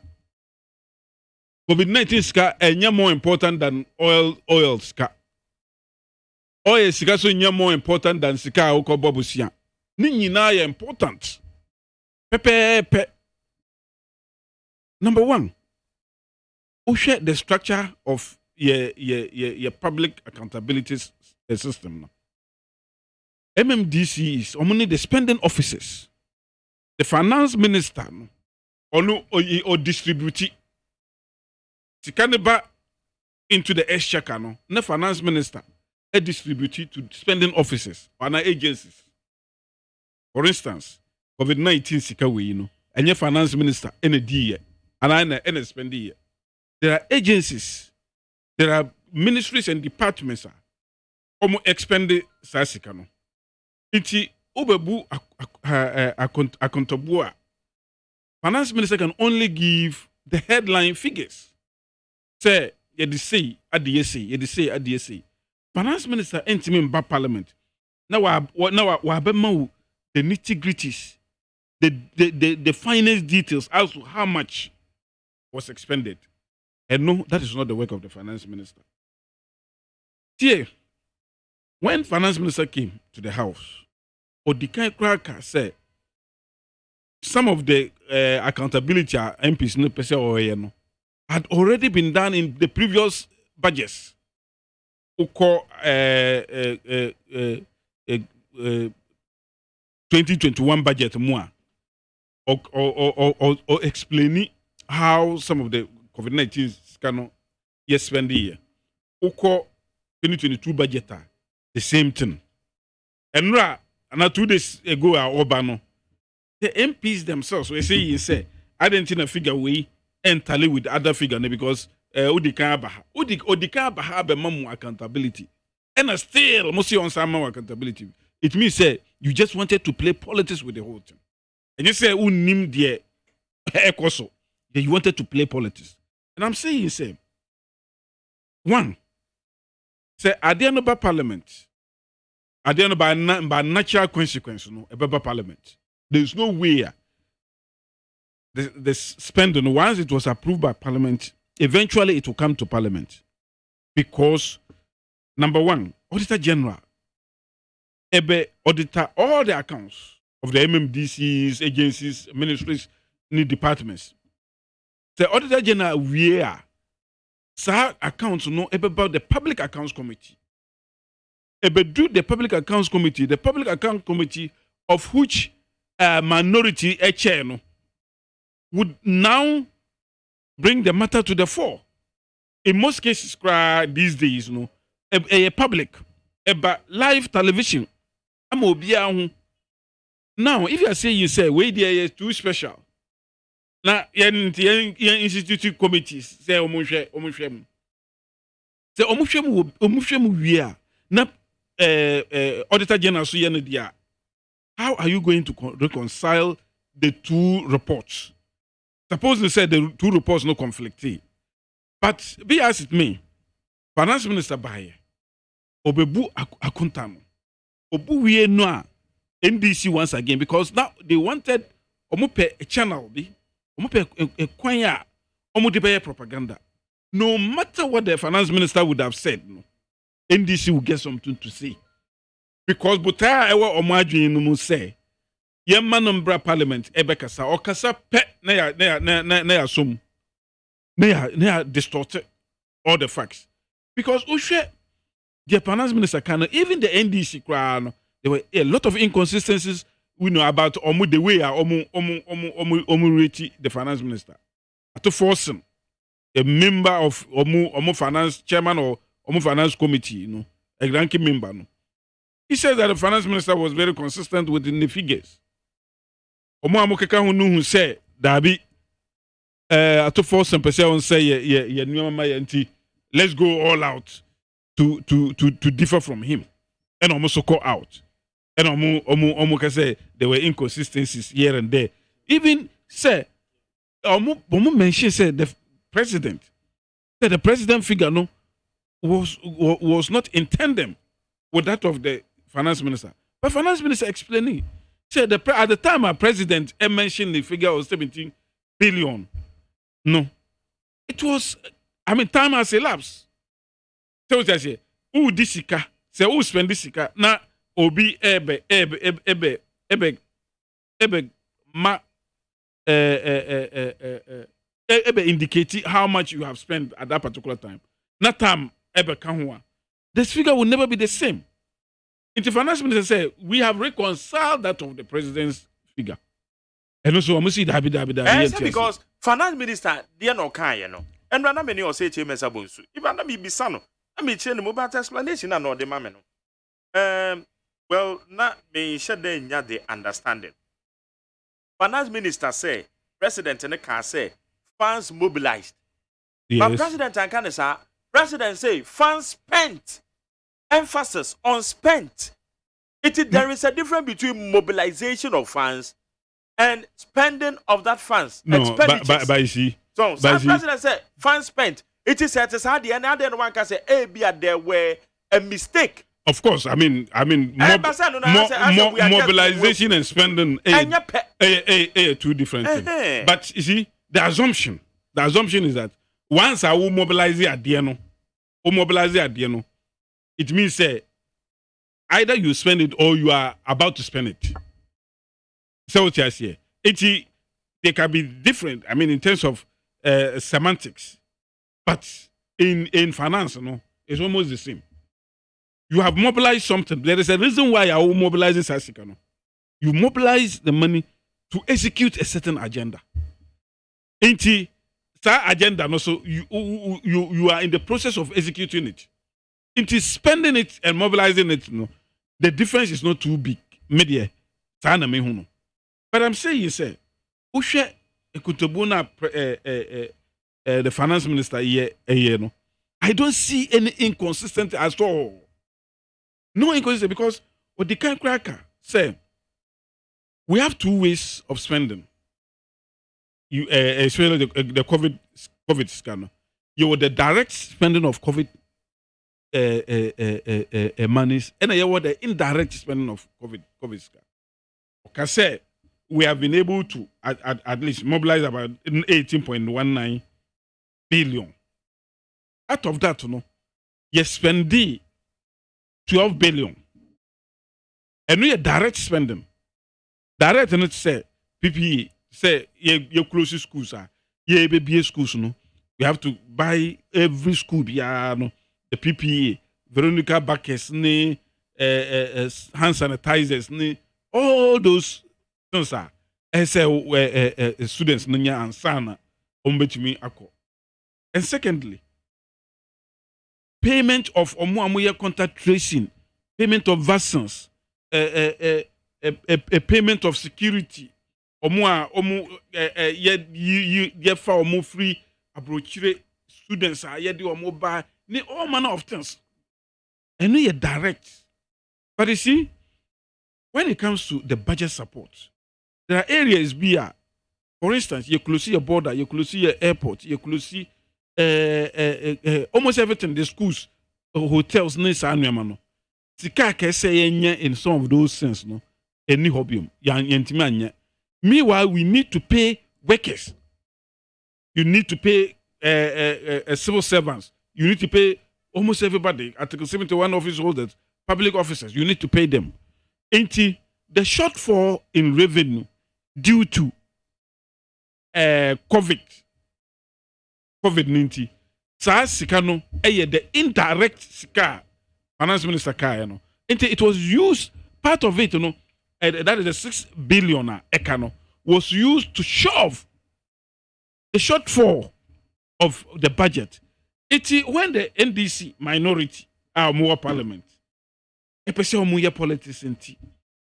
COVID-19 ska is more important than oil ska. Oil ska so more important than ska oko bobusia. Ni nyina are important. Pepe. Number one, we share the structure of your public accountability system. MMDC is only the spending officers. The finance minister or distribute Tikaneba into the exchequer no. The finance minister distribute to spending officers or agencies. For instance, COVID-19 sika and your finance minister in a year and a spending year. There are agencies, there are ministries and departments omo expend sasika no. Iti ubebu accountable. Finance minister can only give the headline figures. Say, you say at the essay. Finance minister entimin ba parliament. Now the nitty-gritties, the finest details as to how much was expended. And no, that is not the work of the finance minister. See, when finance minister came to the house, Odikai Kraka said some of the accountability MPs no pese or had already been done in the previous budgets. Uko 2021 budget more or explaining how some of the COVID-19 scandal spend the year. Uko 2022 budget the same thing. And 2 days ago Obano, the MPs themselves we say I didn't figure way and tally with the other figure because Odika Baha be mamu accountability. And still must on some accountability. It means say you just wanted to play politics with the whole thing. And you say unim die ekoso. You wanted to play politics. And I'm saying say one say Adianoba Parliament. Adianoba by natural consequence no Ebeba Parliament. There's no way the spending once it was approved by Parliament, eventually it will come to Parliament. Because number one, Auditor General Ebe auditor all the accounts of the MMDCs, agencies, ministries, and departments. The Auditor General we are accounts no about the Public Accounts Committee. Ebe do the Public Accounts Committee, of which minority a chair no, would now bring the matter to the fore. In most cases, these days, no, a public, live television. Now, if you say wait there is too special. Now, institute committees say omushemu. Say omushemu we are na Auditor General so dia. How are you going to reconcile the two reports? Suppose they said the two reports no conflict. But be as it may, Finance Minister Baye, Obebu Akuntano, Obu we no NDC once again because now they wanted omupe a channel omupe a kwanya omude propaganda. No matter what the Finance Minister would have said, no, NDC will get something to say. Because Butaya ewa omaju no say Yemma nombra Parliament ebekasa or kasa pe na sum na distorted all the facts. Because Ushe the Finance Minister can even the NDC crown there were a lot of inconsistencies we know about omu the way omu rate the Finance Minister. To force him, a member of omu finance chairman or finance committee, a ranking member. No. He said that the finance minister was very consistent within the figures. Omo amokeka who say Dabi to force some person say yeah, let's go all out to differ from him. And almost so call out. And omo can say there were inconsistencies here and there. Even say omo mention said the president figure was not in tandem with that of the finance minister. But finance minister explaining said at the time our president mentioned the figure of 17 billion. No, it was. Time has elapsed. So what I say, who disika? Say who spend disika? Na obi ebe ma indicate how much you have spent at that particular time. Na time ebe kanwa. This figure will never be the same. The finance minister said we have reconciled that of the president's figure. And also, I'm see that because finance minister, they are not kind, And when I'm in say to Mesa if I'm not be sano, I'm a mobile explanation and all the mamma. Well, not me share the understanding. Finance minister say, president and the car say, funds mobilized. Yes. But president and Canada, president say, funds spent. Emphasis on spent. There is a difference between mobilization of funds and spending of that funds. No, but you see. So, some president said, funds spent. It is at the and other one can say, there were a mistake. Of course, mobilization and spending are two different things. But you see, the assumption is that once I will mobilize it at the end, it means either you spend it or you are about to spend it. So what I say, they can be different. In terms of semantics, but in finance, it's almost the same. You have mobilized something. There is a reason why I will mobilize this Asika. You mobilize the money to execute a certain agenda. That agenda, also you are in the process of executing it. Spending it and mobilizing it. The difference is not too big. Media, but I'm saying, Ushe Ekutobuna, the finance minister, I don't see any inconsistency at all. No inconsistency because what the kind cracker say, we have two ways of spending. You, especially the COVID scanner. You were the direct spending of COVID monies, and you were the indirect spending of COVID scanner. Okay, say we have been able to at least mobilize about 18.19 billion. Out of that, you spend 12 billion. And we are direct spending. Direct, and it's say PPE, say you close schools, you baby schools, you have to buy every school, the PPE, Veronica Bacchus, hand sanitizers, all those things are. I say students, Nanya and Sana, Ombetumi Ako. And secondly, payment of omuamuye contact tracing, payment of vaccines, a payment of security, ye for free abrochire students are yedi omoba, ni all manner of things. And we are direct. But you see, when it comes to the budget support, there are areas for instance, you close your border, you close your airport, you close almost everything, the schools, hotels, in some of those things, any hobby, meanwhile, we need to pay workers. You need to pay civil servants. You need to pay almost everybody. Article 71 office holders, public officers, you need to pay them. The shortfall in revenue due to COVID-19. Sikano, the indirect sika, finance minister Kayano. It was used, part of it, that is the 6 billion ekano, was used to shove the shortfall of the budget when the NDC minority are more parliament, a person more politics inti.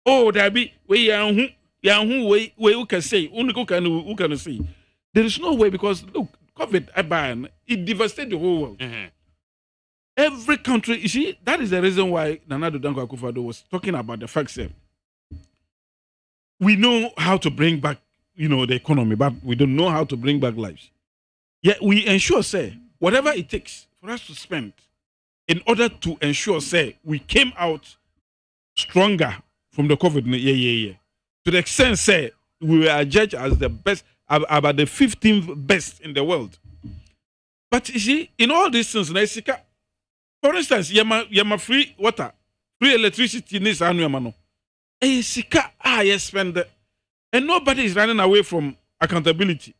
Oh, there be we who can say, who can say. There is no way because look, COVID it devastated the whole world. Every country, you see, that is the reason why Nana Danko Akufo-Addo was talking about the fact that we know how to bring back, the economy, but we don't know how to bring back lives. Yet we ensure, say, whatever it takes for us to spend in order to ensure, say, we came out stronger from the COVID. To the extent, say, we were judged as the best, about the 15th best in the world. But you see, in all these things, for instance, yama free water, free electricity in this annual. Yes, spend, and nobody is running away from accountability.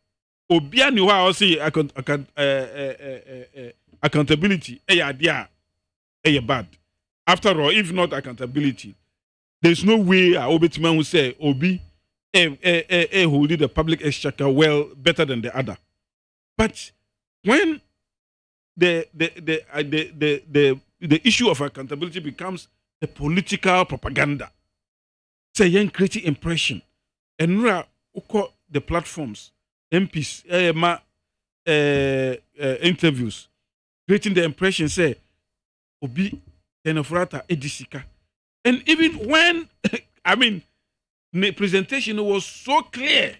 Obia ni wa say accountability. Bad. After all, if not accountability, there's no way a obetman will say Obi holding the public exchequer well better than the other. But when the issue of accountability becomes the political propaganda, say young creating impression, and the platforms, MPs, interviews, creating the impression, say Obi Tenofrata Edisika. And even when the presentation was so clear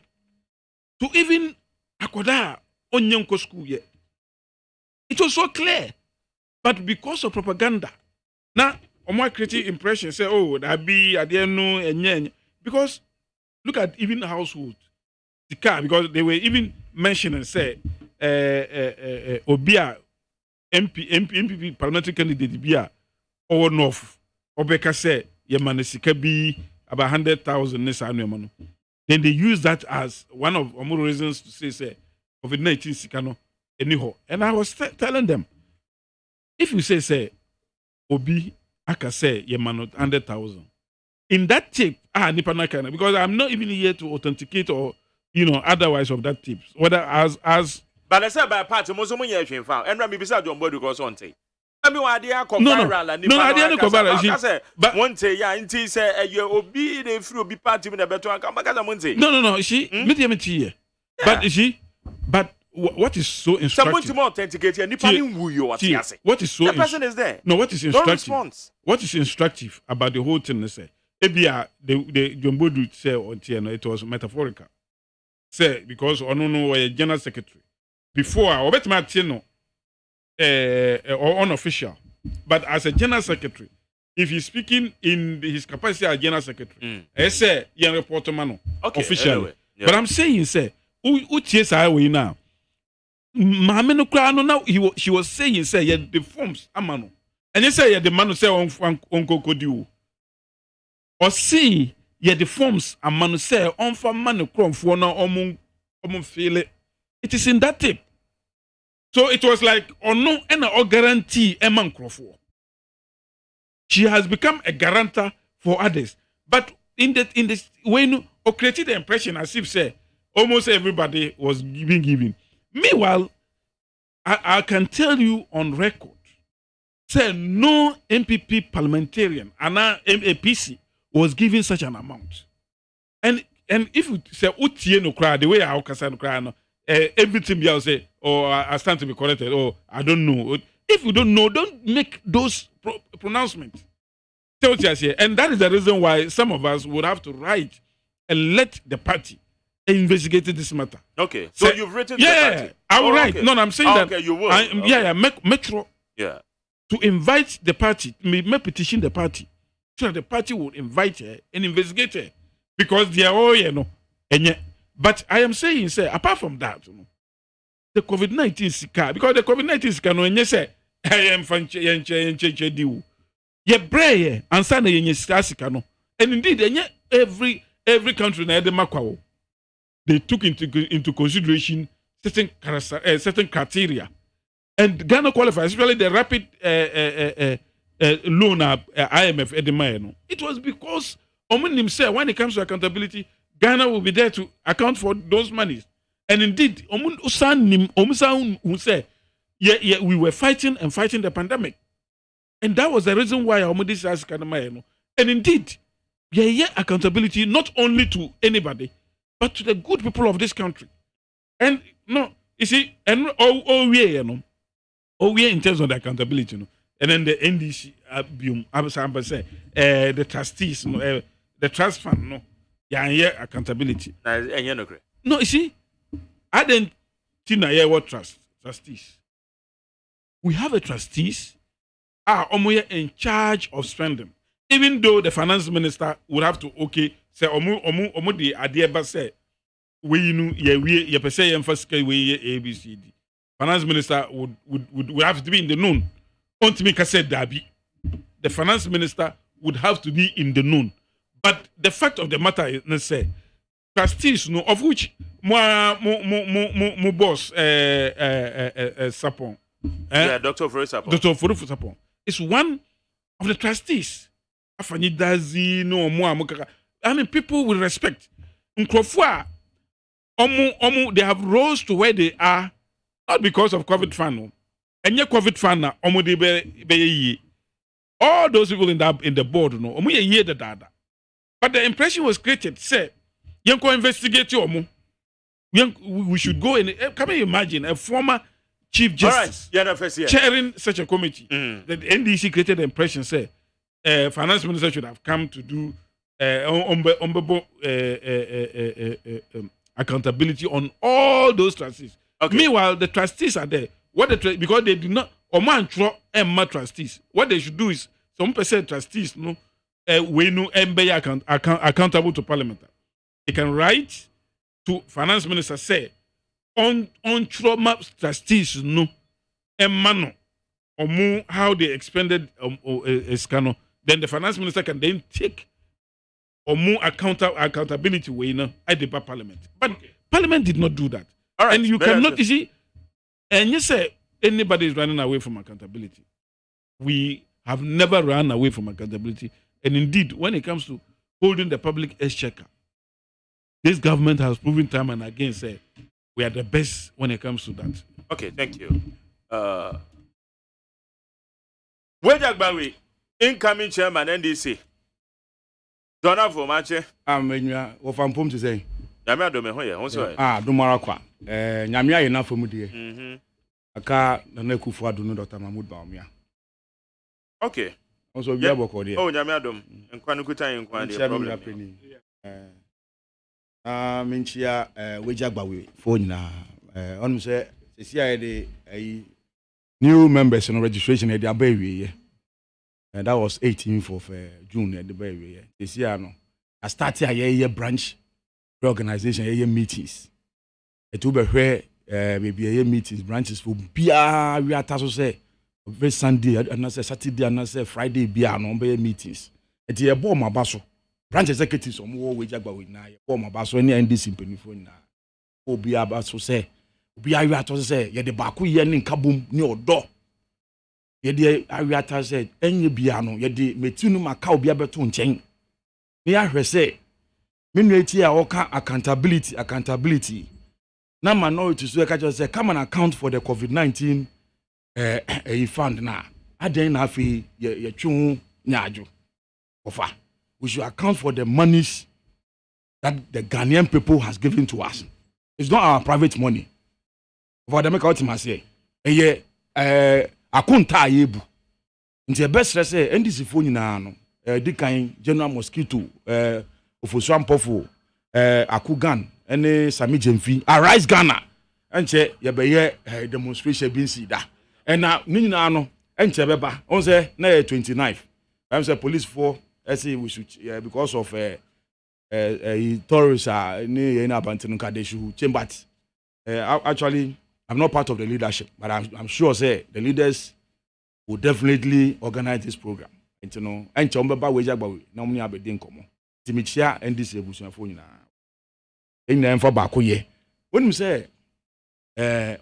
to even Akoda Onyanko school yet. It was so clear. But because of propaganda, now Omwa creating impression say, that be I didn't know and because look at even household, the car, because they were even mentioning say Obia MPP parliamentary candidate Bia or North Obeka say Yamanesika be about 100,000 this annual. Then they use that as one of more reasons to say COVID-19 sikano anyhow. And I was telling them, if you say Obi aka say Yamano 100,000 in that tape, nipanakana, because I'm not even here to authenticate or otherwise of that tape. Whether as but I said by party most of my found and Rami beside your body goes on tape. I mean, I didn't come viral and I didn't come viral. But one day, inti say you Obi the free be party with a better come back as a Monday. No. She, but you see, but what is so instructive? Someone to authenticate and what is so the person is there. No, what is instructive? What is instructive about the whole thing? Say, the Jumbo do say on TN, it was metaphorical. Say because I don't know a general secretary before I bet my TN or unofficial, but as a general secretary, if he's speaking in his capacity as general secretary, I say you report mano officially. Anyway, yeah. But I'm saying say, uties I we now. Mameno krano now she was saying say yeah the forms amano, and you say yeah the man say on kokodiu, or see yeah the forms amano say on for mano krom for now omon feel it. It is in that tape. So it was like, no, and a guarantee a man for. She has become a guarantor for others. But in this when created the impression as if say almost everybody was giving. Meanwhile, I can tell you on record, say no MPP parliamentarian and APC was giving such an amount. And if you say no cry the way I can cry no. Everything you say, I stand to be corrected, I don't know. If you don't know, don't make those pronouncements. And that is the reason why some of us would have to write and let the party investigate this matter. Okay, so you've written the party. I will write. Okay. No, I'm saying that. Okay, you will. Make sure to invite the party, make petition the party, so that the party will invite her and investigate her. Because they are all, but I am saying, apart from that, the COVID-19 sika, because the COVID-19 sika no enye say I am fanche yenche diu. Ye breye ansa na yenye sika no. And indeed every country na de makwa. They took into consideration certain criteria. And Ghana qualifies, especially the rapid loan IMF edema no. It was because himself, when it comes to accountability, Ghana will be there to account for those monies. And indeed, who say we were fighting the pandemic. And that was the reason why our this as and indeed, accountability not only to anybody, but to the good people of this country. And no, you see, and we in terms of the accountability, and then the NDC the trustees, the trust fund, accountability. No, you see, I didn't think what trustees. We have a trustees in charge of spending. Even though the finance minister would have to say the idea but say we first ABCD. Finance minister would have to be in the known. The finance minister would have to be in the known. But the fact of the matter is, let's say, trustees, of which my boss, Sapon, Dr. Furu Sapon, is one of the trustees. I mean, people will respect. They have rose to where they are, not because of COVID fund. And your COVID fund, all those people in the board, but the impression was created, say, you can investigate your we should go and can you imagine a former chief justice chairing such a committee? The NDC created the impression, say, finance minister should have come to do accountability on all those trustees. Okay. Meanwhile, the trustees are there. Because they did not trustees. What they should do is some percent trustees accountable to Parliament. They can write to finance minister say on trauma trustees how they expended scano. Then the finance minister can then take accountability at the Parliament. But Parliament did not do that. All right, and you cannot, you see, and you say anybody is running away from accountability. We have never run away from accountability. And indeed, when it comes to holding the public exchequer, this government has proven time and again say we are the best when it comes to that. Okay, thank you. Wejagbawi, incoming chairman NDC. Donald Fomache. Wafampum to say. Nyamia dome ho ye, ho so. Domara kwa. Nyamia ye na fomu die. Aka na Nekufu Addo no Dr. Mahmoud Bawumia. Okay. Also we have okode. Oh, nyamia dom. Enkwa nukuta enkwa de problem. Minchia Wejagbawi phone na on say the new members in registration at the Abbey. And that was 18th of June at the Bay. This year, no. I started a year branch reorganization, a year meetings. It will be where maybe a year meetings, branches for beer, we are to say, every Sunday, and I say Saturday, and I say Friday, beer, no beer meetings. It's a bomb, my basso. Branch executives, or more wage about with now, bomb, my basso, any NDC in Penifon now. Oh, beer, basso say, beer, you are to say, yeah, the Baku yen in Kabum, near door. Yedi Ariata said, "Any biano, yedi metunu makau biabeto nchen." Me ahwe say, me nueti a oka accountability. Na minority so ka just say, come and account for the COVID-19 fund na. Aden na afi ye twu nyaaju. Ofa. We should account for the monies that the Ghanaian people has given to us. It's not our private money. For the make out my say, akunta yebu nti best say NDC fo nyina no dikan general mosquito ofosu ampofo akugan ene sami jemfi arise Ghana enche ye be demonstration bin si da na nyina no enche beba on say na 29 I'm say police for say we should because of tourists ni na abantinu ka they should change, but actually I'm not part of the leadership, but I'm sure say the leaders will definitely organize this program. And you know, and chomba we jagba na mu abedin komo. Timichia NDC ebusuafo nyina. Enna emfa ba ko ye. Wonu say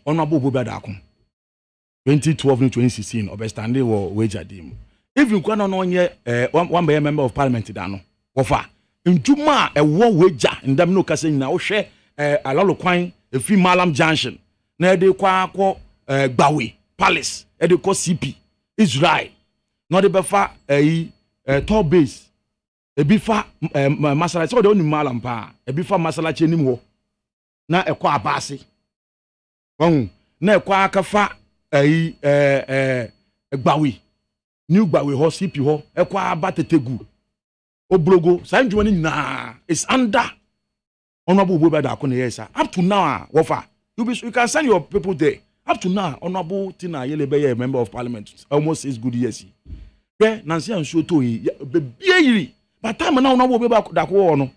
honorable Bobi Adakun 2012 and 2016 obestande wo wejadim. If you can no nye one member of parliament da no. Wofa ntuma ewo weja ndam no kase nyina wo hwe alalo kwan efi Malam Junction. Na de kwa gbawe palace e de ko CP Israel no de be fa toll base e bi fa masala so de oni malam pa e bi fa masala che nim ho na e kwa abase na e kwa aka fa gbawi new gbawi ho CP ho e kwa abatetegu oblogo sanjuma ni na is under honorable Boba da ko yes up to now wofa you can send your people there up to now honorable Tina Yelebe member of parliament almost 6 good years yeah Nancy and show to be yiri but time now honorable Boba da ko no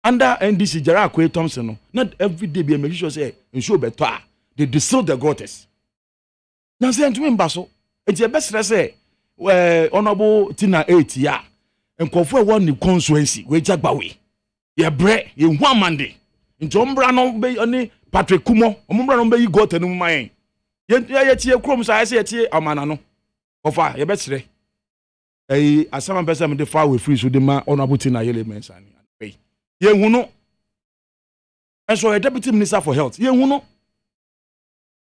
under NDC Jara Akwe Thompson no not every day be make sure say show better they distill the waters Nancy and to mbaso e best say honorable Tina 8 ya nkofo e won ni constituency we jagbawe ye bre ye hu amande ntombra no be oni Patrick Kumo omumbra no be yi got enu man ye tie krom sa ye tie amana no ofa ye betre asama pesa me de fa we free so de ma honorable Tina Yele mensani ye hu no enso ye deputy minister for health ye hu no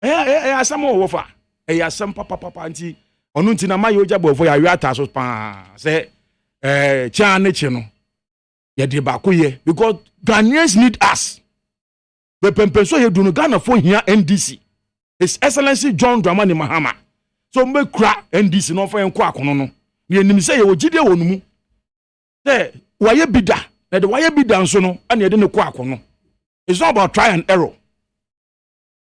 asama wo fa asam papa anti onu ntina ma ye ojabo fo ya wi ataso pa se cha ne chi no ye de ba ko ye because Ghanaians need us the pempenso ye do no Ghana for here NDC His Excellency John Dramani Mahama so me kra NDC no fa enko akono no ye nim se ye ogide wonu mu se waye bida na de waye bida nso no ana ye de ne ko akono it's not about try and error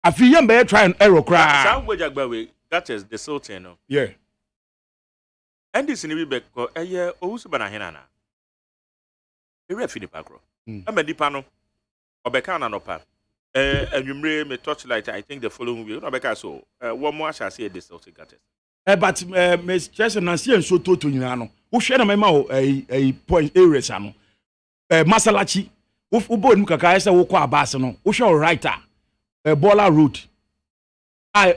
afi ye be try and error kra Sound Jagbawe that is the sultan no yeah NDC ni be ko eye owusu bana henana ere fi ni pakro amadipa no obeka na no pa anwumre me torchlight I think the following week obeka so one more shall say this sultan gates but Miss Chester Nancy and so to nyina no wo hwe na mema o point areas ano Masalachi wo bo nim kaka ese wo kwa abase no wo hwe writer Bola Road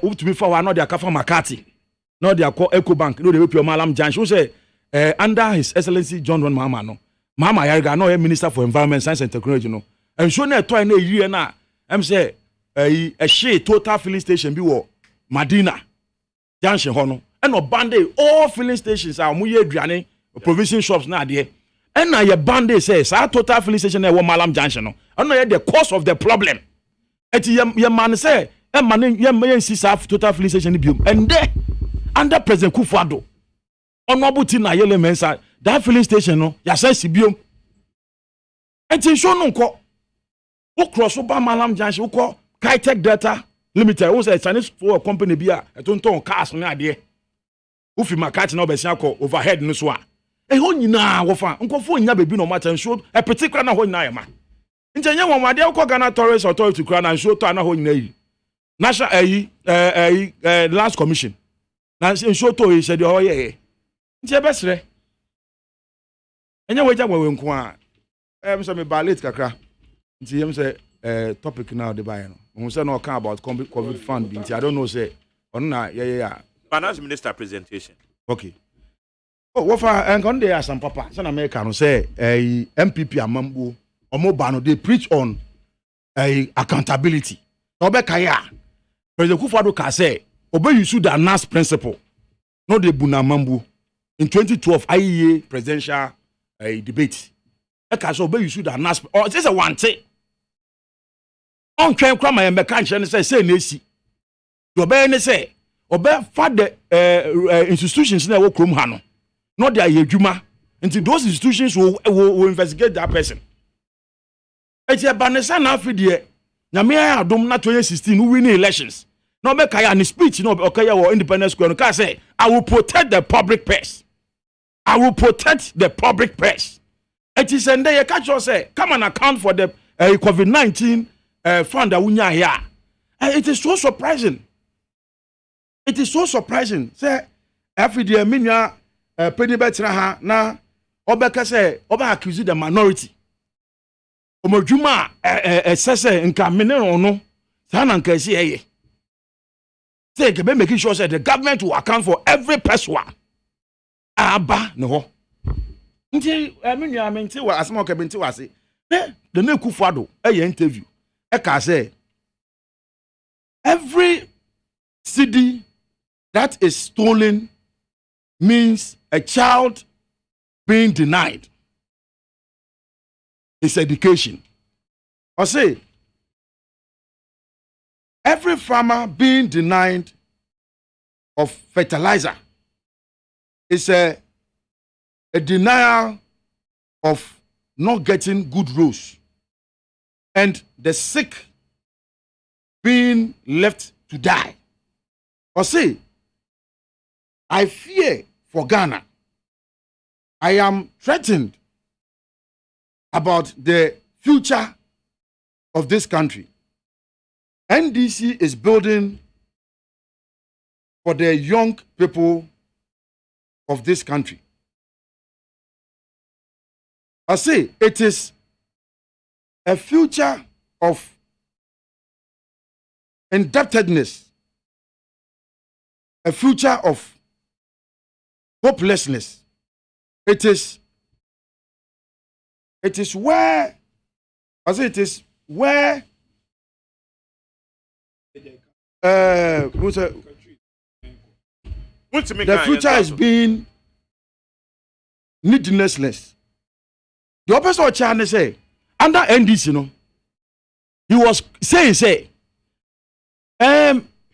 wo to be for one no dey akafa Makati no dey akọ Ecobank no dey we pure Malam Junction say under His Excellency John Mahama no Mahama Yarga no Minister for Environment Science and Technology no and so na toy na yire na em say a share total filling station bi wo Madina Junction ho no and no bande all filling stations are muye aduane provision shops na ade and na ye bande say sa total filling station na wo Malam Junction no and no the cause of the problem eti ye man say e man ye si sa total filling station bi and there under President Kufuado honorable Tina Yele mensa that filling station no ya say sibiom eti so no nko wo cross over Malam Junction wo ko Kitech Data Limited wo say Chinese for company bia etonton cars na ade wo fi Makati na obesia ko overhead no so a ho nyina wo fa nkofo nya bebi no matter show a particular na ho nyina ya ma ntenye won wade wo ko Ghana Tourist Authority kura na show to na ho nyina yi national Lands Commission na show to yi said ho ye ntie besre enye we jagwa we nko a so me ballet kakra ntie yem say topic now the buy no we say no can about COVID fund ntie I don't know say on na yeah Finance Minister presentation okay oh what for and dey as papa say na America no say MPP amambo omo no they preach on accountability obeka ya President Kufuado ka say obey use the NAS principle no dey buna mambo in 2012 IEA presidential debate eka so obey use the NAS or this is one thing on twen kwa my meka nche ne say na esi obey ne say obey for the institutions na wo krom ha no not their adwuma until those institutions will investigate that person eti abanesa na afidie nyame ya adom na 2016 who win elections no make ya ni speech no okay ya independence square no ka say I will protect the public purse I will protect the public purse eti sende ye catch us say come and account for the COVID-19 fund that wunya here it is so surprising say afidie minwa pedi betra ha na obeka say oba accuse the minority omodwuma sese nka menero no sana nka esi eye say ke be making sure say the government will account for every person aba ne ho nti menua menti wa asema ka benti wa se the na Kufuado interview ka say every city that is stolen means a child being denied his education. Or say, every farmer being denied of fertilizer is a denial of not getting good rows, and the sick being left to die. Or say, I fear for Ghana. I am threatened about the future of this country. NDC is building for the young people of this country. I say it is a future of indebtedness, a future of hopelessness. It is where, I say it is where the future is being needlessness. The opposite channel say, under NDC, he was saying,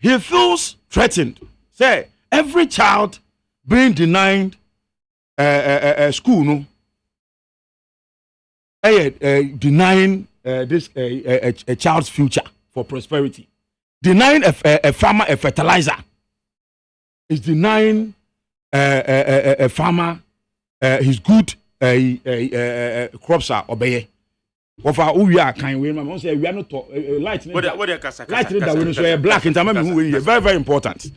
he feels threatened. Say, every child being denied school, denying this a child's future for prosperity. Denying a farmer a fertilizer is denying a farmer his good crops are obey. What we are kind we say we are not light. Light that we so black in time very very important.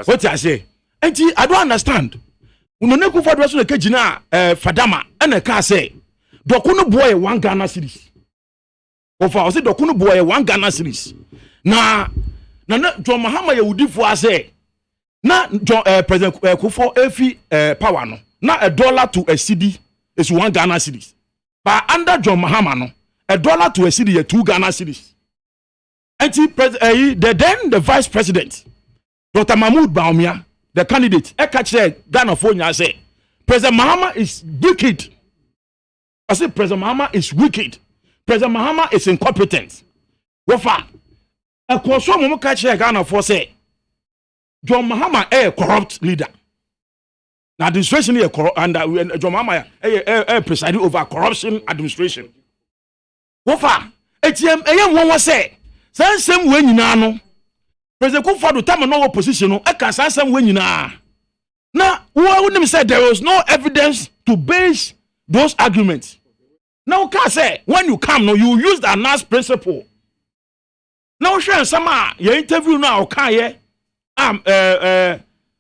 What I say, and I don't understand. Unoneku for the rest of the kejina fadama and a car say dokuno boy 1 Ghana series. Of I say dokuno boy 1 Ghana series. Na John Mahama ya udi for say na President Kufuor efi power no na $1 to a cedi is 1 Ghana series. But under John Mahama no $1 to a cedi is 2 Ghana series. And the vice president Dr. Mahmoud Bawumia, the candidate, Ghana phone say President Mahama is wicked. I say President Mahama is wicked. President Mahama is incompetent. Wofa a conso mo catch Ghana for say John Mahama a corrupt leader. Now administration is corrupt, and John Mahama presiding over corruption administration. Wofa ATM one was say same way nyina no President Kufuor do time no opposition no e kan same way nyina. Now who say there was no evidence to base those arguments. Now can say when you come no you use the announced principle. Now share some your interview now can ye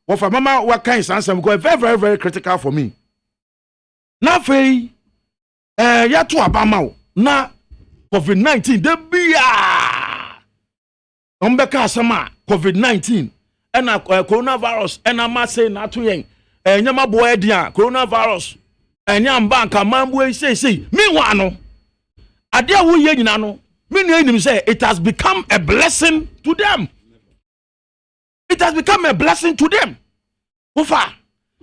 what for mama what kind of answer because very very very critical for me. Now fe ya to abama na COVID-19 de bia ombeka sama COVID-19 and coronavirus and am say na to yen nyama boy dia coronavirus enyam bank amambo say me wa no ade a wo ye nyina no me no say it has become a blessing to them. It has become a blessing to them. Ofa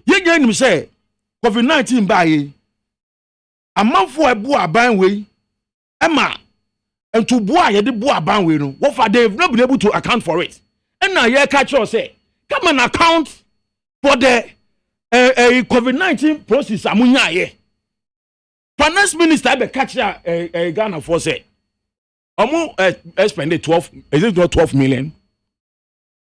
ye nim say COVID-19 baye amamfo ebu aban we ema entu boa ye de boa aban we no wofa they've not been able to account for it. And now ye catch us say come and account for the COVID-19 process amunya ye. Finance minister be catch Ghana for say omo spend 12 is it not 12 million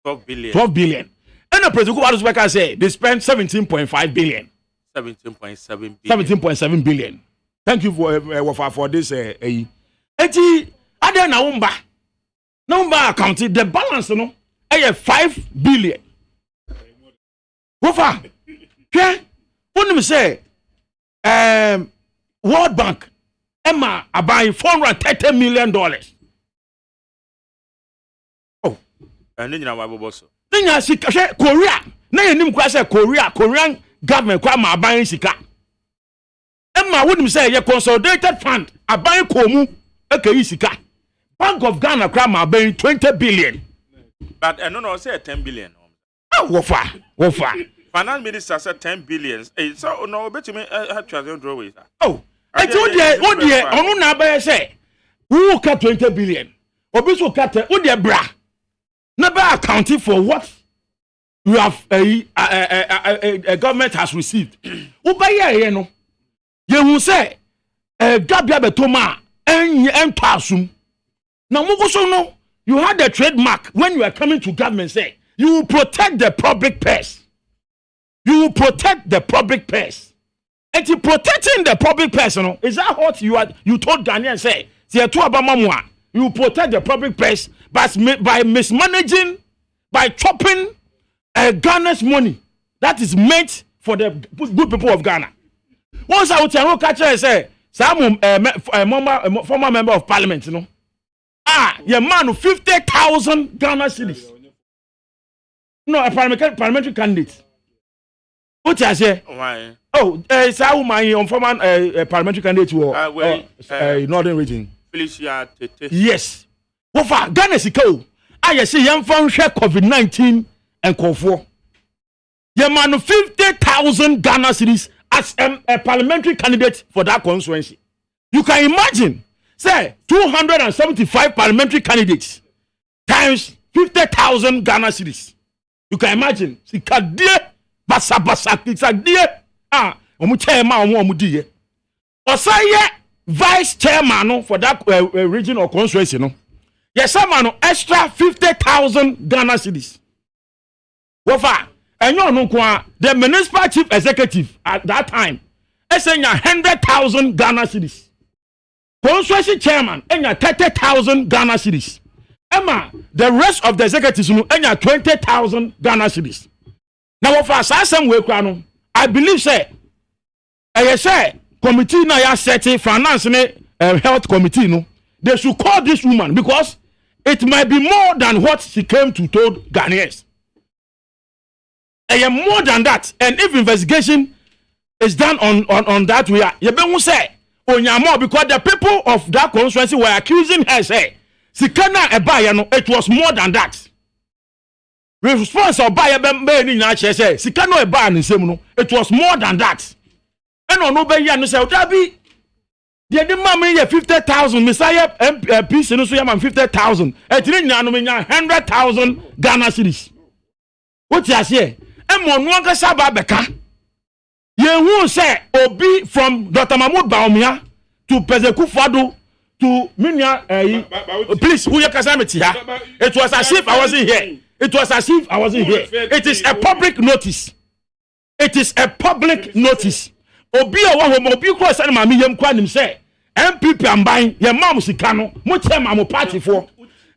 12 billion 12 billion and the president Kufuor say they spent 17.5 billion 17.7 billion. Thank you for this eti ade na number account the balance no 5 billion. Wofa okay when me say World Bank Emma buying $430 million. Oh, and then you know why so. Then you see Korea. Now you name say Korean government kwa buying sika. Emma wouldn't say your consolidated fund buying komu eke sika. Bank of Ghana kwa buying 20 billion. But I don't know say 10 billion. Wofa. Finance minister said 10 billion. So no, bet you me have to draw away. Oh, I told you, onu na ba say. Who cut 20 billion? Obi so cut bra. Never accounting for what you have a government has received. Ubaye here no. Ye hu say gabia betoma en pasum. Na mugo so no. You had a trademark when you are coming to government say you will protect the public purse. You will protect the public purse. And to protecting the public purse, is that what you told Ghanaians say? You will protect the public purse by mismanaging, by chopping Ghana's money that is meant for the good people of Ghana. Once I would catch and say, some former member of parliament, your man 50,000 Ghana cedis. No, a parliamentary candidate. What I say? Why? Oh, how my former parliamentary candidate to Northern region. Felicia Tete. Yes. What for Ghana Siko? I say young fan share COVID-19 and call your man 50,000 Ghana cedis as a parliamentary candidate for that constituency. You can imagine, say 275 parliamentary candidates times 50,000 Ghana cedis. You can imagine. Basa kitsadie omu chairman omu die osaye vice chairman for that region or constituency no yes man extra 50,000 Ghana cedis wofa enyo no kwa the municipal chief executive at that time esenya 100,000 Ghana cedis constituency chairman enya 30,000 Ghana cedis Emma the rest of the executives no enya 20,000 Ghana cedis. Now, for some way, I believe say, I say committee na ya setting finance health committee no. They should call this woman because it might be more than what she came to told Ghanaians. More than that, and if investigation is done on that way, you be say onyamo because the people of that constituency were accusing her say, Sikana ebaya no, it was more than that. Response of buyer in say, Sikano a ban in Semuno, it was more than that. And on Obey and say, Tabi, the mammy 50,000, Messiah piece in Usuyam 50,000, at 100,000 Ghana cedis. What you say? And Monwanga Sababeka, ye who say, Obi from Dr. Mahmoud Baumia to Pezeku Fado to Minya, please, who you casamity? It was as if I wasn't here. It was as if I wasn't here. It is a public notice. It is a public notice. Obi cross and mami yem kwanim say MPP am buying your mom sikano mo tema mo party for.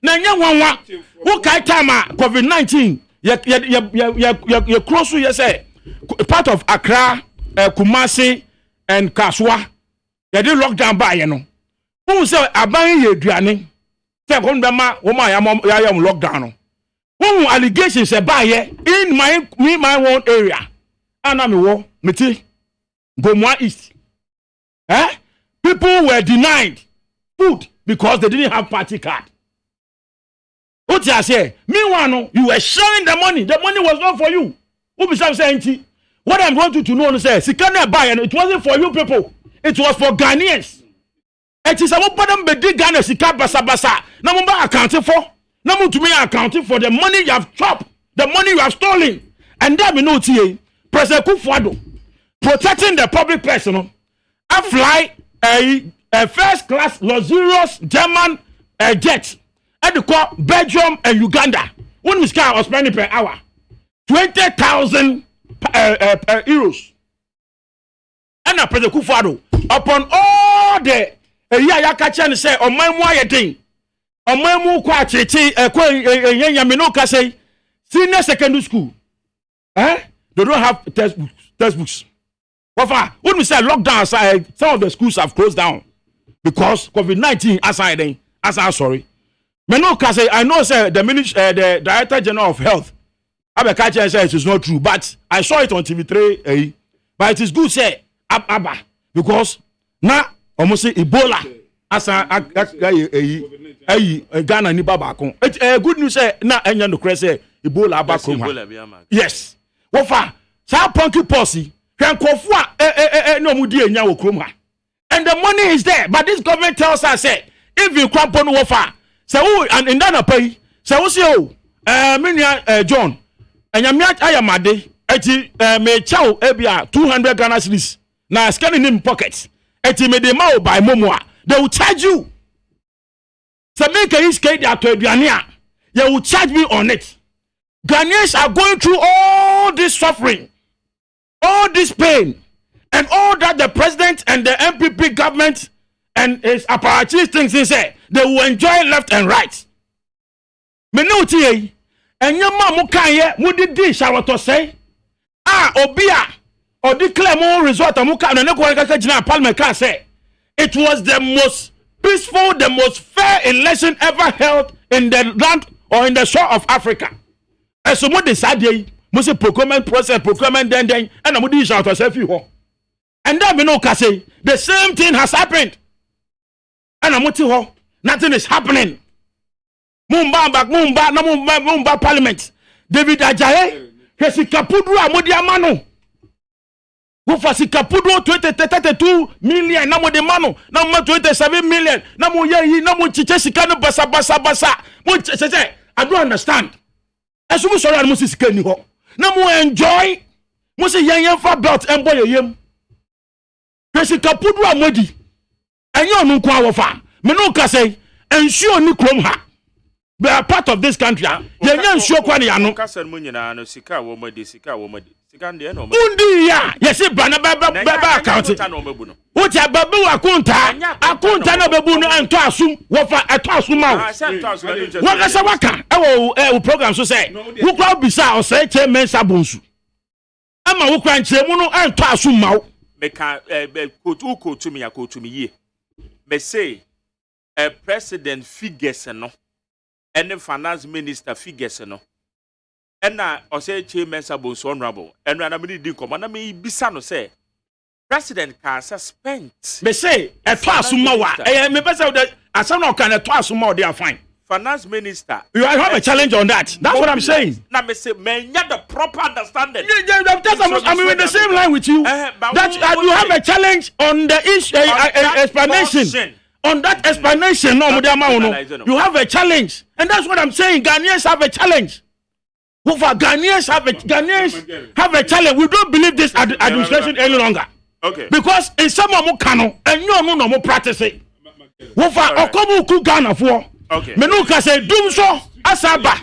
Na nya wanwa who kai time COVID-19 ye close to say part of Accra, Kumasi and Kaswa. They did lockdown by you know. Who say aban ye aduane. Say kon be ma wo ma ya lockdown. One allegations about here in my own area. And I'm Meti Gomwa East. People were denied food because they didn't have party card. What you say? Meanwhile, you were sharing the money. The money was not for you. What I'm going to know is Sikana buy and it wasn't for you people. It was for Ghanaians. It is about them be Ghana Sika basa. Number accounting for. Now to me accounting for the money you have chopped, the money you have stolen. And then we know President Kufuado protecting the public person. I fly a first class luxurious German jet at the call Belgium and Uganda. One was spending per hour 20,000 euros. And President Kufuado upon all the Yaka say on my wire thing. Omemu kwa cheche yaminoka say senior secondary school. They don't have textbooks. When we say lockdown aside, some of the schools have closed down because COVID-19 aside. Sorry. Menoka say I know say the Director General of Health Abekachi says it is not true, but I saw it on TV3. But it is good say Abba because now almost say Ebola Ghana ni baba kon. Good news say na enya no kre say Ebola aba krom. Yes. Wofa sa punky posse can kofo a no mudi enya wo krom ha. And the money is there, but this government tells us say if you crop on wofa say and in that pay say wo say John enyamia ayamade eti me chow ebia 200 Ghana cedis na scanning in pockets eti me de ma by momoa they will charge you. So make a risk to aduane they will charge me on it. Ghanaians are going through all this suffering, all this pain, and all that the president and the MPP government and his apparatus things he say they will enjoy left and right. Me no tie enyama mo kan ye mo di shawato say obia or declare more result mo kan na ko ka gina parliament can say it was the most peaceful, the most fair election ever held in the land or in the shore of Africa. And so mo decide mo say procurement process procurement then and mo di shawato say fi ho. And then me no ka say the same thing has happened. And mo ti ho nothing is happening. Mumba Parliament. David Ajayi, Hesikapudu amodi amano. Wofa sikapudu 32 million namo de mano, namo 27 million, namo yeyi, namo chiche sikano basa. I don't understand. Esumu sorry and musi sikani ho. Namo enjoy. Musi yen fa belt embo yem. Hesikapudu amodi. Enyo nu kwa wofa. Me no ka say ensure ni krom ha. We are part of this country. Yenyan sure kwani ano. Kasa mu nyina no sika wo made. Sika ndie no. Undi ya, yesi bana baba account. Uti ababu akunta no bebu no ento asum, wofa eto asum ma. Waka sa waka. E program so say, wo kwa bisa o say chairman sabonsu. Ama wo kwa nkyere mu no ento asum ma. Meka kotu mi ye. Me say president figures no. And the finance minister figures no. And now I say chairman Sabonsu honorable. And when I mean the command, I mean Bisano say president can suspend. Me say a twice more. Me say that as some can a twice more they are fine. Finance minister. You have a challenge on that. That's what I'm saying. Now me say man, you have the proper understanding. I'm in the same line with you. That you have a challenge on the issue explanation. On that explanation, you have a challenge. And that's what I'm saying. Ghanaians have a challenge. Ghanaians have a challenge. We don't believe this administration any longer. Okay. Because in some of Mukano, and you know no more practice it. Ghana for. Okay. Menuka say, doom so, Asaba.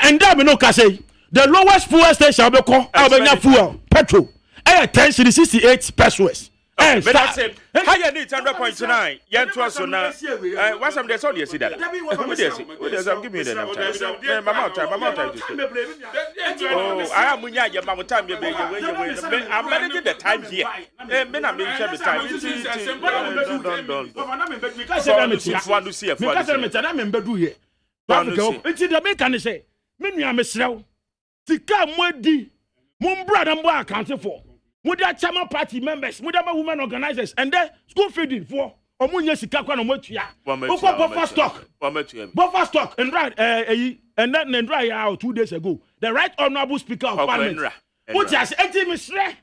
And then Menuka say, the lowest fuel station will be called Albania fuel, petrol. 10 to 68 pesos. But that's it. How you need 100.9? Yen to us now. What's some days on you see that? Give me the time. Mama time. Oh, I am Munya, your mama time. I'm managing the time here. Men are making the time. Don't to see a phone. I'm in bed here. It's the American say, Many are Mr. Tika Mudi, Mumbra and Boa accounted for. Would that Chama party members, would that women organizers, and then school feeding for Omunya Sikakwan and Motia. Buffer stock and right, and then dry out 2 days ago. The right honorable speaker of Parliament. Which has 80 Mr.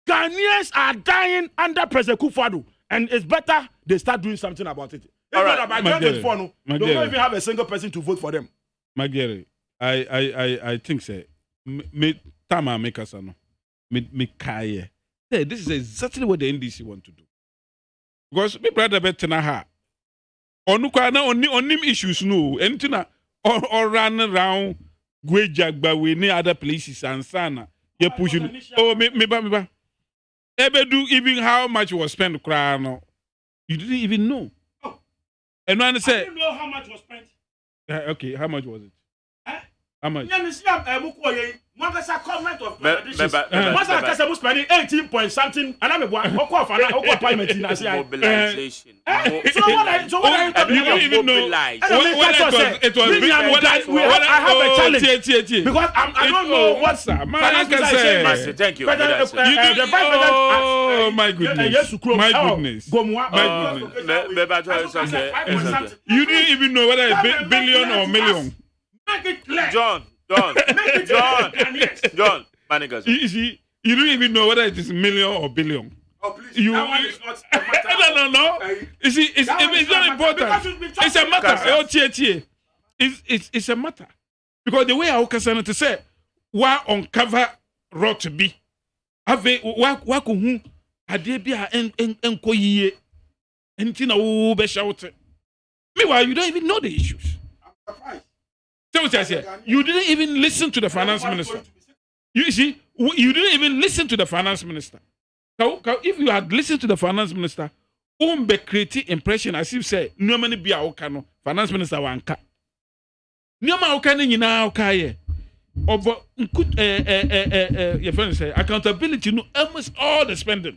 Ghanaians are dying under President Kufuor, and it's better they start doing something about it. All right, they don't even have a single person to vote for them. Magere, I think so. Me Tama make us no. Me kaya. Hey, this is exactly what the NDC want to do. Because me brother betena ha. Onukwa na onim issues no. Entina or run around Gwejagba we any other places and sana. You push oh me ba. Ebe do even how much was spent cry no. You didn't even know. Oh. And when I say I didn't know how much was spent. Okay, how much was it? How much? Mwakasa comment of Mwakasa spending 18 point something and I'm a parliament in mobilization. So what you don't even know it was I have a challenge because I don't know what's thank you. Oh my goodness. You didn't even know whether it's billion or million. Make it clear. John, John, managers. You see, you don't even know whether it is million or billion. Oh, please. You, that one is not a matter. No. You see, it's not important. It's a matter. It's a matter. Because the way I can to say, why uncover rot to be? Have why could who had they be and koye and tina who be shouted? Meanwhile, you don't even know the issues. I'm surprised. So what I say, you didn't even listen to the finance minister. You see, you didn't even listen to the finance minister. If you had listened to the finance minister, be creating impression as if say no many be our finance minister wanka. No ma okane nyina okaye. Obo your friend say accountability no almost all the spending.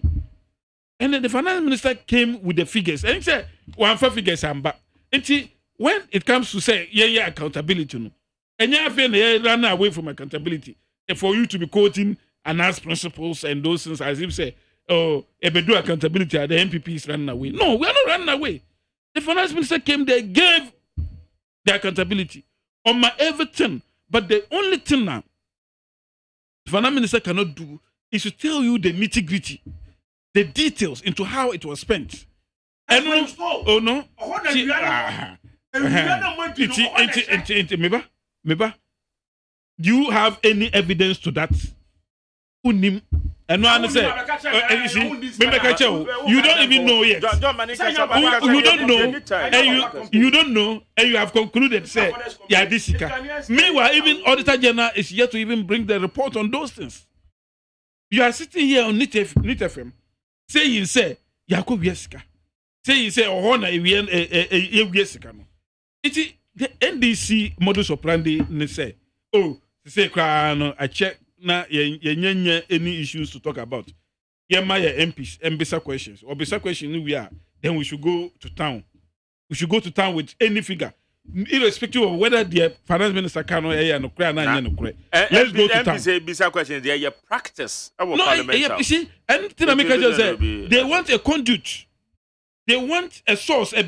And then the finance minister came with the figures. And he said, one for figures amba. And when it comes to say accountability no. And you run away from accountability. And for you to be quoting announced principles and those things as if say, oh, do accountability, the MPP is running away. No, we are not running away. The finance minister came there, gave the accountability on my everything. But the only thing now the finance minister cannot do is to tell you the nitty-gritty, the details into how it was spent. And no, oh no. Meba, do you have any evidence to that? Unim. And no one say, you don't even know yet. You don't know, and you don't know, and you have concluded, say, yeah, this is. Meanwhile, even Auditor General is yet to even bring the report on those things. You are sitting here on NIT FM, saying, say, Yakob Yeska. Saying, say, Ohona, Yesika. It is the NDC modus operandi, they say, oh, say, I check. Na any issues to talk about. My MPs, MBSA questions. Or BSA question we are, then we should go to town. We should go to town with any figure. Irrespective of whether the finance minister can or no cry. Let's go to town. BSA questions, they are your practice. No, you see, anything I make just say, they want a conduit. They want a source, a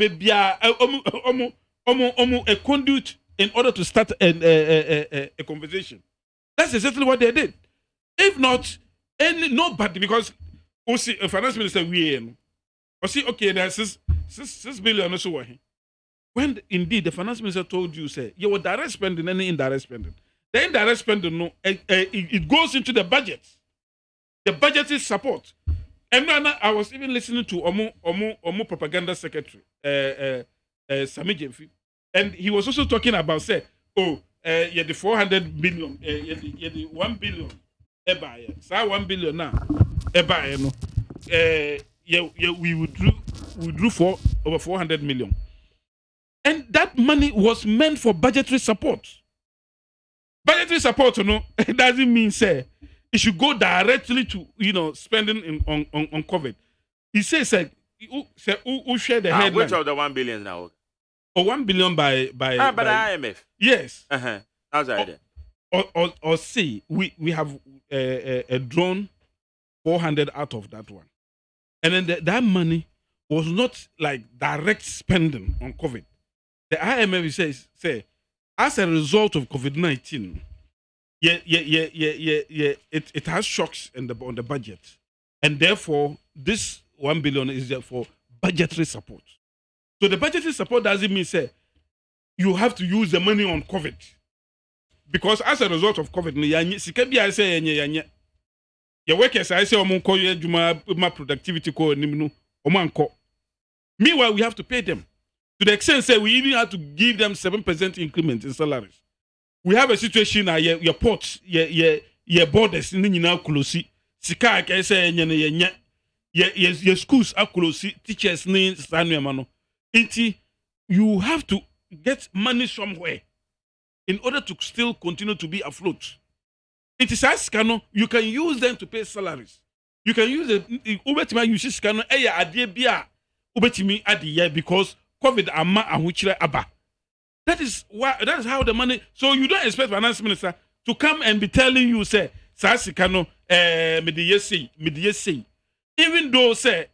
conduit in order to start a conversation. That's exactly what they did. If not, nobody, because we see a finance minister we see okay, there's 6 billion or so. When indeed the finance minister told you, say you were direct spending and indirect spending. The indirect spending, no, it goes into the budget. The budget is support. And I was even listening to Omo propaganda secretary, Sami Jemfi, and he was also talking about say, the 400 billion, the 1 billion, so 1 billion now, we withdrew for over 400 million, and that money was meant for budgetary support. Budgetary support, it doesn't mean say it should go directly to spending on COVID. He says who share the headline? Which of the 1 billion now? Or 1 billion by IMF. Yes. How's that? Or say we have a drawn 400 out of that one, and then that money was not like direct spending on COVID. The IMF says as a result of COVID-19, it has shocks on the budget, and therefore this 1 billion is there for budgetary support. So the budgetary support doesn't mean say you have to use the money on COVID, because as a result of COVID, your workers I say omo productivity ko nimnu omo. Meanwhile, we have to pay them to the extent say we even have to give them 7% increment in salaries. We have a situation now your ports, your borders in nyina close. Sika ka say your schools are close, teachers ni sanu mano. You have to get money somewhere in order to still continue to be afloat. It is as scano, you can use them to pay salaries. You can use it. Ubetima use scano eya adebia ubetimi adiye because COVID ama ahuchire aba. That is how the money. So you don't expect finance minister to come and be telling you say sasikano mediyesi. Even though say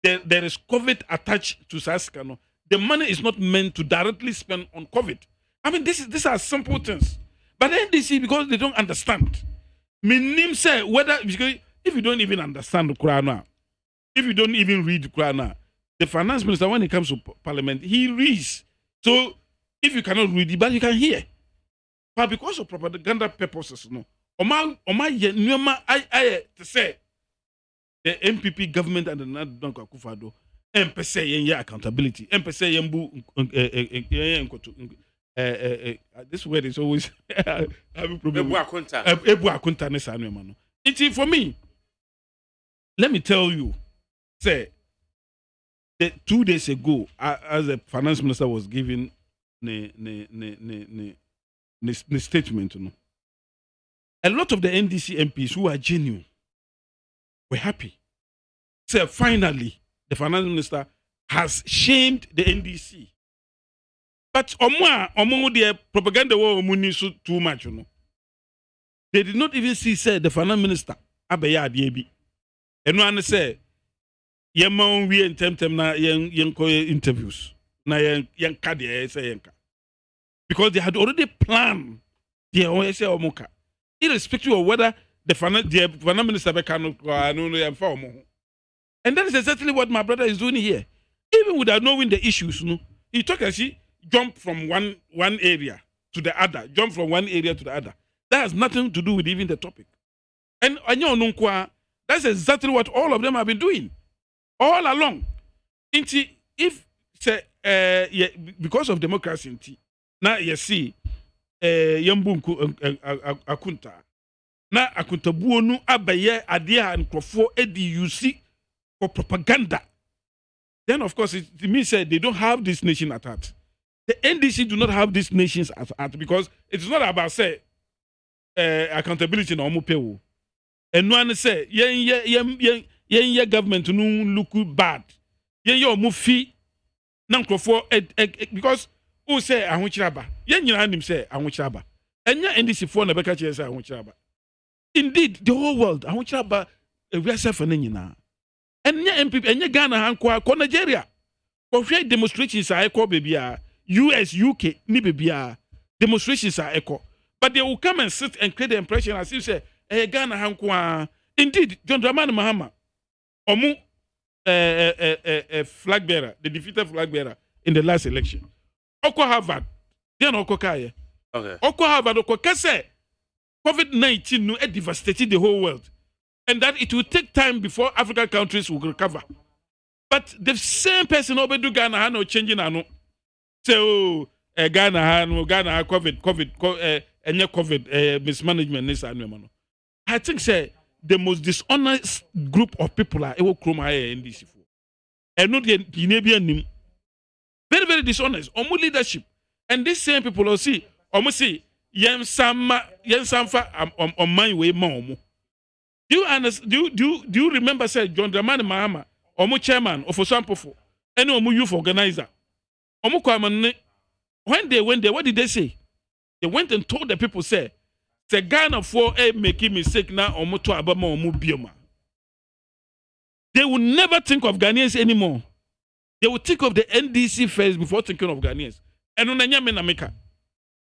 there is COVID attached to Saskano, the money is not meant to directly spend on COVID. I mean, these are simple things. But the NDC, because they don't understand. Minim say whether because if you don't even understand the Quran, if you don't even read the Quran, the finance minister, when it comes to parliament, he reads. So if you cannot read it, but you can hear. But because of propaganda purposes, no. Oma ye nyoma I to say the MPP government and the Nanko Akufo-Addo empese yen accountability. Empese yen bu this word is always having problem. Ebu akunta ne sa no no. It's for me. Let me tell you, say 2 days ago, as the finance minister was giving the statement, you know, a lot of the NDC MPs who are genuine were happy. So finally, the finance minister has shamed the NDC. But omo the propaganda war so too much, you know. They did not even see say the finance minister abeya adiebi. Eno an say yema wentem na yen interviews na yen ka de say yen ka. Because they had already planned the say omoka. Irrespective of whether the finance minister no. And that is exactly what my brother is doing here. Even without knowing the issues, no, he took as he jump from one area to the other, jump from one area to the other. That has nothing to do with even the topic. And that's exactly what all of them have been doing all along. If say because of democracy, now you see yambunku akunta na akunta buonu abaye adia and krofo edi you see for propaganda. Then of course it means they don't have this nation at heart. The NDC do not have these nations at heart because it's not about say accountability na omo pewo. And one say yen government no look bad. Yen omo fi na krofo because who say ahunchiraba? Yen nyina nim say ahunchiraba. Enya NDC for na beka che say ahunchiraba. Indeed, the whole world ahunchiraba we are suffering nyina. Enya MPP enya Ghana hankwa ko Nigeria. Ko hwe demonstrations are ekọ bebia US UK ni bebia demonstrations are ekọ. But they will come and sit and create the impression as if say Ghana hankwa. Indeed, John Dramani Mahama omu flag bearer, the defeated flag bearer in the last election. Oko Harvard, then Oko Kaye. Okay. Oko Harvard, Oko Kase, COVID-19 no devastated the whole world. And that it will take time before African countries will recover. But the same person over do Ghana no changing no. So Ghana COVID mismanagement this and I think say the most dishonest group of people are ewo kroma NDC for. And not the Guinean very, very dishonest. Omu leadership. And these same people will see, omu see, yen samfa on my way more. Do you understand? Do you remember say John Dramani Mahama, omu chairman of Osampofo, and omu youth organizer. Omu kwamane, when they went there, what did they say? They went and told the people, say Ghana for making mistake now omu to abama omu bioma. They will never think of Ghanaians anymore. They will think of the NDC first before thinking of Ghanaians. And on America,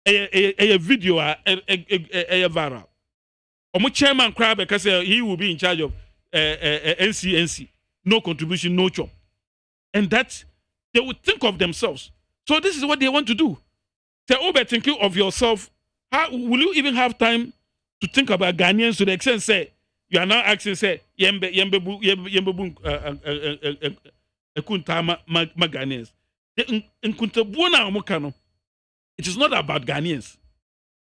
a video a viral. Omo chairman cry because he will be in charge of NCNC. No contribution, no job. And that they will think of themselves. So this is what they want to do. They're over thinking of yourself. How will you even have time to think about Ghanaians to the extent say you are now asking say yembebu ekuntama Ghanaians. It is not about Ghanaians.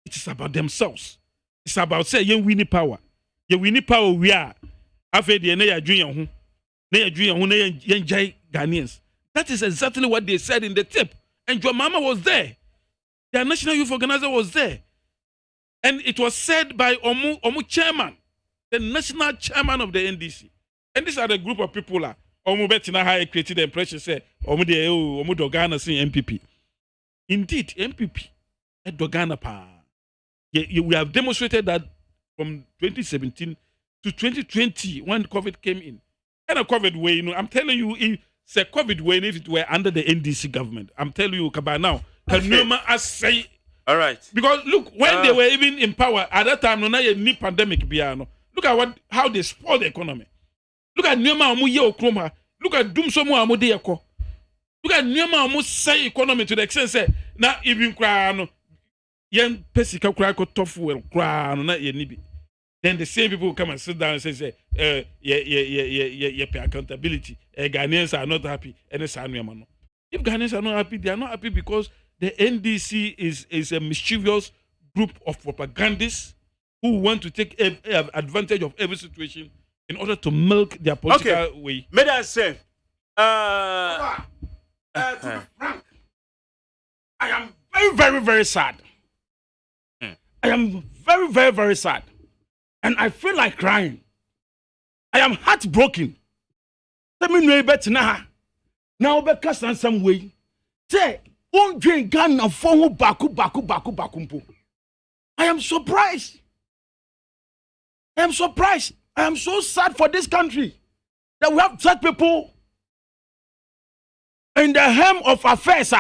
It is about themselves. It's about say yen winning power. Ye winning power we are. After the na yen Ghanaians. That is exactly what they said in the tip. And your mama was there. Their national youth organizer was there. And it was said by Omu chairman, the national chairman of the NDC. And these are the group of people that Omu Betina High created the impression say Omu Dogana sing MPP. Indeed, MPP at Dogana pa. We have demonstrated that from 2017 to 2020 when COVID came in. And a COVID way, I'm telling you, it's a COVID way if it were under the NDC government. I'm telling you, Kaba now. Can you say All right. Because look, when they were even in power at that time, no na ye ni pandemic biano. Look at how they spoil the economy. Look at Nyama Amu ye okroma. Look at Dumsomu Amu de yako. Look at Nyama Amu say economy to the extent say na even cry no yen pesika cry ko tofu well cry no na ye nibi. Then the same people come and sit down and say yeah pay accountability. Ghanaians are not happy. And it's no. If Ghanaians are not happy, they are not happy because the NDC is a mischievous group of propagandists who want to take advantage of every situation in order to milk their political way. May I say, to be frank, I am very, very, very sad. I am very, very, very sad. And I feel like crying. I am heartbroken. Let me know better now. Now, because in some way, say, won't drink Ghana for baku. I am surprised. I am surprised. I am so sad for this country that we have such people in the helm of affairs.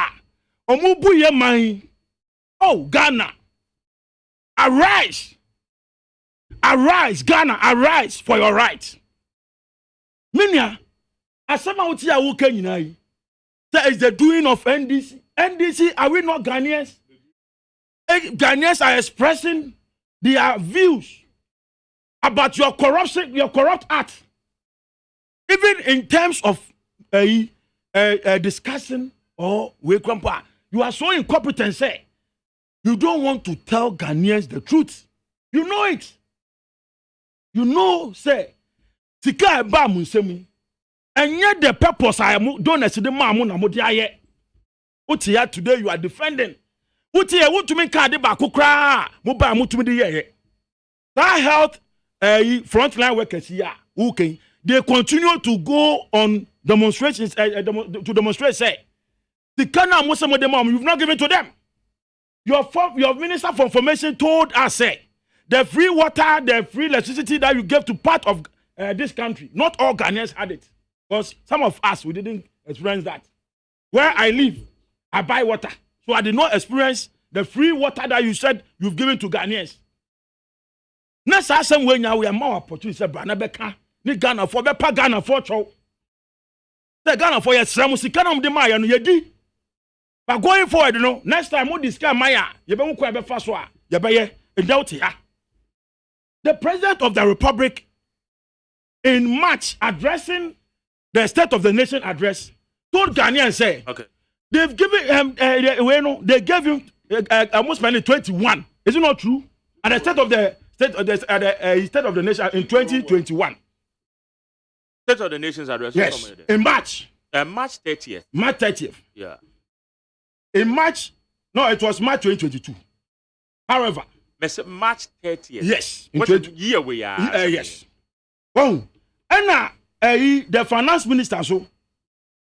Oh, Ghana, arise. Arise, Ghana, arise for your rights. Minya, asama uti awuke nyinai. That is the doing of NDC. NDC, are we not Ghanaians? Ghanaians are expressing their views about your corruption, your corrupt act. Even in terms of discussing or you are so incompetent, say you don't want to tell Ghanaians the truth. You know it. You know, say, Tika ba munsemi. And yet the purpose I am don't see the mamu na modiaye. Utia today you are defending. Utia want to make card ba kukra. Muba mutu di ye. That health frontline workers here, okay, they continue to go on demonstrations to demonstrate. Say, the Kana Muslim de mom you've not given to them. Your minister for information told us say. The free water, the free electricity that you gave to part of this country, not all Ghanaians had it. Because some of us, we didn't experience that. Where I live, I buy water. So I did not experience the free water that you said you've given to Ghanaians. Next time when we are more opportunity, say, Branabeka, ni Ghana for Bepa Ghana for Chow. The Ghana for your Sramusikanum de Maya, no yedi. But going forward, you know, next time we discuss Maya, you be ukwa be faswa, you be in doubt here. The President of the Republic, in March, addressing the State of the Nation address, told Ghanaians, say, they've given him, they gave him almost 21. Is it not true? At the State of the State of the Nation in 2021. State of the Nation's address. Yes, in March. March 30th. March 30th. Yeah. In March, no, it was March 2022. However, March 30th. Yes. What year we are? Yes. Oh, and the finance minister so.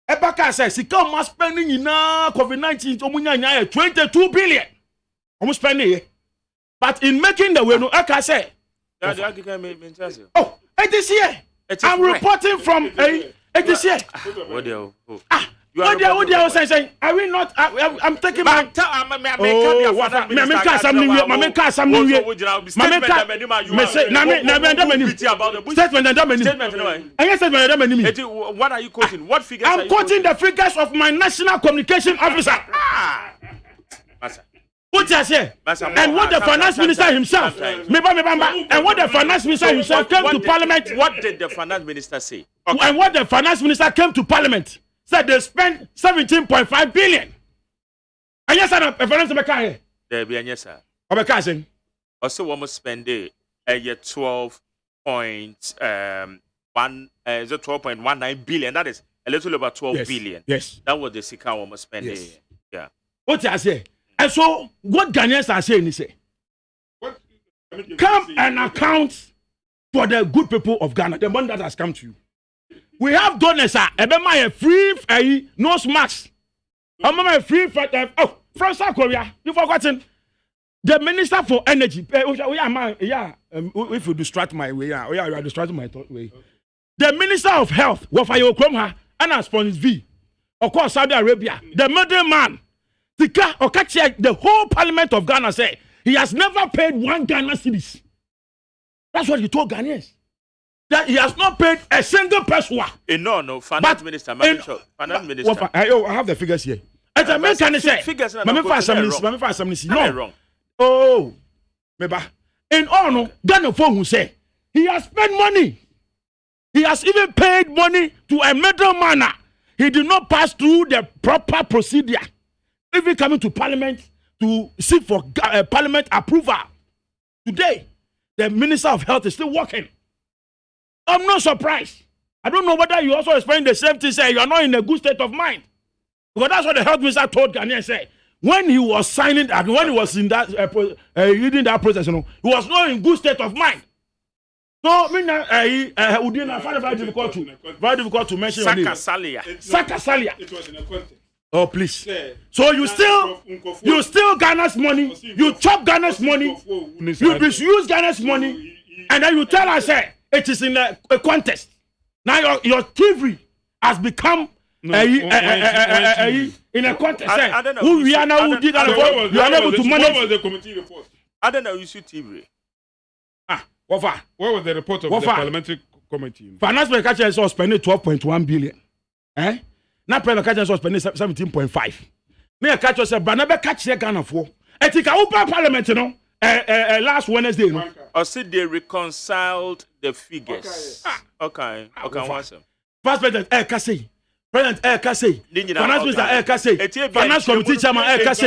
Ebaka says, "Sika must spending in COVID-19 omunya 22 billion. Almost spending. But in making the way no, Eka say. Oh, it is here. I'm reporting from it is here. What they are saying? I will not. I'm taking my. What are you quoting? What figures? I'm quoting the figures of my national communication officer. What I say? And what the finance minister himself, and what the finance minister himself came to Parliament. What did the finance minister say? And what the finance minister came to Parliament. Said they spent 17.5 billion. And yes, sir, a finance maker here. There be yes, sir. Obekazing. Also, we must spend a 12.19 billion. That is a little over 12 billion. Yes. That was the Sika we must spend. Yes. Yeah. What I say? And so, what Ghanaians are saying is, come and account for the good people of Ghana, the money that has come to you. We have donors, sir. A free nose mask. A free from South Korea. You've forgotten. The Minister for Energy. If you distract my way, you are distracting my thought way. The Minister of Health, Wafayo Kromha, and Sponsor V. Of course, Saudi Arabia. The middleman. Tika Okachi, the whole parliament of Ghana say he has never paid 1 Ghana cedis. That's what he told Ghanaians. That he has not paid a single peswa. No, finance minister, finance minister. I have the figures here. As a man can say, no. Oh, Meba. In all, no, Ghana phone who say he has spent money. He has even paid money to a middleman. He did not pass through the proper procedure. Even coming to parliament to seek for parliament approval. Today, the Minister of Health is still working. I'm not surprised. I don't know whether you also explain the same thing, say you are not in a good state of mind. Because that's what the health minister told Ghanaians, say, when he was signing, and when he was in that, reading that process, you know, he was not in good state of mind. So, very difficult to mention your name. Saka Salia. It was in a context. Oh, please. So you steal Ghana's money, you chop Ghana's money, you misuse Ghana's money, and then you tell us, say, it is in a contest. Now your thievery has become in a contest. Who we are now, who did that? You are able to manage. What was the committee report? I don't know. You see thievery. What was the report of the parliamentary committee? Finance Minister is spending 12.1 billion. Now President is spending 17.5. Me a catch yourself, but never catch the Ghana for. I think I open parliament, you know. Last Wednesday, no. Or see they reconciled the figures. Okay. Awesome. First President Kase. President Kase. Finance Minister Kase. Finance Committee Chairman Kase.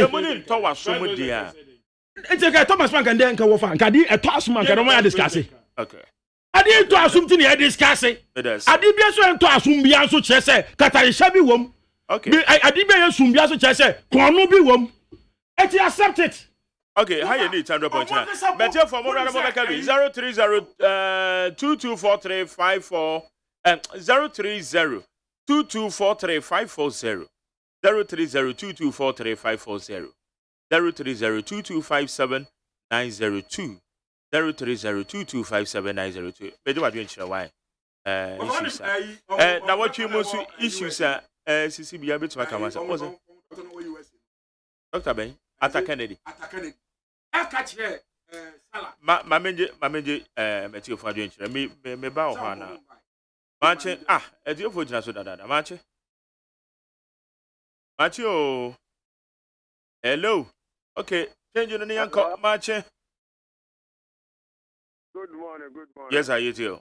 It's a Thomas Frank and then Kawafan. Kadi a Tosman can discuss it. Okay. I didn't to assume to discuss it. I did be to assume Bianso Chese, Katari Shabi Wom. Okay. I did be assume Bianso Chese, Kwanubi Wom. And he accepted. Okay, how you need 100 points now? Better for more than 030 224354 030 224354 030 224354 030-2257-902 030-2257-902. Bedo wa dwen chira why issues na what you most issues CC bia betu aka masa what's it Dr. Ben Ata Kennedy aka chire sala ma menje meti ofo dwen chira me ba o ho na mache edi ofo jina so dada mache o hello. Okay, change your name, Marche. Good morning. Yes, how you too?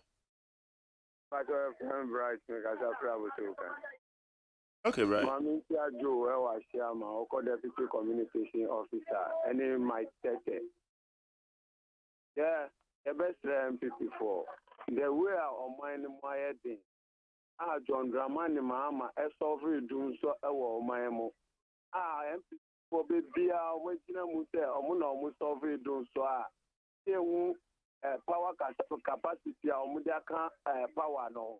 Okay, right. Mami Joe, I share my deputy communication officer, and then my tete. Yeah, the best MP4. The way on my heading. John Dramani Mama, a sovereign doom so my emo. MP. For baby, when you say, almost over doing so. Power capacity, power no.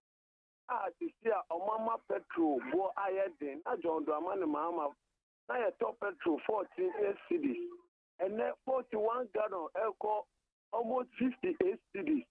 This year, Mama petrol, boy, I had then, I John Dramani Mama, I top petrol 14 cities, and then 41 gallon, alcohol, almost 58 cities.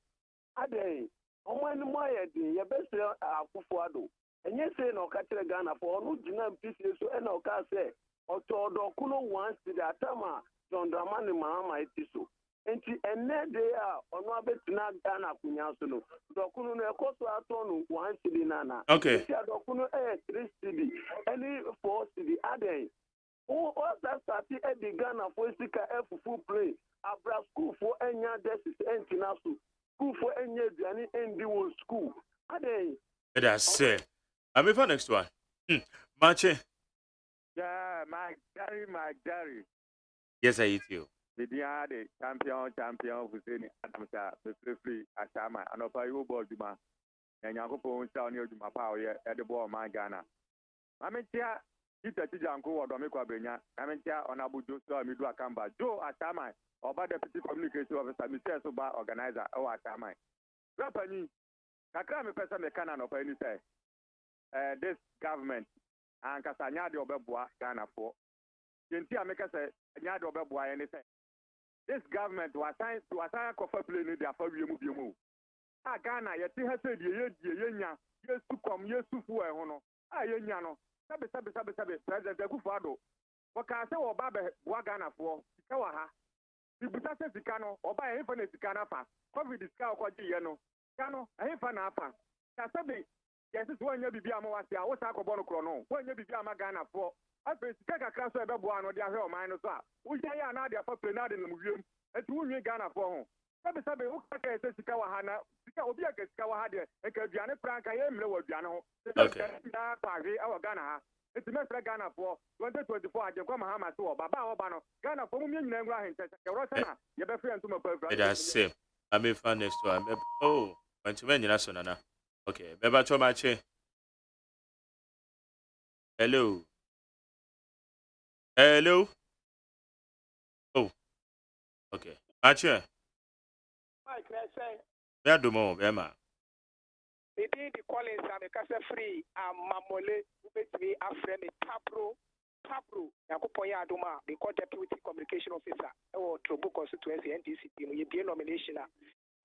I day, on my head, your best Akufuado, and you say no catch Ghana for no dinner pieces, and no car say. Otodo kuno once the atama John Dramani Mahama itiso. Enti ene de a ono abetina Ghana kunyanso no. Dokuno no ekoso atonu once the nana. Okay. Dokuno 3 cedi, any 4 cedi aden. O that start e di Ghana for sika full play. Abra school for enya desis entinaso. School for enya duani endi wo school. Aden. That's it. I'm for next one. Mache. Yeah, my Gary. Yes, I eat you. The champion, Hussein Adamsa, the free Asama, and of you board, and Yakupo town near my power at the ball, my Ghana. I mean, it's a Tijanko or Domico Benya, I mean, on Abu Joshua, Midua Kamba, Joe Asama, or by deputy communication officer, Mr. Suba organizer, or Asama. Rapani, Nakami person, the canon of any say. This government. And Casanya de Obeboa Ghana for. Gentia make us a Nyad Obeboa anything. This government was signed to assign a coffee plane for you. Ghana, yet he has said, yes to come, yes to fool, Hono. Yano, Sabi, President Gufado. wɔka sɛ wɔba bɛ boa Ghanafoɔ sika wɔ ha bibusa sɛ sika no ɔba ɛhefa na sika no apa covid sika ɔkɔgye yɛ no sika no ɛhefa na apa kasɛ bi yɛsɛ sɛ wɔnyɛ biribi ama wase a wo saa kɔbɔ no korɔ no wɔnyɛ biribi ama Ghanafoɔ afei sika kakra so ɛbɛboa no de ahwɛ ɔman no so a wohyɛ yɛ a na ade afa pere na ade nam wiem ɛnti wonwie Ghanafoɔ ho sɛbesɛbe wokaka yɛ sɛ sika wɔ ha na sika obi aka sika wɔ ha deɛ nka aduane pra nka yɛmmerɛ wɔ aduane ho daa paahwe ɛwɔ Ghana ha nti mɛsrɛ Ghanafoɔ 2024 agyenkwa mahama se wɔ baba a wɔba no Ghanafoɔ mu nyinaa ngura ahenkyɛkyɛ kɛwrɔ sɛ na yɛbɛfrɛ ntoma pafra ɛdase amefa next one oh mantuma nyina so nana okay bɛba chɔ mache hello oh okay mache Mike na say ya do mo bema the Collins and the Casa Free Mamole ubetimi afre me Pabro yakopon ya adoma the deputy communication officer or Trobo constituency NDC team ye be nomination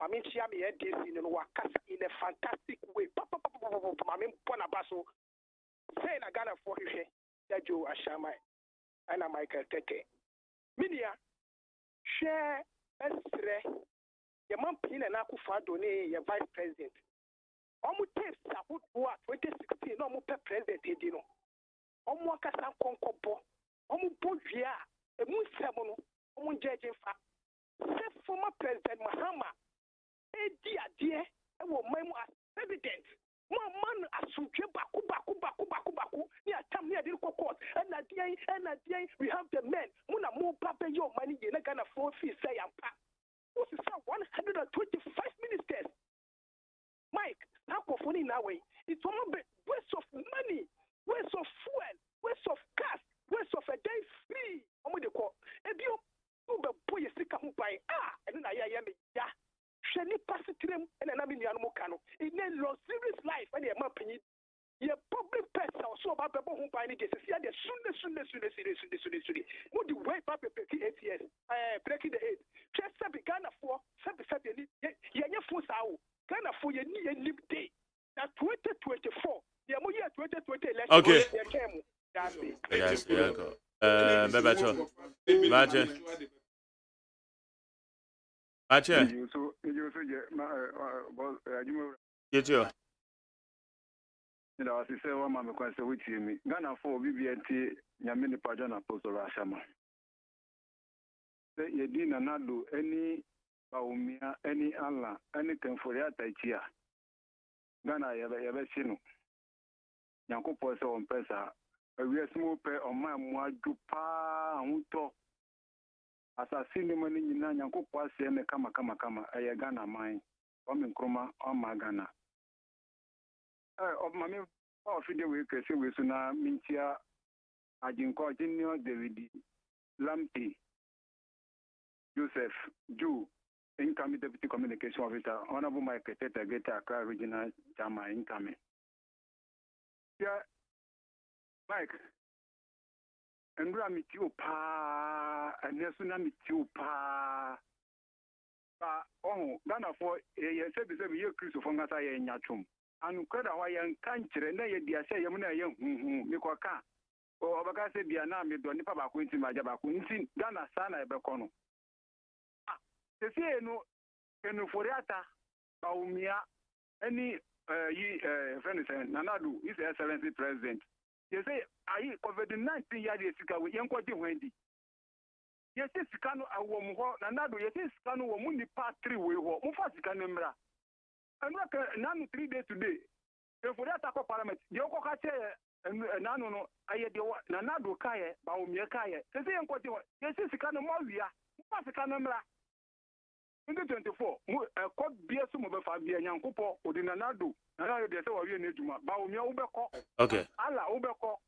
Mami chia me NDC no wakasa in a fantastic way mami pona baso say na Ghana for hwe Joe Ashama and Michael Tete Minia share estre ye man pin na akufa do ne ye vice president omu tapes abodoa 2016 no mu pe president edi no omu akasa konkobo omu bodua emu nsem no omu jeje fa se former president Mahama edi ade e wo mamu as president mo man asutwe baku ni atam ni ade ko court and adien we have the men muna mo papa yo money ye na Ghana for fee say ampa what is 125 ministers Mike funny now way. It's all about waste of money, waste of fuel, waste of gas, waste of a day free. Omo de ko. Ebi o be boy sika ho bai. And then I am ya. Shani pass it to them and na me nuanu kano. In a serious life and e man panyi. Ye public person so ba be ho bai ni Jesus. Ya de sunne. Mo di way ba be 8 years. Breaking the 8. Just say Ghana for sabi ni ye fu sa o. Ghana for ye ni lim day. Now 2024, the year 2020 election. Okay. Yes, Bebacho. Mache. You know, as you say, one man can say with me. Ghana for BBNT, Yamini Pajana Post or Rashama. Say, you didn't do any Baumia, any Allah, anything for that idea. Ghana yɛbɛ si no nyankopɔn sɛ wɔn pɛ saa awiase mu pɛ ɔman mu adwo paa ahotɔ asase nnoma no nyinaa nyankopɔn asɛe ne kama ɛyɛ Ghana man ɔme nkroma ɔma Ghana ɔma me ɔfide wei kɛse wei so na mentia agyenkɔ Junior David Lamte Joseph Joe incoming deputy communication officer, Honorable Michael Tete Geta Accra Regional Chairman incoming. Yeah, Mike, and we are meet you pa, and yes, we meet you pa. Oh, Ghana for a 7 year cruise of Fongasa in Yachum. And Creda Hawaiian country, and they dear say, Yamuna young, Mikoka, or Abacase Biana, Midonipa Quincy Majaba Quincy, Ghana Sana Becono. See no Foriata, Baumia, any friend Nanadu is the Excellency President. You say, I over the 19 years with young Quati Wendy. Yes, Cano, a woman, Nanadu, yes, Cano, Muni part 3 way, Mufasicanombra. And none 3 days today. For that Parliament, Yoko and Nano, I had Nanadu Kaya, Baumia Kaya. Say, yes, Cano Movia, Mufasicanombra. 2024, court beer some of the Fabia Yankupo, Udinanadu, and I did so we need to Baumia Ubeko. Okay. Allah Ubeko.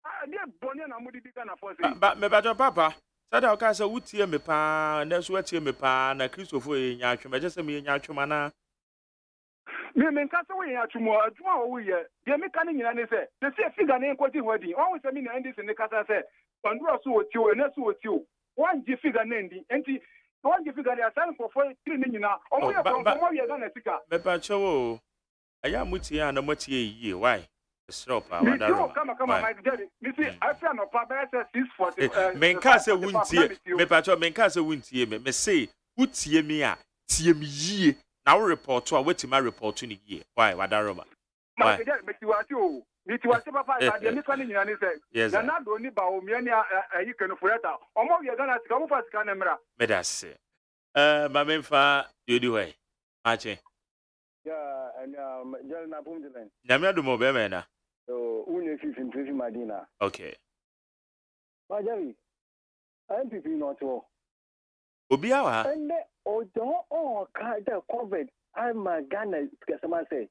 I did Bonia Namudicana for but me bajo papa. Sada okasa wutie me pa, na so watie me pa na Christopher Yachuma, just me Yachuma. Me Kasa we Yachumo, we ye. The mechanic in say, the same figure name quoting wedding. Always I mean, and this in the Casa said, Pandora so with you, and that's with you. One G figure name, and one you figure they are selling for 3 million now. Oh, we are from what we are going to see. Bebacho, I am with you and a motie ye. Why? Stop. Me too, come, my daddy. Me see, I feel no problem. 640. Menka se wuntie. Me patcho menka se wuntie me. Me say, wutie me a, tie me yie. Na wo report to a wetima report to ni yie. Why? Wadaroma. My daddy, me tiwati o. Me tiwati papa ya de me kwani nyina ni say. Yes. Na do ni ba o me ni ayi kanu fureta. Omo wi ga na sika mo fa sika na mra. Me da se. Ma memfa yodi way. Ache. Yeah, and Jel na Pumdilen. Nyame adumo be me na. So, une fifi Madina. Okay. Majari, MPP not all. Obia wa. And o don't all kind of COVID. I'm a Ghana, someone say.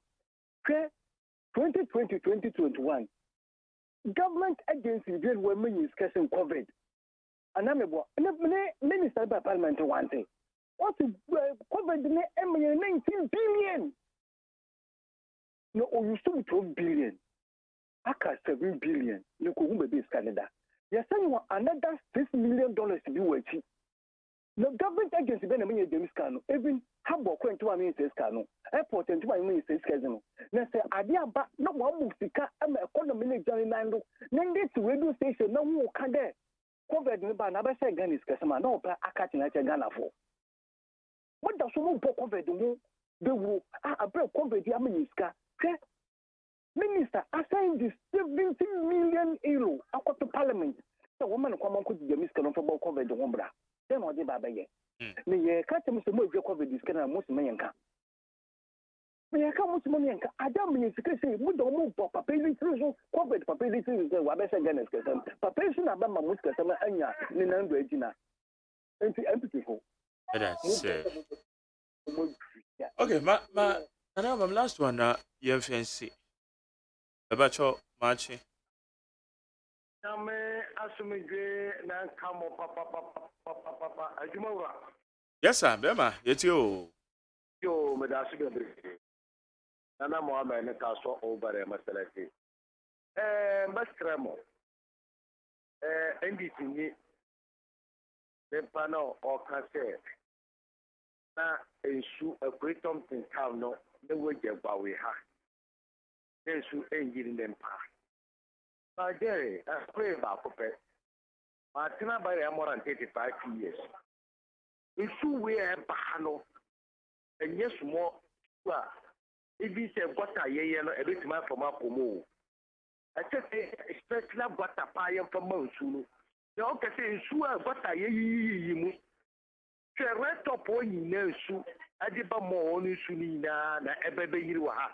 2020, 2021. Government agency did when we discussing COVID. And I'm a minister by Parliament one thing. What is COVID 19 billion? No, you still 12 billion. Aka 7 billion. You could be Canada. You're saying another $6 million to be working. The government agency ben me dem scan even habo kwento am say scan airport and to am say scan na say ade aba na mo amu sika am economy na join nando na ndeti radio station na wo ka de COVID ni ba na ba say Ghana sika sama na opa akati na che Ghana for what da so mo bo COVID mo be wo abre COVID am sika ke minister assign this 70 million euro akwato parliament so woman kwa man ko di dem sika no for COVID wo bra then what baba ye me ye ka temu se mo dwe COVID sika na mo se me yanka me ye ka mo se mo yanka adam me sika se mo do mo bo papa ni so COVID papa ni so wa be se Ghana sika papa so na ba ma mo sika sama anya ni na ndo agina enti empty for that's okay ma and last one na ye fancy about your match. Name asumidwe na kamo papa ajumawa. Yes sir, bema yetio. Yo medasi bebre. Nana Mohammed ne kaso obare masalati. Mastremo. NDC ni le pano o kase. Na ensu ekwetom tin town no ne weje gbawe ha. Ensu enjiri nempa. Jerry, I pray about it. I cannot buy more than 35 years. It's two way and Bahano. And yes, more. If you say what I hear, a bit man from Apomo. I said, especially what a pie from Monsoon. The okay say, sure, what I hear you. The rest of all you know, so I did more only Sunina, and a baby you are.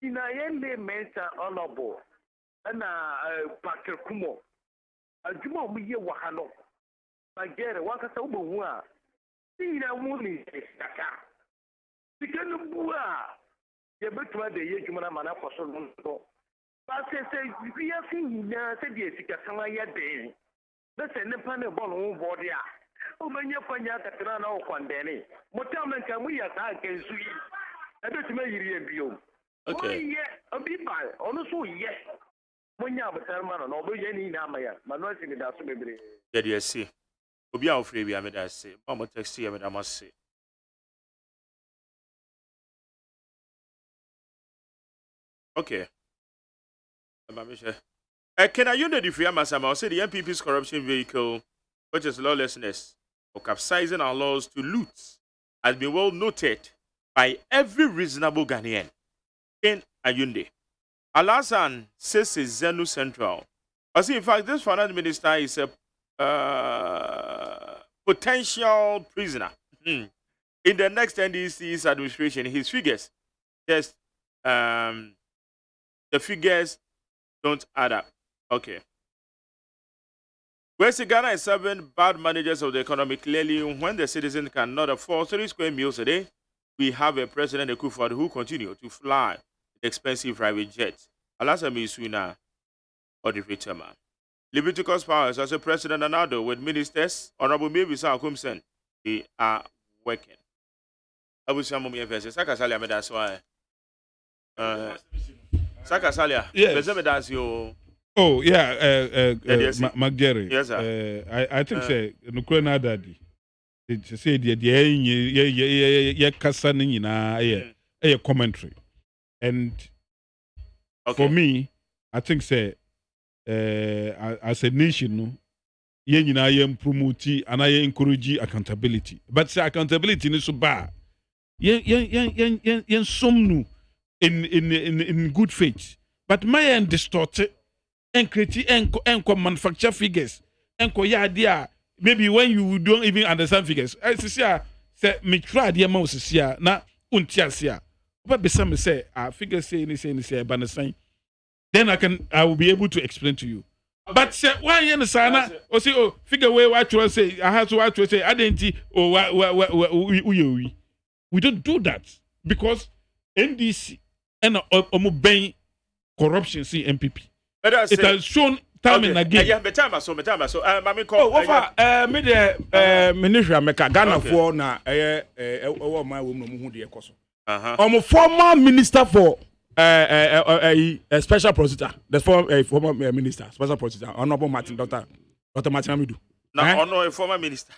In I end the mental honorable. And Packer Kumo. A Juma we wahano. My dear, what a sober. See that woman is Taka. The Ganubua. You better the Yajumana Mana for so long. But say, we are seeing now, said yes, Samaya Day. That's a Nepana Bon body. Oh, when you find out that run out one day. Motaman can we attack and sweet? I bet you may review. Okay. Yeah, a bit by, also, yes. Yeah, you see. Obi a ofre bi ameda se. Mama taxi ameda mase. Okay. Can I use the free Amasama say the MPP's corruption vehicle, which is lawlessness or capsizing our laws to loot, has been well noted by every reasonable Ghanaian. Ken Ayunde. Alasan says it's Zenu Central. I see, in fact, this finance minister is a potential prisoner in the next NDC's administration. His figures, just the figures don't add up. Okay. West Ghana is serving bad managers of the economy. Clearly, when the citizens cannot afford 3 square meals a day, we have a president Akufo-Addo who continue to fly expensive private jets. Alasa Misuna or the return. Leviticus powers as a president Anado with ministers, Honorable Mabisa Akumsen, they are working. Abu Samuel versus Sakasalia Medaswa. Sakasalia, yes. Oh, yeah, McGarry. Yes, sir. I think say Nukrena Daddy. It's say the Kasani in a commentary. And For me, I think say as a nation, no, yen promote and I encourage accountability. But say accountability is so bad. Yen some in good faith. But my end distorted and critique and manufacture figures and idea. Maybe when you don't even understand figures. I say me try the amount of na untiasia. But some say figures say but then I will be able to explain to you. But say why you sana or say figure way what you say I have to what you say identity or we don't do that because NDC and obeying corruption see MPP. It has shown time and again. Yeah, me time so mami call me the ministry America Ghana for na my woman mu hu de ekoso. Former minister for a special prosecutor, the former minister, special prosecutor, Honorable Dr. Martin Amidu. No, a former minister.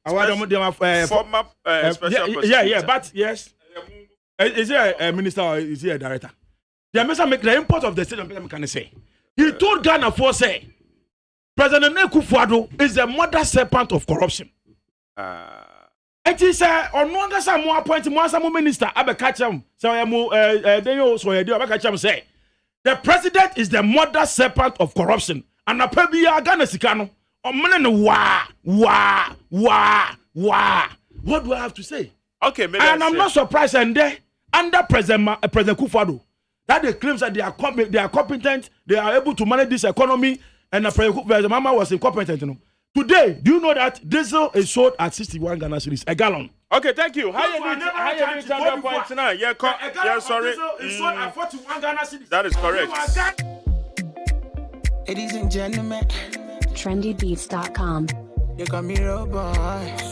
Former special prosecutor. Yeah, but yes. Is he a minister or is he a director? The minister make the import of the state can say. He told Ghana for say President Akufo-Addo is the mother serpent of corruption. It is on one that some more appointed more minister abe catch him. So say the president is the mother serpent of corruption. And apabia Ghana sikano. What do I have to say? Okay, and I'm not surprised and there under President Akufo-Addo that they claim that they are competent, they are able to manage this economy, and the Mama was incompetent. You know. Today, do you know that diesel is sold at 61 Ghana cedis a gallon? Okay, thank you. How you doing? Points now? Yeah, sorry. Is sold at 41 Ghana cedis. That is correct. Ladies and gentlemen, trendybeats.com. You got me robot.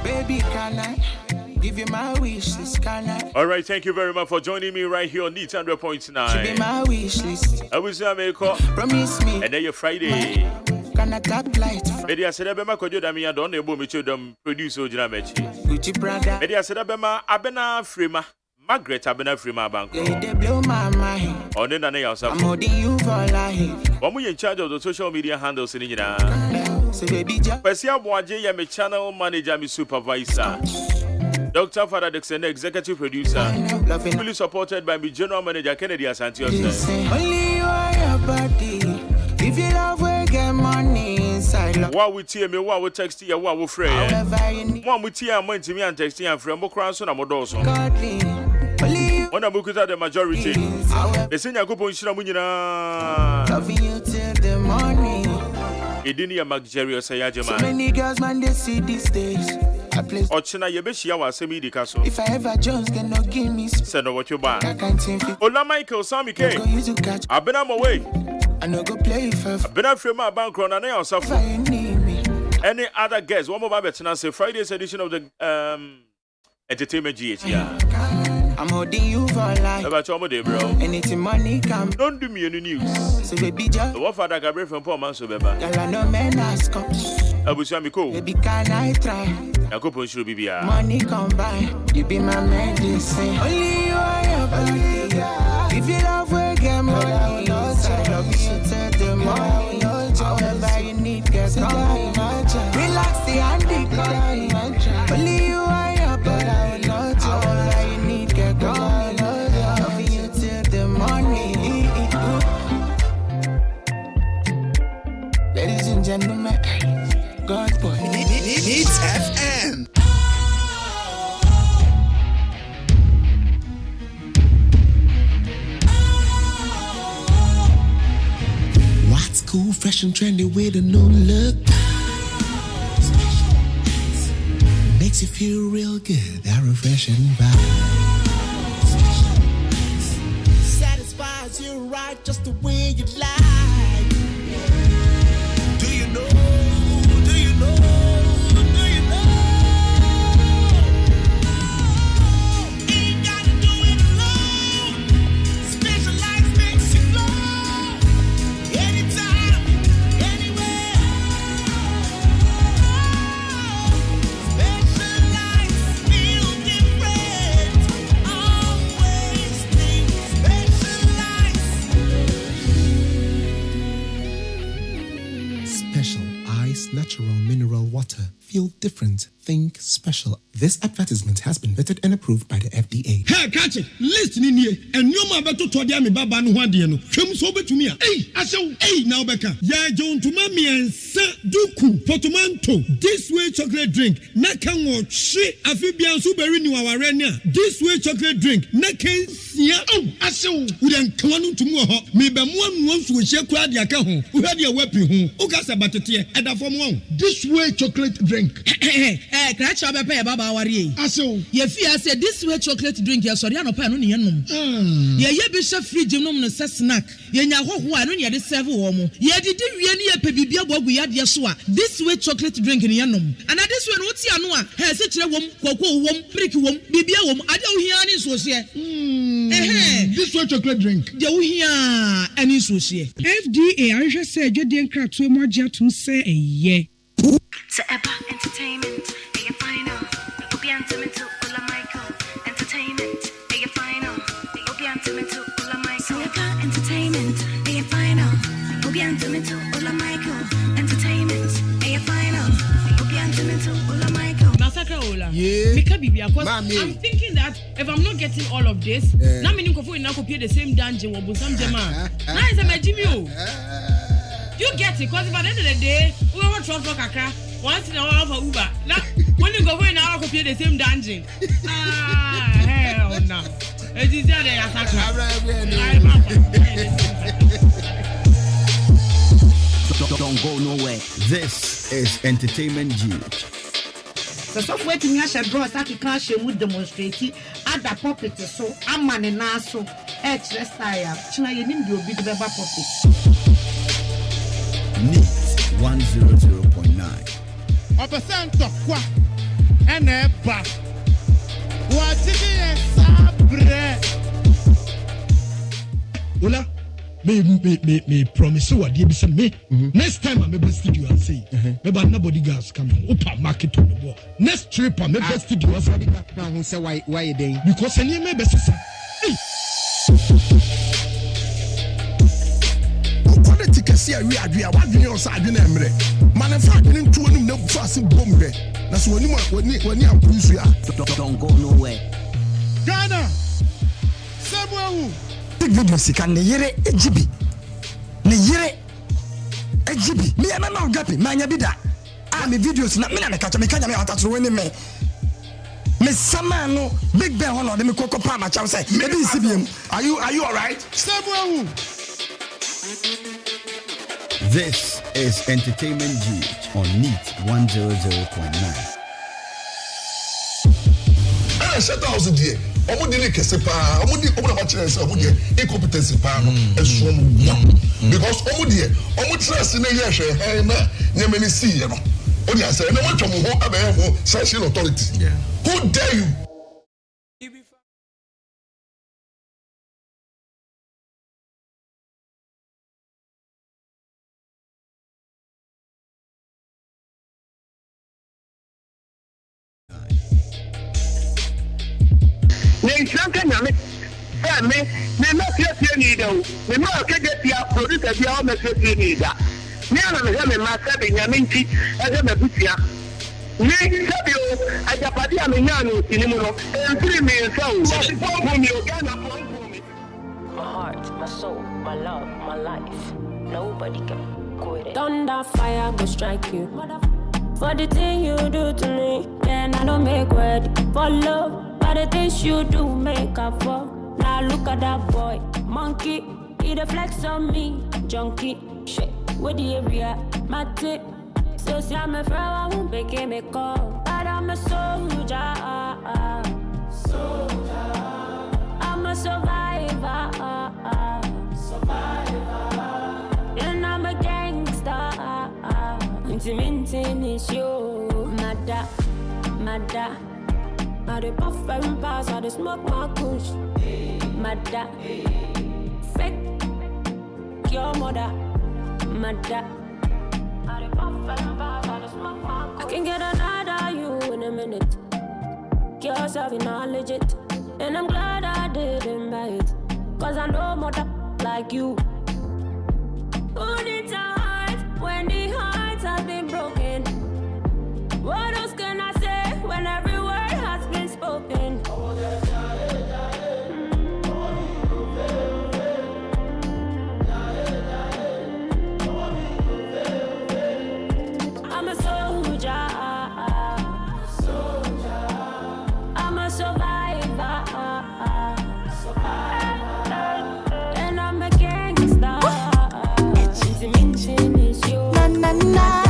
Baby, can I give you my wish list? Can I? All right, thank you very much for joining me right here on Neat 100.9. Should be my wish list. I will say America. Promise me. And then your Friday. Can I tap light? Media said Abema Kojo Damia don't able me to them produce Ojina Mechi. Gucci brother. Media said Abema Abena Frema. Margaret Abena Frema Bank. Yeah, they blow my mind. On the yourself. I'm holding you for life. When we in charge of the social media handles in India. So baby, just Persia Boaje, ya me channel manager, me supervisor. Dr. Father Dixon, executive producer. Fully supported by me general manager Kennedy Asante. Only you are your body. If you love, we get money inside. What we tear me, what we text you, what we free. One we tear money to me and text you and free. Mo crown so na mo doso. When I book at the majority, the senior couple in Shiramunina. Loving you till the morning. It didn't a luxurious Sayajama. So many girls, man, they see these days. Ochina Yebeshia was semi the castle. If I ever Jones can not give me said what you buy. Ola Michael Sammy K. I've been on my way. I no go play for I've been after my bank run and I also any other guests. One more better say Friday's edition of the entertainment GH. I'm holding you for life. About your day, bro. Anything money come. Don't do me any news. So baby, just what father can bring from poor man so beba. Girl, I know men ask up. I wish I'm cool. Baby, can I try? I go push you, baby. Money come by. You be my medicine. Only you are your body. If you love, we get money. I love you till the morning. However you need, get come. Relax the handicap. Only you are your body. However you need, get come. Love you till the morning. Ladies and gentlemen, God boy. Needs FM. What's cool, fresh and trendy with a new look? Makes you feel real good, that refreshing vibe. Satisfies you right just the way you like. Do you know? Do you know? Do you know? Ain't gotta do it alone. Specialized makes you glow. Anytime, anywhere. special. Ice Natural Mineral Water. Feel different. Think special. This advertisement has been vetted and approved by the FDA. Hey, catch it. Listen in here. And you ma beto to dia me baba no hwade no. Hwem so betumi a. Hey, asew. Hey, now beka. Ya John to ma me ensa duku potomanto. This way chocolate drink. Na kan wo hwe afibia so beri ni waware ne a. This way chocolate drink. Na kan sia. Oh, asew. We den kan no tumu ho. Me be mo anu so hye kura dia ka ho. Wo hwe dia wapi ho. O ka se batete e da fom ho. This way chocolate drink. Crash up a pair, Baba Warrior. Ye fear said this way chocolate drink, your sorry, no pan on yenum. Ye bishop free genome snack. Ye yaho one on the seven woman. Ye did really a pebibia bog we had yasua. This way chocolate drink in yenum. And at this one, what's yanua? Has such a woman, cocoa woman, brick woman, bibia woman. I don't hear any social. This way chocolate drink. You hear any social. FDA, I just said you didn't crack to more jet to say a ye. Entertainment, your final. Obiantimento, Ola Michael. Entertainment, your final. Obiantimento, Ola Michael. Entertainment, your final. Obiantimento, Ola Michael. Entertainment, your final. Obiantimento, Ola Michael. Massacre Ola. Yeah. I'm thinking that if I'm not getting all of this, now I'm going to pay the same dungeon with some Jama. Now it's a Jimmy. You get it, because by the end of the day, we want to talk Kakra. Once in a while for Uber. Now, when you go in now, I could play the same dungeon. Hell no. It is there, Don't go nowhere. This is Entertainment G. The software to me, I shall draw a clash with demonstrating at the puppet. So I'm man and also H.S.I.A. China, you need to be the puppet. NEAT 100.9. Opesento kwa eneba watini sabre Ola me promise you what you be me next time I be studio and say maybe nobody guys coming open market on the wall next trip I be studio and say now who say why you dey because any me be say see a we adria what do you say adwene emre man fa adwene ntu onum na bufa se bom hwe na so woni am pusu ya don't go nowhere Ghana Samuel big video sika ne yere ejibi me na na gapi manya bida me videos na me na ka me kanya me atatro woni me sama no big ben hono de me kokko pa ma chaw say me bi sibiem are you all right Samuel? This is Entertainment G on NEAT 100.9. Shut house there. Omo di kese pa, omo na ba chere say omo di incompetency pa no eso mo because omo trust na ye hwe na nyamani si ye no. O di say na watcho mo ho abaye ho social authority. Who dare you? Me need me get producer need that. Me ana me ma sabe nyaminti eze me butia. Me sabe o ajapadi amenyano tinimu no. Entri me nsa o. My heart, my soul, my love, my life. Nobody can quit it. Thunder, fire go strike you. For the thing you do to me, then I don't make word for love. For the things you do, make up for. Now look at that boy, monkey. He the flex on me, junkie. Shit, with the area, my tip. So see I'm a friend, I won't make him a call. But I'm a soldier. I'm a survivor. And I'm a gangster. Intimating is you, mada. I dey puff and pass, I dey smoke my kush. Mada, fake your mother. Mada, I dey puff and pass, I dey smoke my kush. I can get another you in a minute. Yourself in all legit, and I'm glad I didn't buy it. 'Cause I know mother like you. Who needs a heart when the heart night.